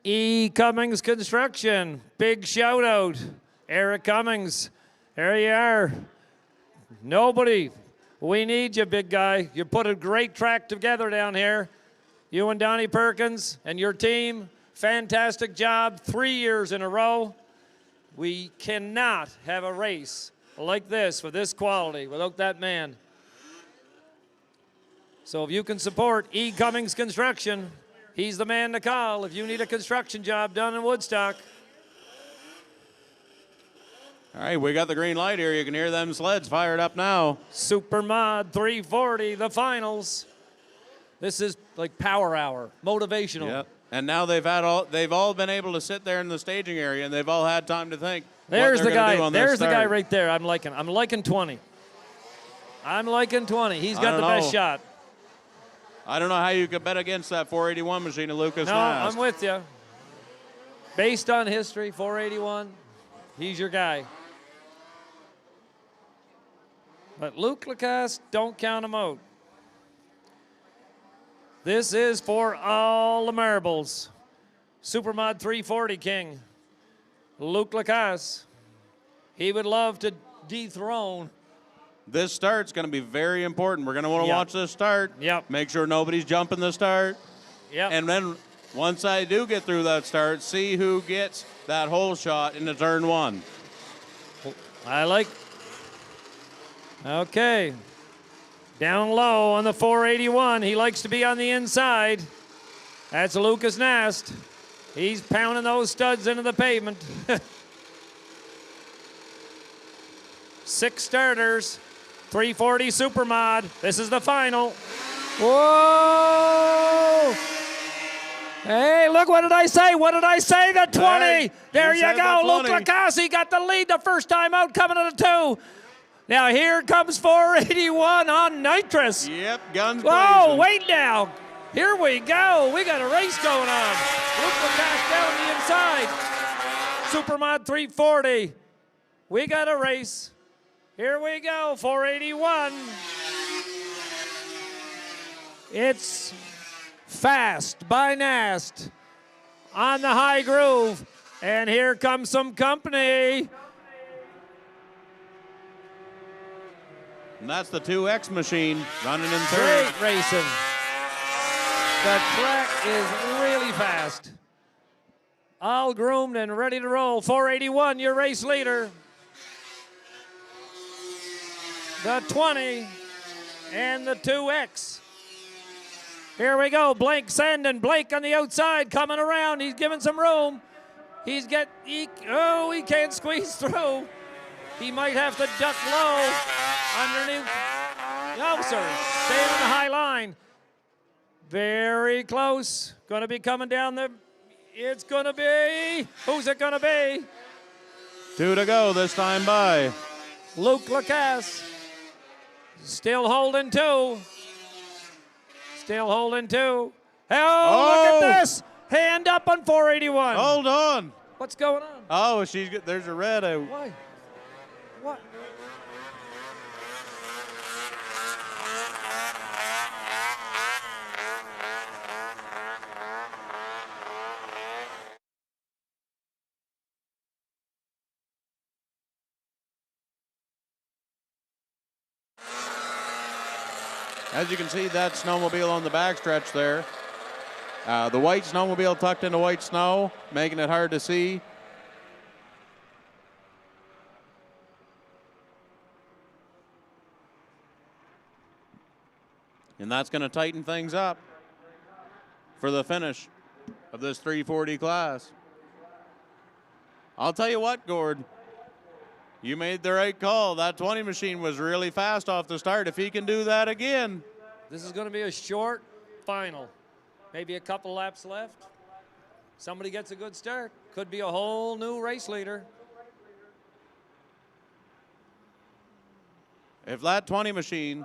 E. Cummings Construction, big shout out. Eric Cummings, there you are. Nobody, we need you, big guy. You put a great track together down here. You and Donnie Perkins and your team, fantastic job, 3 years in a row. We cannot have a race like this with this quality without that man. So if you can support E. Cummings Construction, he's the man to call if you need a construction job done in Woodstock. All right, we got the green light here. You can hear them sleds fired up now. Supermod 340, the finals. This is like power hour, motivational. Yep. And now they've all been able to sit there in the staging area, and they've all had time to think. There's the guy. There's the guy start. right there. I'm liking 20. I'm liking 20. He's got the best shot. I don't know how you could bet against that 481 machine of Lucas No, Nast. I'm with you. Based on history, 481, he's your guy. But Luke Lacasse, don't count him out. This is for all the marbles. Supermod 340 king, Luke Lacasse. He would love to dethrone. This start's going to be very important. We're going to want to watch this start. Yep. Make sure nobody's jumping the start. Yep. And then once I do get through that start, see who gets that hole shot into turn one. I like. Okay. Down low on the 481. He likes to be on the inside. That's Lucas Nast. He's pounding those studs into the pavement. 6 starters. 340 Supermod. This is the final. Whoa! Hey, look, what did I say? What did I say? The 20. Hey, there you you go. said the Luke 20. Lacasse got the lead the first time out, coming to the 2. Now here comes 481 on nitrous. Yep, guns Whoa, blazing. wait now. Here we go. We got a race going on. Luke Lacasse down the inside. Supermod 340. We got a race. Here we go, 481. It's Fast by Nast on the high groove. And here comes some company. And that's the 2X machine running in third. Great racing. The track is really fast. All groomed and ready to roll. 481, your race leader. The 20 and the 2X. Here we go. Blake Sandin. Blake on the outside coming around. He's giving some room. He can't squeeze through. He might have to duck low underneath. No, sir. Staying on the high line. Very close. Going to be coming down the. It's going to be. Who's it going to be? 2 to go this time by. Luke Lacasse. Still holding 2. Still holding 2. Oh, look at this. Hand up on 481. Hold on. What's going on? Oh, there's a red out. Why? What? As you can see, that snowmobile on the backstretch there. The white snowmobile tucked into white snow, making it hard to see. And that's going to tighten things up for the finish of this 340 class. I'll tell you what, Gord. You made the right call. That 20 machine was really fast off the start. If he can do that again. This is going to be a short final. Maybe a couple laps left. Somebody gets a good start. Could be a whole new race leader. If that 20 machine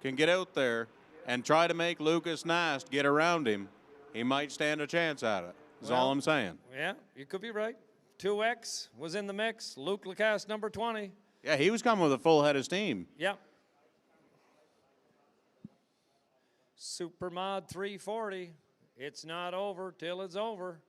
can get out there and try to make Lucas Nast get around him, he might stand a chance at it. That's all I'm saying. Yeah, you could be right. 2X was in the mix. Luke Lacasse, number 20. Yeah, he was coming with a full head of steam. Yep. Supermod 340. It's not over till it's over.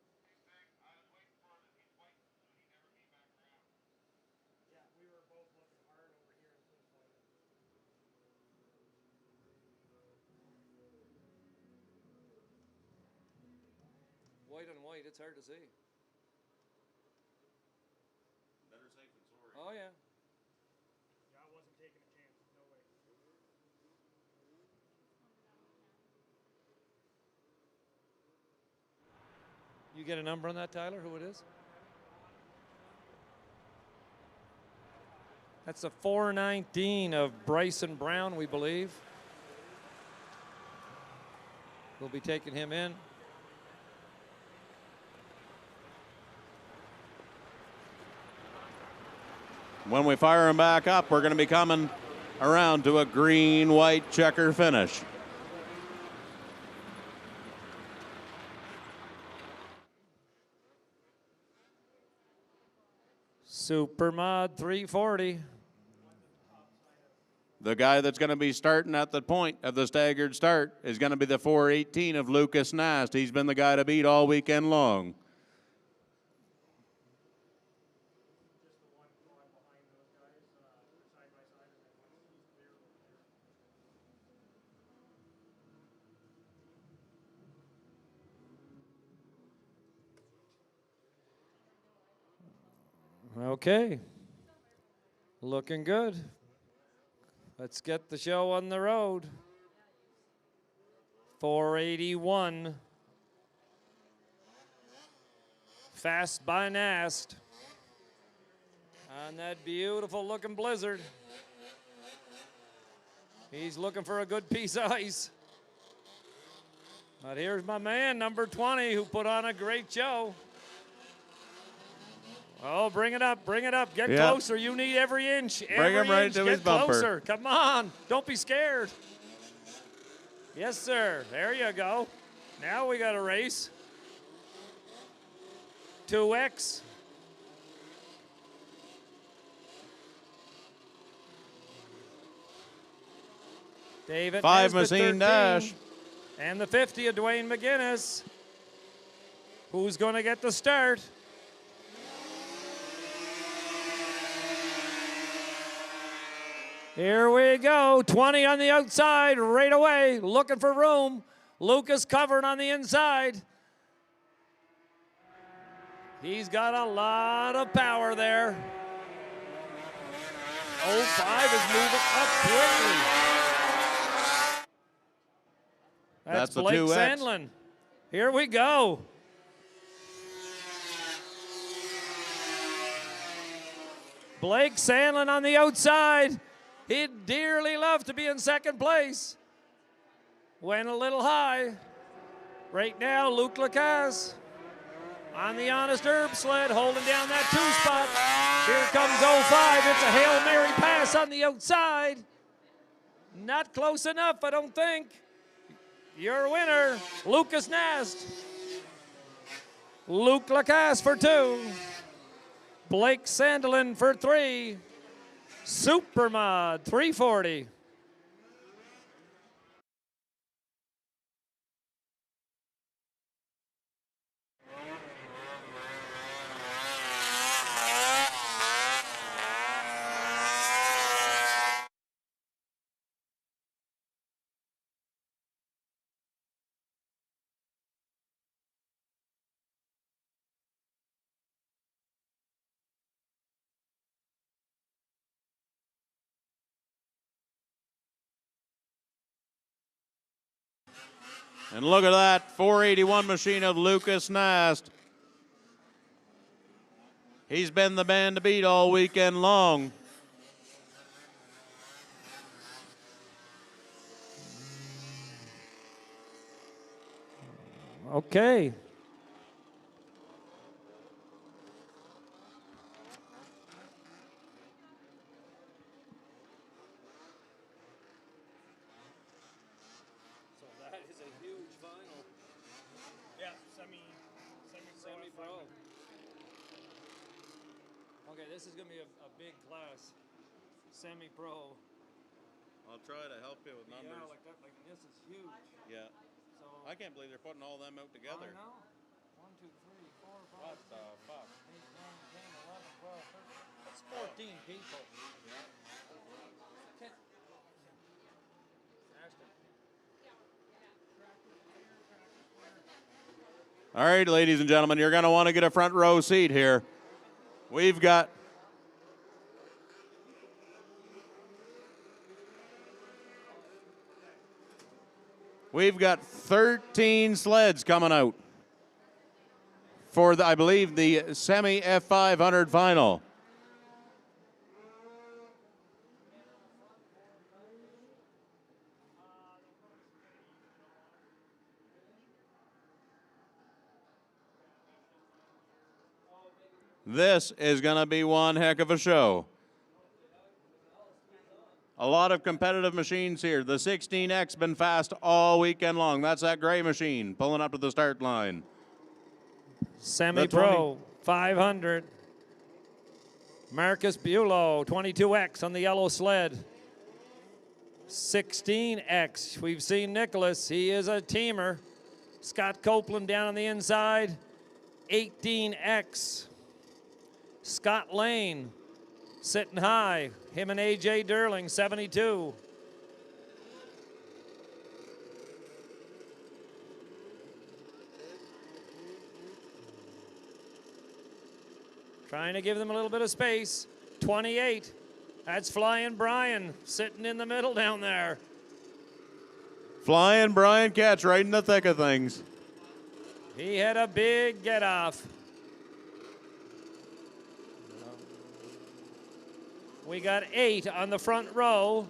White on white, it's hard to see. Better safe than sorry. Oh, yeah. I wasn't taking a chance. No way. You get a number on that, Tyler, who it is? That's a 419 of Bryson Brown, we believe. We'll be taking him in. When we fire him back up, we're going to be coming around to a green-white checker finish. Supermod 340. The guy that's going to be starting at the point of the staggered start is going to be the 418 of Lucas Nast. He's been the guy to beat all weekend long. Okay. Looking good. Let's get the show on the road. 481. Fast by Nast. On that beautiful looking Blizzard. He's looking for a good piece of ice. But here's my man, number 20, who put on a great show. Oh, bring it up, bring it up. Get closer. You need every inch. Bring him right to his bumper. Get closer. Come on. Don't be scared. Yes, sir. There you go. Now we got a race. 2X. David 5 Nesbitt, machine 13. dash. And the 50 of Dwayne McGinnis. Who's going to get the start? Here we go. 20 on the outside right away. Looking for room. Lucas covering on the inside. He's got a lot of power there. 05 is moving up quickly. That's the Blake 2X. Sandlin. Here we go. Blake Sandlin on the outside. He'd dearly love to be in second place. Went a little high. Right now, Luke Lacasse on the Honest Herb sled, holding down that 2 spot. Here comes 05. It's a Hail Mary pass on the outside. Not close enough, I don't think. Your winner, Lucas Nast. Luke Lacasse for 2. Blake Sandlin for 3. Supermod 340. And look at that 481 machine of Lucas Nast. He's been the man to beat all weekend long. Okay. So that is a huge final. Yeah, Semi-pro. Okay, this is going to be a big class. Semi-pro. I'll try to help you with numbers. Yeah, like that. Like this is huge. Yeah. So I can't believe they're putting all them out together. I know. 1, 2, 3, 4, 5. What the fuck? 8, 9, 10, 11, 12, 13. That's 14 people. Can- Ashton. All right, ladies and gentlemen, you're going to want to get a front row seat here. We've got We've got 13 sleds coming out for, I believe, the semi F500 final. This is going to be one heck of a show. A lot of competitive machines here. The 16X been fast all weekend long. That's that gray machine pulling up to the start line. Semi-pro, 500. Marcus Bulow, 22X on the yellow sled. 16X, we've seen Nicholas. He is a teamer. Scott Copeland down on the inside. 18X. Scott Lane, sitting high. Him and A.J. Durling, 72. Trying to give them a little bit of space. 28. That's Flying Brian sitting in the middle down there. Flying Brian Catch right in the thick of things. He had a big get off. We got 8 on the front row,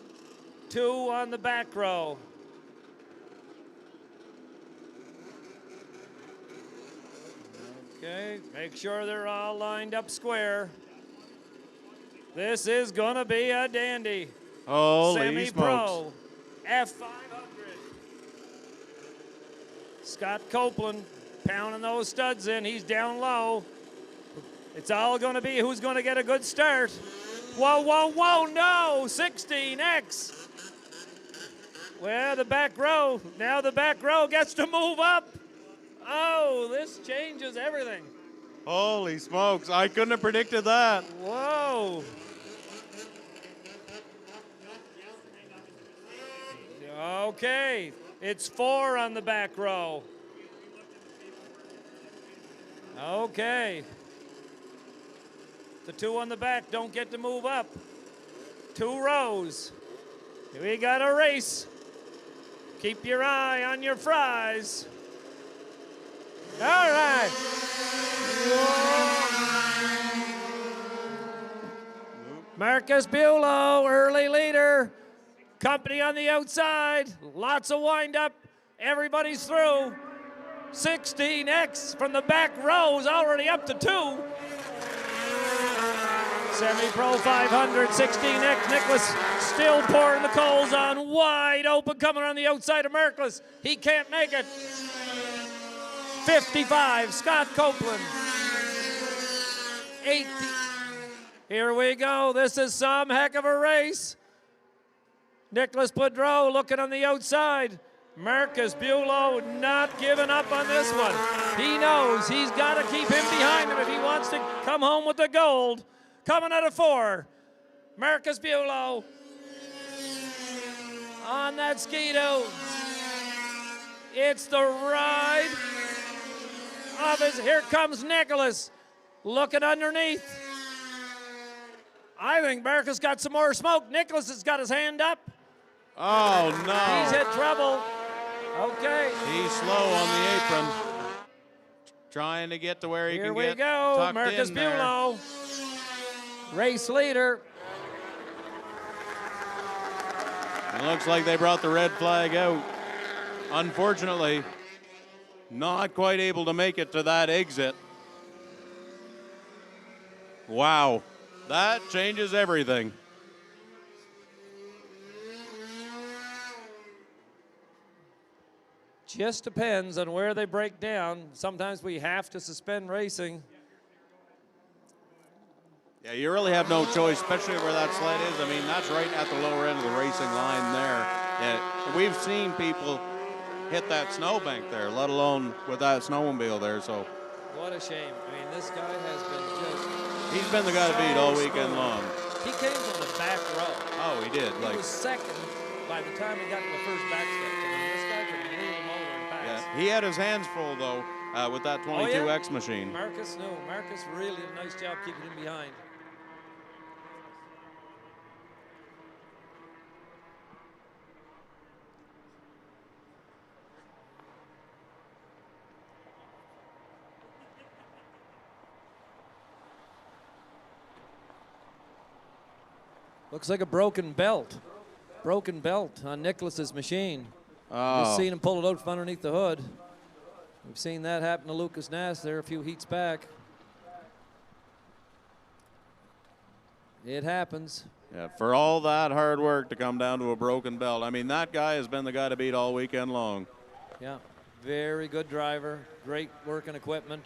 2 on the back row. Okay, make sure they're all lined up square. This is gonna be a dandy. Holy Semi-pro, smokes. F500. Scott Copeland pounding those studs in. He's down low. It's all gonna be who's gonna get a good start. Whoa, whoa, whoa, no, 16X. Well, the back row, now the back row gets to move up. Oh, this changes everything. Holy smokes, I couldn't have predicted that. Whoa. Okay, it's 4 on the back row. Okay. The 2 on the back don't get to move up. 2 rows. We got a race. Keep your eye on your fries. All right. Marcus Bulow, early leader. Company on the outside. Lots of wind up. Everybody's through. 16X from the back row is already up to 2. Semi-pro 500, 16X. Nicholas still pouring the coals on. Wide open coming on the outside of Merkles. He can't make it. 55, Scott Copeland. 80. Here we go. This is some heck of a race. Nicholas Pedro looking on the outside. Marcus Bulow not giving up on this one. He knows he's got to keep him behind him if he wants to come home with the gold. Coming out of 4, Marcus Bulow on that Ski-Doo. It's the ride of his, here comes Nicholas looking underneath. I think Marcus got some more smoke. Nicholas has got his hand up. Oh, no. He's had trouble. Okay. He's slow on the apron. trying to get to where he Here can we get go. tucked Marcus in there. Bulow, race leader. It looks like they brought the red flag out. Unfortunately, not quite able to make it to that exit. Wow, that changes everything. Just depends on where they break down. Sometimes we have to suspend racing. Yeah, you really have no choice, especially where that sled is. I mean, that's right at the lower end of the racing line there. And we've seen people hit that snowbank there, let alone with that snowmobile there. So What a shame. I mean, this guy has been just... he's been the guy to beat all weekend long. He came from the back row. Oh, he did. He was second by the time he got to the first backstretch. I mean, this guy could move the motor and pass. Yeah, he had his hands full, though, with that 22X machine. Marcus really did a nice job keeping him behind. Looks like a broken belt. Broken belt on Nicholas's machine. Oh. Just seen him pull it out from underneath the hood. We've seen that happen to Lucas Nass there a few heats back. It happens. Yeah, for all that hard work to come down to a broken belt. I mean, that guy has been the guy to beat all weekend long. Yeah, very good driver, great working equipment.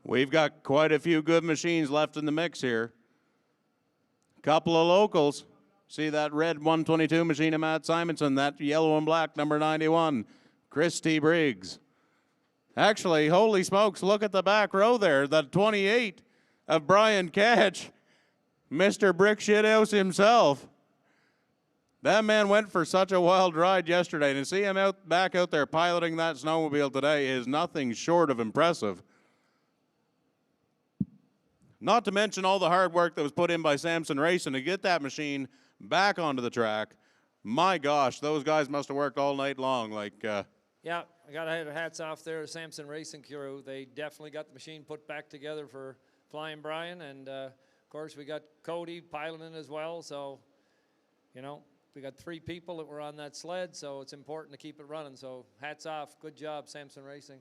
We've got quite a few good machines left in the mix here. Couple of locals. See that red 122 machine of Matt Simonson, that yellow and black number 91, Christy Briggs. Actually, holy smokes, look at the back row there, the 28 of Brian Catch, Mr. Brick Shithouse himself. That man went for such a wild ride yesterday, and to see him back out there piloting that snowmobile today is nothing short of impressive. Not to mention all the hard work that was put in by Samson Racing to get that machine back onto the track. My gosh, those guys must have worked all night long. Yeah, I got to have hats off there to Samson Racing crew. They definitely got the machine put back together for Flying Brian. And, of course, we got Cody piloting as well. So, you know, we got 3 people that were on that sled, so it's important to keep it running. So hats off. Good job, Samson Racing.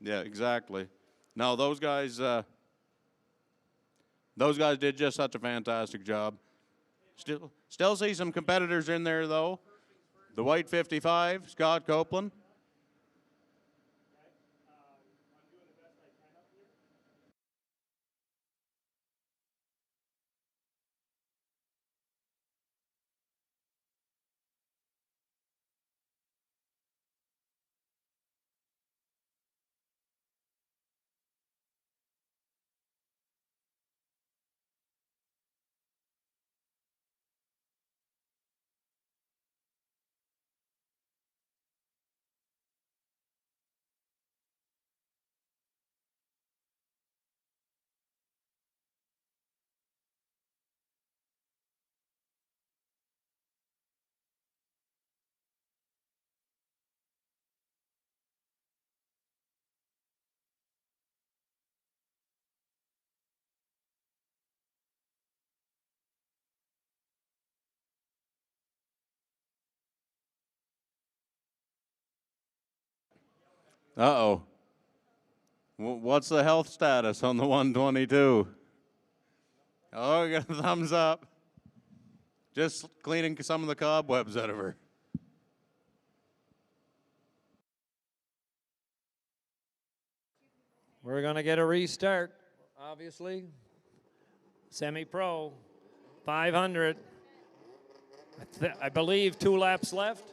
Yeah, exactly. No, those guys did just such a fantastic job. Still see some competitors in there, though. The white 55, Scott Copeland. Uh-oh. What's the health status on the 122? Oh, you got a thumbs up. Just cleaning some of the cobwebs out of her. We're going to get a restart, obviously. Semi-pro, 500. I believe 2 laps left.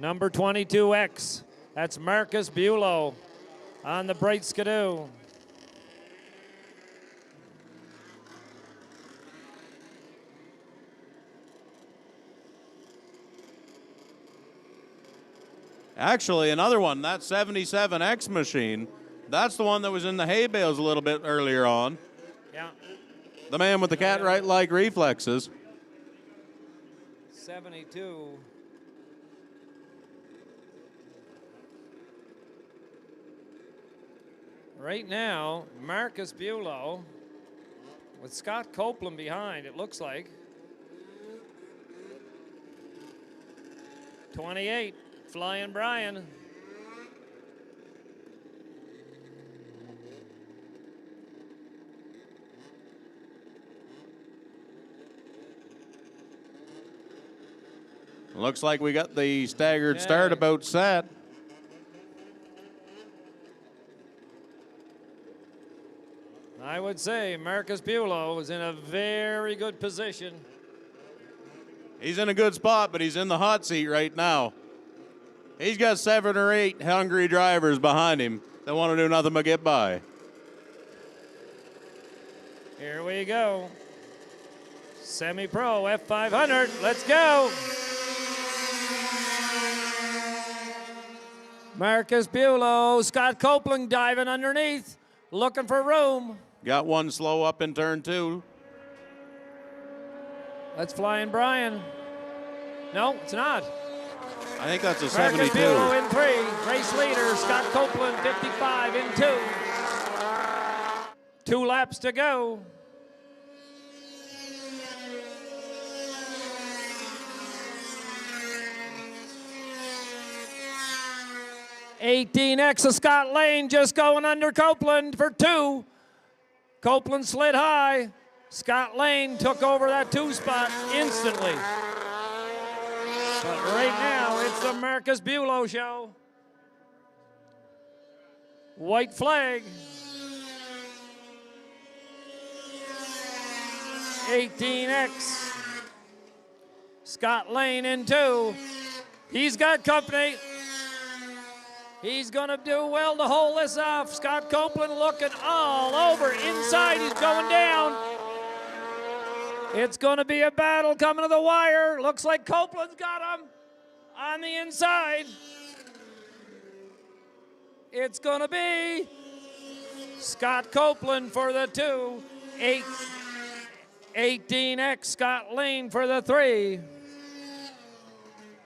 Number 22X, that's Marcus Bulow on the bright skidoo. Actually, another one, that 77X machine, that's the one that was in the hay bales a little bit earlier on. Yeah. The man with the cat-like reflexes. 72. Right now, Marcus Bulow with Scott Copeland behind, it looks like. 28, Flying Brian. Looks like we got the staggered start about set. I would say Marcus Bulow is in a very good position. He's in a good spot, but he's in the hot seat right now. He's got 7 or 8 hungry drivers behind him that want to do nothing but get by. Here we go. Semi-pro F500, let's go. Marcus Bulow, Scott Copeland diving underneath, looking for room. Got one slow up in turn 2. That's Flying Brian. No, it's not. I think that's a Marcus 72. Bulow in 3, race leader, Scott Copeland 55 in 2. 2 laps to go. $18X of Scott Lane just going under Copeland for 2. Copeland slid high. Scott Lane took over that 2 spot instantly. But right now, it's the Marcus Bulow show. White flag. 18X. Scott Lane in 2. He's got company. He's going to do well to hold this off. Scott Copeland looking all over. Inside, he's going down. It's going to be a battle coming to the wire. Looks like Copeland's got him on the inside. It's going to be Scott Copeland for the 2. 18X Scott Lane for the 3.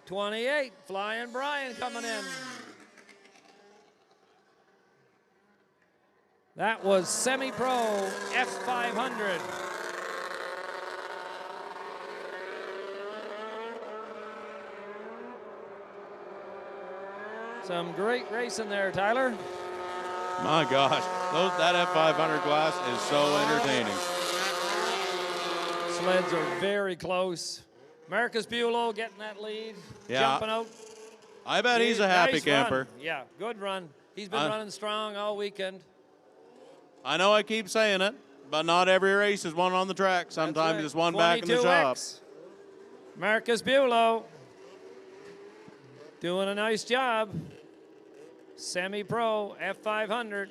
28, Flying Brian coming in. That was Semi-Pro F500. Some great racing there, Tyler. My gosh, that F500 class is so entertaining. Sleds are very close. Marcus Bulow getting that lead, jumping out. I bet he's a happy nice camper. Run. Yeah, good run. He's been running strong all weekend. I know I keep saying it, but not every race is one on the track. Sometimes right. it's one back in the shop. Marcus Bulow doing a nice job. Semi-Pro F500.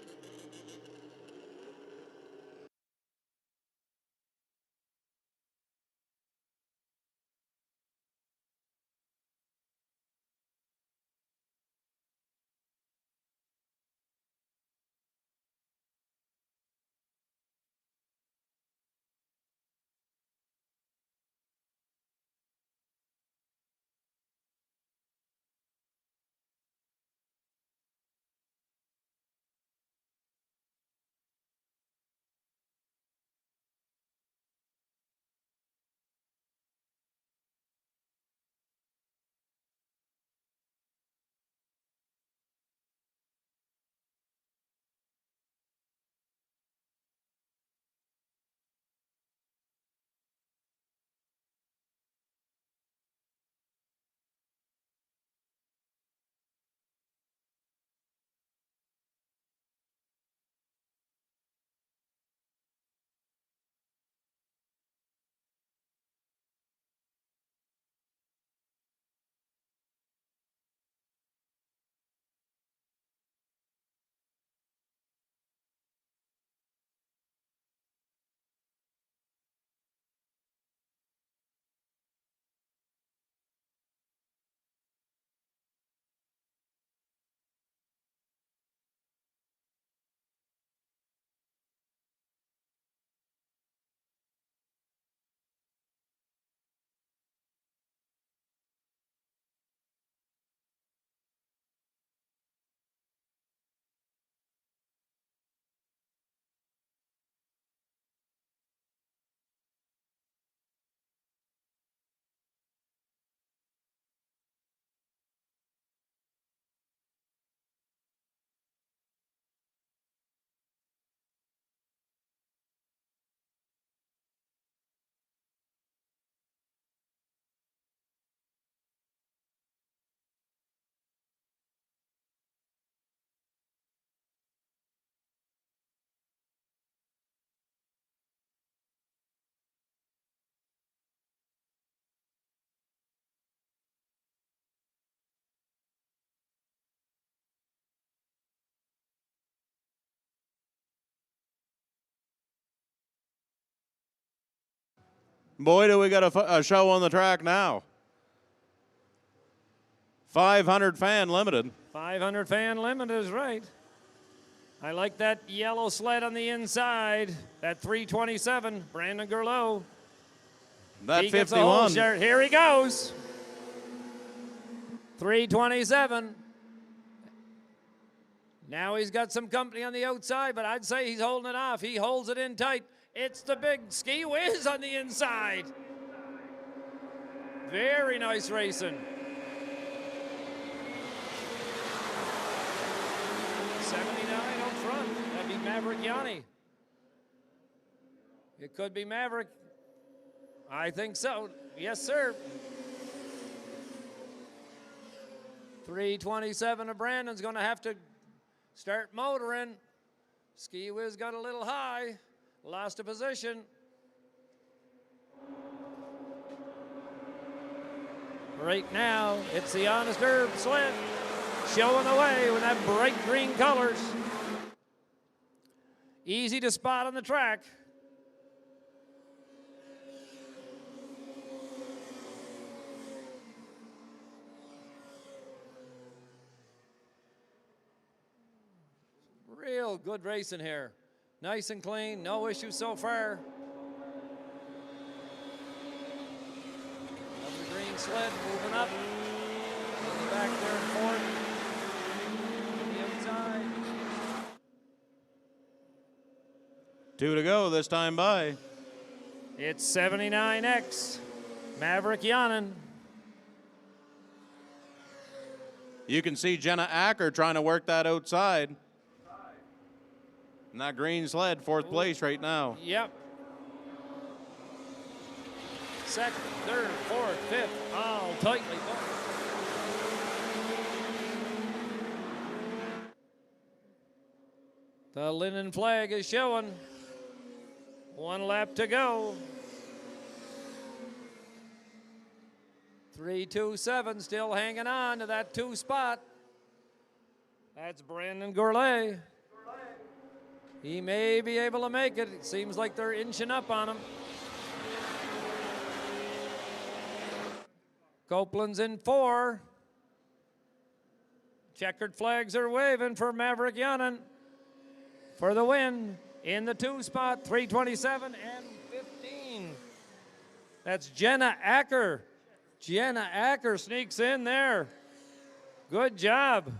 Boy, do we got a show on the track now. 500 fan limited. 500 fan limit is right. I like that yellow sled on the inside. That 327, Brandon Gerlow. That He gets a whole 51. share. Here he goes. 327. Now he's got some company on the outside, but I'd say he's holding it off. He holds it in tight. It's the big Ski Whiz on the inside. Very nice racing. 79 up front. That'd be Maverick Yanni. It could be Maverick. I think so. Yes, sir. 327 of Brandon's going to have to start motoring. Ski Whiz got a little high. Lost a position. Right now, it's the Honest Herb sled showing away with that bright green colors. Easy to spot on the track. Real good racing here. Nice and clean, no issues so far. The green sled moving up. Back there and forth. The outside. 2 to go this time by. It's 79X. Maverick Yannin. You can see Jenna Acker trying to work that outside. And that green sled, 4th place right now. Yep. Second, third, fourth, fifth, all tightly booked. The linen flag is showing. 1 lap to go. 327 still hanging on to that 2 spot. That's Brandon Gourlay. He may be able to make it. It seems like they're inching up on him. Copeland's in 4. Checkered flags are waving for Maverick Yannin for the win in the 2 spot, 327 and 15. That's Jenna Acker. Jenna Acker sneaks in there. Good job.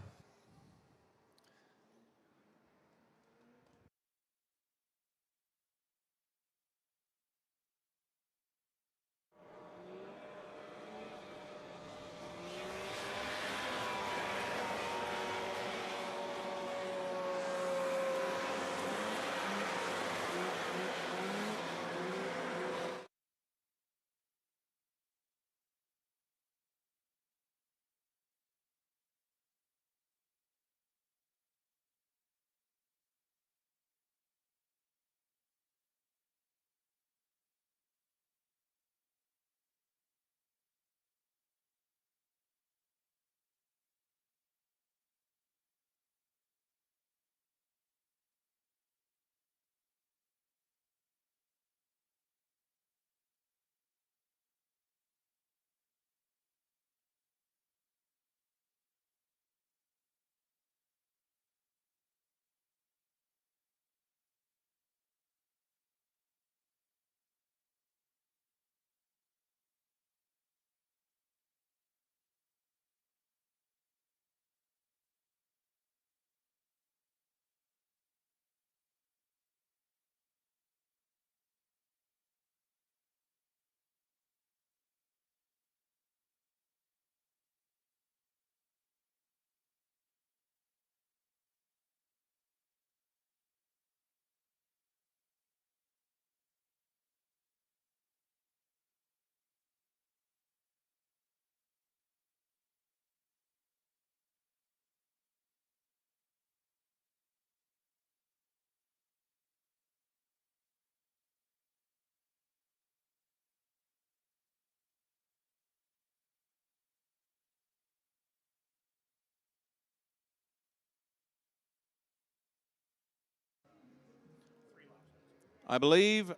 I believe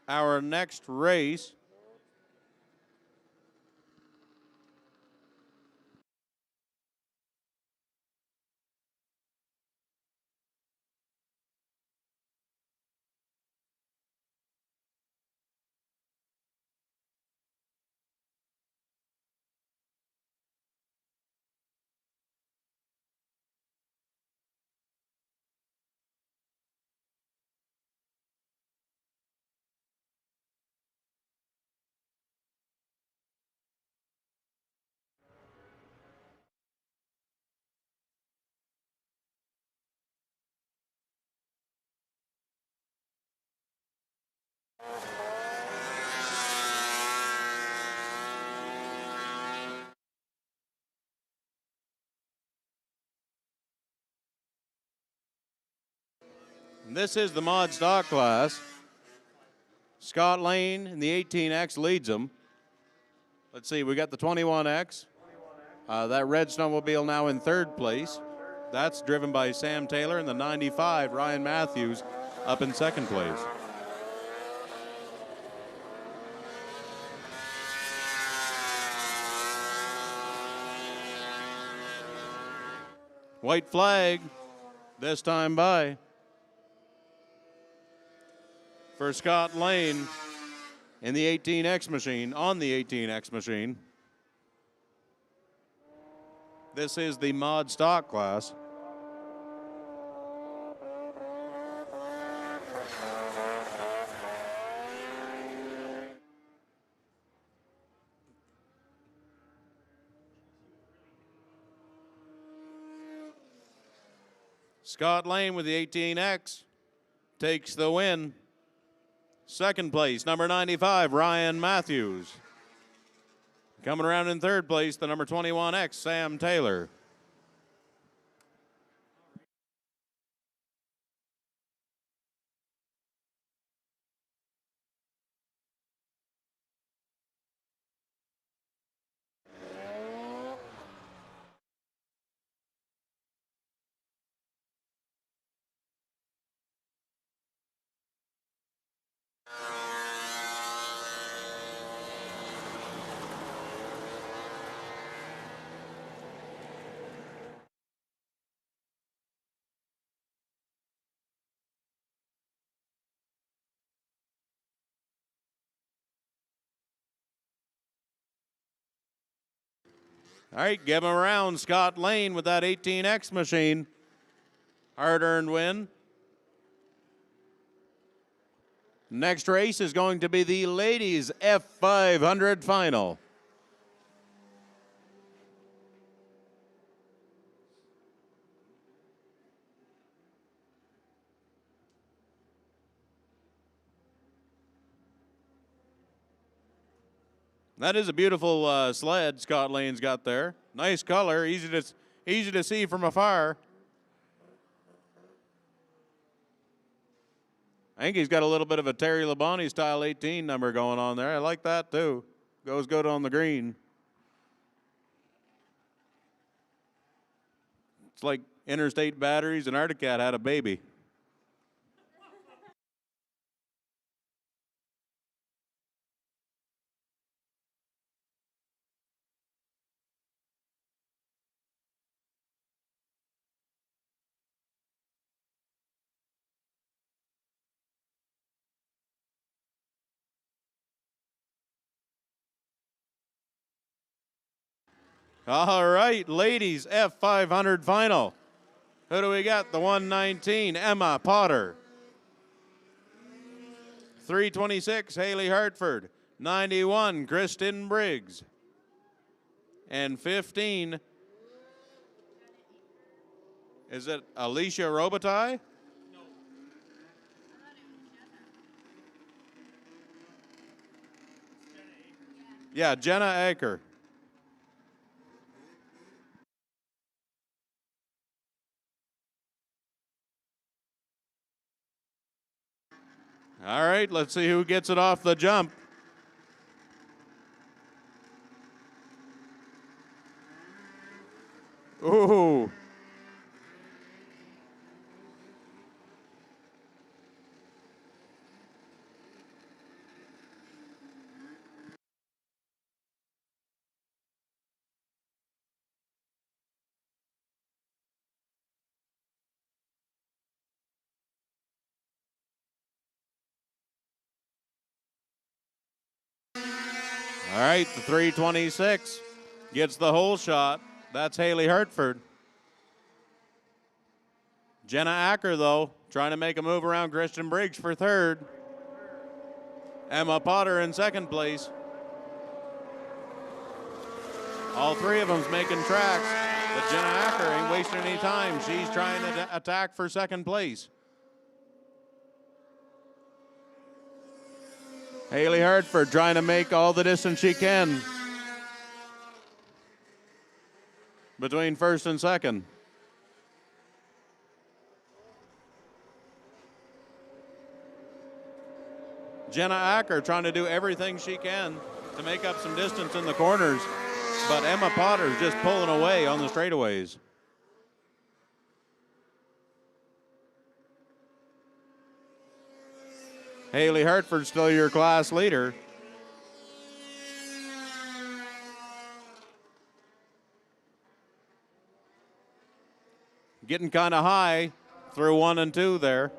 our next race This is the mod stock class. Scott Lane in the 18X leads them. Let's see, we got the 21X. That red snowmobile now in third place. That's driven by Sam Taylor, and the 95, Ryan Matthews, up in second place. White flag this time by for Scott Lane in the 18X machine, on the 18X machine. This is the mod stock class. Scott Lane with the 18X takes the win. Second place, number 95, Ryan Matthews. Coming around in third place, the number 21X, Sam Taylor. All right, give him a round. Scott Lane with that 18X machine. Hard-earned win. Next race is going to be the ladies' F500 final. That is a beautiful sled Scott Lane's got there. Nice color, easy to see from afar. I think he's got a little bit of a Terry Labonte style 18 number going on there. I like that too. Goes good on the green. It's like Interstate Batteries and Arctic Cat had a baby. All right, ladies, F500 final. Who do we got? The 119, Emma Potter. 326, Haley Hartford. 91, Kristen Briggs. And 15, is it Alicia Robitaille? Yeah, Jenna Aker. All right, let's see who gets it off the jump. Ooh. All right, the 326 gets the whole shot. That's Haley Hartford. Jenna Acker, though, trying to make a move around Christian Briggs for third. Emma Potter in second place. All three of them's making tracks, but Jenna Acker ain't wasting any time. She's trying to attack for second place. Haley Hartford trying to make all the distance she can between first and second. Jenna Acker trying to do everything she can to make up some distance in the corners, but Emma Potter's just pulling away on the straightaways. Haley Hartford still your class leader. Getting kind of high through 1 and 2 there.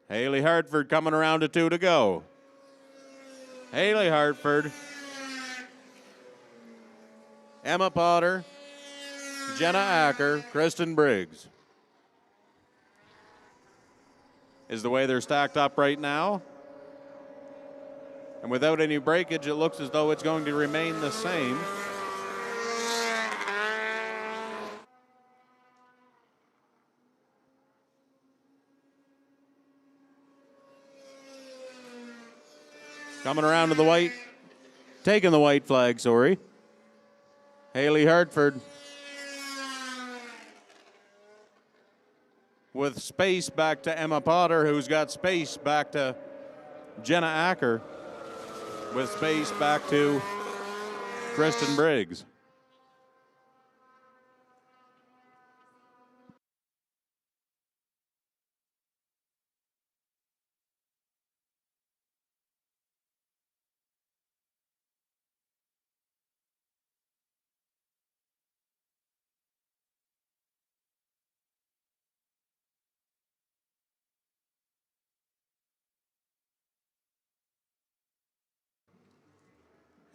Haley Hartford coming around to 2 to go. Haley Hartford, Emma Potter, Jenna Acker, Kristen Briggs is the way they're stacked up right now. And without any breakage, it looks as though it's going to remain the same. Coming around to the white, taking the white flag, sorry. Haley Hartford with space back to Emma Potter, who's got space back to Jenna Acker, with space back to Kristen Briggs.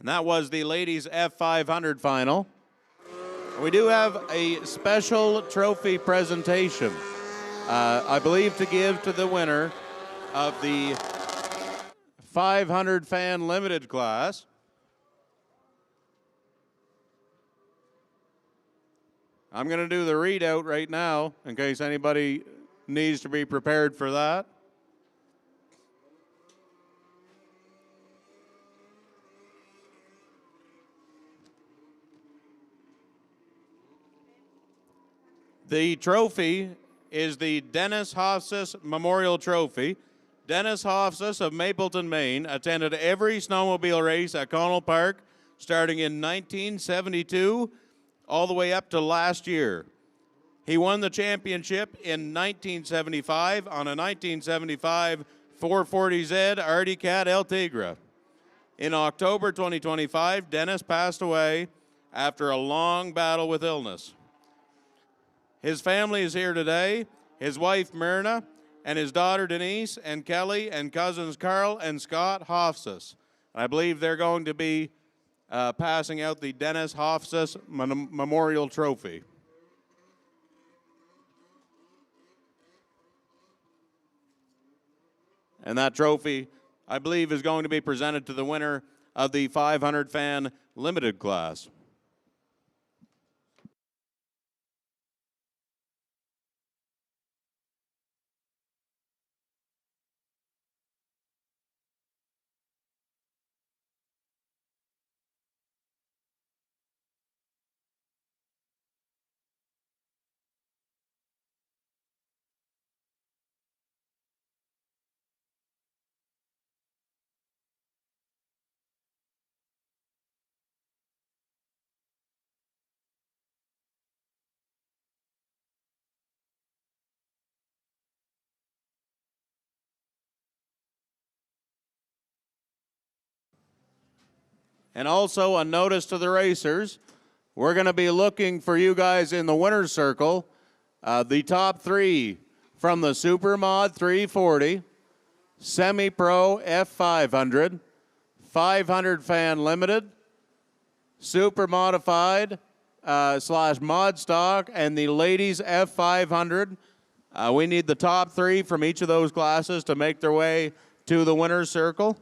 And that was the ladies F500 final. We do have a special trophy presentation, I believe, to give to the winner of the 500 fan limited class. I'm going to do the readout right now in case anybody needs to be prepared for that. The trophy is the Dennis Hofsas Memorial Trophy. Dennis Hofsas of Mapleton, Maine, attended every snowmobile race at Connell Park starting in 1972 all the way up to last year. He won the championship in 1975 on a 1975 440Z Artie Cat El Tigre. In October 2025, Dennis passed away after a long battle with illness. His family is here today, his wife Myrna, and his daughter Denise, and Kelly, and cousins Carl and Scott Hofsas. I believe they're going to be passing out the Dennis Hofsas Memorial Trophy. And that trophy, I believe, is going to be presented to the winner of the 500 fan limited class. And also a notice to the racers, we're going to be looking for you guys in the winner's circle. The top 3 from the Supermod 340, Semi-Pro F500, 500 Fan Limited, Super Modified / Mod Stock, and the Ladies F500. We need the top 3 from each of those classes to make their way to the winner's circle.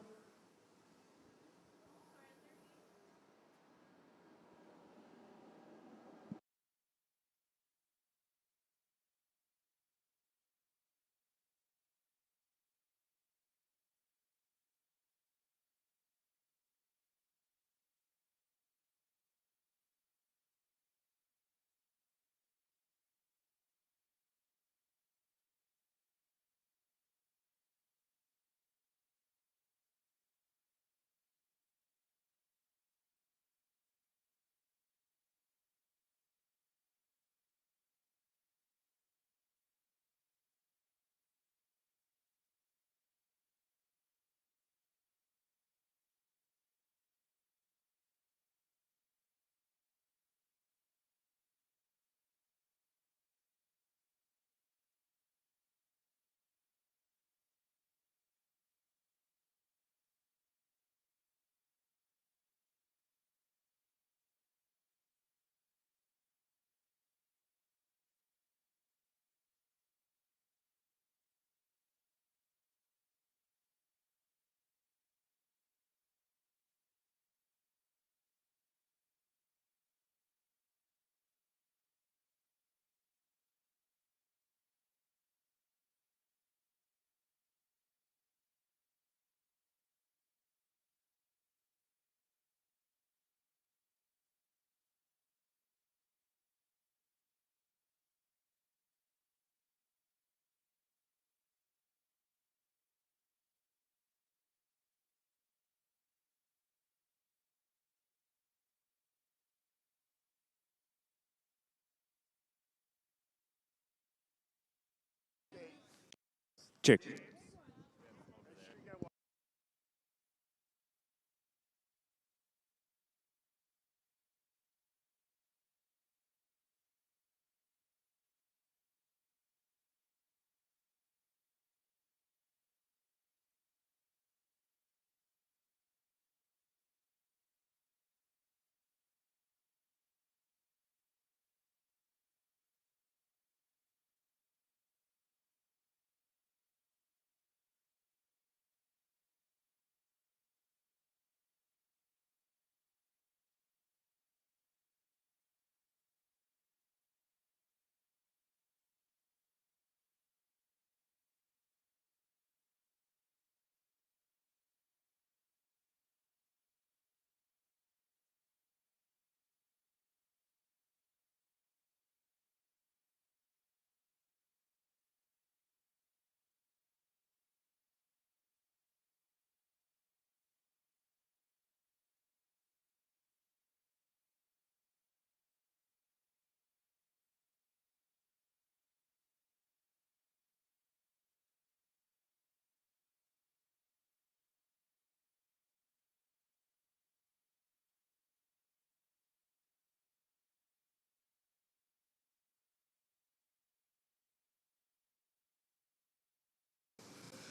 Check.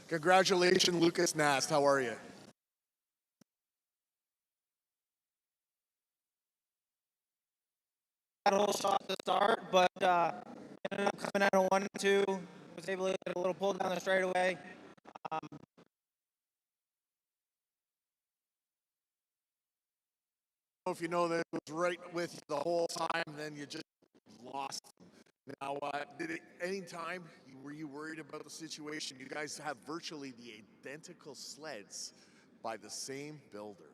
Congratulations, Lucas Nast. How are you? Had a whole shot to start, but ended up coming out of 1 and 2. Was able to get a little pull down the straightaway. If you know that it was right with you the whole time, then you just lost. Now, any time were you worried about the situation? You guys have virtually the identical sleds by the same builder.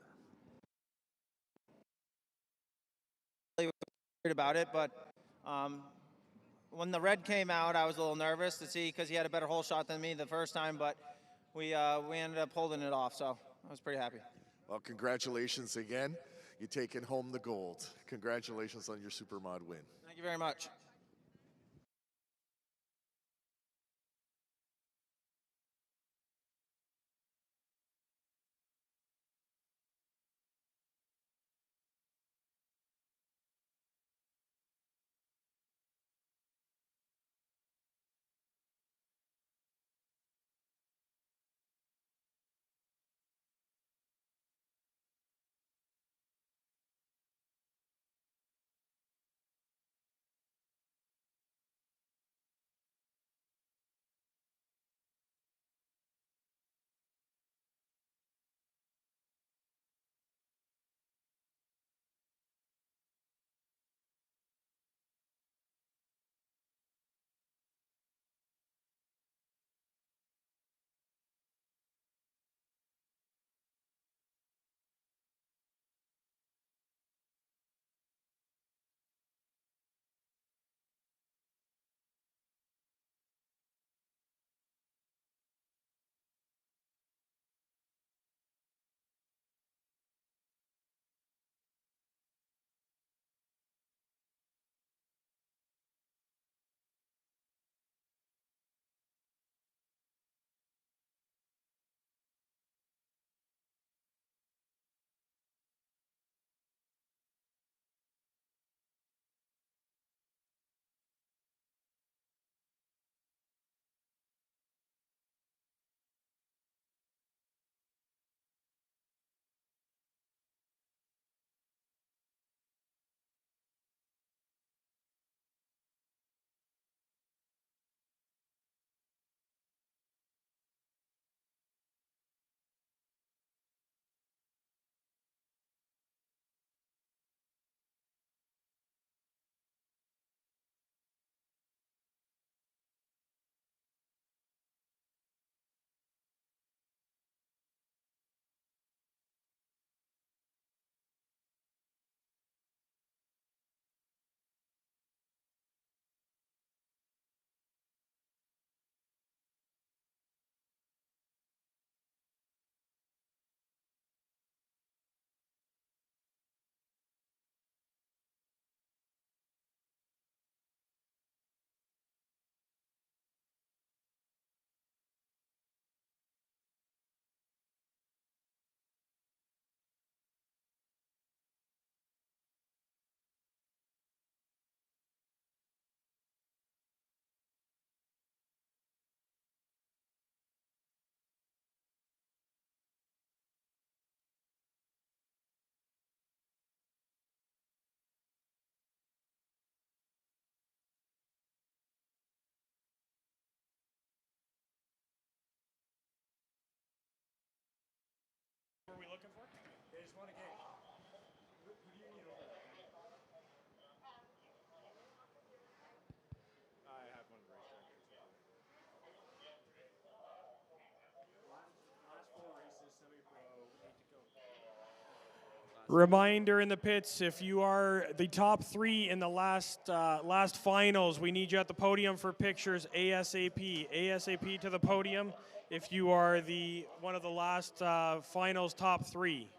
Worried about it, but when the red came out, I was a little nervous to see because he had a better hole shot than me the first time, but we ended up holding it off, so I was pretty happy. Well, congratulations again. You're taking home the gold. Congratulations on your Supermod win. Thank you very much. Reminder in the pits, if you are the top 3 in the last finals, we need you at the podium for pictures ASAP. ASAP to the podium if you are one of the last finals top 3.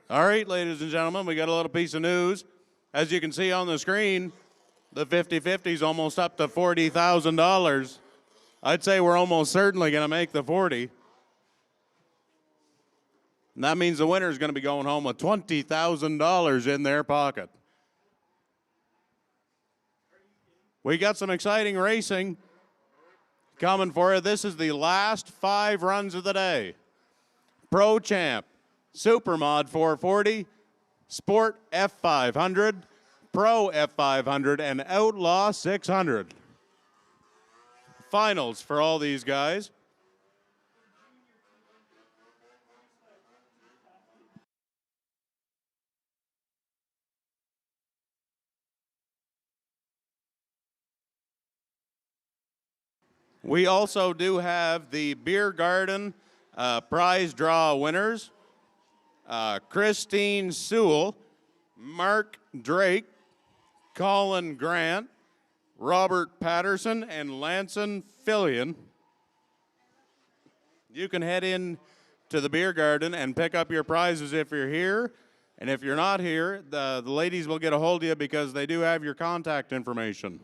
All right, ladies and gentlemen, we got a little piece of news. As you can see on the screen, the 50-50 is almost up to $40,000. I'd say we're almost certainly going to make the 40. And that means the winner is going to be going home with $20,000 in their pocket. We got some exciting racing coming for you. This is the last 5 runs of the day. Pro Champ, Super Mod 440, Sport F500, Pro F500, and Outlaw 600. Finals for all these guys. We also do have the Beer Garden prize draw winners. Christine Sewell, Mark Drake, Colin Grant, Robert Patterson, and Lanson Fillion. You can head in to the Beer Garden and pick up your prizes if you're here. And if you're not here, the ladies will get a hold of you because they do have your contact information.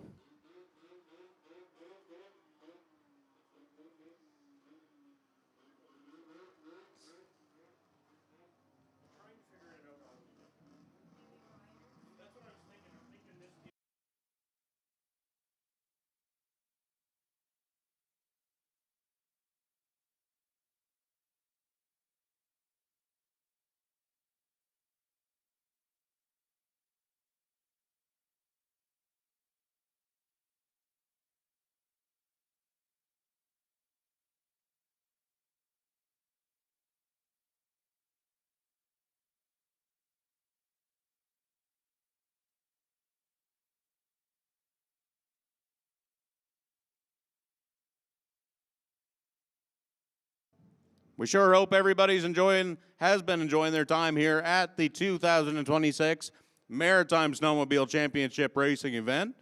We sure hope everybody's has been enjoying their time here at the 2026 Maritime Snowmobile Championship Racing event.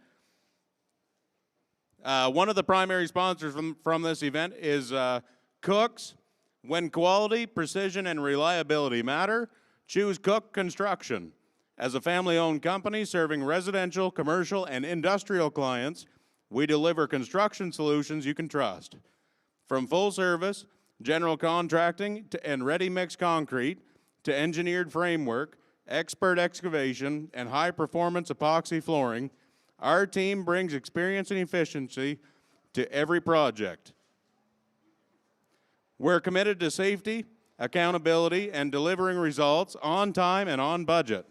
One of the primary sponsors from this event is Cook's. When quality, precision, and reliability matter, choose Cook Construction. As a family-owned company serving residential, commercial, and industrial clients, we deliver construction solutions you can trust. From full service, general contracting, and ready-mix concrete, to engineered framework, expert excavation, and high-performance epoxy flooring, our team brings experience and efficiency to every project. We're committed to safety, accountability, and delivering results on time and on budget.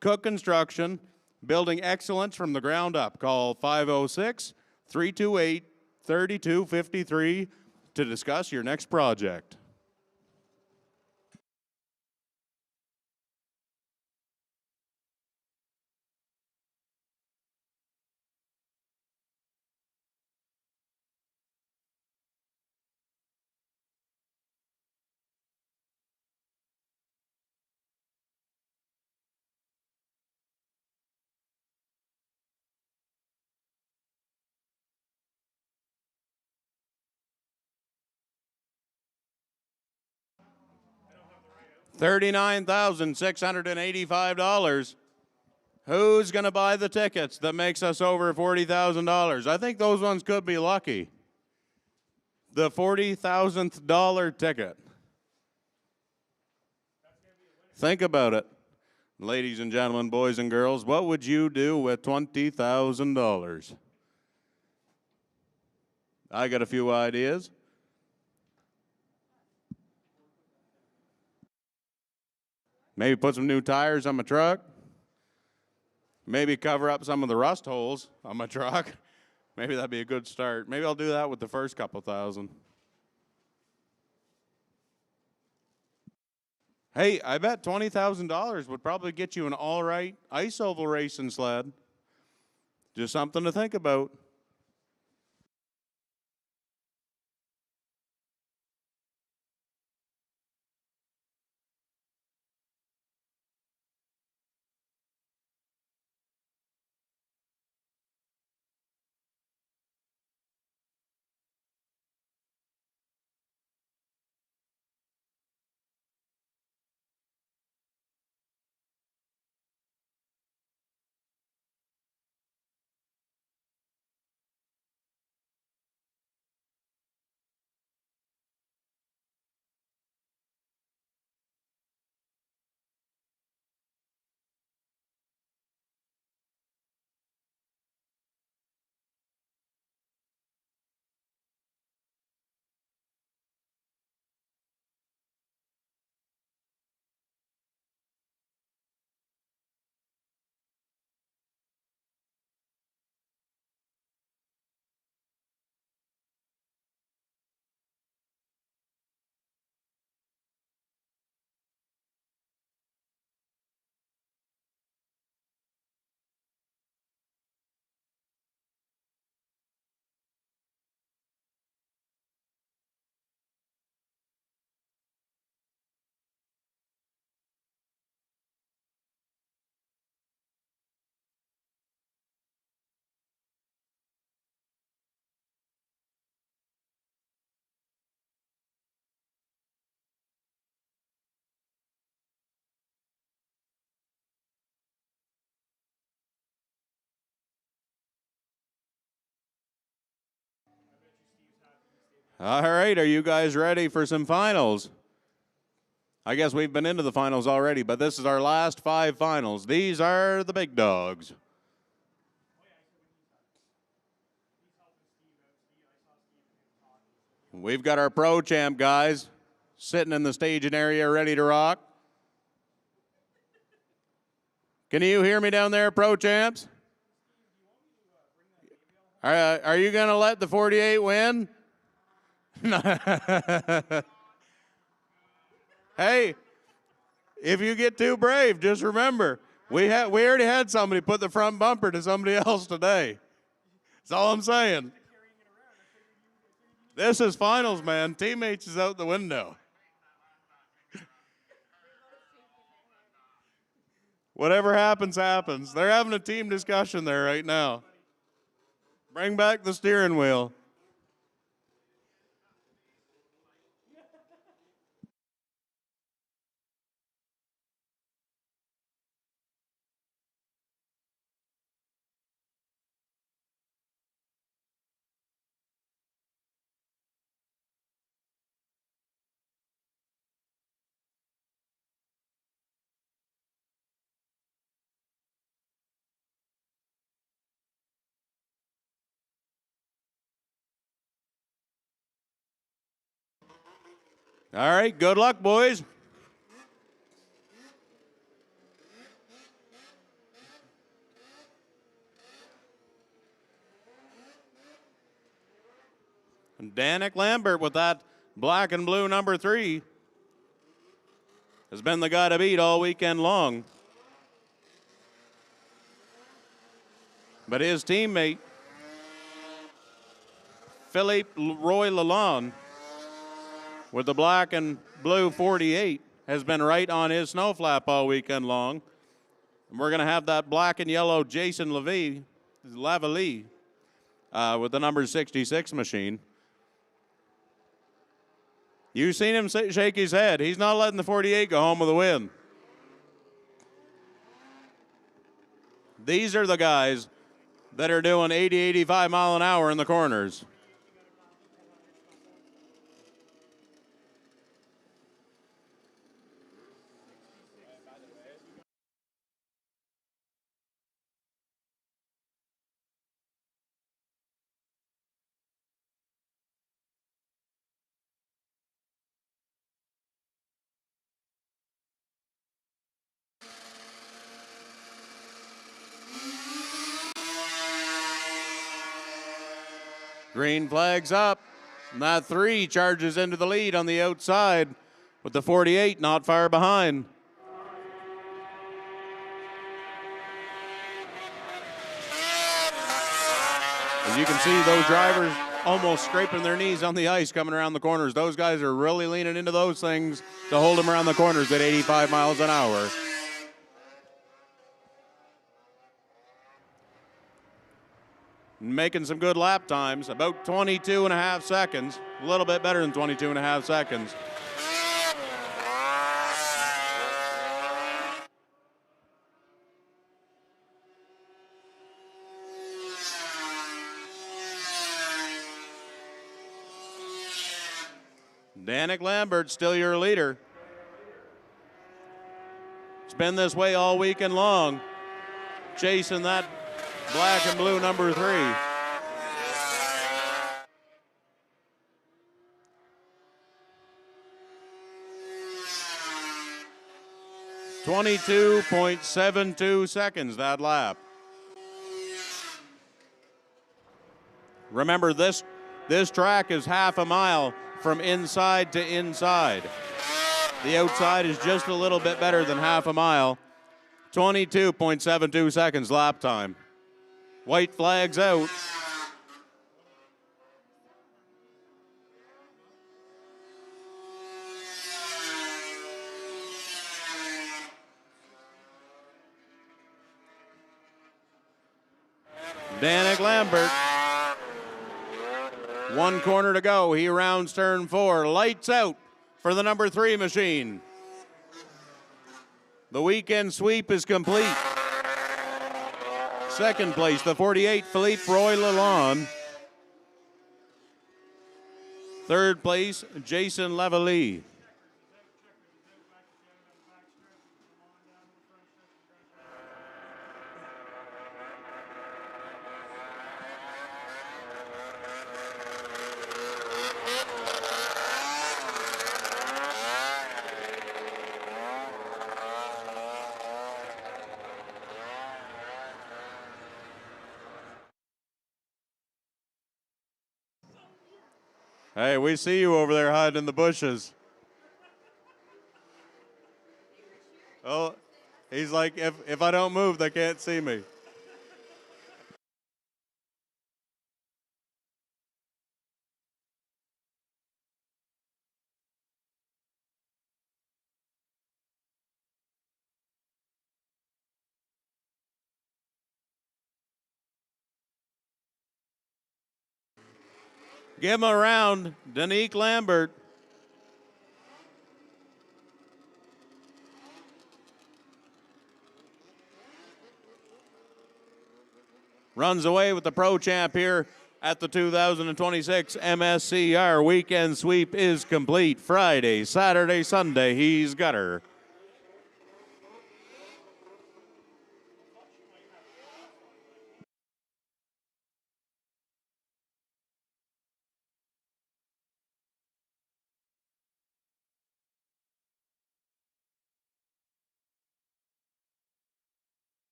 Cook Construction, building excellence from the ground up. Call 506-328-3253 to discuss your next project. $39,685. Who's going to buy the tickets that makes us over $40,000? I think those ones could be lucky. The $40,000 ticket. Think about it. Ladies and gentlemen, boys and girls, what would you do with $20,000? I got a few ideas. Maybe put some new tires on my truck. Maybe cover up some of the rust holes on my truck. Maybe that'd be a good start. Maybe I'll do that with the first couple thousand. Hey, I bet $20,000 would probably get you an all right ice oval racing sled. Just something to think about. All right, are you guys ready for some finals? I guess we've been into the finals already, but this is our last 5 finals. These are the big dogs. We've got our Pro Champ guys sitting in the staging area ready to rock. Can you hear me down there, Pro Champs? Are you going to let the 48 win? Hey, if you get too brave, just remember, we already had somebody put the front bumper to somebody else today. That's all I'm saying. This is finals, man. Teammates is out the window. Whatever happens, happens. They're having a team discussion there right now. Bring back the steering wheel. All right, good luck, boys. And Danik Lambert with that black and blue number 3 has been the guy to beat all weekend long. But his teammate, Philippe Roy Lalonde, with the black and blue 48, has been right on his snow flap all weekend long. And we're going to have that black and yellow Jason Lavallée with the number 66 machine. You've seen him shake his head. He's not letting the 48 go home with a win. These are the guys that are doing 80, 85 mile an hour in the corners. Green flag's up, and that 3 charges into the lead on the outside with the 48 not far behind. As you can see, those drivers almost scraping their knees on the ice coming around the corners. Those guys are really leaning into those things to hold them around the corners at 85 miles an hour. Making some good lap times, about 22 and a half seconds, a little bit better than 22 and a half seconds. Danik Lambert still your leader. It's been this way all weekend long, chasing that black and blue number 3. .72 seconds that lap. Remember, this track is half a mile from inside to inside. The outside is just a little bit better than half a mile. 22.72 seconds lap time. White flag's out. Danik Lambert. 1 corner to go. He rounds turn 4. Lights out for the number 3 machine. The weekend sweep is complete. Second place, the 48, Philippe Roy Lalonde. Third place, Jason Lavalley. Hey, we see you over there hiding in the bushes. Oh, he's like, if I don't move, they can't see me. Give him a round, Danique Lambert. Runs away with the pro champ here at the 2026 MSCR. Weekend sweep is complete. Friday, Saturday, Sunday, he's got her.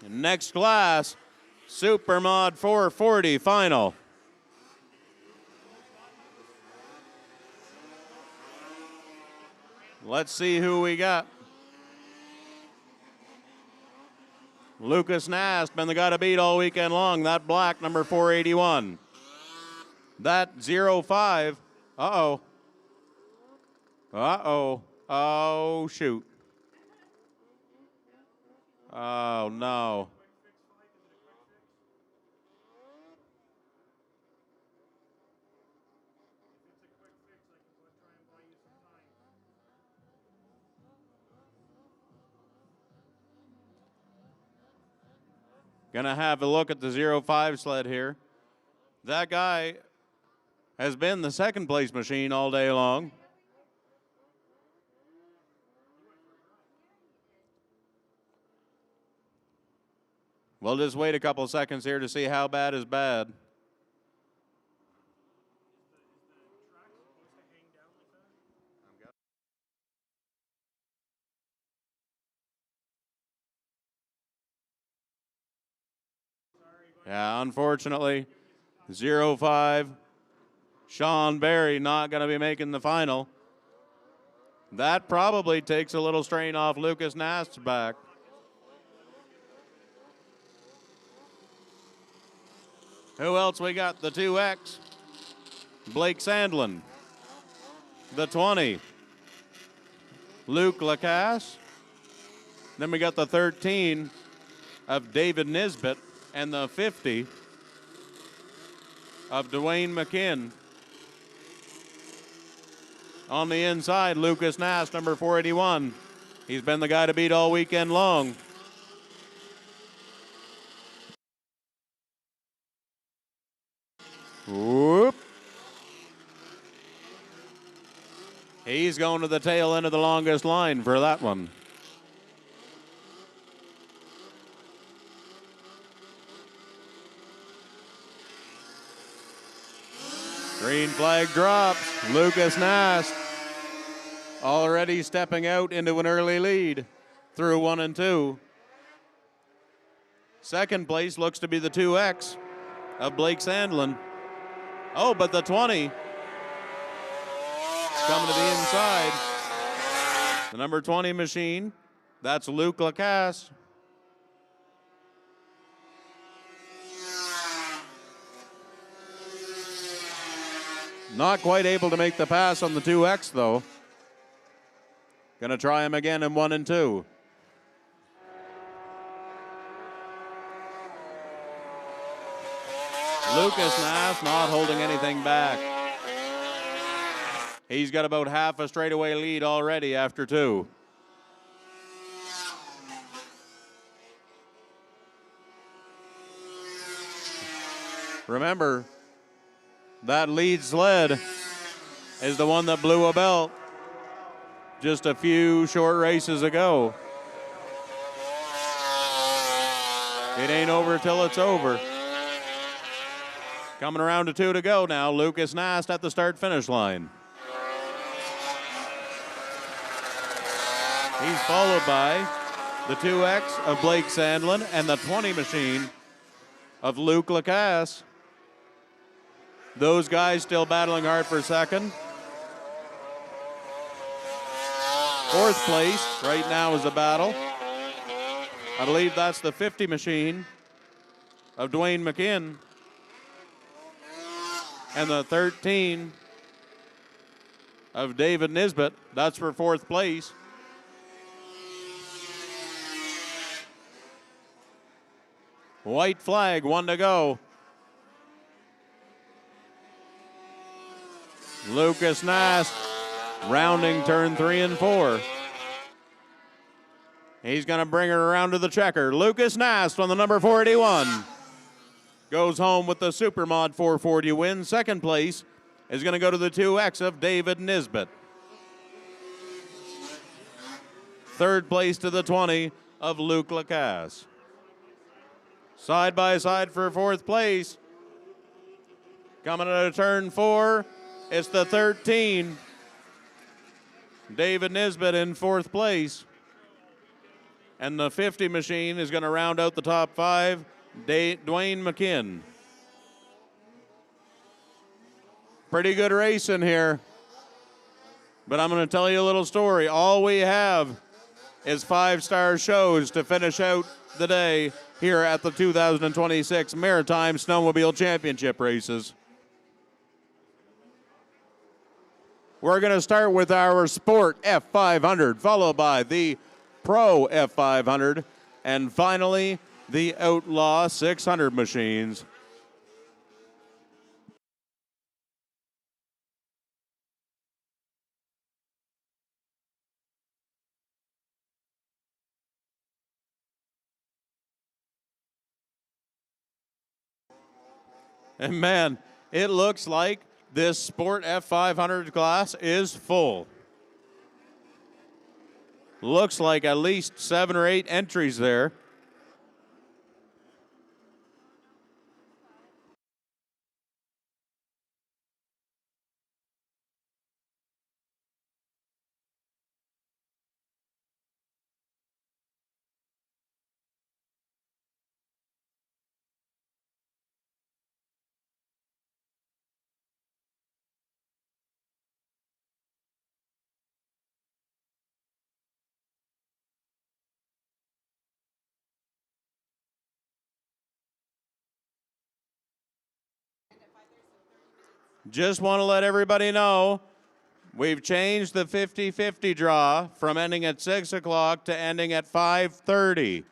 Next class, Supermod 440 final. Let's see who we got. Lucas Nast, been the guy to beat all weekend long. That black, number 481. That 05. Uh-oh. Uh-oh. Oh, shoot. Oh, no. Gonna have a look at the 05 sled here. That guy has been the second place machine all day long. We'll just wait a couple seconds here to see how bad is bad. Yeah, unfortunately, 05, Sean Barry not going to be making the final. That probably takes a little strain off Lucas Nast's back. Who else we got? The 2X, Blake Sandlin. The 20, Luke Lacasse. Then we got the 13 of David Nisbet and the 50 of Dwayne McKinn. On the inside, Lucas Nast, number 481. He's been the guy to beat all weekend long. Whoop. He's going to the tail end of the longest line for that one. Green flag drops. Lucas Nast already stepping out into an early lead through 1 and 2. Second place looks to be the 2X of Blake Sandlin. Oh, but the 20 coming to the inside. The number 20 machine, that's Luke Lacasse. Not quite able to make the pass on the 2X, though. Gonna try him again in 1 and 2. Lucas Nass not holding anything back. He's got about half a straightaway lead already after 2. Remember, that lead sled is the one that blew a belt just a few short races ago. It ain't over till it's over. Coming around to 2 to go now. Lucas Nast at the start-finish line. He's followed by the 2X of Blake Sandlin and the 20 machine of Luke Lacasse. Those guys still battling hard for second. 4th place right now is a battle. I believe that's the 50 machine of Dwayne McKinn. And the 13 of David Nisbet. That's for 4th place. White flag, 1 to go. Lucas Nast rounding turn 3 and 4. He's going to bring her around to the checker. Lucas Nast on the number 41. Goes home with the Supermod 440 win. 2nd place is going to go to the 2X of David Nisbet. 3rd place to the 20 of Luke Lacasse. Side by side for 4th place. Coming out of turn 4, it's the 13. David Nisbet in 4th place. And the 50 machine is going to round out the top 5. Dwayne McKinn. Pretty good race in here. But I'm going to tell you a little story. All we have is 5-star shows to finish out the day here at the 2026 Maritime Snowmobile Championship races. We're going to start with our Sport F500, followed by the Pro F500, and finally the Outlaw 600 machines. And man, it looks like this Sport F500 class is full. Looks like at least 7 or 8 entries there. Just want to let everybody know, we've changed the 50-50 draw from ending at 6 o'clock to ending at 5:30.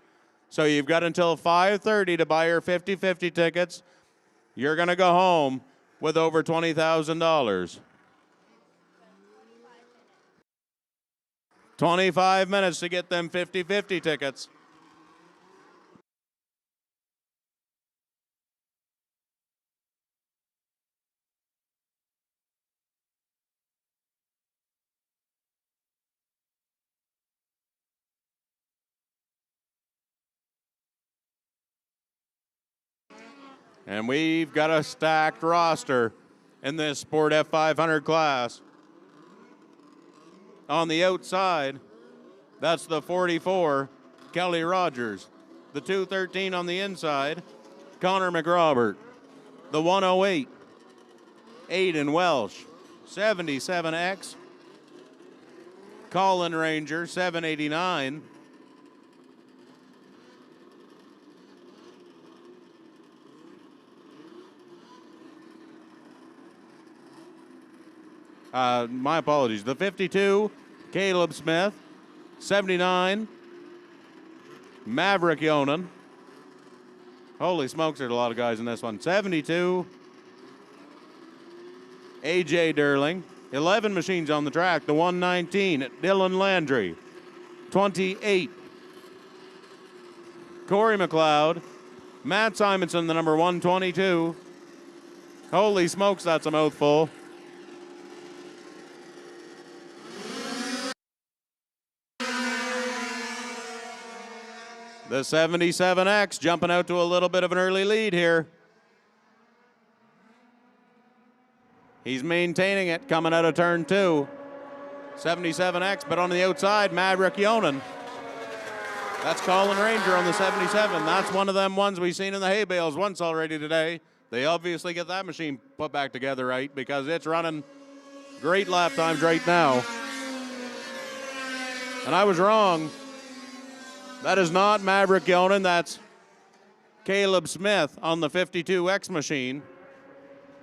So you've got until 5:30 to buy your 50-50 tickets. You're going to go home with over $20,000. 25 minutes to get them 50-50 tickets. And we've got a stacked roster in this Sport F500 class. On the outside, that's the 44, Kelly Rogers. The 213 on the inside, Connor McRobert. The 108, Aiden Welsh. 77X, Colin Ranger, 789. My apologies. The 52, Caleb Smith. 79, Maverick Yonan. Holy smokes, there's a lot of guys in this one. 72, AJ Durling. 11 machines on the track. The 119, Dylan Landry. 28, Corey McLeod. Matt Simonson, the number 122. Holy smokes, that's a mouthful. The 77X jumping out to a little bit of an early lead here. He's maintaining it coming out of turn 2. 77X, but on the outside, Maverick Yonan. That's Colin Ranger on the 77. That's one of them ones we've seen in the hay bales once already today. They obviously get that machine put back together right because it's running great lap times right now. And I was wrong. That is not Maverick Yonan. That's Caleb Smith on the 52X machine,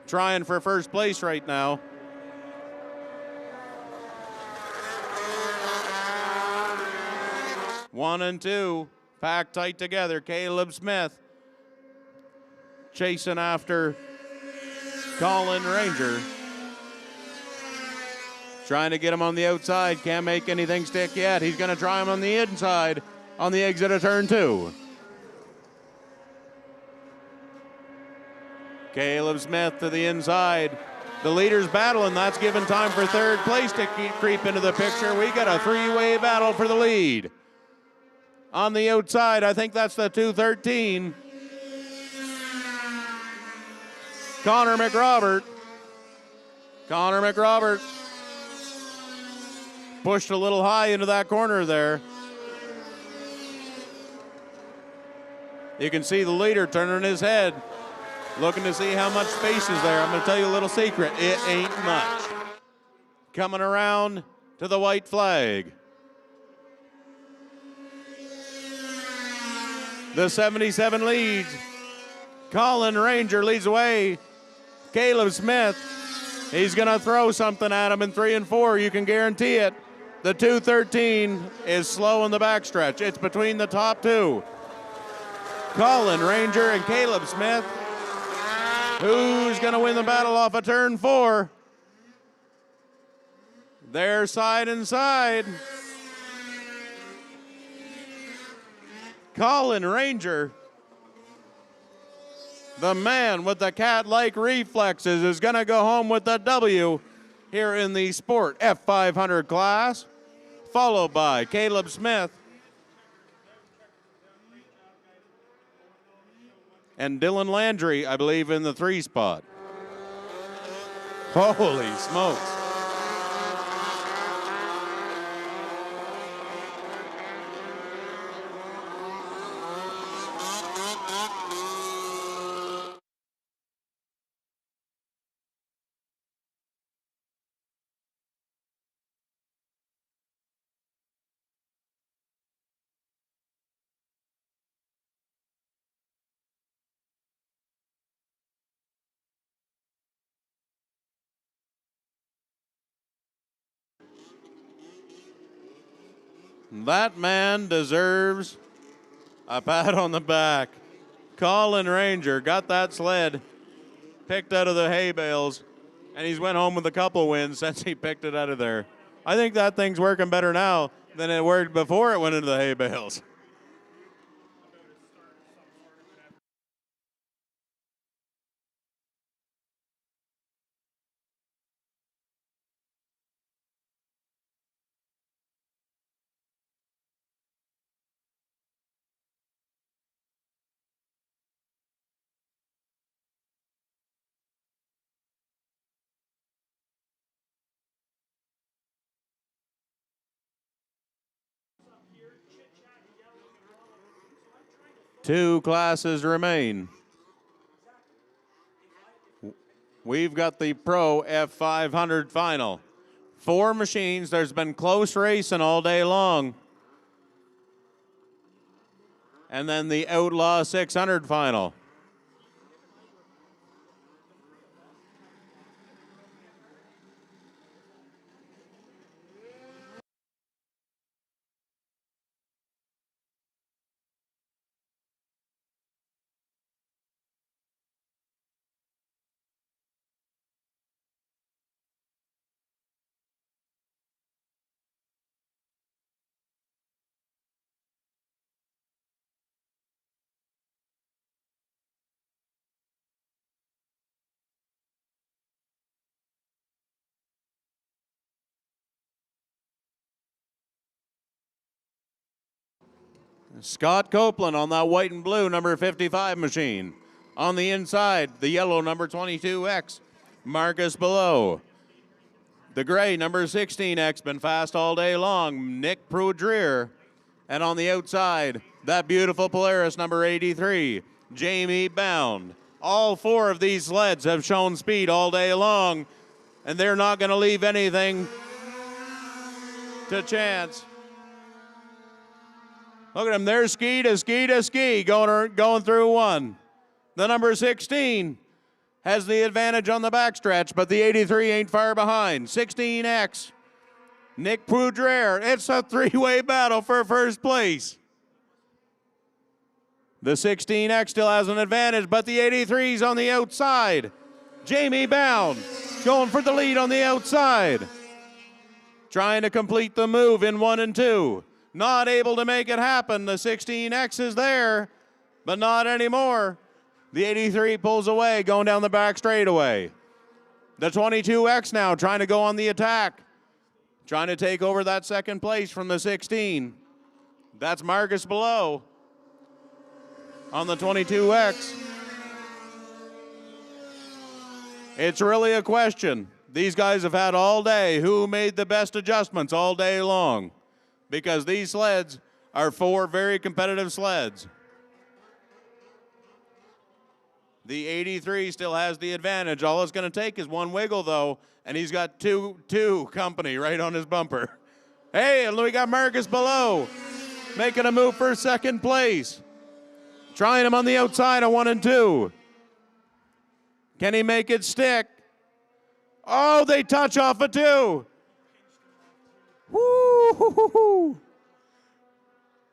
trying for first place right now. One and two, packed tight together. Caleb Smith chasing after Colin Ranger. Trying to get him on the outside. Can't make anything stick yet. He's going to try him on the inside on the exit of turn 2. Caleb Smith to the inside. The leader's battling. That's given time for third place to creep into the picture. We got a three-way battle for the lead. On the outside, I think that's the 213. Connor McRobert. Connor McRobert pushed a little high into that corner there. You can see the leader turning his head, looking to see how much space is there. I'm going to tell you a little secret. It ain't much. Coming around to the white flag. The 77 leads. Colin Ranger leads away. Caleb Smith, he's going to throw something at him in 3 and 4. You can guarantee it. The 213 is slow in the backstretch. It's between the top two. Colin Ranger and Caleb Smith. Who's going to win the battle off of turn 4? They're side and side. Colin Ranger, the man with the cat-like reflexes, is going to go home with the W here in the Sport F500 class, followed by Caleb Smith and Dylan Landry, I believe, in the 3 spot. Holy smokes. That man deserves a pat on the back. Colin Ranger got that sled picked out of the hay bales, and he's went home with a couple wins since he picked it out of there. I think that thing's working better now than it worked before it went into the hay bales. Two classes remain. We've got the Pro F500 final. 4 machines. There's been close racing all day long. And then the Outlaw 600 final. Scott Copeland on that white and blue number 55 machine. On the inside, the yellow number 22X, Marcus Below. The gray number 16X, been fast all day long, Nick Prudrier. And on the outside, that beautiful Polaris number 83, Jamie Bound. All four of these sleds have shown speed all day long, and they're not going to leave anything to chance. Look at them, they're ski to ski to ski, going through one. The number 16 has the advantage on the backstretch, but the 83 ain't far behind. 16X, Nick Prudrier. It's a three-way battle for first place. The 16X still has an advantage, but the 83's on the outside. Jamie Bound going for the lead on the outside. Trying to complete the move in 1 and 2. Not able to make it happen. The 16X is there, but not anymore. The 83 pulls away, going down the back straightaway. The 22X now trying to go on the attack. Trying to take over that second place from the 16. That's Marcus Below on the 22X. It's really a question. These guys have had all day who made the best adjustments all day long, because these sleds are four very competitive sleds. The 83 still has the advantage. All it's going to take is one wiggle, though, and he's got two company right on his bumper. Hey, and we got Marcus Below making a move for second place. Trying him on the outside of 1 and 2. Can he make it stick? Oh, they touch off of 2. Woo!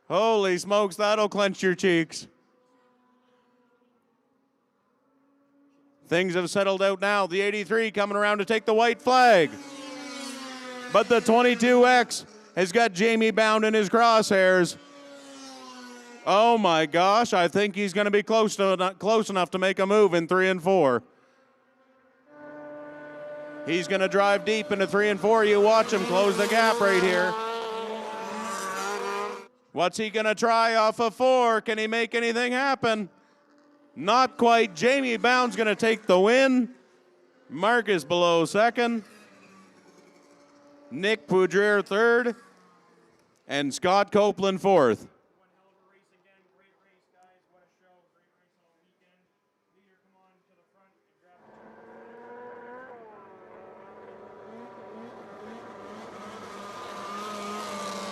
Holy smokes, that'll clench your cheeks. Things have settled out now. The 83 coming around to take the white flag. But the 22X has got Jamie Bound in his crosshairs. Oh my gosh, I think he's going to be close enough to make a move in 3 and 4. He's going to drive deep into 3 and 4. You watch him close the gap right here. What's he going to try off of 4? Can he make anything happen? Not quite. Jamie Bound's going to take the win. Marcus Below second. Nick Prudrier third. And Scott Copeland fourth.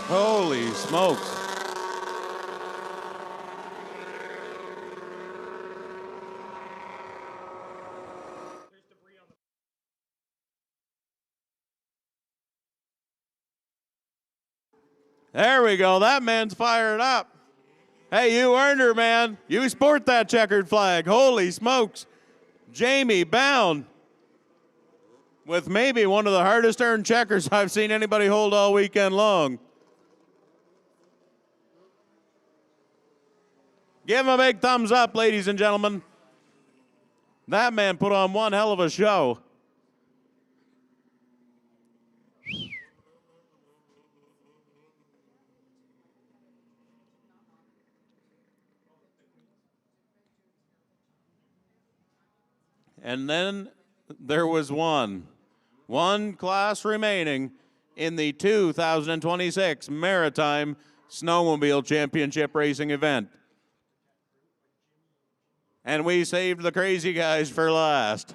Holy smokes. There we go. That man's fired up. Hey, you earned her, man. You sport that checkered flag. Holy smokes. Jamie Bound with maybe one of the hardest earned checkers I've seen anybody hold all weekend long. Give him a big thumbs up, ladies and gentlemen. That man put on one hell of a show. And then there was one class remaining in the 2026 Maritime Snowmobile Championship Racing event. And we saved the crazy guys for last.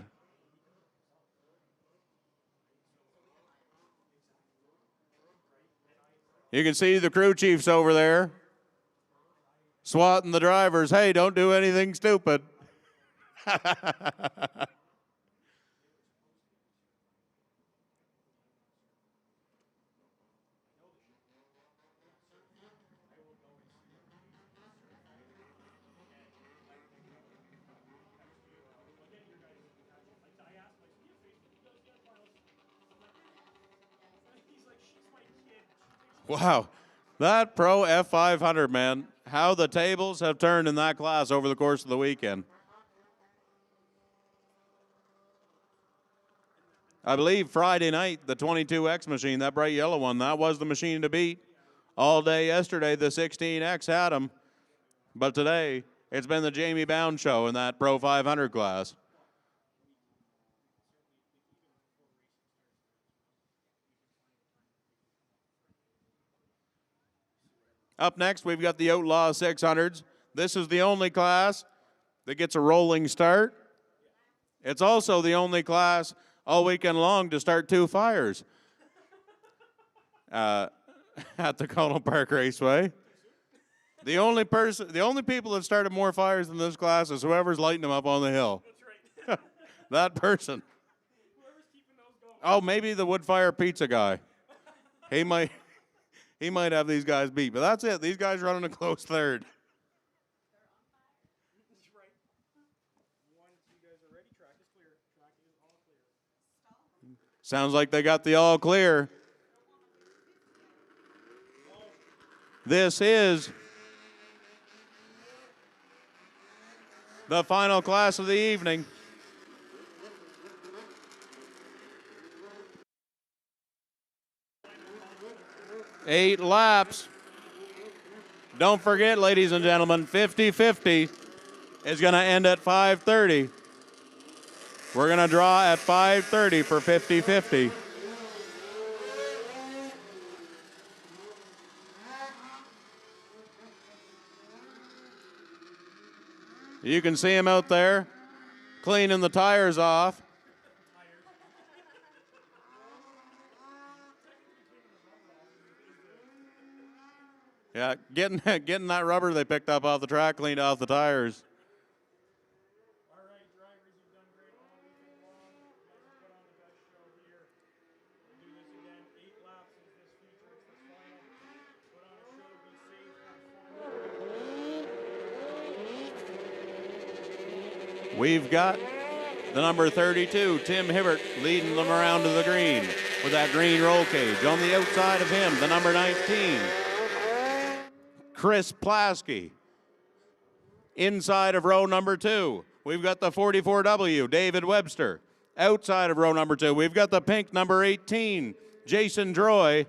You can see the crew chiefs over there swatting the drivers. Hey, don't do anything stupid. Wow, that Pro F500, man, how the tables have turned in that class over the course of the weekend. I believe Friday night, the 22X machine, that bright yellow one, that was the machine to beat All day yesterday, the 16X had him, but today it's been the Jamie Bound show in that Pro 500 class. Up next, we've got the Outlaw 600s. This is the only class that gets a rolling start. It's also the only class all weekend long to start 2 fires at the Conal Park Raceway. The only people that started more fires in this class is whoever's lighting them up on the hill. That's right. That person. Whoever's keeping those going. Oh, maybe the wood fire pizza guy. He might have these guys beat, but that's it. These guys running a close third. That's right. Once you guys are ready, track is clear. Track is all clear. Sounds like they got the all clear. This is the final class of the evening. Eight laps. Don't forget, ladies and gentlemen, 50-50 is going to end at 5:30. We're going to draw at 5:30 for 50-50. You can see him out there cleaning the tires off. Yeah, getting that rubber they picked up off the track cleaned off the tires. All right, drivers, you've done great all weekend long. You guys have put on the best show here. We'll do this again. 8 laps is this feature. It's the final. Put on a show. Be safe. Have fun. We've got the number 32, Tim Hibbert, leading them around to the green with that green roll cage. On the outside of him, the number 19, Chris Plasky. Inside of row number 2, we've got the 44W, David Webster. Outside of row number 2, we've got the pink number 18, Jason Droy.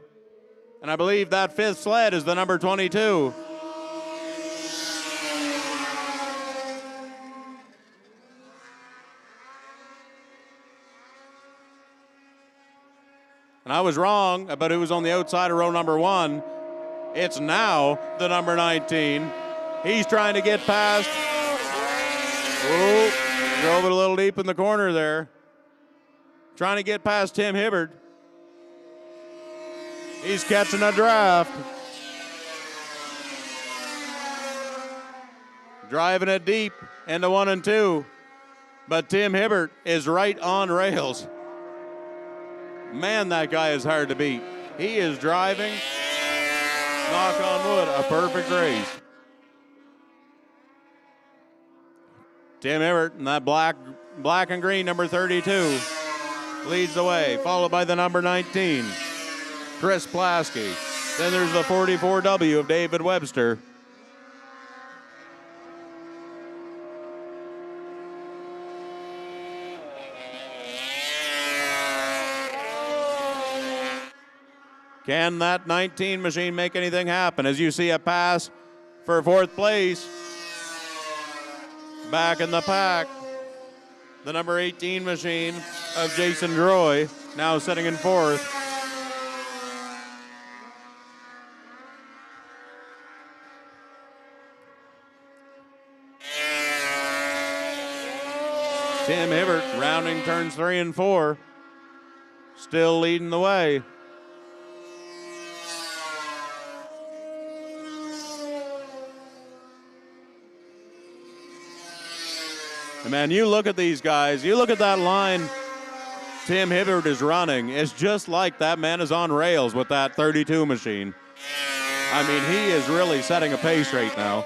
And I believe that 5th sled is the number 22. And I was wrong about who was on the outside of row number 1. It's now the number 19. He's trying to get past. Oh, drove it a little deep in the corner there. Trying to get past Tim Hibbert. He's catching a draft. Driving it deep into 1 and 2. But Tim Hibbert is right on rails. Man, that guy is hard to beat. He is driving, knock on wood, a perfect race. Tim Hibbert in that black and green number 32 leads the way, followed by the number 19, Chris Plasky. Then there's the 44W of David Webster. Can that 19 machine make anything happen? As you see a pass for 4th place. Back in the pack, the number 18 machine of Jason Droy, now sitting in 4th. Tim Hibbert rounding turns 3 and 4, still leading the way. And man, you look at these guys, you look at that line Tim Hibbert is running, it's just like that man is on rails with that 32 machine. I mean, he is really setting a pace right now.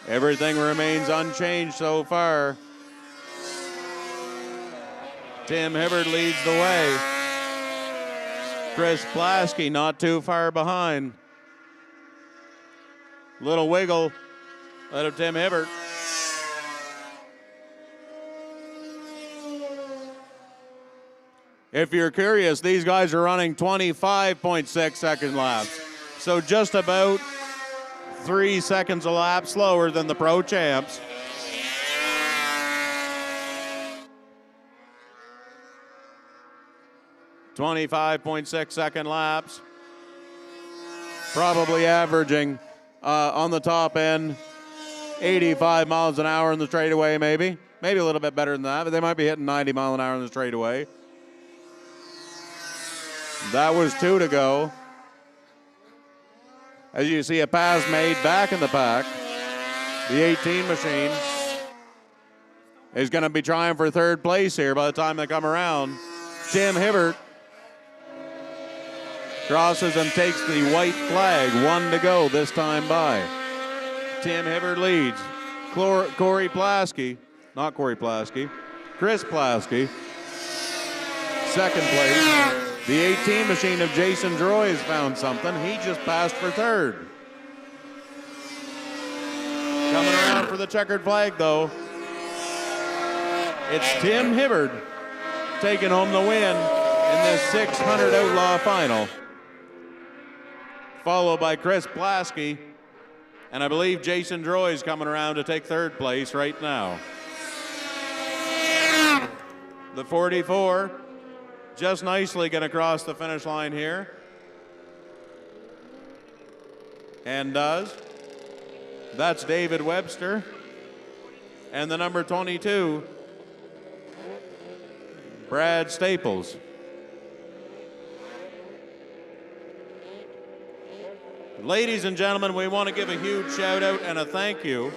Everything remains unchanged so far. Tim Hibbert leads the way. Chris Plasky not too far behind. Little wiggle out of Tim Hibbert. If you're curious, these guys are running 25.6 second laps. So just about 3 seconds a lap slower than the pro champs. .6 laps. Probably averaging on the top end 85 miles an hour in the straightaway, maybe. Maybe a little bit better than that, but they might be hitting 90 mile an hour in the straightaway. That was 2 to go. As you see, a pass made back in the pack. The 18 machine is going to be trying for third place here by the time they come around. Tim Hibbert crosses and takes the white flag. 1 to go this time by. Tim Hibbert leads. Corey Plasky, not Corey Plasky, Chris Plasky, second place. The 18 machine of Jason Droy has found something. He just passed for third. Coming around for the checkered flag, though. It's Tim Hibbert taking home the win in this 600 Outlaw final. Followed by Chris Plasky. And I believe Jason Droy is coming around to take third place right now. The 44 just nicely going to cross the finish line here. And does. That's David Webster. And the number 22, Brad Staples. Ladies and gentlemen, we want to give a huge shout out and a thank you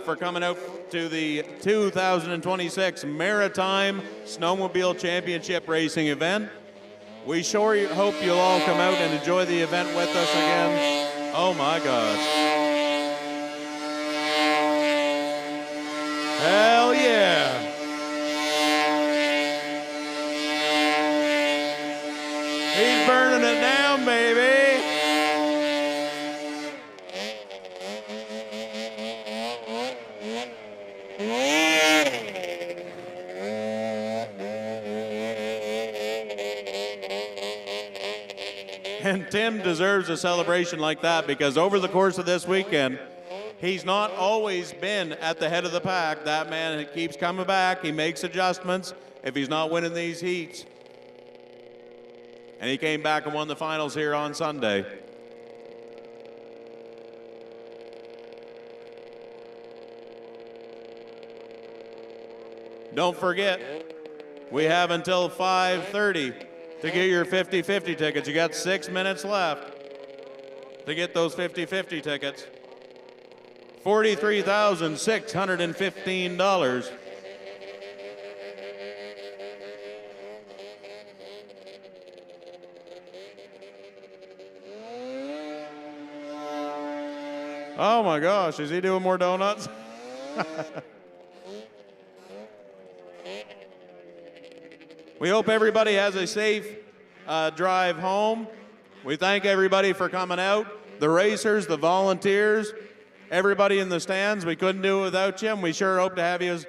for coming out to the 2026 Maritime Snowmobile Championship Racing event. We sure hope you'll all come out and enjoy the event with us again. Oh my gosh. Hell yeah. He's burning it down, baby. And Tim deserves a celebration like that because over the course of this weekend, he's not always been at the head of the pack. That man keeps coming back. He makes adjustments if he's not winning these heats. And he came back and won the finals here on Sunday. Don't forget, we have until 5:30 to get your 50-50 tickets. You got 6 minutes left to get those 50-50 tickets. $43,615. Oh my gosh, is he doing more donuts? We hope everybody has a safe drive home. We thank everybody for coming out. The racers, the volunteers, everybody in the stands. We couldn't do it without you, and we sure hope to have you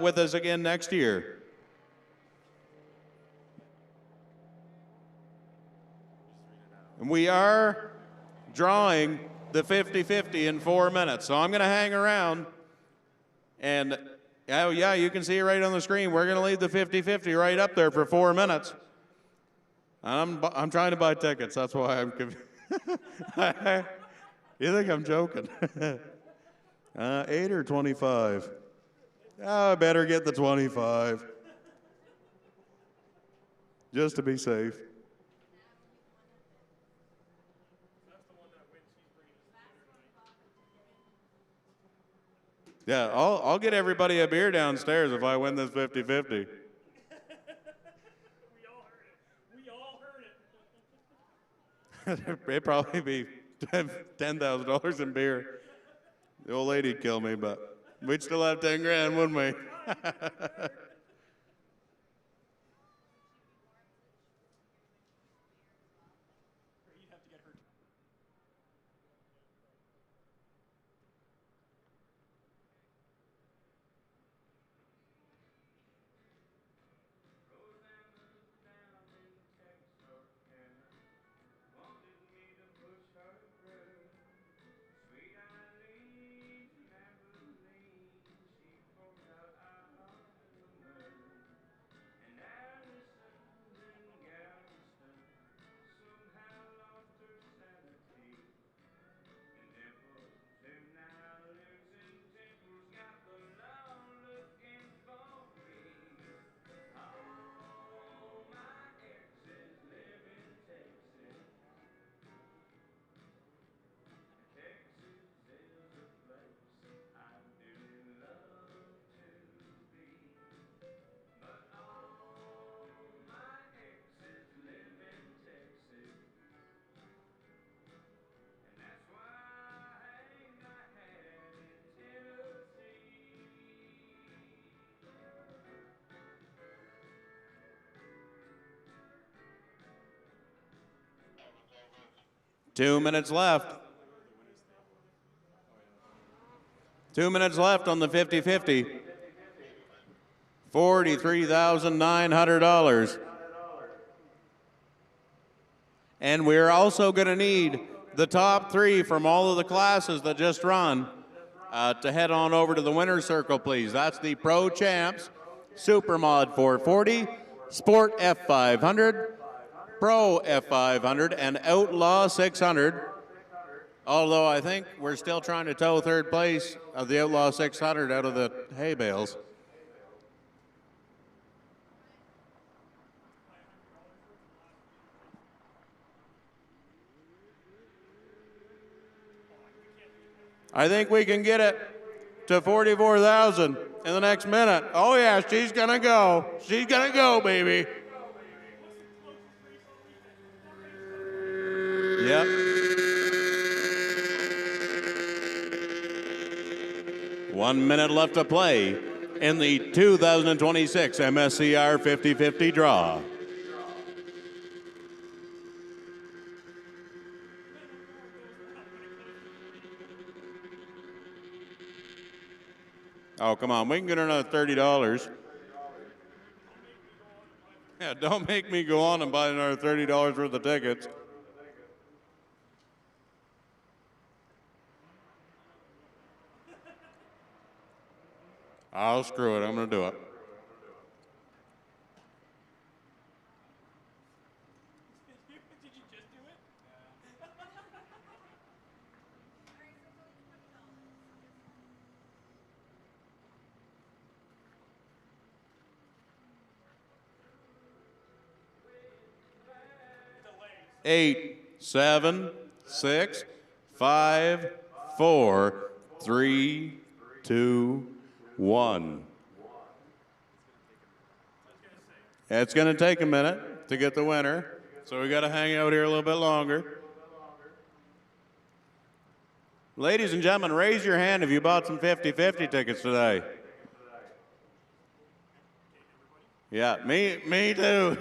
with us again next year. And we are drawing the 50-50 in 4 minutes. So I'm going to hang around and oh yeah, you can see it right on the screen. We're going to leave the 50-50 right up there for 4 minutes. I'm trying to buy tickets. That's why I'm confused. You think I'm joking? 8 or 25? Oh, I better get the 25. Just to be safe. Yeah, I'll get everybody a beer downstairs if I win this 50-50. It'd probably be $10,000 in beer. The old lady'd kill me, but we'd still have 10 grand, wouldn't we? 2 minutes left. 2 minutes left on the 50-50. $43,900. And we're also going to need the top 3 from all of the classes that just run to head on over to the winner's circle, please. That's the Pro Champs, Supermod 440, Sport F500, Pro F500, and Outlaw 600. Although I think we're still trying to tow third place of the Outlaw 600 out of the hay bales. I think we can get it to 44,000 in the next minute. Oh yeah, she's gonna go. She's gonna go, baby. Yep. One minute left to play in the 2026 MSCR 50-50 draw. Oh, come on. We can get her another $30. Yeah, don't make me go on and buy another $30 worth of tickets. I'll screw it. I'm going to do it. Eight, 7, 6, 5, 4, 3, 2, 1. It's going to take a minute to get the winner, so we got to hang out here a little bit longer. Ladies and gentlemen, raise your hand if you bought some 50-50 tickets today. Yeah, me too.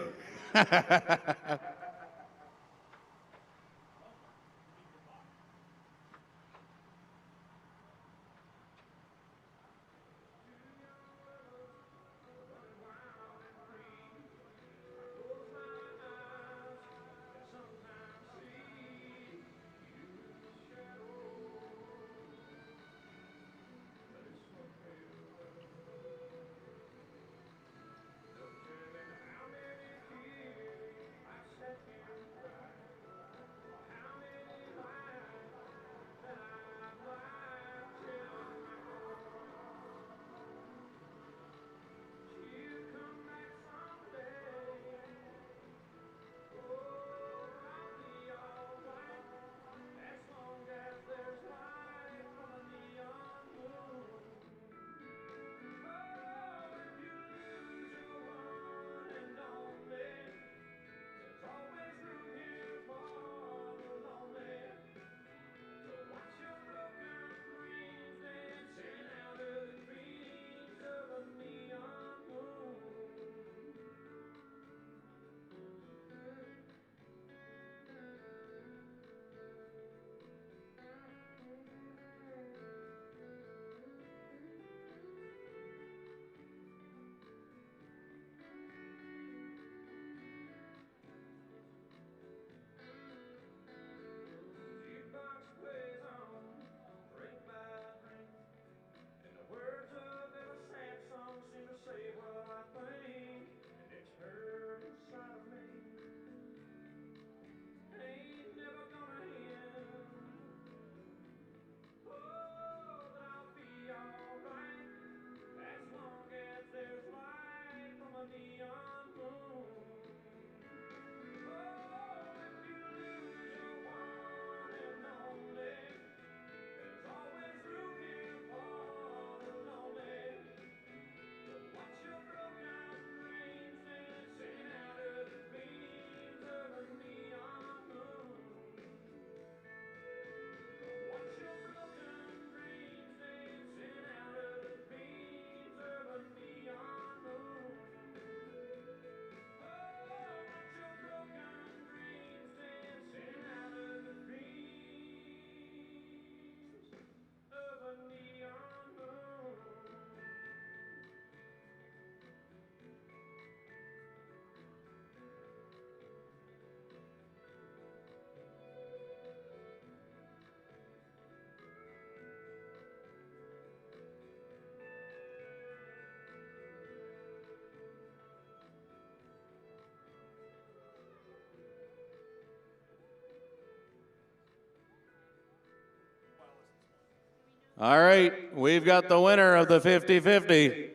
All right, we've got the winner of the 50-50.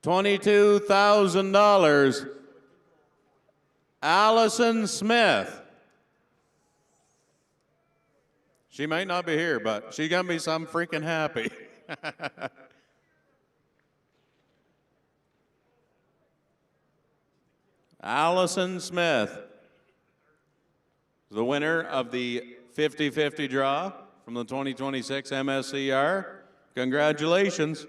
$22,000, Allison Smith. She might not be here, but she's gonna be some freaking happy. Allison Smith, the winner of the 50-50 draw from the 2026 MSCR. Congratulations.